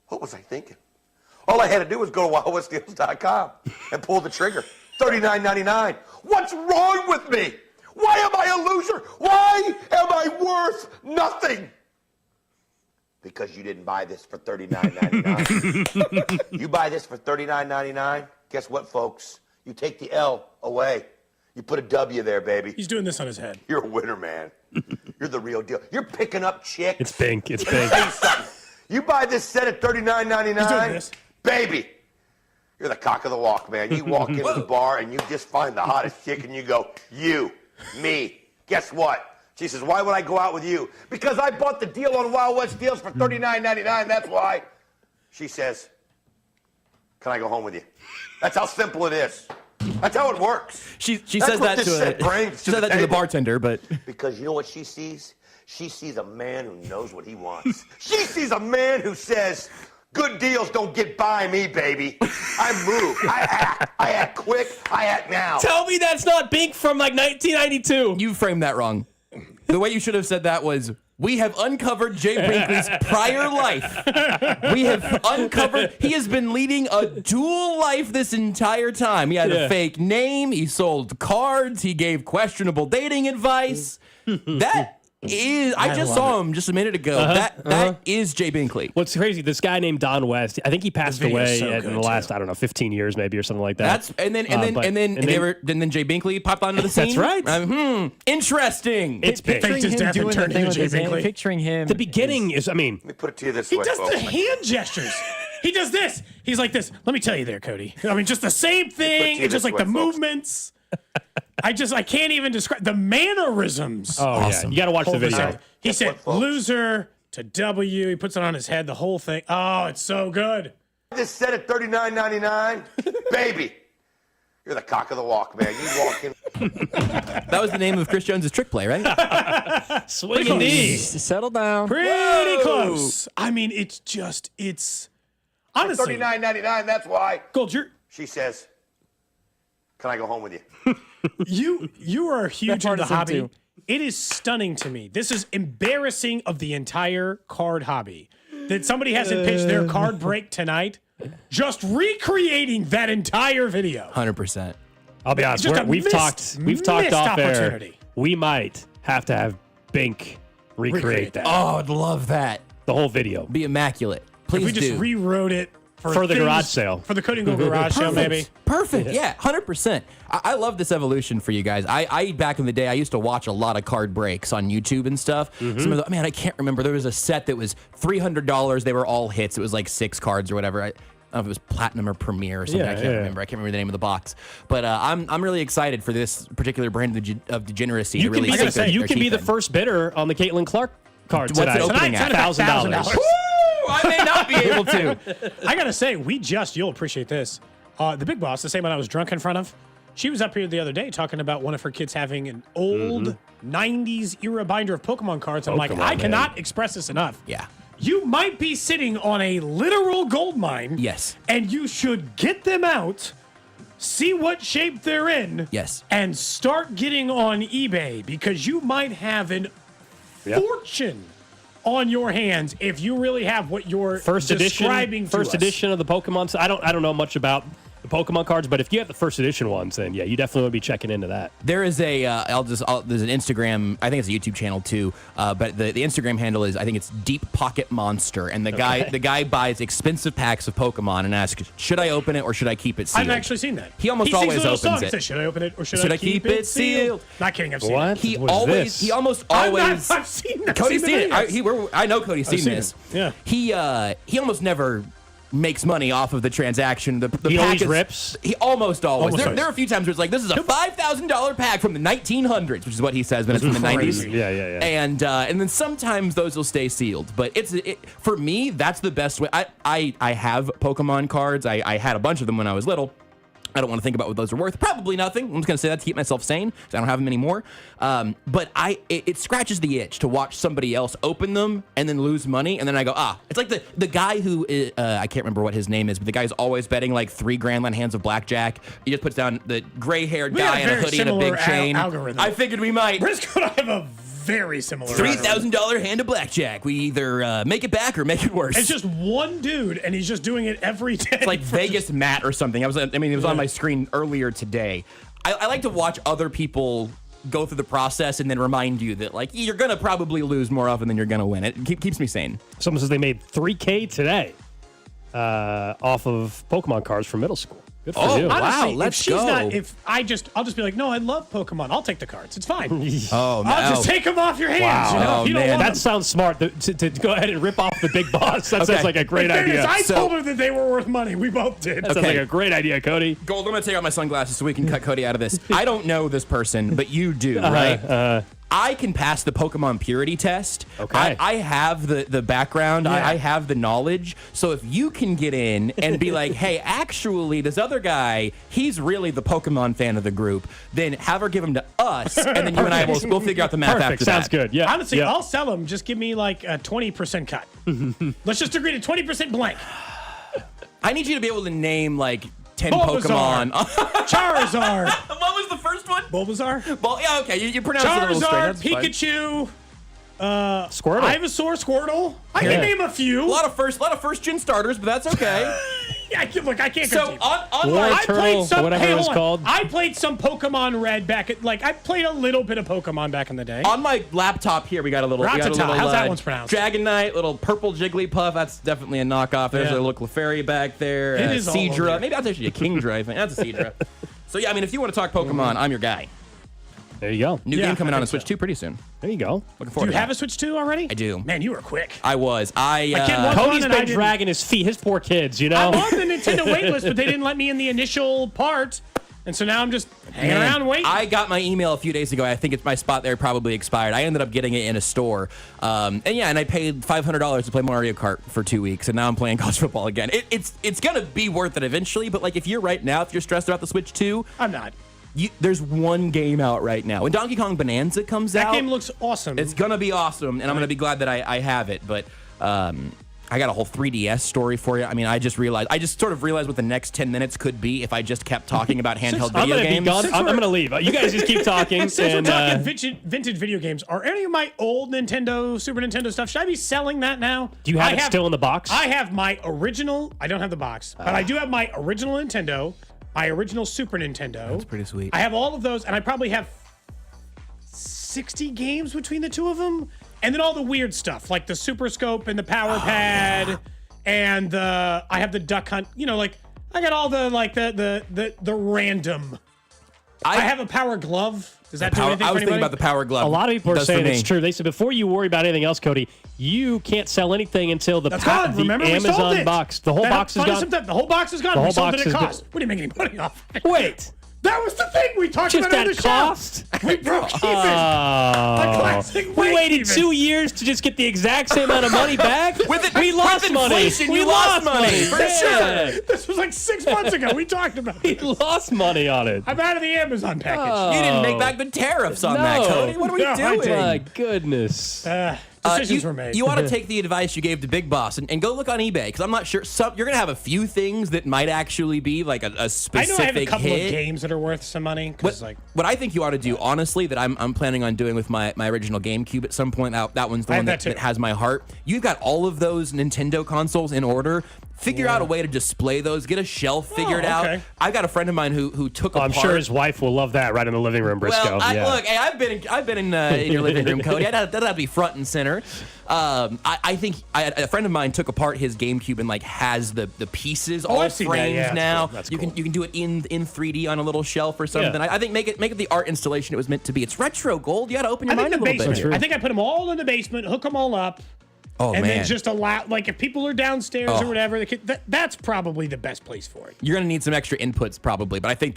what was I thinking? All I had to do was go to wildwestdeals.com and pull the trigger. $39.99. What's wrong with me? Why am I a loser? Why am I worth nothing? Because you didn't buy this for $39.99. You buy this for $39.99, guess what, folks? You take the L away. You put a W there, baby. He's doing this on his head. You're a winner, man. You're the real deal. You're picking up chicks. It's Bink. It's Bink. Tell you something. You buy this set at $39.99, He's doing this. baby. You're the cock of the walk, man. You walk into the bar and you just find the hottest chick and you go, you, me. Guess what? She says, why would I go out with you? Because I bought the deal on Wild West Deals for $39.99. That's why. She says, can I go home with you? That's how simple it is. That's how it works. She That's says what that this to set brings she said that to the table. bartender, but Because you know what she sees? She sees a man who knows what he wants. She sees a man who says, good deals don't get by me, baby. I move. I act quick. I act now. Tell me that's not Bink from like 1992. you framed that wrong. The way you should have said that was, we have uncovered Jay Binkley's prior life. We have uncovered, he has been leading a dual life this entire time. He had a fake name, he sold cards, he gave questionable dating advice. That is, I just saw him just a minute ago. That is Jay Binkley. What's crazy, this guy named Don West, I think he passed away in the last, 15 years maybe or something like that. And then Jay Binkley popped onto the scene. That's right. Interesting. It's big. Faked his death and turned into Jay Binkley. Picturing him. The beginning is, Let me put it to you this He way, does folks. the hand gestures. He does this. He's like this. Let me tell you there, Cody. I mean, just the same thing. you It's just this like the way, folks. movements. I can't even describe the mannerisms. Oh, yeah. You got to watch the video. He said loser to W. He puts it on his head, the whole thing. Oh, it's so good. This set at $39.99, baby. You're the cock of the walk, man. You walk in. That was the name of Chris Jones' trick play, right? Swinging knee. Settle down. Pretty close. I mean, it's honestly. $39.99, that's why. Gold, She says, can I go home with you? you are huge That part into is him hobby. too. It is stunning to me. This is embarrassing of the entire card hobby that somebody hasn't pitched their card break tonight, just recreating that entire video. 100%. I'll be honest. We've talked off air. We might have to have Bink recreate that. Oh, I'd love that. The whole video. Be immaculate. Please if we just rewrote it for the garage sale. For the Cody Gold garage sale, maybe. Perfect. Yeah, 100%. I love this evolution for you guys. I back in the day, I used to watch a lot of card breaks on YouTube and stuff. Some of the, man, I can't remember. There was a set that was $300. They were all hits. It was like 6 cards or whatever. I don't know if it was Platinum or Premier or something. I can't remember. I can't remember the name of the box. But I'm really excited for this particular brand of degeneracy. You can be the first bidder on the Caitlin Clark card tonight. What's it opening at? $1,000. I may not be able to. I gotta say, you'll appreciate this. The big boss, the same one I was drunk in front of, she was up here the other day talking about one of her kids having an old 90s era binder of Pokemon cards. I'm like, I cannot express this enough. Yeah. You might be sitting on a literal gold mine. Yes. And you should get them out, see what shape they're in. Yes. And start getting on eBay because you might have an fortune on your hands if you really have what you're describing to us. Edition of the Pokemon. I don't know much about the Pokemon cards, but if you have the first edition ones, then yeah, you definitely would be checking into that. There is a there's an Instagram, I think it's a YouTube channel too, but the Instagram handle is, I think it's Deep Pocket Monster, and the guy buys expensive packs of Pokemon and asks, should I open it or should I keep it sealed? I've actually seen that. He almost always opens song. it. He says, should I open it or should I keep it sealed? Not kidding, I've seen it. He almost always. I've seen that. Cody's seen it. I know Cody's seen this. Yeah. He almost never makes money off of the transaction. He always rips? He almost always. There are a few times where it's like, this is a $5,000 pack from the 1900s, which is what he says, but it's from the 90s. Yeah. And then sometimes those will stay sealed. But for me, that's the best way. I have Pokemon cards. I had a bunch of them when I was little. I don't want to think about what those are worth. Probably nothing. I'm just going to say that to keep myself sane because I don't have them anymore. But it scratches the itch to watch somebody else open them and then lose money. And then I go, it's like the guy who, I can't remember what his name is, but the guy's always betting like $3,000 on hands of blackjack. He just puts down the gray-haired guy in a hoodie and a big chain. Algorithm. I figured we might. Brisco and I have a very similar $3,000 hand of blackjack. We either make it back or make it worse. It's just one dude, and he's just doing it every day. It's like Vegas Matt or something. It was on my screen earlier today. I like to watch other people go through the process and then remind you that like you're gonna probably lose more often than you're gonna win. It keeps me sane. Someone says they made $3,000 today off of Pokemon cards from middle school. Good for you. Honestly, wow, let's go. I'll just be like, no, I love Pokemon. I'll take the cards. It's fine. I'll just take them off your hands. Wow. You don't want that sounds smart to go ahead and rip off the big boss. That sounds like a great idea. I told her that they were worth money. We both did. That sounds like a great idea, Cody. Gold, I'm going to take out my sunglasses so we can cut Cody out of this. I don't know this person, but you do, right? I can pass the Pokemon purity test. Okay. I have the background. Yeah. I have the knowledge. So if you can get in and be like, hey, actually, this other guy, he's really the Pokemon fan of the group, then have her give him to us, and then you and I we'll figure out the math after that. Sounds good. Yeah. Honestly, I'll sell them. Just give me like a 20% cut. Let's just agree to 20% blank. I need you to be able to name like 10 Bulbasaur. Pokemon. Charizard. What was the first one? Bulbasaur. Well, yeah, okay. You pronounce it a little Charizard, strange. Pikachu, Squirtle. Ivysaur, Squirtle. I can name a few. A lot of first gen starters, but that's okay. I can't So go War whatever it was called. I played some Pokemon Red I played a little bit of Pokemon back in the day. On my laptop here, we got a little. How's that one's pronounced? Dragonite, little purple Jigglypuff. That's definitely a knockoff. There's a little Clefairy back there. It is all over Seadra. here. Maybe that's actually a Kingdra. I think that's a Seadra. So yeah, I mean, if you want to talk Pokemon, I'm your guy. There you go. New game coming out on Switch 2 pretty soon. There you go. Looking forward Do to you have that. a Switch 2 already? I do. Man, you were quick. I was. Cody's been dragging his feet. His poor kids, you know? I'm on the Nintendo waitlist, but they didn't let me in the initial part. And so now I'm just hanging around waiting. I got my email a few days ago. I think my spot there probably expired. I ended up getting it in a store. And I paid $500 to play Mario Kart for 2 weeks, and now I'm playing college football again. It's going to be worth it eventually, but like if you're right now, if you're stressed about the Switch 2, I'm not. There's one game out right now. When Donkey Kong Bonanza comes out, that game looks awesome. It's going to be awesome, and I'm going to be glad that I have it. But I got a whole 3DS story for you. I mean, I just sort of realized what the next 10 minutes could be if I just kept talking about handheld video games. I'm going to leave. You guys just keep talking. Since we're talking vintage video games, are any of my old Nintendo, Super Nintendo stuff, should I be selling that now? Do you have it still in the box? I have my original, I don't have the box, but I do have my original Nintendo, my original Super Nintendo. That's pretty sweet. I have all of those, and I probably have 60 games between the two of them. And then all the weird stuff, like the Super Scope and the Power Pad, and I have the Duck Hunt. You know, like I got all the the random. I have a Power Glove. Does that do anything for anybody? I was thinking about the Power Glove. A lot of people are saying it's true. They said before you worry about anything else, Cody, you can't sell anything until the Amazon box. The whole box is gone. The whole box is gone. We sold it at cost. We didn't make any money off it. Wait. That was the thing we talked about on the show. Cost? We broke even. We waited 2 years to just get the exact same amount of money back. We lost money. We lost money. For sure. This was like 6 months ago. We talked about it. We lost money on it. I'm out of the Amazon package. You didn't make back the tariffs on that, Cody. What are we doing? My goodness. Decisions were made. You ought to take the advice you gave to Big Boss and go look on eBay, because I'm not sure. You're going to have a few things that might actually be like a specific hit. I know I have a couple of games that are worth some money. What I think you ought to do, honestly, that I'm planning on doing with my original GameCube at some point, that one's the one that has my heart. You've got all of those Nintendo consoles in order. Figure out a way to display those. Get a shelf figured out. I've got a friend of mine who took apart. I'm sure his wife will love that right in the living room, Brisco. Well, look, hey, I've been in your living room, Cody. That'd have to be front and center. I think a friend of mine took apart his GameCube and has the pieces all framed now. That's you cool. can do it in 3D on a little shelf or something. I think make it the art installation it was meant to be. It's retro gold. You got to open your mind a little bit here. I think I put them all in the basement, hook them all up. Oh, and man. then just allow, like, if people are downstairs or whatever, that's probably the best place for it. You're going to need some extra inputs probably, but I think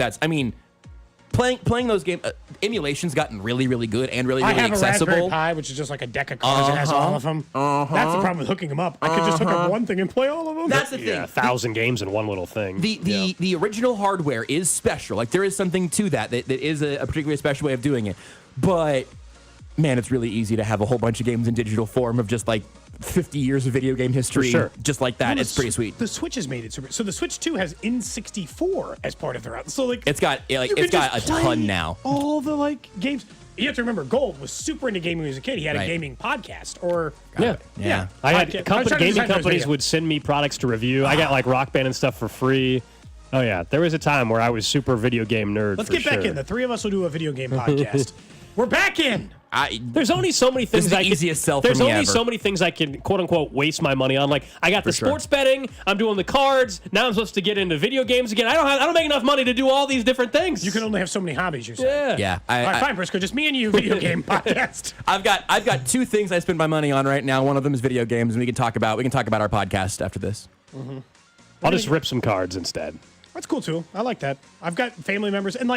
playing those games, emulation's gotten really, really good and really, really accessible. I have a Raspberry Pi, which is just like a deck of cards that has all of them. That's the problem with hooking them up. I could just hook up one thing and play all of them. That's the thing. 1,000 games in one little thing. The original hardware is special. Like, there is something to that is a particularly special way of doing it. But, man, it's really easy to have a whole bunch of games in digital form of just, like, 50 years of video game history, just like that. It's pretty sweet. The Switch has made it super. So the Switch 2 has N64 as part of their out. So like it's got a ton now. All the games. You have to remember, Gold was super into gaming as a kid. He had a gaming podcast, yeah. I had gaming companies would send me products to review. I got like Rock Band and stuff for free. Oh yeah, there was a time where I was super video game nerd. Let's get back in. The three of us will do a video game podcast. We're back in. There's only so many things There's only so many things I can quote unquote waste my money on. Like I got the sports betting, I'm doing the cards. Now I'm supposed to get into video games again. I don't make enough money to do all these different things. You can only have so many hobbies. You're saying. Yeah. All right, fine, Brisco. Just me and you, video game podcast. I've got two things I spend my money on right now. One of them is video games, and we can talk about our podcast after this. Mm-hmm. I'll just rip some cards instead. That's cool too. I like that. I've got family members, and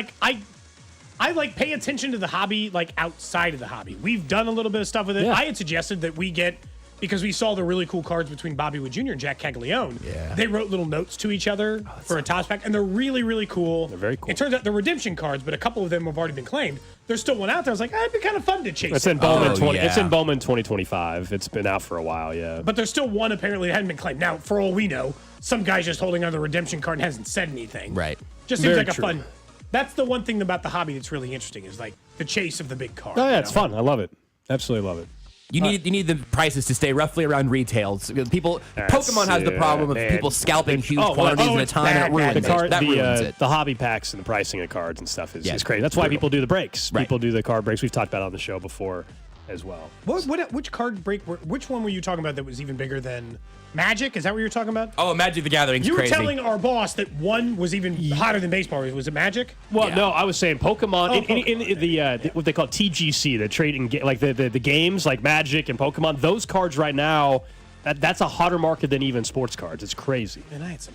I pay attention to the hobby outside of the hobby. We've done a little bit of stuff with it. Yeah. I had suggested that we get, because we saw the really cool cards between Bobby Wood Jr. and Jack Kaggleon. Yeah. They wrote little notes to each other for a toss pack, and they're really, really cool. They're very cool. It turns out they're redemption cards, but a couple of them have already been claimed. There's still one out there. I was like, it'd be kind of fun to chase. It's in Bowman. It's in Bowman 2025. It's been out for a while, yeah. But there's still one apparently that hadn't been claimed. Now, for all we know, some guy's just holding on the redemption card and hasn't said anything. Right. Just seems like a fun. That's the one thing about the hobby that's really interesting is the chase of the big card. Oh yeah, it's fun. I love it. Absolutely love it. You need the prices to stay roughly around retail. Pokemon has the problem of people scalping huge quantities at a time. And it ruins it. The hobby packs and the pricing of cards and stuff is crazy. That's why people do the breaks. Right. People do the card breaks. We've talked about it on the show before as well. Which card break? Which one were you talking about that was even bigger than Magic? Is that what you were talking about? Oh, Magic the Gathering's crazy. You were telling our boss that one was even hotter than baseball. Was it Magic? Well, no, I was saying Pokemon in the what they call TGC, the trading the games like Magic and Pokemon. Those cards right now, that's a hotter market than even sports cards. It's crazy. And I had some.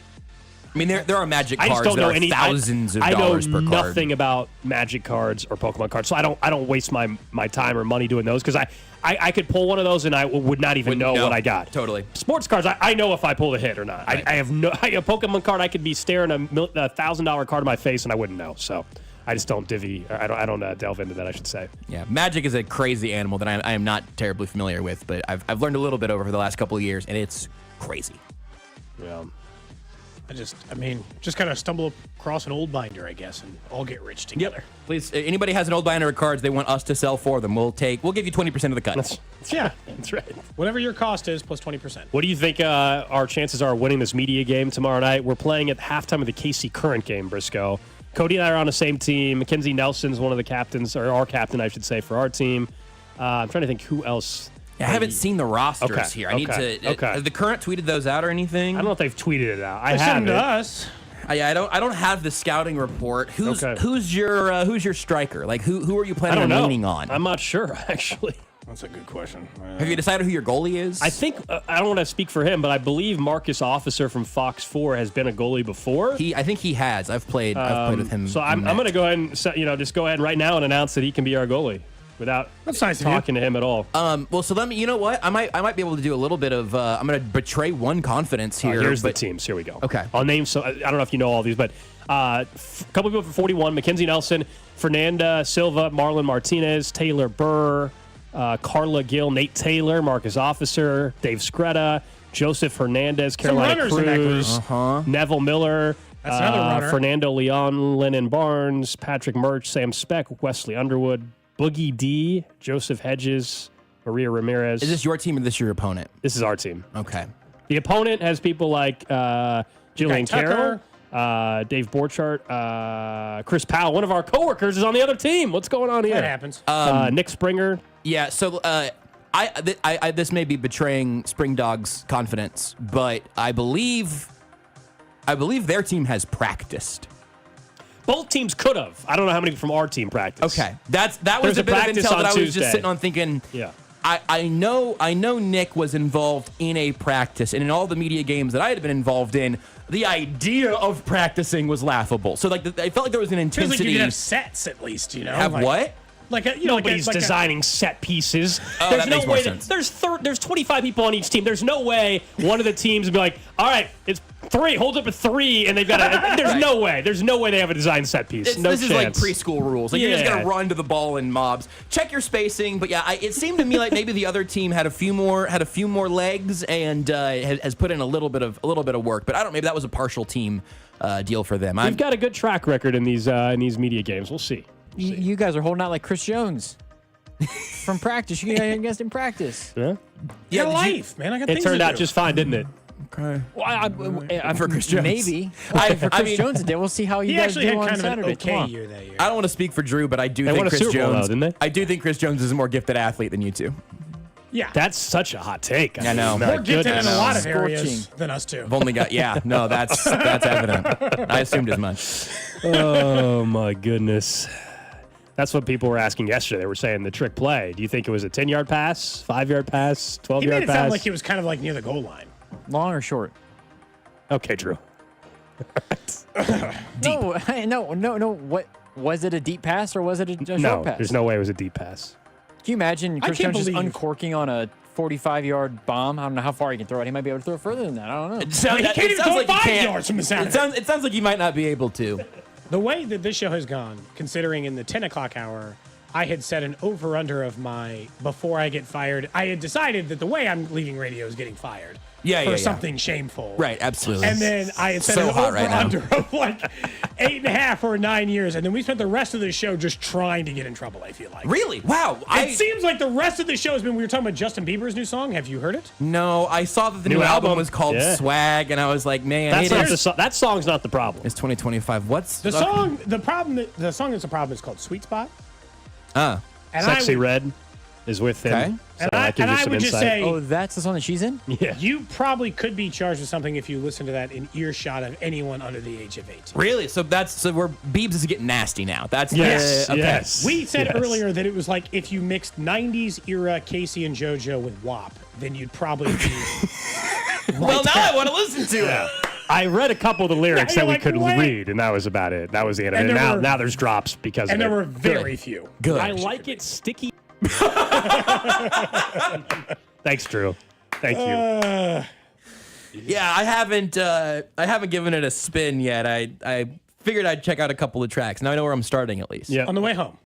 I mean, there are Magic cards. I just don't know any thousands of dollars per card. I know nothing about Magic cards or Pokemon cards, so I don't waste my time or money doing those because I could pull one of those and I would not even know what I got. Totally. Sports cards, I know if I pull a hit or not. Right. I have no. A Pokemon card, I could be staring a $1,000 card in my face and I wouldn't know. So I just don't I don't delve into that. I should say. Yeah, Magic is a crazy animal that I am not terribly familiar with, but I've learned a little bit over the last couple of years, and it's crazy. Yeah. I mean, just kind of stumble across an old binder, I guess, and all get rich together. Please, anybody has an old binder of cards they want us to sell for them, we'll give you 20% of the cut. Yeah, that's right. Whatever your cost is, plus 20%. What do you think our chances are of winning this media game tomorrow night? We're playing at halftime of the KC Current game, Brisco. Cody and I are on the same team. Mackenzie Nelson's one of the captains, or our captain, I should say, for our team. I'm trying to think who else. I haven't seen the rosters here. I need to. Has the Current tweeted those out or anything? I don't know if they've tweeted it out. I They sent have them it. to us. I don't have the scouting report. Who's your striker? Like who are you planning on leaning on? I'm not sure actually. That's a good question. Have you decided who your goalie is? I think I don't want to speak for him, but I believe Marcus Officer from Fox 4 has been a goalie before. I think he has. I've played with him. So I'm going to go ahead and just go ahead right now and announce that he can be our goalie without talking to him at all. Well, so let me. You know what? I might be able to do a little bit of. I'm going to betray one confidence here. Here's the teams. Here we go. Okay. I'll name some. I don't know if you know all these, but a couple people for 41: Mackenzie Nelson, Fernanda Silva, Marlon Martinez, Taylor Burr, Carla Gill, Nate Taylor, Marcus Officer, Dave Scretta, Joseph Hernandez, Carolina Cruz, Neville Miller. That's another runner. Fernando Leon, Lennon Barnes, Patrick Murch, Sam Speck, Wesley Underwood, Boogie D, Joseph Hedges, Maria Ramirez. Is this your team or this your opponent? This is our team. Okay. The opponent has people like Jillian Carroll, Dave Borchardt, Chris Powell. One of our coworkers is on the other team. What's going on here? That happens. Nick Springer. Yeah. So I this may be betraying Spring Dog's confidence, but I believe their team has practiced. Both teams could have. I don't know how many from our team practiced. Okay, that was There's a bit of practice intel on that I was Tuesday. just sitting on thinking. Yeah. I know Nick was involved in a practice, and in all the media games that I had been involved in, the idea of practicing was laughable. So like I felt like there was an Feels like intensity. you could have sets at least, you know? Have what? Like Nobody's designing set pieces. Oh, There's that no makes more way sense. there's 25 people on each team. There's no way one of the teams would be like, all right, it's 3, hold up a 3, and they've got to. There's no way. There's no way they have a design set piece. No This chance. is like preschool rules. Like you're just gonna run to the ball in mobs. Check your spacing, but yeah, it seemed to me like maybe the other team had a few more legs and has put in a little bit of work. But I don't. Maybe that was a partial team deal for them. We've got a good track record in these media games. We'll see. You guys are holding out like Chris Jones from practice. You guys in practice. Yeah. Yeah, life, man. I got It things turned to out do. just fine, didn't it? Okay. Well, for Chris Jones. Maybe. For Chris Jones today. We'll see how you He guys actually do had on kind of an Saturday. okay tomorrow. year that year. I don't want to speak for Drew, but I do They won think a Chris Super Bowl, Jones. though, didn't they? I do think Chris Jones is a more gifted athlete than you two. Yeah. That's such a hot take. I know. My More gifted in goodness. a lot of areas than us two. I've only got that's evident. I assumed as much. Oh my goodness. That's what people were asking yesterday. They were saying the trick play. Do you think it was a 10-yard pass, 5-yard pass, 12-yard He made it pass? sound like it was kind of like near the goal line. Long or short? Okay, Drew. No. What was it? A deep pass or was it a short No, pass? there's no way it was a deep pass. Can you imagine Chris can't Jones just believe- uncorking on a 45-yard bomb? I don't know how far he can throw it. He might be able to throw it further than that. I don't know. He can't even throw it 5 yards from the center. It sounds like you might not be able to. The way that this show has gone, considering in the 10 o'clock hour, I had set an over-under of my before I get fired. I had decided that the way I'm leaving radio is getting fired. For something shameful. Right, absolutely. And then I had set So an hot right now. over-under of like 8.5 or 9 years. And then we spent the rest of the show just trying to get in trouble, I feel like. Really? Wow. It seems like the rest of the show has been, we were talking about Justin Bieber's new song. Have you heard it? No, I saw that the New new album album. was called Yeah. Swag, and I was like, man, That's it not is- that song's not the problem. It's 2025. What's The song, the song that's a problem is called Sweet Spot. And Sexy Red is with him. Okay. So And that gives you I some would just insight. say, Oh, that's the song that she's in? Yeah. you probably could be charged with something if you listen to that in earshot of anyone under the age of 18. Really? So where Biebs is getting nasty now. That's Yes, okay. yes. We said Yes. earlier that it was like if you mixed 90s era Casey and JoJo with WAP, then you'd probably be. Well, now I want to listen to it. I read a couple of the lyrics Yeah, that we you're like, could what? read, and that was about it. That was the end of And it. there were- Now there's drops because And of there it. were very few. Good. I like it sticky. Thanks, Drew. Thank you. Yeah, I haven't given it a spin yet. I figured I'd check out a couple of tracks. Now I know where I'm starting at least. Yeah. On the way home.